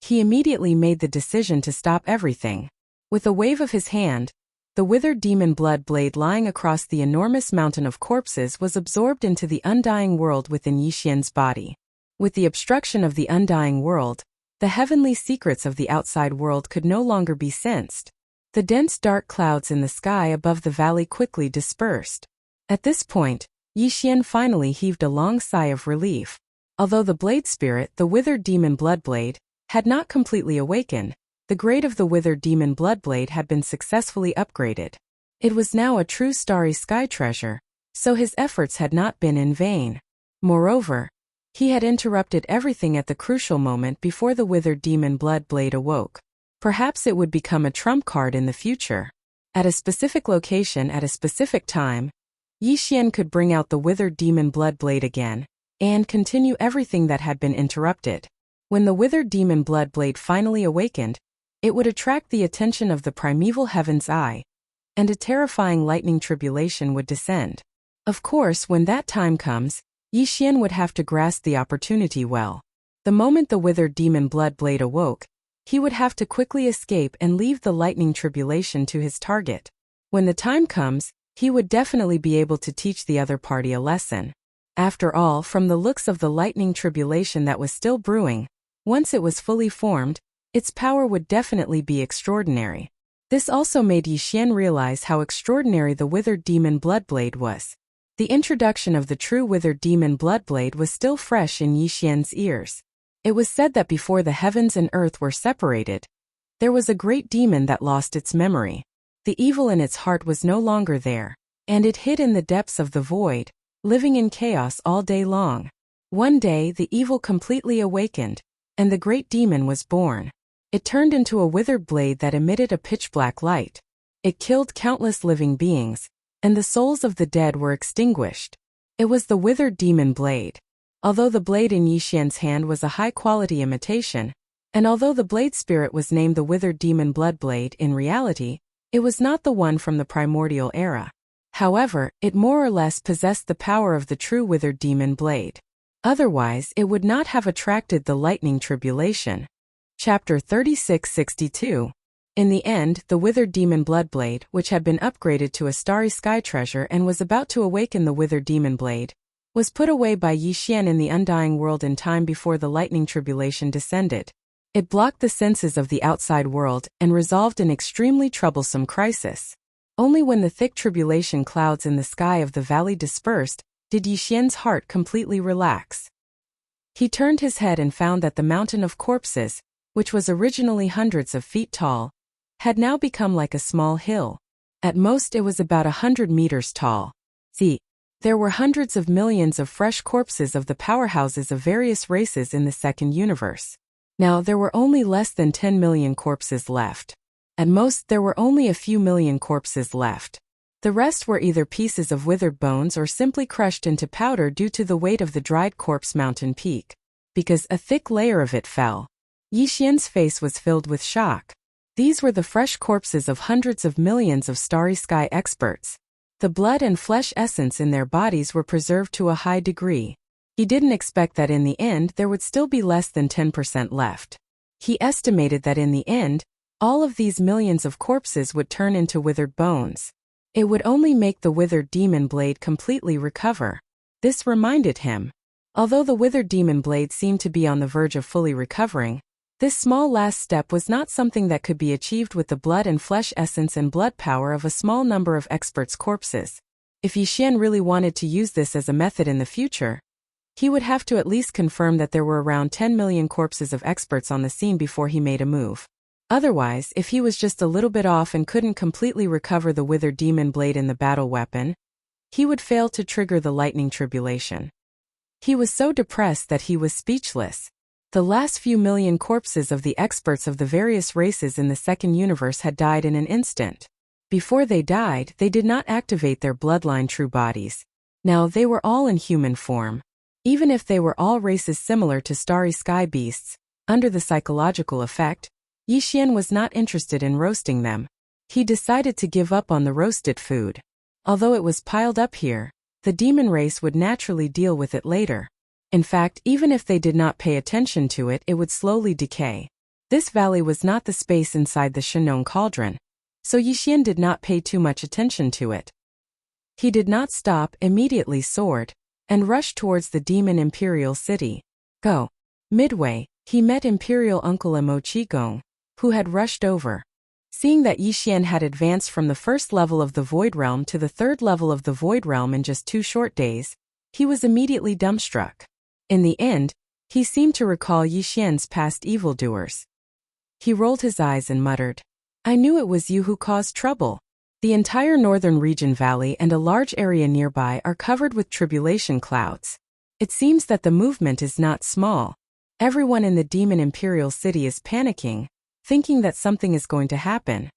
He immediately made the decision to stop everything. With a wave of his hand, the withered demon blood blade lying across the enormous mountain of corpses was absorbed into the undying world within Yi Xian's body. With the obstruction of the undying world, the heavenly secrets of the outside world could no longer be sensed. The dense dark clouds in the sky above the valley quickly dispersed. At this point, Yi Xian finally heaved a long sigh of relief. Although the blade spirit, the withered demon blood blade, had not completely awakened, The grade of the withered demon bloodblade had been successfully upgraded. It was now a true starry sky treasure, so his efforts had not been in vain. Moreover, he had interrupted everything at the crucial moment before the withered demon bloodblade awoke. Perhaps it would become a trump card in the future. At a specific location at a specific time, Yi Xian could bring out the withered demon bloodblade again, and continue everything that had been interrupted. When the withered demon bloodblade finally awakened, it would attract the attention of the primeval heaven's eye, and a terrifying lightning tribulation would descend. Of course, when that time comes, Yi Xian would have to grasp the opportunity well. The moment the withered demon bloodblade awoke, he would have to quickly escape and leave the lightning tribulation to his target. When the time comes, he would definitely be able to teach the other party a lesson. After all, from the looks of the lightning tribulation that was still brewing, once it was fully formed, its power would definitely be extraordinary. This also made Yi Xian realize how extraordinary the withered demon bloodblade was. The introduction of the true withered demon bloodblade was still fresh in Yi Xian's ears. It was said that before the heavens and earth were separated, there was a great demon that lost its memory. The evil in its heart was no longer there, and it hid in the depths of the void, living in chaos all day long. One day the evil completely awakened, and the great demon was born. It turned into a withered blade that emitted a pitch-black light. It killed countless living beings, and the souls of the dead were extinguished. It was the withered demon blade. Although the blade in Yi Xian's hand was a high-quality imitation, and although the blade spirit was named the withered demon bloodblade, in reality, it was not the one from the primordial era. However, it more or less possessed the power of the true withered demon blade. Otherwise, it would not have attracted the lightning tribulation. Chapter 3662. In the end, the withered demon bloodblade, which had been upgraded to a starry sky treasure and was about to awaken the withered demon blade, was put away by Yi Xian in the undying world in time before the lightning tribulation descended. It blocked the senses of the outside world and resolved an extremely troublesome crisis. Only when the thick tribulation clouds in the sky of the valley dispersed, did Yi Xian's heart completely relax. He turned his head and found that the mountain of corpses, which was originally hundreds of feet tall, had now become like a small hill. At most it was about 100 meters tall. See, there were hundreds of millions of fresh corpses of the powerhouses of various races in the second universe. Now there were only less than 10 million corpses left. At most there were only a few million corpses left. The rest were either pieces of withered bones or simply crushed into powder due to the weight of the dried corpse mountain peak. Because a thick layer of it fell. Yi Xian's face was filled with shock. These were the fresh corpses of hundreds of millions of starry sky experts. The blood and flesh essence in their bodies were preserved to a high degree. He didn't expect that in the end there would still be less than 10% left. He estimated that in the end, all of these millions of corpses would turn into withered bones. It would only make the withered demon blade completely recover. This reminded him. Although the withered demon blade seemed to be on the verge of fully recovering, this small last step was not something that could be achieved with the blood and flesh essence and blood power of a small number of experts' corpses. If Yi Xian really wanted to use this as a method in the future, he would have to at least confirm that there were around 10 million corpses of experts on the scene before he made a move. Otherwise, if he was just a little bit off and couldn't completely recover the withered demon blade in the battle weapon, he would fail to trigger the lightning tribulation. He was so depressed that he was speechless. The last few million corpses of the experts of the various races in the second universe had died in an instant. Before they died, they did not activate their bloodline true bodies. Now they were all in human form. Even if they were all races similar to starry sky beasts, under the psychological effect, Yi Xian was not interested in roasting them. He decided to give up on the roasted food. Although it was piled up here, the demon race would naturally deal with it later. In fact, even if they did not pay attention to it, it would slowly decay. This valley was not the space inside the Shenong cauldron, so Yi Xian did not pay too much attention to it. He did not stop, immediately soared, and rushed towards the demon imperial city. Go. Midway, he met imperial uncle Mo Qigong, who had rushed over. Seeing that Yi Xian had advanced from the first level of the Void Realm to the third level of the Void Realm in just 2 short days, he was immediately dumbstruck. In the end, he seemed to recall Yi Xian's past evildoers. He rolled his eyes and muttered, "I knew it was you who caused trouble." The entire northern region valley and a large area nearby are covered with tribulation clouds. It seems that the movement is not small. Everyone in the Demon Imperial City is panicking, thinking that something is going to happen.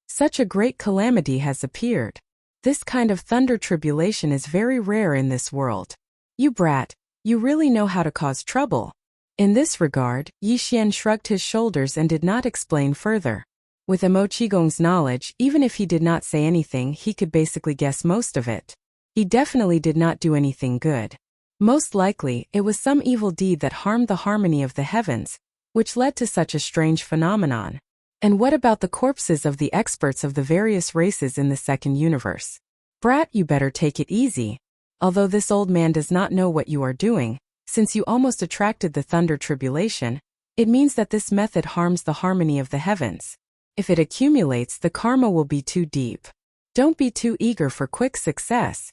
Such a great calamity has appeared. This kind of thunder tribulation is very rare in this world. You brat, you really know how to cause trouble. In this regard, Yi Xian shrugged his shoulders and did not explain further. With Emo Qigong's knowledge, even if he did not say anything, he could basically guess most of it. He definitely did not do anything good. Most likely, it was some evil deed that harmed the harmony of the heavens, which led to such a strange phenomenon. And what about the corpses of the experts of the various races in the second universe? Brat, you better take it easy. Although this old man does not know what you are doing, since you almost attracted the thunder tribulation, it means that this method harms the harmony of the heavens. If it accumulates, the karma will be too deep. Don't be too eager for quick success.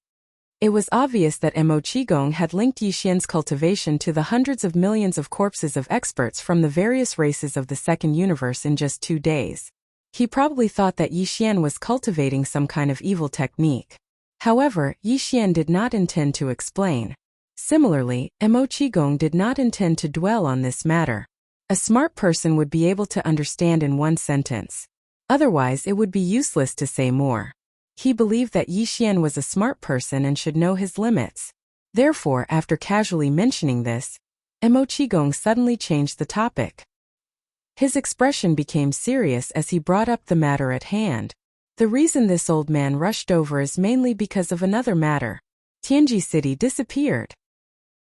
It was obvious that Emo Qigong had linked Yi Xian's cultivation to the hundreds of millions of corpses of experts from the various races of the second universe in just 2 days. He probably thought that Yi Xian was cultivating some kind of evil technique. However, Yi Xian did not intend to explain. Similarly, Emo Qigong did not intend to dwell on this matter. A smart person would be able to understand in one sentence. Otherwise, it would be useless to say more. He believed that Yi Xian was a smart person and should know his limits. Therefore, after casually mentioning this, Emo Qigong suddenly changed the topic. His expression became serious as he brought up the matter at hand. The reason this old man rushed over is mainly because of another matter. Tianji City disappeared.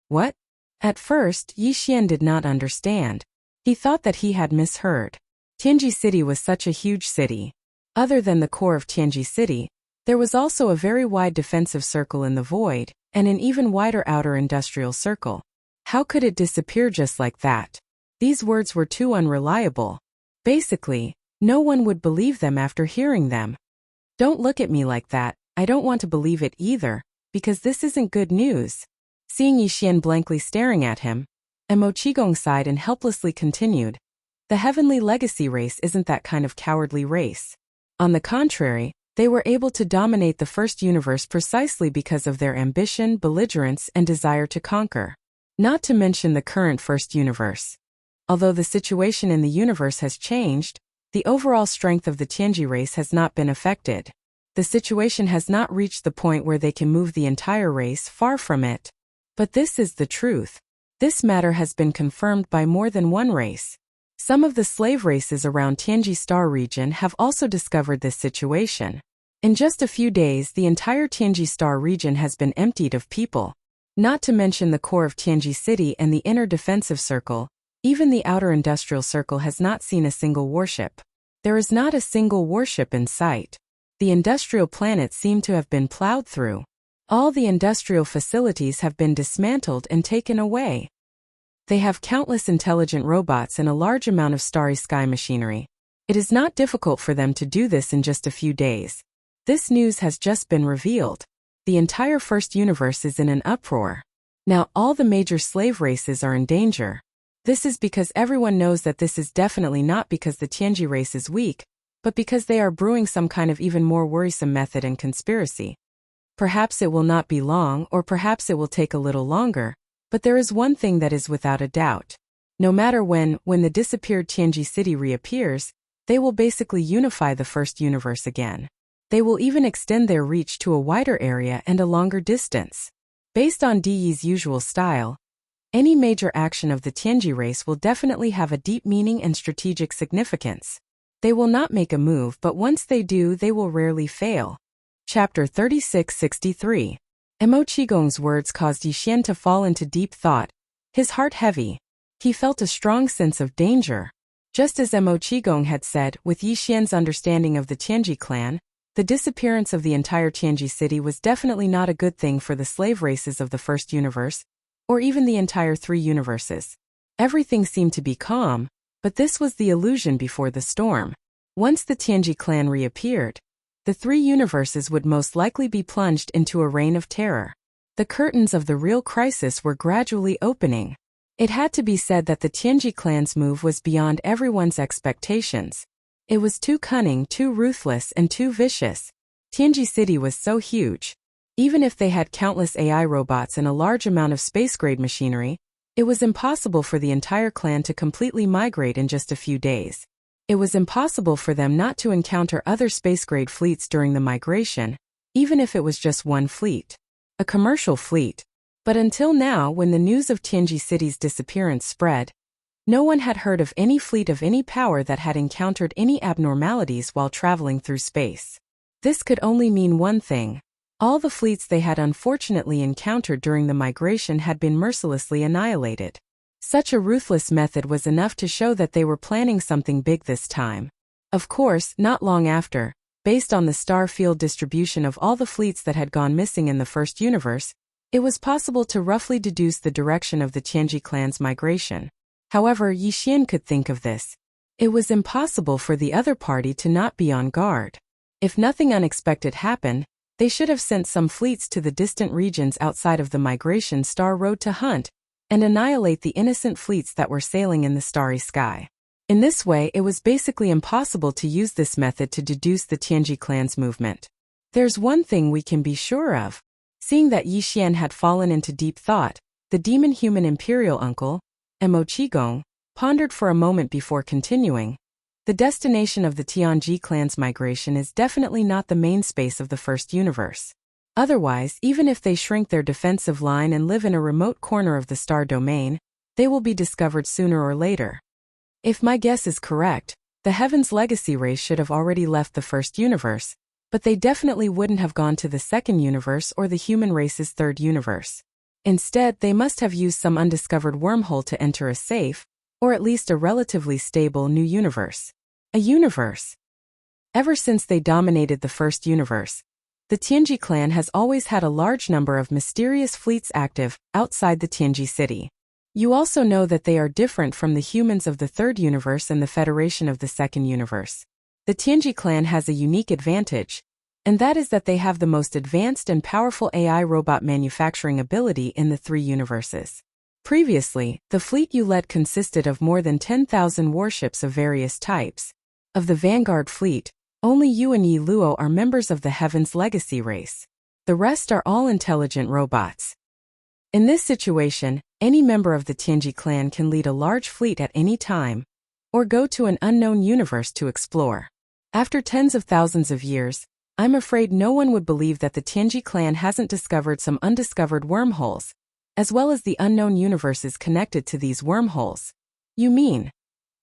What? At first, Yi Xian did not understand. He thought that he had misheard. Tianji City was such a huge city. Other than the core of Tianji City, there was also a very wide defensive circle in the void, and an even wider outer industrial circle. How could it disappear just like that? These words were too unreliable. Basically, no one would believe them after hearing them. Don't look at me like that, I don't want to believe it either, because this isn't good news. Seeing Yi Xian blankly staring at him, Emo Qigong sighed and helplessly continued. The Heavenly Legacy race isn't that kind of cowardly race. On the contrary, they were able to dominate the first universe precisely because of their ambition, belligerence, and desire to conquer. Not to mention the current first universe. Although the situation in the universe has changed, the overall strength of the Tianji race has not been affected. The situation has not reached the point where they can move the entire race, far from it. But this is the truth. This matter has been confirmed by more than one race. Some of the slave races around Tianji Star region have also discovered this situation. In just a few days, the entire Tianji Star region has been emptied of people. Not to mention the core of Tianji City and the inner defensive circle, even the outer industrial circle has not seen a single warship. There is not a single warship in sight. The industrial planets seem to have been plowed through. All the industrial facilities have been dismantled and taken away. They have countless intelligent robots and a large amount of starry sky machinery. It is not difficult for them to do this in just a few days. This news has just been revealed. The entire first universe is in an uproar. Now all the major slave races are in danger. This is because everyone knows that this is definitely not because the Tianji race is weak, but because they are brewing some kind of even more worrisome method and conspiracy. Perhaps it will not be long, or perhaps it will take a little longer, but there is one thing that is without a doubt. No matter when the disappeared Tianji City reappears, they will basically unify the first universe again. They will even extend their reach to a wider area and a longer distance. Based on Diyi's usual style, any major action of the Tianji race will definitely have a deep meaning and strategic significance. They will not make a move, but once they do, they will rarely fail. Chapter 3663. Emo Qigong's words caused Yi Xian to fall into deep thought, his heart heavy. He felt a strong sense of danger. Just as Emo Qigong had said, with Yi Xian's understanding of the Tianji clan, the disappearance of the entire Tianji city was definitely not a good thing for the slave races of the first universe, or even the entire 3 universes. Everything seemed to be calm, but this was the illusion before the storm. Once the Tianji clan reappeared, the 3 universes would most likely be plunged into a reign of terror. The curtains of the real crisis were gradually opening. It had to be said that the Tianji clan's move was beyond everyone's expectations. It was too cunning, too ruthless, and too vicious. Tianji City was so huge. Even if they had countless AI robots and a large amount of space-grade machinery, it was impossible for the entire clan to completely migrate in just a few days. It was impossible for them not to encounter other space-grade fleets during the migration, even if it was just one fleet. A commercial fleet. But until now, when the news of Tianji City's disappearance spread, no one had heard of any fleet of any power that had encountered any abnormalities while traveling through space. This could only mean one thing. All the fleets they had unfortunately encountered during the migration had been mercilessly annihilated. Such a ruthless method was enough to show that they were planning something big this time. Of course, not long after, based on the star field distribution of all the fleets that had gone missing in the first universe, it was possible to roughly deduce the direction of the Tianji clan's migration. However, Yi Xian could think of this. It was impossible for the other party to not be on guard. If nothing unexpected happened, they should have sent some fleets to the distant regions outside of the migration star road to hunt and annihilate the innocent fleets that were sailing in the starry sky. In this way, it was basically impossible to use this method to deduce the Tianji clan's movement. There's one thing we can be sure of. Seeing that Yi Xian had fallen into deep thought, the demon-human imperial uncle, Mo Qigong, pondered for a moment before continuing. The destination of the Tianji clan's migration is definitely not the main space of the first universe. Otherwise, even if they shrink their defensive line and live in a remote corner of the star domain, they will be discovered sooner or later. If my guess is correct, the Heaven's Legacy race should have already left the first universe, but they definitely wouldn't have gone to the second universe or the human race's third universe. Instead, they must have used some undiscovered wormhole to enter a safe, or at least a relatively stable new universe. A universe. Ever since they dominated the first universe, the Tianji clan has always had a large number of mysterious fleets active outside the Tianji city. You also know that they are different from the humans of the third universe and the Federation of the second universe. The Tianji clan has a unique advantage, and that is that they have the most advanced and powerful AI robot manufacturing ability in the three universes. Previously, the fleet you led consisted of more than 10,000 warships of various types. Of the Vanguard fleet, only you and Yi Luo are members of the Heaven's Legacy race. The rest are all intelligent robots. In this situation, any member of the Tianji clan can lead a large fleet at any time, or go to an unknown universe to explore. After tens of thousands of years, I'm afraid no one would believe that the Tianji clan hasn't discovered some undiscovered wormholes, as well as the unknown universes connected to these wormholes. You mean,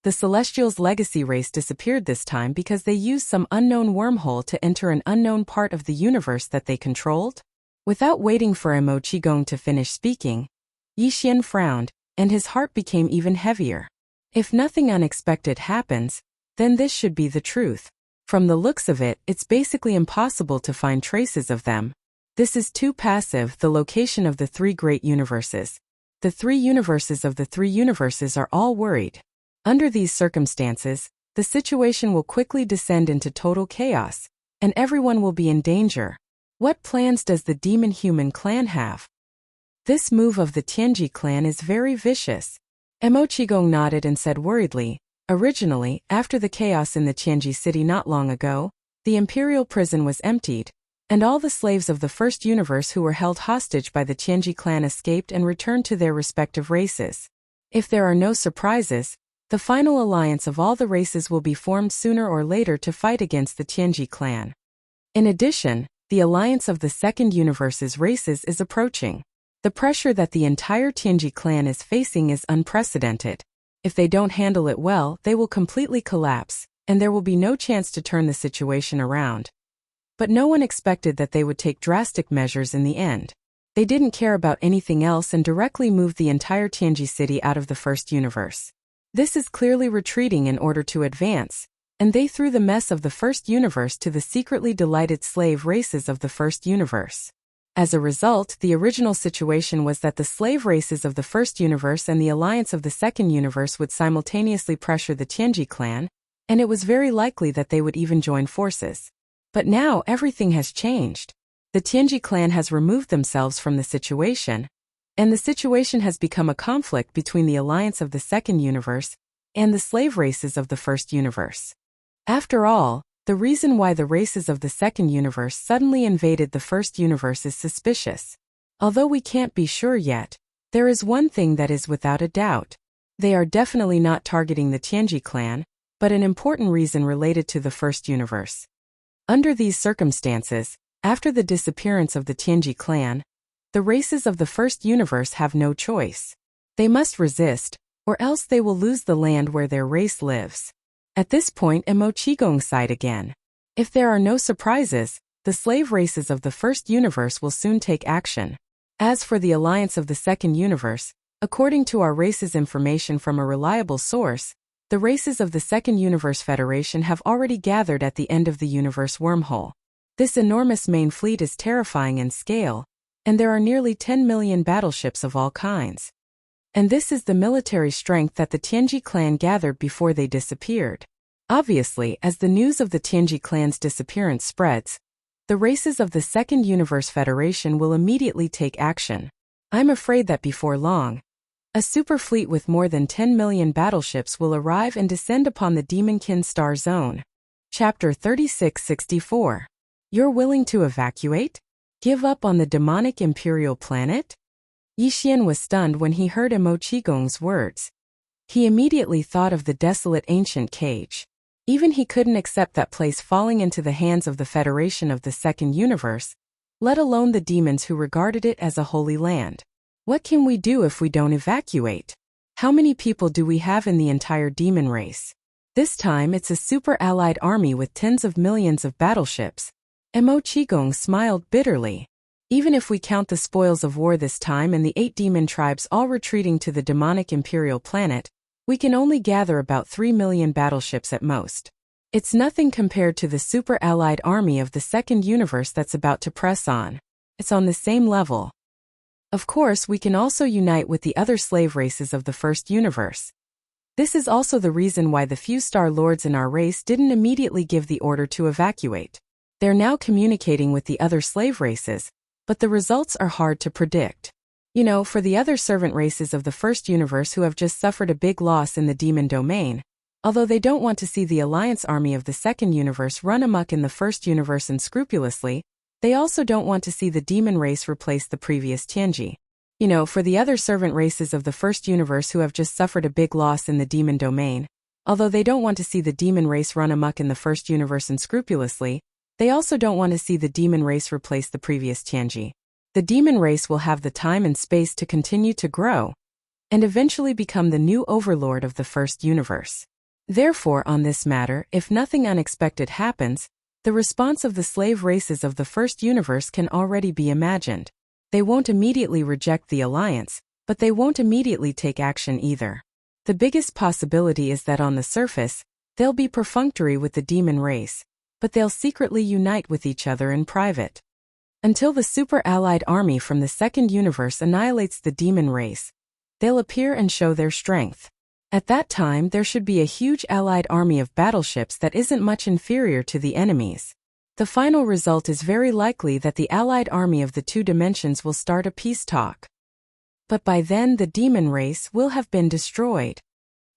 the Celestials' legacy race disappeared this time because they used some unknown wormhole to enter an unknown part of the universe that they controlled? Without waiting for Mo Qigong to finish speaking, Yi Xian frowned, and his heart became even heavier. If nothing unexpected happens, then this should be the truth. From the looks of it, it's basically impossible to find traces of them. This is too passive. The location of the three great universes. The three universes of the three universes are all worried. Under these circumstances, the situation will quickly descend into total chaos, and everyone will be in danger. What plans does the demon-human clan have? This move of the Tianji clan is very vicious. Mo Qigong nodded and said worriedly, originally, after the chaos in the Tianji city not long ago, the imperial prison was emptied, and all the slaves of the first universe who were held hostage by the Tianji clan escaped and returned to their respective races. If there are no surprises, the final alliance of all the races will be formed sooner or later to fight against the Tianji clan. In addition, the alliance of the second universe's races is approaching. The pressure that the entire Tianji clan is facing is unprecedented. If they don't handle it well, they will completely collapse, and there will be no chance to turn the situation around. But no one expected that they would take drastic measures in the end. They didn't care about anything else and directly moved the entire Tianji city out of the first universe. This is clearly retreating in order to advance, and they threw the mess of the first universe to the secretly delighted slave races of the first universe. As a result, the original situation was that the slave races of the first universe and the alliance of the second universe would simultaneously pressure the Tianji clan, and it was very likely that they would even join forces. But now everything has changed. The Tianji clan has removed themselves from the situation, and the situation has become a conflict between the alliance of the second universe and the slave races of the first universe. After all, the reason why the races of the second universe suddenly invaded the first universe is suspicious. Although we can't be sure yet, there is one thing that is without a doubt. They are definitely not targeting the Tianji clan, but an important reason related to the first universe. Under these circumstances, after the disappearance of the Tianji clan, the races of the first universe have no choice. They must resist, or else they will lose the land where their race lives. At this point, Emo Qigong sighed again. If there are no surprises, the slave races of the first universe will soon take action. As for the alliance of the second universe, according to our race's information from a reliable source, the races of the Second Universe Federation have already gathered at the end of the universe wormhole. This enormous main fleet is terrifying in scale, and there are nearly 10 million battleships of all kinds. And this is the military strength that the Tianji clan gathered before they disappeared. Obviously, as the news of the Tianji clan's disappearance spreads, the races of the Second Universe Federation will immediately take action. I'm afraid that before long, a super fleet with more than 10 million battleships will arrive and descend upon the Demonkin Star Zone. Chapter 3664. You're willing to evacuate? Give up on the demonic imperial planet? Yixian was stunned when he heard Emo Qigong's words. He immediately thought of the desolate ancient cage. Even he couldn't accept that place falling into the hands of the Federation of the Second Universe, let alone the demons who regarded it as a holy land. What can we do if we don't evacuate? How many people do we have in the entire demon race? This time it's a super allied army with tens of millions of battleships. Emo Qigong smiled bitterly. Even if we count the spoils of war this time and the 8 demon tribes all retreating to the demonic imperial planet, we can only gather about 3 million battleships at most. It's nothing compared to the super allied army of the second universe that's about to press on. It's on the same level. Of course, we can also unite with the other slave races of the first universe. This is also the reason why the few Star Lords in our race didn't immediately give the order to evacuate. They're now communicating with the other slave races, but the results are hard to predict. For the other servant races of the first universe who have just suffered a big loss in the demon domain, although they don't want to see the alliance army of the second universe run amok in the first universe unscrupulously, they also don't want to see the demon race replace the previous Tianji. For the other servant races of the first universe who have just suffered a big loss in the demon domain, although they don't want to see the demon race run amok in the first universe unscrupulously, they also don't want to see the demon race replace the previous Tianji. The demon race will have the time and space to continue to grow, and eventually become the new overlord of the first universe. Therefore, on this matter, if nothing unexpected happens, the response of the slave races of the first universe can already be imagined. They won't immediately reject the alliance, but they won't immediately take action either. The biggest possibility is that on the surface, they'll be perfunctory with the demon race, but they'll secretly unite with each other in private. Until the super allied army from the second universe annihilates the demon race, they'll appear and show their strength. At that time, there should be a huge allied army of battleships that isn't much inferior to the enemy's. The final result is very likely that the allied army of the 2 dimensions will start a peace talk. But by then the demon race will have been destroyed.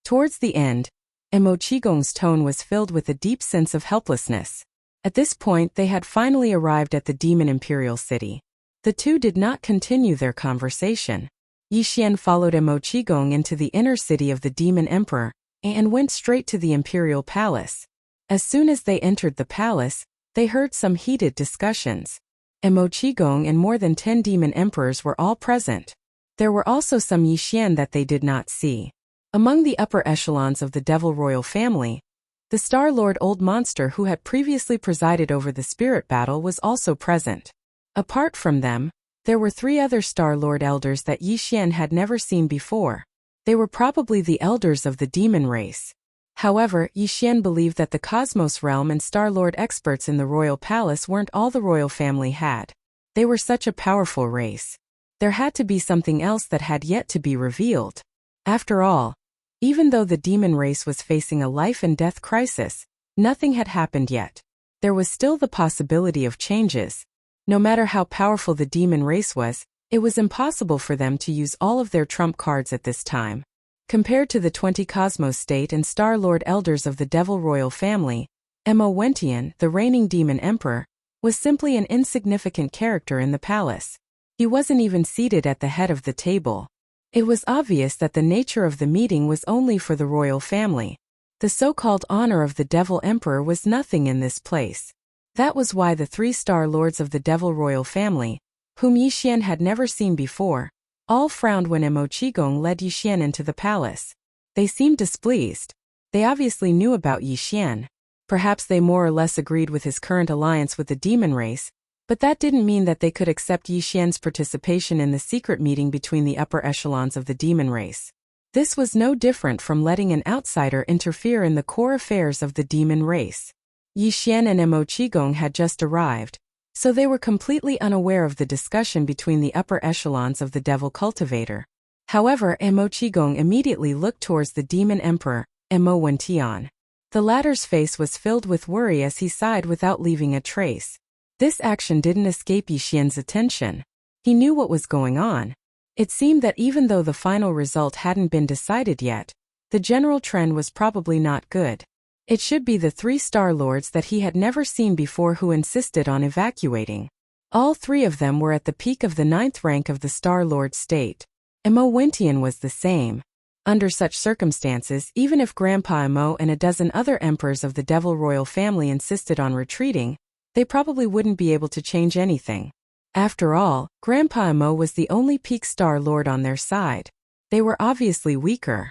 Towards the end, Emo Qigong's tone was filled with a deep sense of helplessness. At this point they had finally arrived at the demon imperial city. The two did not continue their conversation. Yixian followed Emo Qigong into the inner city of the demon emperor, and went straight to the imperial palace. As soon as they entered the palace, they heard some heated discussions. Emo Qigong and more than 10 demon emperors were all present. There were also some Yixian that they did not see. Among the upper echelons of the Devil Royal family, the Star Lord Old Monster who had previously presided over the spirit battle was also present. Apart from them, there were 3 other Star Lord elders that Yixian had never seen before. They were probably the elders of the demon race. However, Yixian believed that the Cosmos Realm and Star Lord experts in the royal palace weren't all the royal family had. They were such a powerful race. There had to be something else that had yet to be revealed. After all, even though the demon race was facing a life and death crisis, nothing had happened yet. There was still the possibility of changes. No matter how powerful the demon race was, It was impossible for them to use all of their trump cards at this time. Compared to the 20 Cosmos State and Star Lord elders of the Devil royal family, Wentian, the reigning demon emperor, was simply an insignificant character in the palace. He wasn't even seated at the head of the table. It was obvious that the nature of the meeting was only for the royal family. The so-called honor of the Devil Emperor was nothing in this place. That was why the 3 Star Lords of the Devil royal family, whom Yixian had never seen before, all frowned when Mo Qigong led Yixian into the palace. They seemed displeased. They obviously knew about Yixian. Perhaps they more or less agreed with his current alliance with the demon race, but that didn't mean that they could accept Yixian's participation in the secret meeting between the upper echelons of the demon race. This was no different from letting an outsider interfere in the core affairs of the demon race. Yixian and Mo Qigong had just arrived, so they were completely unaware of the discussion between the upper echelons of the Devil Cultivator. However, Mo Qigong immediately looked towards the demon emperor, Mo Wentian. The latter's face was filled with worry as he sighed without leaving a trace. This action didn't escape Yixian's attention. He knew what was going on. It seemed that even though the final result hadn't been decided yet, the general trend was probably not good. It should be the 3 Star Lords that he had never seen before who insisted on evacuating. All 3 of them were at the peak of the 9th rank of the Star Lord state. Mo Wentian was the same. Under such circumstances, even if Grandpa Mo and a dozen other emperors of the Devil royal family insisted on retreating, they probably wouldn't be able to change anything. After all, Grandpa Mo was the only peak Star Lord on their side. They were obviously weaker.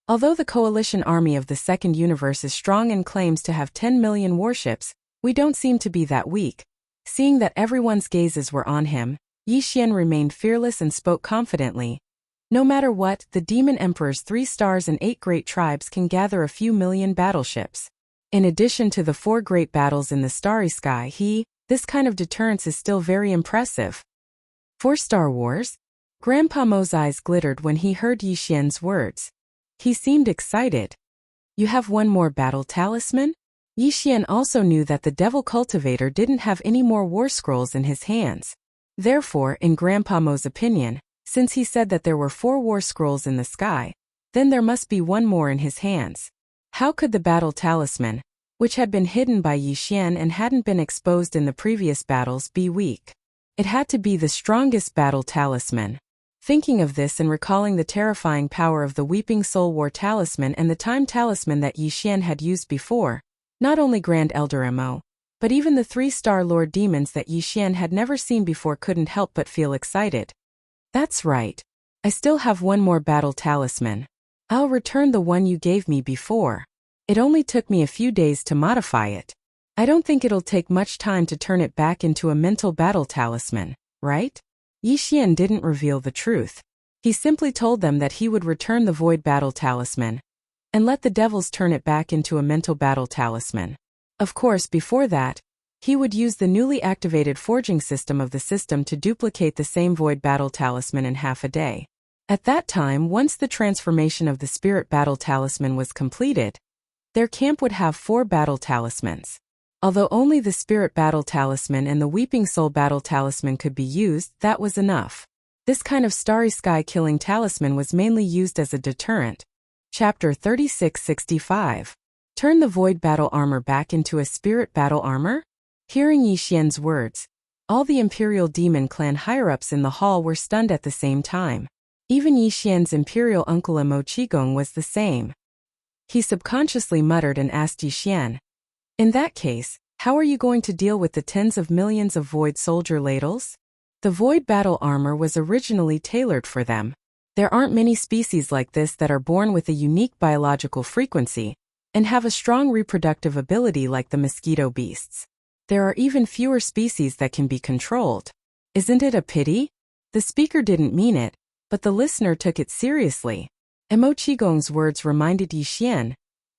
Although the coalition army of the Second Universe is strong and claims to have 10 million warships, we don't seem to be that weak. Seeing that everyone's gazes were on him, Yixian remained fearless and spoke confidently. No matter what, the Demon Emperor's 3 stars and 8 great tribes can gather a few million battleships. In addition to the 4 great battles in the starry sky, this kind of deterrence is still very impressive. For Star Wars? Grandpa Mo's eyes glittered when he heard Yixian's words. He seemed excited. You have one more battle talisman? Yixian also knew that the Devil Cultivator didn't have any more war scrolls in his hands. Therefore, in Grandpa Mo's opinion, since he said that there were 4 war scrolls in the sky, then there must be one more in his hands. How could the battle talisman, which had been hidden by Yixian and hadn't been exposed in the previous battles, be weak? It had to be the strongest battle talisman. Thinking of this and recalling the terrifying power of the Weeping Soul War Talisman and the Time Talisman that Yixian had used before, not only Grand Elder Mo, but even the 3 Star Lord demons that Yixian had never seen before couldn't help but feel excited. That's right. I still have one more battle talisman. I'll return the one you gave me before. It only took me a few days to modify it. I don't think it'll take much time to turn it back into a mental battle talisman, right? Yixian didn't reveal the truth. He simply told them that he would return the Void Battle Talisman and let the devils turn it back into a mental battle talisman. Of course, before that, he would use the newly activated forging system of the system to duplicate the same Void Battle Talisman in half a day. At that time, once the transformation of the Spirit Battle Talisman was completed, their camp would have 4 battle talismans. Although only the Spirit Battle Talisman and the Weeping Soul Battle Talisman could be used, that was enough. This kind of starry sky killing talisman was mainly used as a deterrent. Chapter 3665. Turn the Void Battle Armor back into a Spirit Battle Armor? Hearing Yixian's words, all the Imperial Demon Clan higher-ups in the hall were stunned at the same time. Even Yixian's Imperial uncle Mo Qigong was the same. He subconsciously muttered and asked Yixian, in that case, how are you going to deal with the tens of millions of Void Soldier ladles? The Void Battle Armor was originally tailored for them. There aren't many species like this that are born with a unique biological frequency and have a strong reproductive ability like the mosquito beasts. There are even fewer species that can be controlled. Isn't it a pity? The speaker didn't mean it, but the listener took it seriously. Mo Qigong's words reminded Yixian,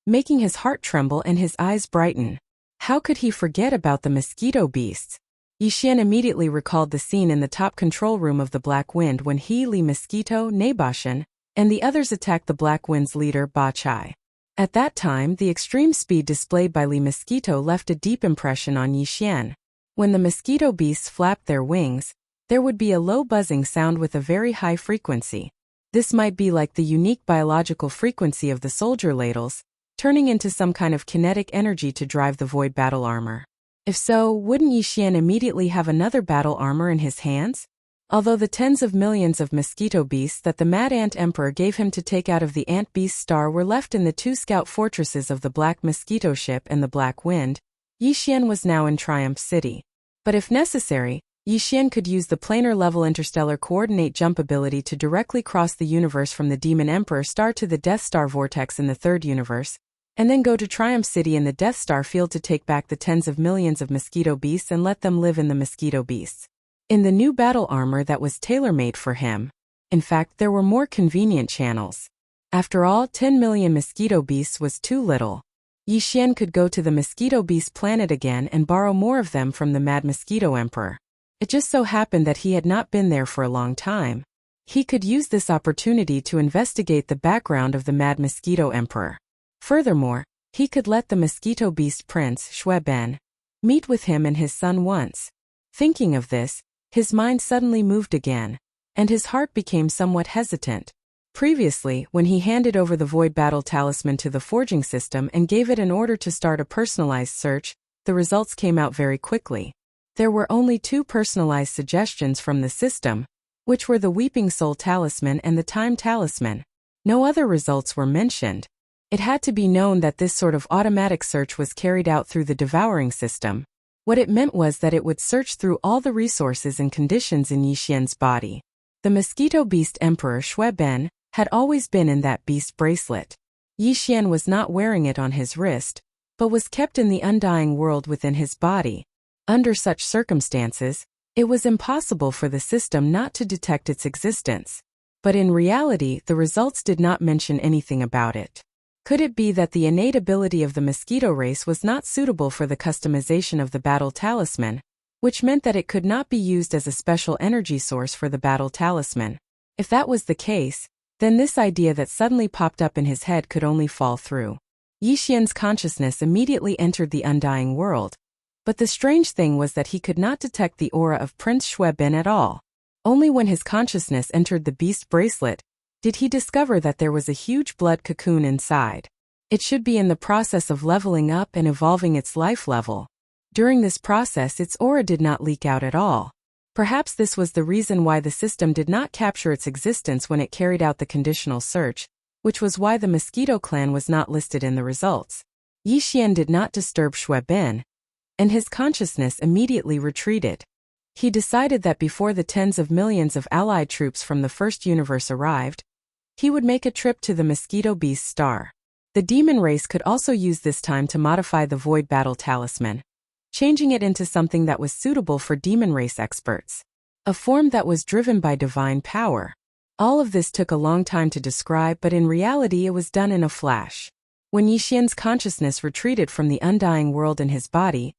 making his heart tremble and his eyes brighten. How could he forget about the mosquito beasts? Yixian immediately recalled the scene in the top control room of the Black Wind when he, Li Mosquito, Nabashan, and the others attacked the Black Wind's leader, Ba Chai. At that time, the extreme speed displayed by Li Mosquito left a deep impression on Yixian. When the mosquito beasts flapped their wings, There would be a low buzzing sound with a very high frequency. This might be like the unique biological frequency of the soldier ladles, turning into some kind of kinetic energy to drive the void battle armor. If so, wouldn't Yi Xian immediately have another battle armor in his hands? Although the tens of millions of mosquito beasts that the Mad Ant Emperor gave him to take out of the Ant Beast Star were left in the two scout fortresses of the Black Mosquito Ship and the Black Wind, Yi Xian was now in Triumph City. But if necessary, Yi Xian could use the planar-level interstellar coordinate jump ability to directly cross the universe from the Demon Emperor Star to the Death Star vortex in the third universe, and then go to Triumph City in the Death Star field to take back the tens of millions of mosquito beasts and let them live in the mosquito beasts. In the new battle armor that was tailor-made for him. In fact, there were more convenient channels. After all, 10 million mosquito beasts was too little. Yi Xian could go to the mosquito beast planet again and borrow more of them from the Mad Mosquito Emperor. It just so happened that he had not been there for a long time. He could use this opportunity to investigate the background of the Mad Mosquito Emperor. Furthermore, he could let the mosquito beast prince, Xue Ben, meet with him and his son once. Thinking of this, his mind suddenly moved again, and his heart became somewhat hesitant. Previously, when he handed over the Void Battle Talisman to the forging system and gave it an order to start a personalized search, the results came out very quickly. There were only 2 personalized suggestions from the system, which were the Weeping Soul Talisman and the Time Talisman. No other results were mentioned. It had to be known that this sort of automatic search was carried out through the Devouring system. What it meant was that it would search through all the resources and conditions in Yi Xian's body. The Mosquito Beast Emperor Xue Ben had always been in that beast bracelet. Yi Xian was not wearing it on his wrist, but was kept in the undying world within his body. Under such circumstances, it was impossible for the system not to detect its existence. But in reality, the results did not mention anything about it. Could it be that the innate ability of the mosquito race was not suitable for the customization of the battle talisman, which meant that it could not be used as a special energy source for the battle talisman? If that was the case, then this idea that suddenly popped up in his head could only fall through. Yi Xian's consciousness immediately entered the undying world. But the strange thing was that he could not detect the aura of Prince Xue Ben at all. Only when his consciousness entered the beast bracelet did he discover that there was a huge blood cocoon inside. It should be in the process of leveling up and evolving its life level. During this process, its aura did not leak out at all. Perhaps this was the reason why the system did not capture its existence when it carried out the conditional search, which was why the Mosquito Clan was not listed in the results. Yi Xian did not disturb Xue Ben, and his consciousness immediately retreated. He decided that before the tens of millions of allied troops from the first universe arrived, he would make a trip to the Mosquito Beast Star. The demon race could also use this time to modify the Void Battle Talisman, changing it into something that was suitable for demon race experts. A form that was driven by divine power. All of this took a long time to describe, but in reality it was done in a flash. When Yi Xian's consciousness retreated from the undying world in his body,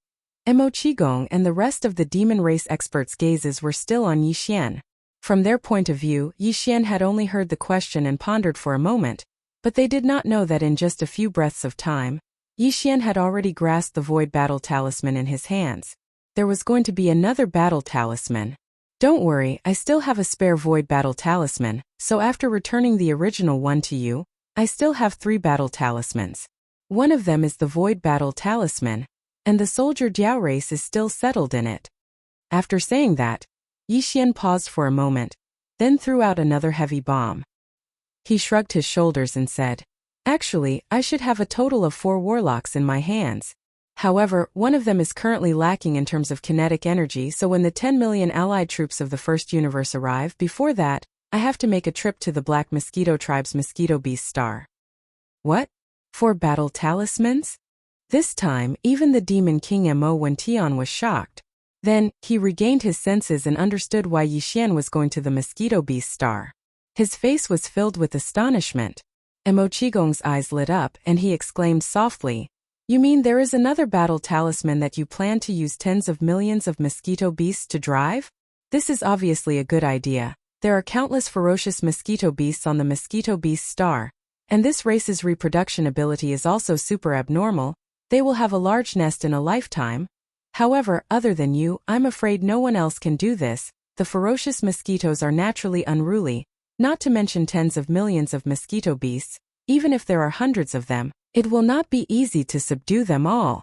Mo Qigong and the rest of the demon race experts' gazes were still on Yi Xian. From their point of view, Yi Xian had only heard the question and pondered for a moment, but they did not know that in just a few breaths of time, Yi Xian had already grasped the Void Battle Talisman in his hands. There was going to be another battle talisman. Don't worry, I still have a spare Void Battle Talisman, so after returning the original one to you, I still have 3 battle talismans. One of them is the Void Battle Talisman, and the soldier Jiao race is still settled in it. After saying that, Yi Xian paused for a moment, then threw out another heavy bomb. He shrugged his shoulders and said, "Actually, I should have a total of 4 warlocks in my hands. However, one of them is currently lacking in terms of kinetic energy, so when the 10 million allied troops of the first universe arrive, before that, I have to make a trip to the Black Mosquito Tribe's Mosquito Beast Star." What? 4 battle talismans? This time, even the Demon King Mo Wentian was shocked. Then, he regained his senses and understood why Yi Xian was going to the Mosquito Beast Star. His face was filled with astonishment. Mo Qigong's eyes lit up, and he exclaimed softly, "You mean there is another battle talisman that you plan to use tens of millions of mosquito beasts to drive? This is obviously a good idea. There are countless ferocious mosquito beasts on the Mosquito Beast Star, and this race's reproduction ability is also super abnormal. They will have a large nest in a lifetime. However, other than you, I'm afraid no one else can do this, The ferocious mosquitoes are naturally unruly, not to mention tens of millions of mosquito beasts. Even if there are hundreds of them, it will not be easy to subdue them all.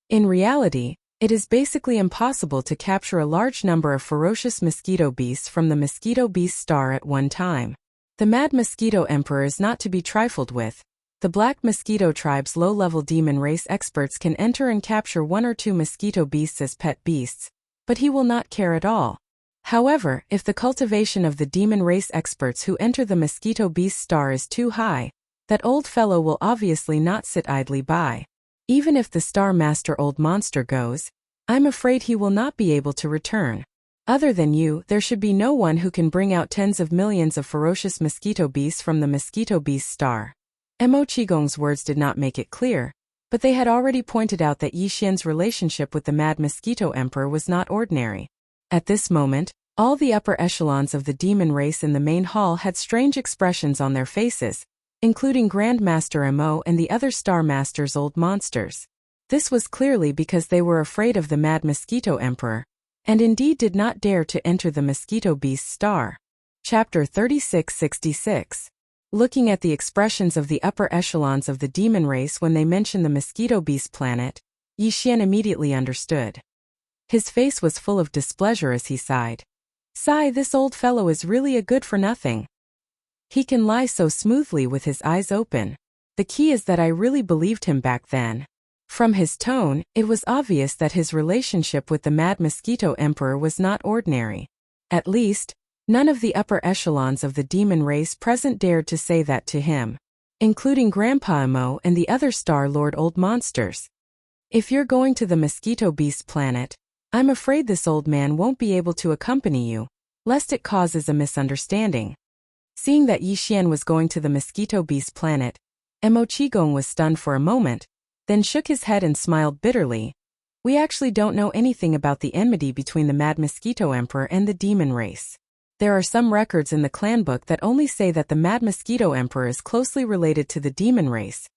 In reality, it is basically impossible to capture a large number of ferocious mosquito beasts from the mosquito beast star at one time. The mad mosquito emperor is not to be trifled with. The black mosquito tribe's low-level demon race experts can enter and capture one or two mosquito beasts as pet beasts, but he will not care at all. However, if the cultivation of the demon race experts who enter the mosquito beast star is too high, that old fellow will obviously not sit idly by. Even if the star master old monster goes, I'm afraid he will not be able to return. Other than you, there should be no one who can bring out tens of millions of ferocious mosquito beasts from the mosquito beast star. Mo Qigong's words did not make it clear, but they had already pointed out that Yi Xian's relationship with the mad mosquito emperor was not ordinary. At this moment, all the upper echelons of the demon race in the main hall had strange expressions on their faces, including Grandmaster Mo and the other Star Master's old monsters. This was clearly because they were afraid of the mad mosquito emperor, and indeed did not dare to enter the mosquito beast star. Chapter 3666. Looking at the expressions of the upper echelons of the demon race when they mentioned the mosquito beast planet, Yi Xian immediately understood. His face was full of displeasure as he sighed. Sigh, this old fellow is really a good-for-nothing. He can lie so smoothly with his eyes open. The key is that I really believed him back then. From his tone, it was obvious that his relationship with the mad mosquito emperor was not ordinary. At least, none of the upper echelons of the demon race present dared to say that to him, including Grandpa Mo and the other Star Lord old monsters. If you're going to the mosquito beast planet, I'm afraid this old man won't be able to accompany you, lest it causes a misunderstanding. Seeing that Yi Xian was going to the mosquito beast planet, Mo Qigong was stunned for a moment, then shook his head and smiled bitterly. We actually don't know anything about the enmity between the mad mosquito emperor and the demon race. There are some records in the clan book that only say that the mad mosquito emperor is closely related to the demon race,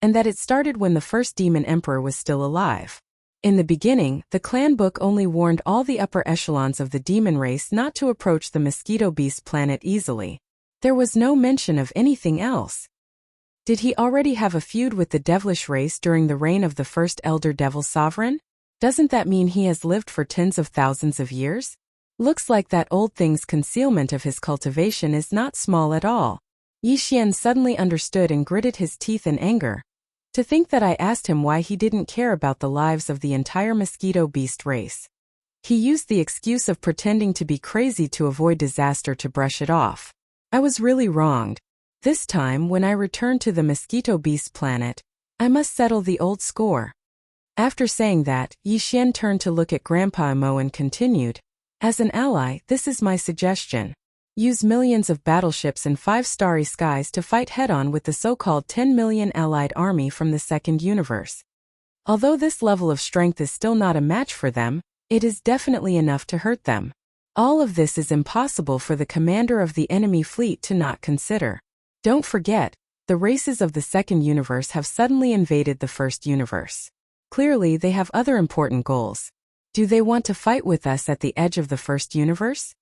and that it started when the first demon emperor was still alive. In the beginning, the clan book only warned all the upper echelons of the demon race not to approach the mosquito beast planet easily. There was no mention of anything else. Did he already have a feud with the devilish race during the reign of the first elder devil sovereign? Doesn't that mean he has lived for tens of thousands of years? Looks like that old thing's concealment of his cultivation is not small at all. Yi Xian suddenly understood and gritted his teeth in anger. To think that I asked him why he didn't care about the lives of the entire mosquito beast race. He used the excuse of pretending to be crazy to avoid disaster to brush it off. I was really wronged. This time, when I return to the mosquito beast planet, I must settle the old score. After saying that, Yi Xian turned to look at Grandpa Mo and continued, as an ally, this is my suggestion. Use millions of battleships and 5 starry skies to fight head-on with the so-called 10 million allied army from the second universe. Although this level of strength is still not a match for them, it is definitely enough to hurt them. All of this is impossible for the commander of the enemy fleet to not consider. Don't forget, the races of the second universe have suddenly invaded the first universe. Clearly, they have other important goals. Do they want to fight with us at the edge of the first universe?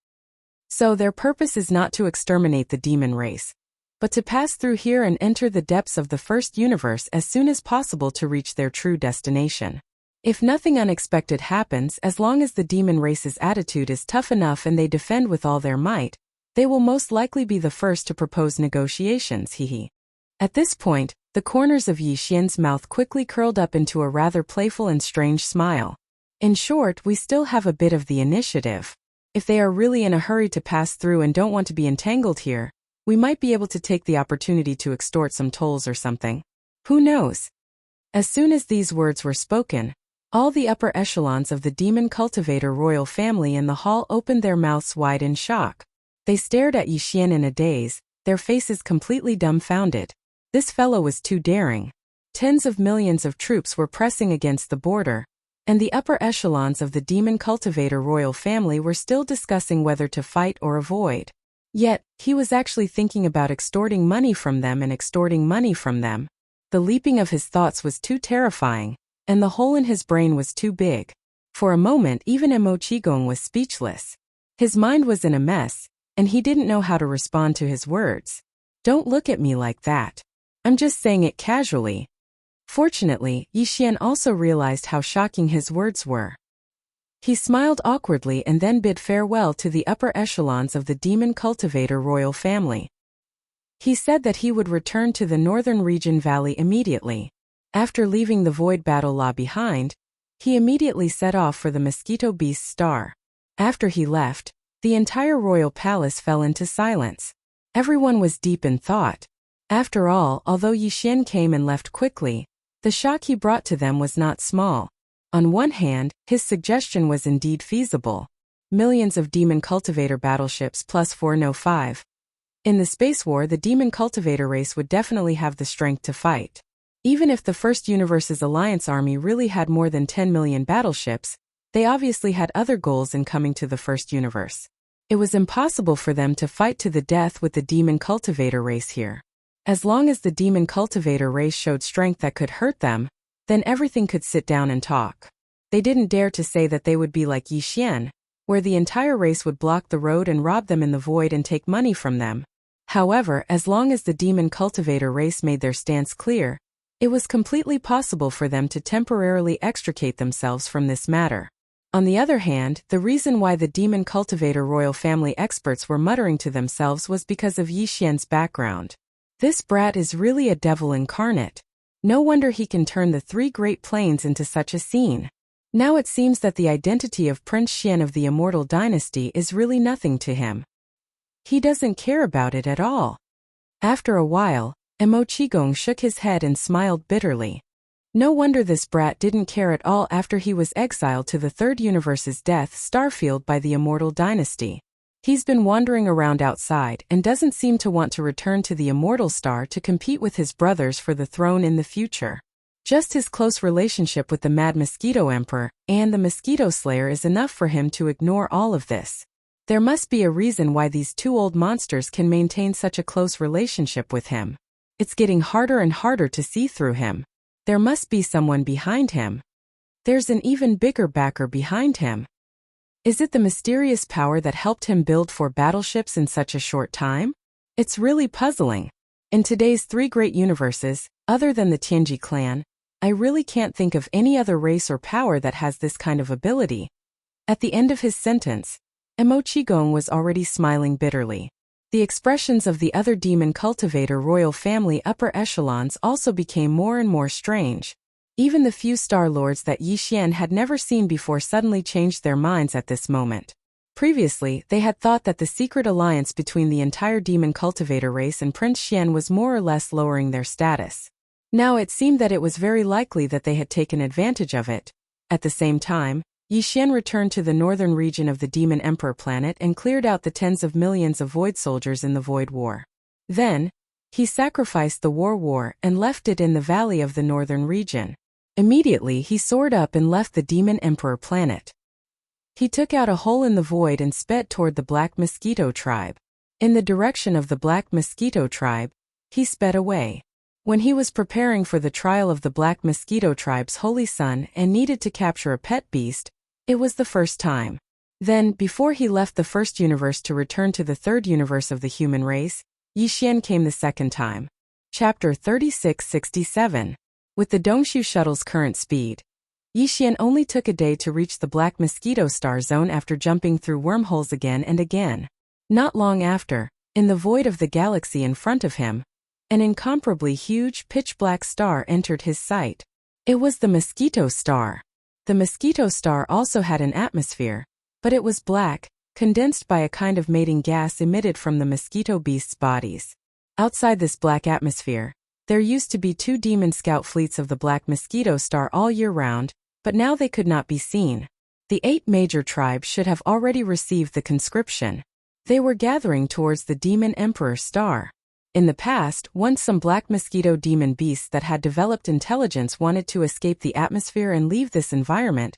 So their purpose is not to exterminate the demon race, but to pass through here and enter the depths of the first universe as soon as possible to reach their true destination. If nothing unexpected happens, as long as the demon race's attitude is tough enough and they defend with all their might, they will most likely be the first to propose negotiations, hehe. At this point, the corners of Yi Xian's mouth quickly curled up into a rather playful and strange smile. In short, we still have a bit of the initiative. If they are really in a hurry to pass through and don't want to be entangled here, we might be able to take the opportunity to extort some tolls or something. Who knows? As soon as these words were spoken, all the upper echelons of the demon cultivator royal family in the hall opened their mouths wide in shock. They stared at Yi Xian in a daze, their faces completely dumbfounded. This fellow was too daring. Tens of millions of troops were pressing against the border, and the upper echelons of the demon cultivator royal family were still discussing whether to fight or avoid. Yet, he was actually thinking about extorting money from them and extorting money from them. The leaping of his thoughts was too terrifying, and the hole in his brain was too big. For a moment even Mo Qigong was speechless. His mind was in a mess, and he didn't know how to respond to his words. Don't look at me like that. I'm just saying it casually. Fortunately, Yixian also realized how shocking his words were. He smiled awkwardly and then bid farewell to the upper echelons of the demon cultivator royal family. He said that he would return to the northern region valley immediately. After leaving the void battle law behind, he immediately set off for the mosquito beast star. After he left, the entire royal palace fell into silence. Everyone was deep in thought. After all, although Yixian came and left quickly, the shock he brought to them was not small. On one hand, his suggestion was indeed feasible. Millions of demon cultivator battleships plus 405. In the space war, the demon cultivator race would definitely have the strength to fight. Even if the First Universe's Alliance army really had more than 10 million battleships, they obviously had other goals in coming to the First Universe. It was impossible for them to fight to the death with the demon cultivator race here. As long as the demon cultivator race showed strength that could hurt them, then everything could sit down and talk. They didn't dare to say that they would be like Yixian, where the entire race would block the road and rob them in the void and take money from them. However, as long as the demon cultivator race made their stance clear, it was completely possible for them to temporarily extricate themselves from this matter. On the other hand, the reason why the demon cultivator royal family experts were muttering to themselves was because of Yixian's background. This brat is really a devil incarnate. No wonder he can turn the three great plains into such a scene. Now it seems that the identity of Prince Xian of the Immortal Dynasty is really nothing to him. He doesn't care about it at all. After a while, Emo Qigong shook his head and smiled bitterly. No wonder this brat didn't care at all after he was exiled to the Third Universe's death starfield by the Immortal Dynasty. He's been wandering around outside and doesn't seem to want to return to the Immortal Star to compete with his brothers for the throne in the future. Just his close relationship with the Mad Mosquito Emperor and the Mosquito Slayer is enough for him to ignore all of this. There must be a reason why these two old monsters can maintain such a close relationship with him. It's getting harder and harder to see through him. There must be someone behind him. There's an even bigger backer behind him. Is it the mysterious power that helped him build 4 battleships in such a short time? It's really puzzling. In today's 3 great universes, other than the Tianji clan, I really can't think of any other race or power that has this kind of ability. At the end of his sentence, Emo Qigong was already smiling bitterly. The expressions of the other demon cultivator royal family upper echelons also became more and more strange. Even the few Star Lords that Yixian had never seen before suddenly changed their minds at this moment. Previously, they had thought that the secret alliance between the entire demon cultivator race and Prince Xian was more or less lowering their status. Now it seemed that it was very likely that they had taken advantage of it. At the same time, Yixian returned to the northern region of the Demon Emperor planet and cleared out the tens of millions of Void soldiers in the Void War. Then, he sacrificed the war and left it in the valley of the northern region. Immediately he soared up and left the Demon Emperor planet. He took out a hole in the void and sped toward the Black Mosquito tribe. In the direction of the Black Mosquito tribe, he sped away. When he was preparing for the trial of the Black Mosquito tribe's holy son and needed to capture a pet beast, it was the first time. Then, before he left the first universe to return to the third universe of the human race, Yixian came the second time. Chapter 3667. With the Dongshu shuttle's current speed, Yixian only took a day to reach the Black Mosquito star zone after jumping through wormholes again and again. Not long after, in the void of the galaxy in front of him, an incomparably huge pitch-black star entered his sight. It was the Mosquito Star. The Mosquito Star also had an atmosphere, but it was black, condensed by a kind of mating gas emitted from the mosquito beasts' bodies. Outside this black atmosphere, there used to be 2 demon scout fleets of the Black Mosquito Star all year round, but now they could not be seen. The 8 major tribes should have already received the conscription. They were gathering towards the Demon Emperor Star. In the past, once some black mosquito demon beasts that had developed intelligence wanted to escape the atmosphere and leave this environment,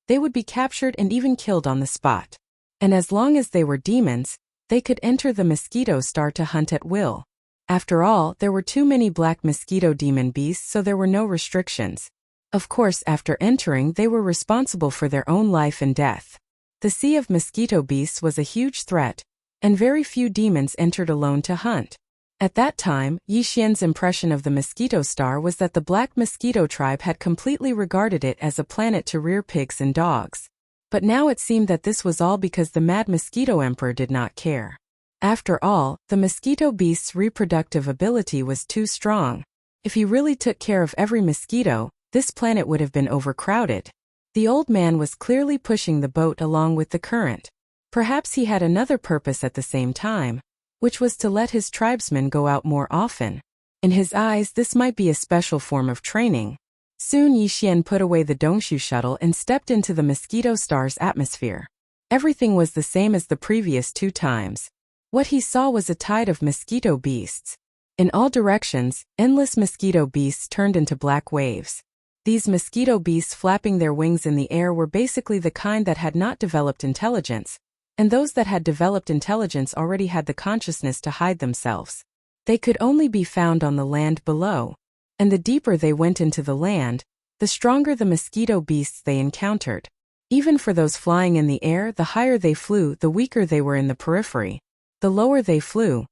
they would be captured and even killed on the spot. And as long as they were demons, they could enter the Mosquito Star to hunt at will. After all, there were too many black mosquito demon beasts, so there were no restrictions. Of course, after entering, they were responsible for their own life and death. The sea of mosquito beasts was a huge threat, and very few demons entered alone to hunt. At that time, Yi Xian's impression of the mosquito star was that the black mosquito tribe had completely regarded it as a planet to rear pigs and dogs. But now it seemed that this was all because the mad mosquito emperor did not care. After all, the mosquito beast's reproductive ability was too strong. If he really took care of every mosquito, this planet would have been overcrowded. The old man was clearly pushing the boat along with the current. Perhaps he had another purpose at the same time, which was to let his tribesmen go out more often. In his eyes, this might be a special form of training. Soon Yi Xian put away the Dongshu shuttle and stepped into the mosquito star's atmosphere. Everything was the same as the previous 2 times. What he saw was a tide of mosquito beasts. In all directions, endless mosquito beasts turned into black waves. These mosquito beasts flapping their wings in the air were basically the kind that had not developed intelligence, and those that had developed intelligence already had the consciousness to hide themselves. They could only be found on the land below, and the deeper they went into the land, the stronger the mosquito beasts they encountered. Even for those flying in the air, the higher they flew, the weaker they were in the periphery. The lower they flew,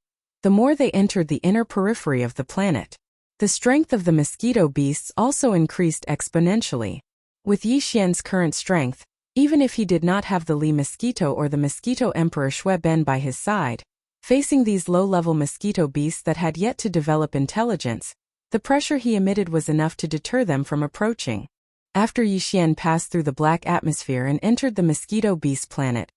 the more they entered the inner periphery of the planet. The strength of the mosquito beasts also increased exponentially. With Yi Xian's current strength, even if he did not have the Li Mosquito or the Mosquito Emperor Xue Ben by his side, facing these low-level mosquito beasts that had yet to develop intelligence, the pressure he emitted was enough to deter them from approaching. After Yi Xian passed through the black atmosphere and entered the mosquito beast planet,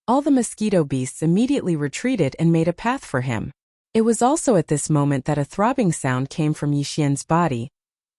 all the mosquito beasts immediately retreated and made a path for him. It was also at this moment that a throbbing sound came from Yi Xian's body,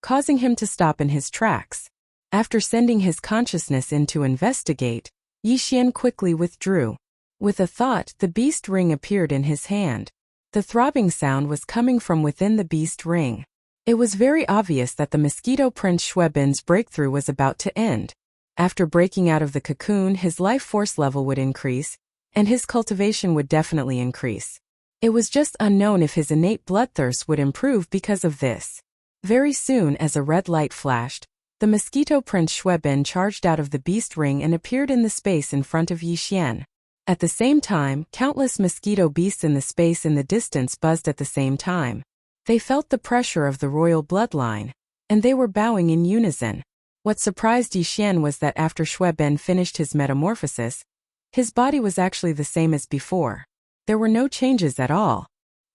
causing him to stop in his tracks. After sending his consciousness in to investigate, Yi Xian quickly withdrew. With a thought, the beast ring appeared in his hand. The throbbing sound was coming from within the beast ring. It was very obvious that the mosquito prince Xue Ben's breakthrough was about to end. After breaking out of the cocoon, his life force level would increase, and his cultivation would definitely increase. It was just unknown if his innate bloodthirst would improve because of this. Very soon, as a red light flashed, the mosquito prince Xue Ben charged out of the beast ring and appeared in the space in front of Yi Xian. At the same time, countless mosquito beasts in the space in the distance buzzed at the same time. They felt the pressure of the royal bloodline, and they were bowing in unison. What surprised Yi Xian was that after Xue Ben finished his metamorphosis, his body was actually the same as before. There were no changes at all.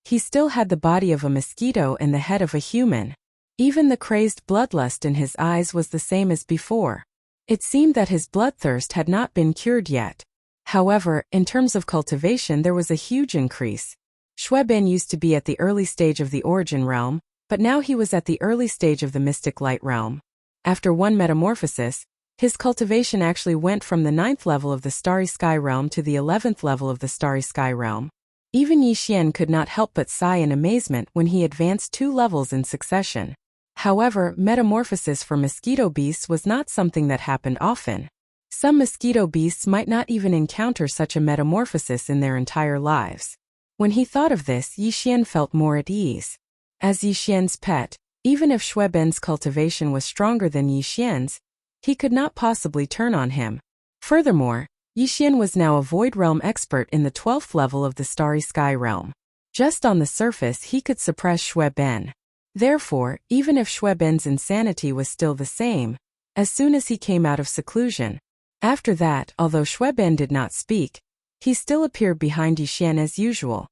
He still had the body of a mosquito and the head of a human. Even the crazed bloodlust in his eyes was the same as before. It seemed that his bloodthirst had not been cured yet. However, in terms of cultivation, there was a huge increase. Xue Ben used to be at the early stage of the origin realm, but now he was at the early stage of the mystic light realm. After one metamorphosis, his cultivation actually went from the 9th level of the Starry Sky realm to the 11th level of the Starry Sky realm. Even Yi Xian could not help but sigh in amazement when he advanced 2 levels in succession. However, metamorphosis for mosquito beasts was not something that happened often. Some mosquito beasts might not even encounter such a metamorphosis in their entire lives. When he thought of this, Yi Xian felt more at ease. As Yi Xian's pet, even if Xue Ben's cultivation was stronger than Yi Xian's, he could not possibly turn on him. Furthermore, Yi Xian was now a Void Realm expert in the 12th level of the Starry Sky realm. Just on the surface, he could suppress Xue Ben. Therefore, even if Xue Ben's insanity was still the same, as soon as he came out of seclusion, after that, although Xue Ben did not speak, he still appeared behind Yi Xian as usual.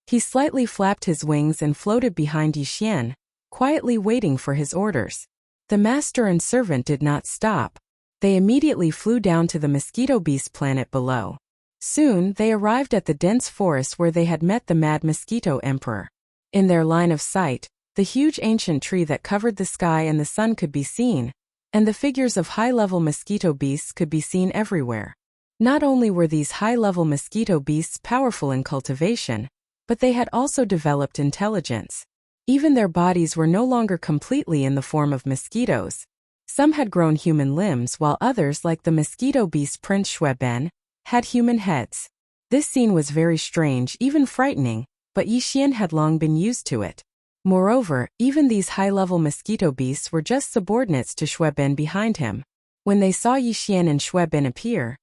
He slightly flapped his wings and floated behind Yi Xian, quietly waiting for his orders. The master and servant did not stop. They immediately flew down to the mosquito beast planet below. Soon, they arrived at the dense forest where they had met the mad mosquito emperor. In their line of sight, the huge ancient tree that covered the sky and the sun could be seen, and the figures of high-level mosquito beasts could be seen everywhere. Not only were these high-level mosquito beasts powerful in cultivation, but they had also developed intelligence. Even their bodies were no longer completely in the form of mosquitoes. Some had grown human limbs while others, like the mosquito beast Prince Xue Ben, had human heads. This scene was very strange, even frightening, but Yi Xian had long been used to it. Moreover, even these high-level mosquito beasts were just subordinates to Xue Ben behind him. When they saw Yi Xian and Xue Ben appear,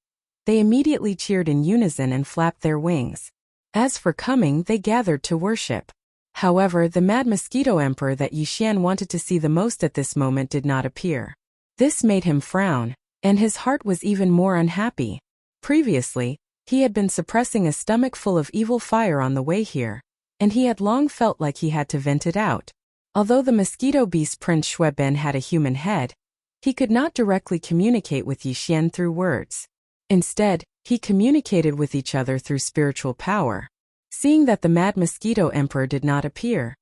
They immediately cheered in unison and flapped their wings. As for coming, they gathered to worship. However, the mad mosquito emperor that Yixian wanted to see the most at this moment did not appear. This made him frown, and his heart was even more unhappy. Previously, he had been suppressing a stomach full of evil fire on the way here, and he had long felt like he had to vent it out. Although the mosquito beast Prince Shueben had a human head, he could not directly communicate with Yixian through words. Instead, he communicated with each other through spiritual power. Seeing that the mad mosquito emperor did not appear,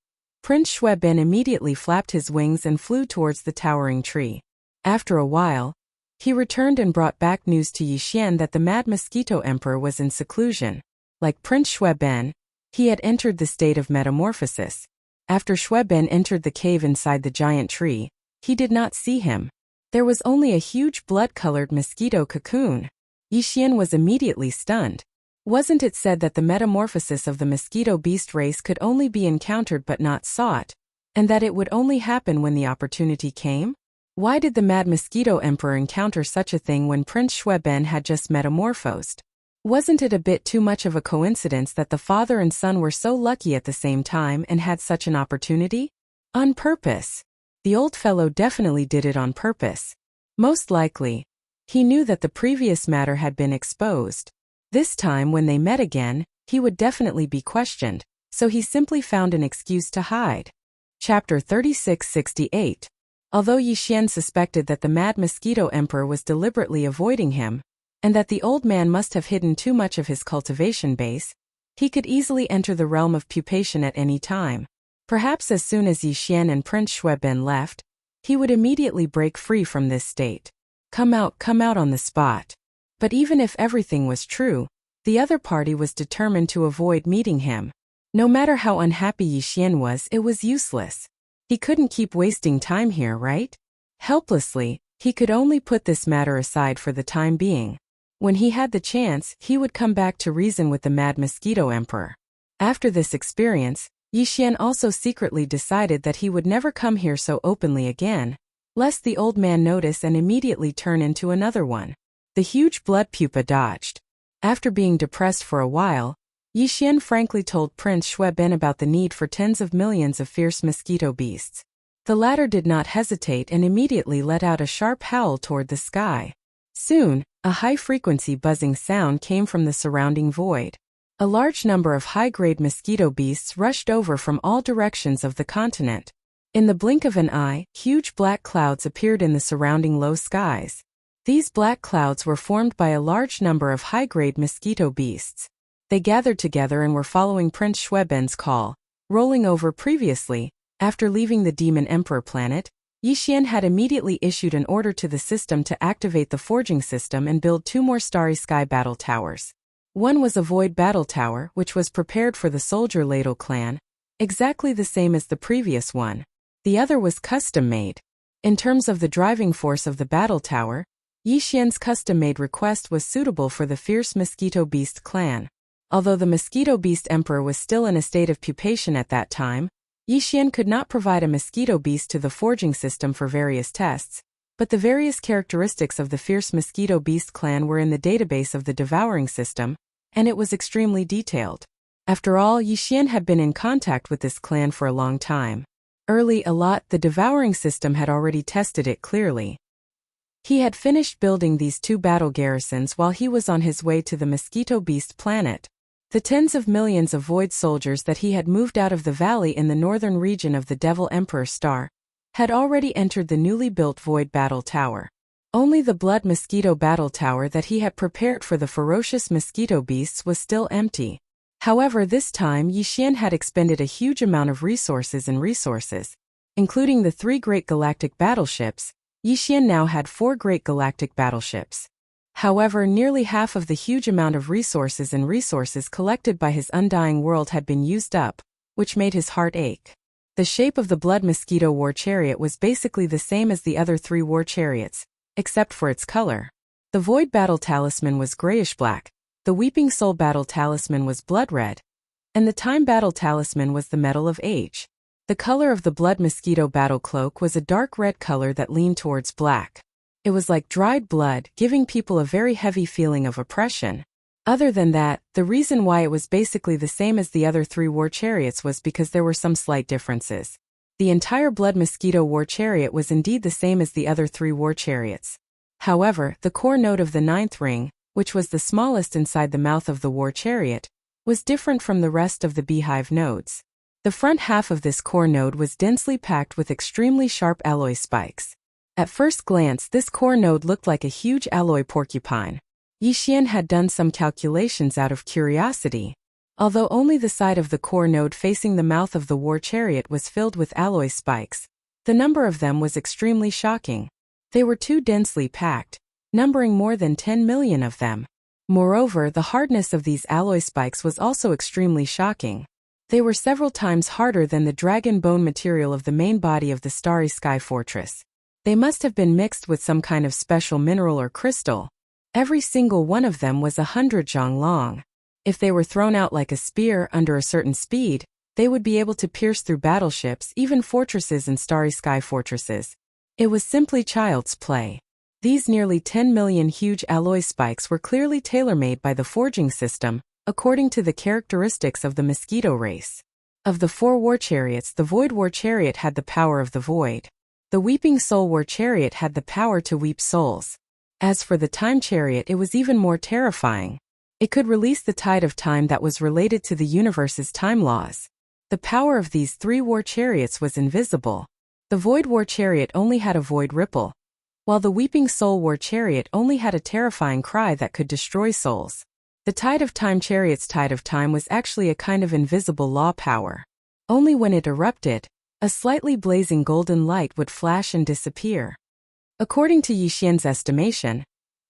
Prince Shueben immediately flapped his wings and flew towards the towering tree. After a while, he returned and brought back news to Yixian that the mad mosquito emperor was in seclusion. Like Prince Shueben, he had entered the state of metamorphosis. After Shueben entered the cave inside the giant tree, he did not see him. There was only a huge blood-colored mosquito cocoon. Yixian was immediately stunned. Wasn't it said that the metamorphosis of the mosquito beast race could only be encountered but not sought, and that it would only happen when the opportunity came? Why did the mad mosquito emperor encounter such a thing when Prince Shueben had just metamorphosed? Wasn't it a bit too much of a coincidence that the father and son were so lucky at the same time and had such an opportunity? On purpose. The old fellow definitely did it on purpose. Most likely, he knew that the previous matter had been exposed. This time when they met again, he would definitely be questioned, so he simply found an excuse to hide. Chapter 3668. Although Yixian suspected that the mad mosquito emperor was deliberately avoiding him, and that the old man must have hidden too much of his cultivation base, he could easily enter the realm of pupation at any time. Perhaps as soon as Yixian and Prince Shueben left, he would immediately break free from this state. Come out on the spot. But even if everything was true, the other party was determined to avoid meeting him. No matter how unhappy Yixian was, it was useless. He couldn't keep wasting time here, right? Helplessly, he could only put this matter aside for the time being. When he had the chance, he would come back to reason with the mad mosquito emperor. After this experience, Yixian also secretly decided that he would never come here so openly again, lest the old man notice and immediately turn into another one. The huge blood pupa dodged. After being depressed for a while, Yixian frankly told Prince Shueben about the need for tens of millions of fierce mosquito beasts. The latter did not hesitate and immediately let out a sharp howl toward the sky. Soon, a high-frequency buzzing sound came from the surrounding void. A large number of high-grade mosquito beasts rushed over from all directions of the continent. In the blink of an eye, huge black clouds appeared in the surrounding low skies. These black clouds were formed by a large number of high-grade mosquito beasts. They gathered together and were following Prince Shueben's call. Rolling over previously, after leaving the Demon Emperor planet, Yixian had immediately issued an order to the system to activate the forging system and build 2 more Starry Sky battle towers. One was a void battle tower, which was prepared for the soldier Ladle clan, exactly the same as the previous one. The other was custom-made. In terms of the driving force of the battle tower, Yixian's custom-made request was suitable for the fierce Mosquito Beast clan. Although the Mosquito Beast Emperor was still in a state of pupation at that time, Yixian could not provide a mosquito beast to the forging system for various tests, but the various characteristics of the fierce Mosquito Beast clan were in the database of the Devouring system, and it was extremely detailed. After all, Yixian had been in contact with this clan for a long time. Early the Devouring system had already tested it clearly. He had finished building these 2 battle garrisons while he was on his way to the Mosquito Beast planet. The tens of millions of void soldiers that he had moved out of the valley in the northern region of the Devil Emperor Star had already entered the newly built void battle tower. Only the blood mosquito battle tower that he had prepared for the ferocious mosquito beasts was still empty. However, this time Yixian had expended a huge amount of resources, including the 3 great galactic battleships. Yixian now had 4 great galactic battleships. However, nearly half of the huge amount of resources collected by his undying world had been used up, which made his heart ache. The shape of the Blood Mosquito war chariot was basically the same as the other 3 war chariots, except for its color. The Void Battle Talisman was grayish-black, the Weeping Soul Battle Talisman was blood-red, and the Time Battle Talisman was the Metal of Age. The color of the Blood Mosquito Battle Cloak was a dark red color that leaned towards black. It was like dried blood, giving people a very heavy feeling of oppression. Other than that, the reason why it was basically the same as the other 3 war chariots was because there were some slight differences. The entire blood mosquito war chariot was indeed the same as the other 3 war chariots. However, the core node of the 9th ring, which was the smallest inside the mouth of the war chariot, was different from the rest of the beehive nodes. The front half of this core node was densely packed with extremely sharp alloy spikes. At first glance, this core node looked like a huge alloy porcupine. Yi Xian had done some calculations out of curiosity. Although only the side of the core node facing the mouth of the war chariot was filled with alloy spikes, the number of them was extremely shocking. They were too densely packed, numbering more than 10 million of them. Moreover, the hardness of these alloy spikes was also extremely shocking. They were several times harder than the dragon bone material of the main body of the Starry Sky Fortress. They must have been mixed with some kind of special mineral or crystal. Every single one of them was 100 zhang long. If they were thrown out like a spear under a certain speed, they would be able to pierce through battleships, even fortresses and Starry Sky Fortresses. It was simply child's play. These nearly 10 million huge alloy spikes were clearly tailor-made by the forging system, according to the characteristics of the mosquito race. Of the 4 war chariots, the Void War Chariot had the power of the void. The Weeping Soul War Chariot had the power to weep souls. As for the Time Chariot, it was even more terrifying. It could release the tide of time that was related to the universe's time laws. The power of these 3 war chariots was invisible. The Void War Chariot only had a void ripple, while the Weeping Soul War Chariot only had a terrifying cry that could destroy souls. The Tide of Time Chariot's Tide of Time was actually a kind of invisible law power. Only when it erupted, a slightly blazing golden light would flash and disappear. According to Yi Xian's estimation,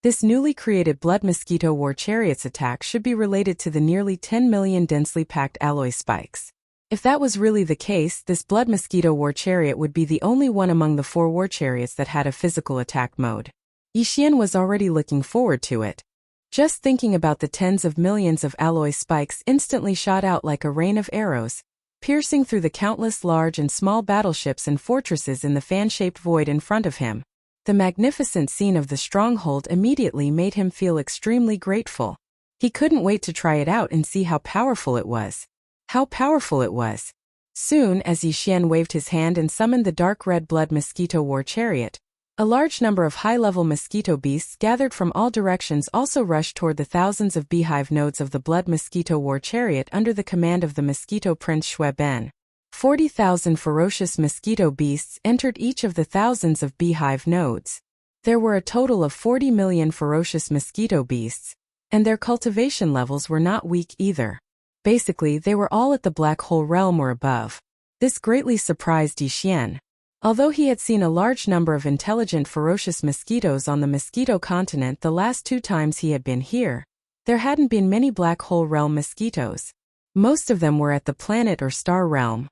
this newly created Blood Mosquito War Chariot's attack should be related to the nearly 10 million densely packed alloy spikes. If that was really the case, this Blood Mosquito War Chariot would be the only one among the 4 war chariots that had a physical attack mode. Yi Xian was already looking forward to it. Just thinking about the tens of millions of alloy spikes instantly shot out like a rain of arrows, piercing through the countless large and small battleships and fortresses in the fan-shaped void in front of him. The magnificent scene of the stronghold immediately made him feel extremely grateful. He couldn't wait to try it out and see how powerful it was. How powerful it was. Soon, as Yi Xian waved his hand and summoned the dark red Blood Mosquito War Chariot, a large number of high-level mosquito beasts gathered from all directions also rushed toward the thousands of beehive nodes of the Blood Mosquito War Chariot under the command of the Mosquito Prince Xue Ben. 40,000 ferocious mosquito beasts entered each of the thousands of beehive nodes. There were a total of 40 million ferocious mosquito beasts, and their cultivation levels were not weak either. Basically, they were all at the black hole realm or above. This greatly surprised Yi Xian. Although he had seen a large number of intelligent ferocious mosquitoes on the mosquito continent the last 2 times he had been here, there hadn't been many black hole realm mosquitoes. Most of them were at the planet or star realm.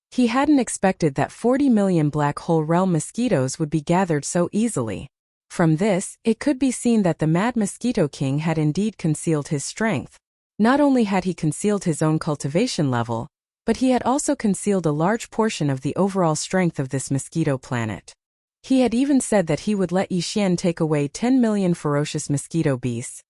He hadn't expected that 40 million black hole realm mosquitoes would be gathered so easily. From this, it could be seen that the Mad Mosquito King had indeed concealed his strength. Not only had he concealed his own cultivation level, but he had also concealed a large portion of the overall strength of this mosquito planet. He had even said that he would let Yi Xian take away 10 million ferocious mosquito beasts,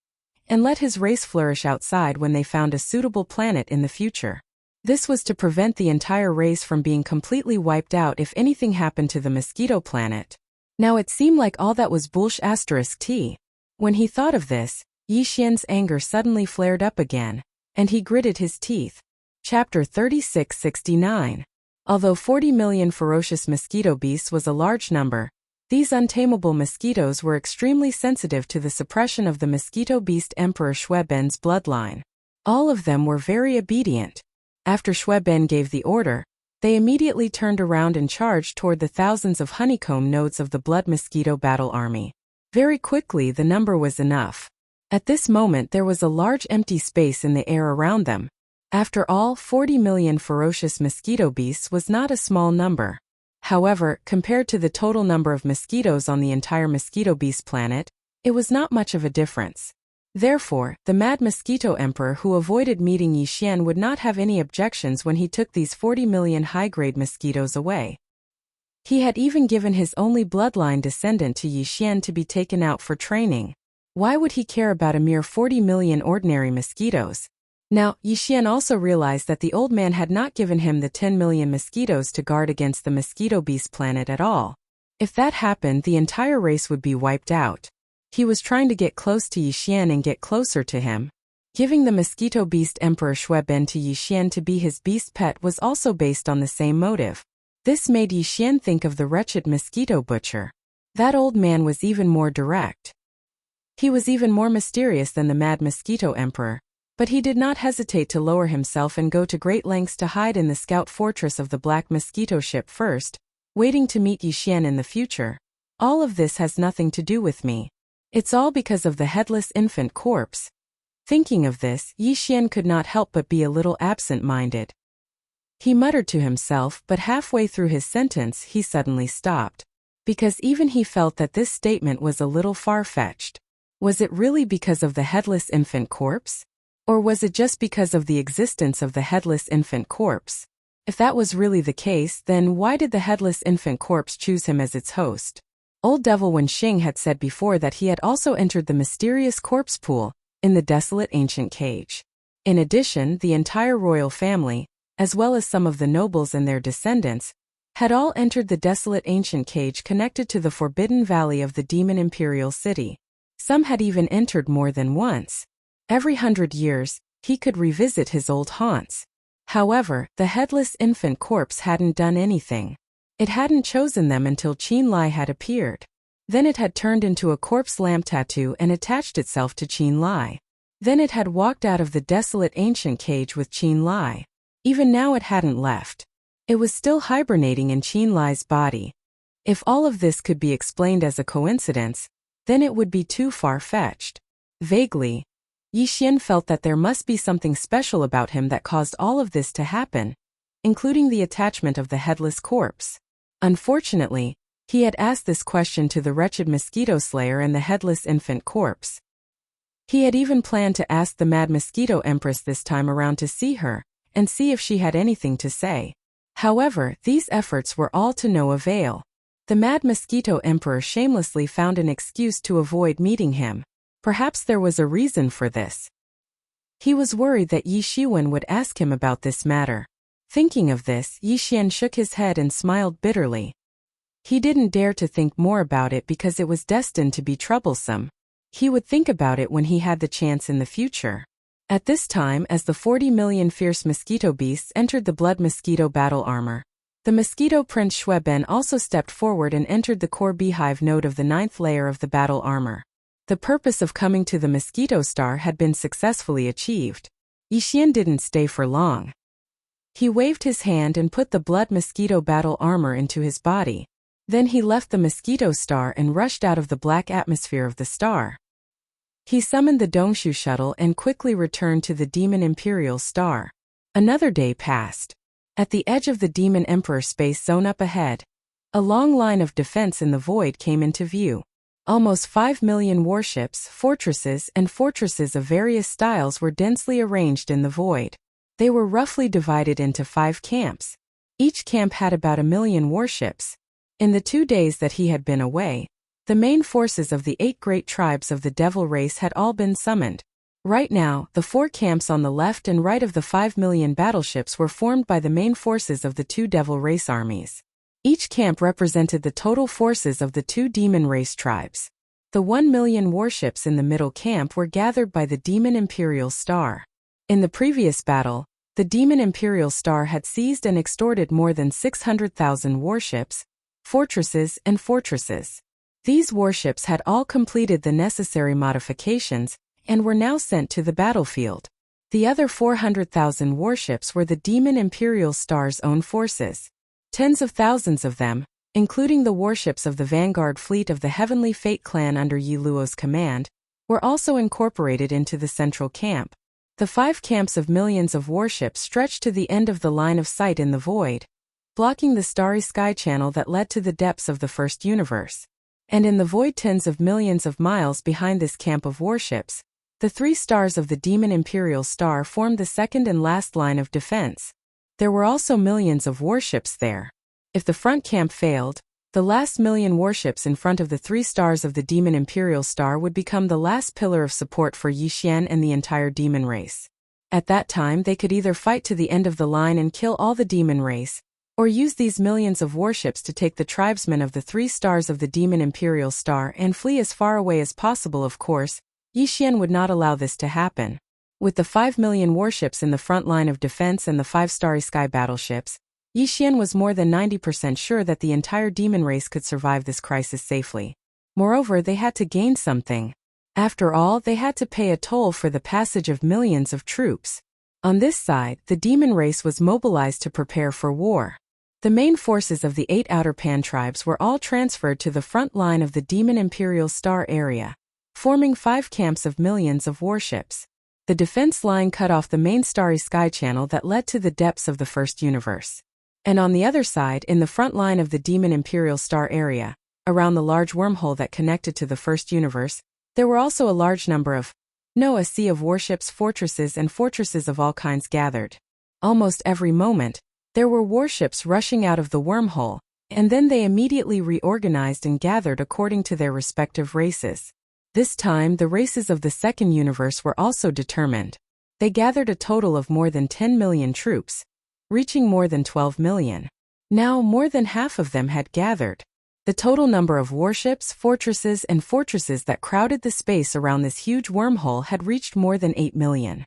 and let his race flourish outside when they found a suitable planet in the future. This was to prevent the entire race from being completely wiped out if anything happened to the mosquito planet. Now it seemed like all that was bullsh*t. When he thought of this, Yi Xian's anger suddenly flared up again, and he gritted his teeth. Chapter 3669. Although 40 million ferocious mosquito beasts was a large number, these untamable mosquitoes were extremely sensitive to the suppression of the mosquito beast Emperor Xue Ben's bloodline. All of them were very obedient. After Xue Ben gave the order, they immediately turned around and charged toward the thousands of honeycomb nodes of the blood mosquito battle army. Very quickly the number was enough. At this moment there was a large empty space in the air around them. After all, 40 million ferocious mosquito beasts was not a small number. However, compared to the total number of mosquitoes on the entire mosquito beast planet, it was not much of a difference. Therefore, the Mad Mosquito Emperor who avoided meeting Yi Xian would not have any objections when he took these 40 million high-grade mosquitoes away. He had even given his only bloodline descendant to Yi Xian to be taken out for training. Why would he care about a mere 40 million ordinary mosquitoes? Now, Yi Xian also realized that the old man had not given him the 10 million mosquitoes to guard against the mosquito beast planet at all. If that happened, the entire race would be wiped out. He was trying to get close to Yi Xian and get closer to him. Giving the mosquito beast Emperor Shui Ben to Yi Xian to be his beast pet was also based on the same motive. This made Yi Xian think of the wretched mosquito butcher. That old man was even more direct. He was even more mysterious than the mad mosquito emperor, but he did not hesitate to lower himself and go to great lengths to hide in the scout fortress of the black mosquito ship first, waiting to meet Yi Xian in the future. All of this has nothing to do with me. It's all because of the headless infant corpse. Thinking of this, Yi Xian could not help but be a little absent-minded. He muttered to himself, but halfway through his sentence he suddenly stopped, because even he felt that this statement was a little far-fetched. Was it really because of the headless infant corpse? Or was it just because of the existence of the headless infant corpse? If that was really the case, then why did the headless infant corpse choose him as its host? Old Devil Wenxing had said before that he had also entered the mysterious corpse pool in the desolate ancient cage. In addition, the entire royal family, as well as some of the nobles and their descendants, had all entered the desolate ancient cage connected to the forbidden valley of the demon imperial city. Some had even entered more than once. Every 100 years, he could revisit his old haunts. However, the headless infant corpse hadn't done anything. It hadn't chosen them until Qin Lai had appeared. Then it had turned into a corpse lamp tattoo and attached itself to Qin Lai. Then it had walked out of the desolate ancient cage with Qin Lai. Even now it hadn't left. It was still hibernating in Qin Lai's body. If all of this could be explained as a coincidence, then it would be too far-fetched. Vaguely, Yi Xian felt that there must be something special about him that caused all of this to happen, including the attachment of the headless corpse. Unfortunately, he had asked this question to the wretched mosquito slayer and the headless infant corpse. He had even planned to ask the mad mosquito empress this time around to see her, and see if she had anything to say. However, these efforts were all to no avail. The mad mosquito emperor shamelessly found an excuse to avoid meeting him. Perhaps there was a reason for this. He was worried that Yi Shiwen would ask him about this matter. Thinking of this, Yi Xian shook his head and smiled bitterly. He didn't dare to think more about it because it was destined to be troublesome. He would think about it when he had the chance in the future. At this time, as the 40 million fierce mosquito beasts entered the blood mosquito battle armor, the mosquito prince Shui Ben also stepped forward and entered the core beehive node of the 9th layer of the battle armor. The purpose of coming to the mosquito star had been successfully achieved. Yi Xian didn't stay for long. He waved his hand and put the blood mosquito battle armor into his body. Then he left the mosquito star and rushed out of the black atmosphere of the star. He summoned the Dongshu shuttle and quickly returned to the demon imperial star. Another day passed. At the edge of the demon emperor space zone up ahead, a long line of defense in the void came into view. Almost 5 million warships, fortresses, and fortresses of various styles were densely arranged in the void. They were roughly divided into 5 camps. Each camp had about 1 million warships. In the 2 days that he had been away, the main forces of the 8 great tribes of the devil race had all been summoned. Right now, the 4 camps on the left and right of the 5 million battleships were formed by the main forces of the 2 devil race armies. Each camp represented the total forces of the 2 demon race tribes. The 1 million warships in the middle camp were gathered by the demon imperial star. In the previous battle, the demon imperial star had seized and extorted more than 600,000 warships, fortresses, and fortresses. These warships had all completed the necessary modifications and were now sent to the battlefield. The other 400,000 warships were the demon imperial star's own forces. Tens of thousands of them, including the warships of the vanguard fleet of the Heavenly Fate clan under Yi Luo's command, were also incorporated into the central camp. The 5 camps of millions of warships stretched to the end of the line of sight in the void, blocking the starry sky channel that led to the depths of the first universe. And in the void tens of millions of miles behind this camp of warships, the 3 stars of the demon imperial star formed the second and last line of defense. There were also millions of warships there. If the front camp failed, the last million warships in front of the 3 stars of the Demon Imperial Star would become the last pillar of support for Yi Xian and the entire demon race. At that time they could either fight to the end of the line and kill all the demon race, or use these millions of warships to take the tribesmen of the 3 stars of the Demon Imperial Star and flee as far away as possible. Of course, Yi Xian would not allow this to happen. With the 5 million warships in the front line of defense and the 5 Starry Sky battleships, Yi Xian was more than 90% sure that the entire demon race could survive this crisis safely. Moreover, they had to gain something. After all, they had to pay a toll for the passage of millions of troops. On this side, the demon race was mobilized to prepare for war. The main forces of the 8 Outer Pan tribes were all transferred to the front line of the Demon Imperial Star area, forming 5 camps of millions of warships. The defense line cut off the main Starry Sky channel that led to the depths of the first universe. And on the other side, in the front line of the Demon Imperial Star area, around the large wormhole that connected to the first universe, there were also a large number of a sea of warships, fortresses of all kinds gathered. Almost every moment, there were warships rushing out of the wormhole, and then they immediately reorganized and gathered according to their respective races. This time, the races of the second universe were also determined. They gathered a total of more than 10 million troops, reaching more than 12 million. Now, more than half of them had gathered. The total number of warships, fortresses that crowded the space around this huge wormhole had reached more than 8 million.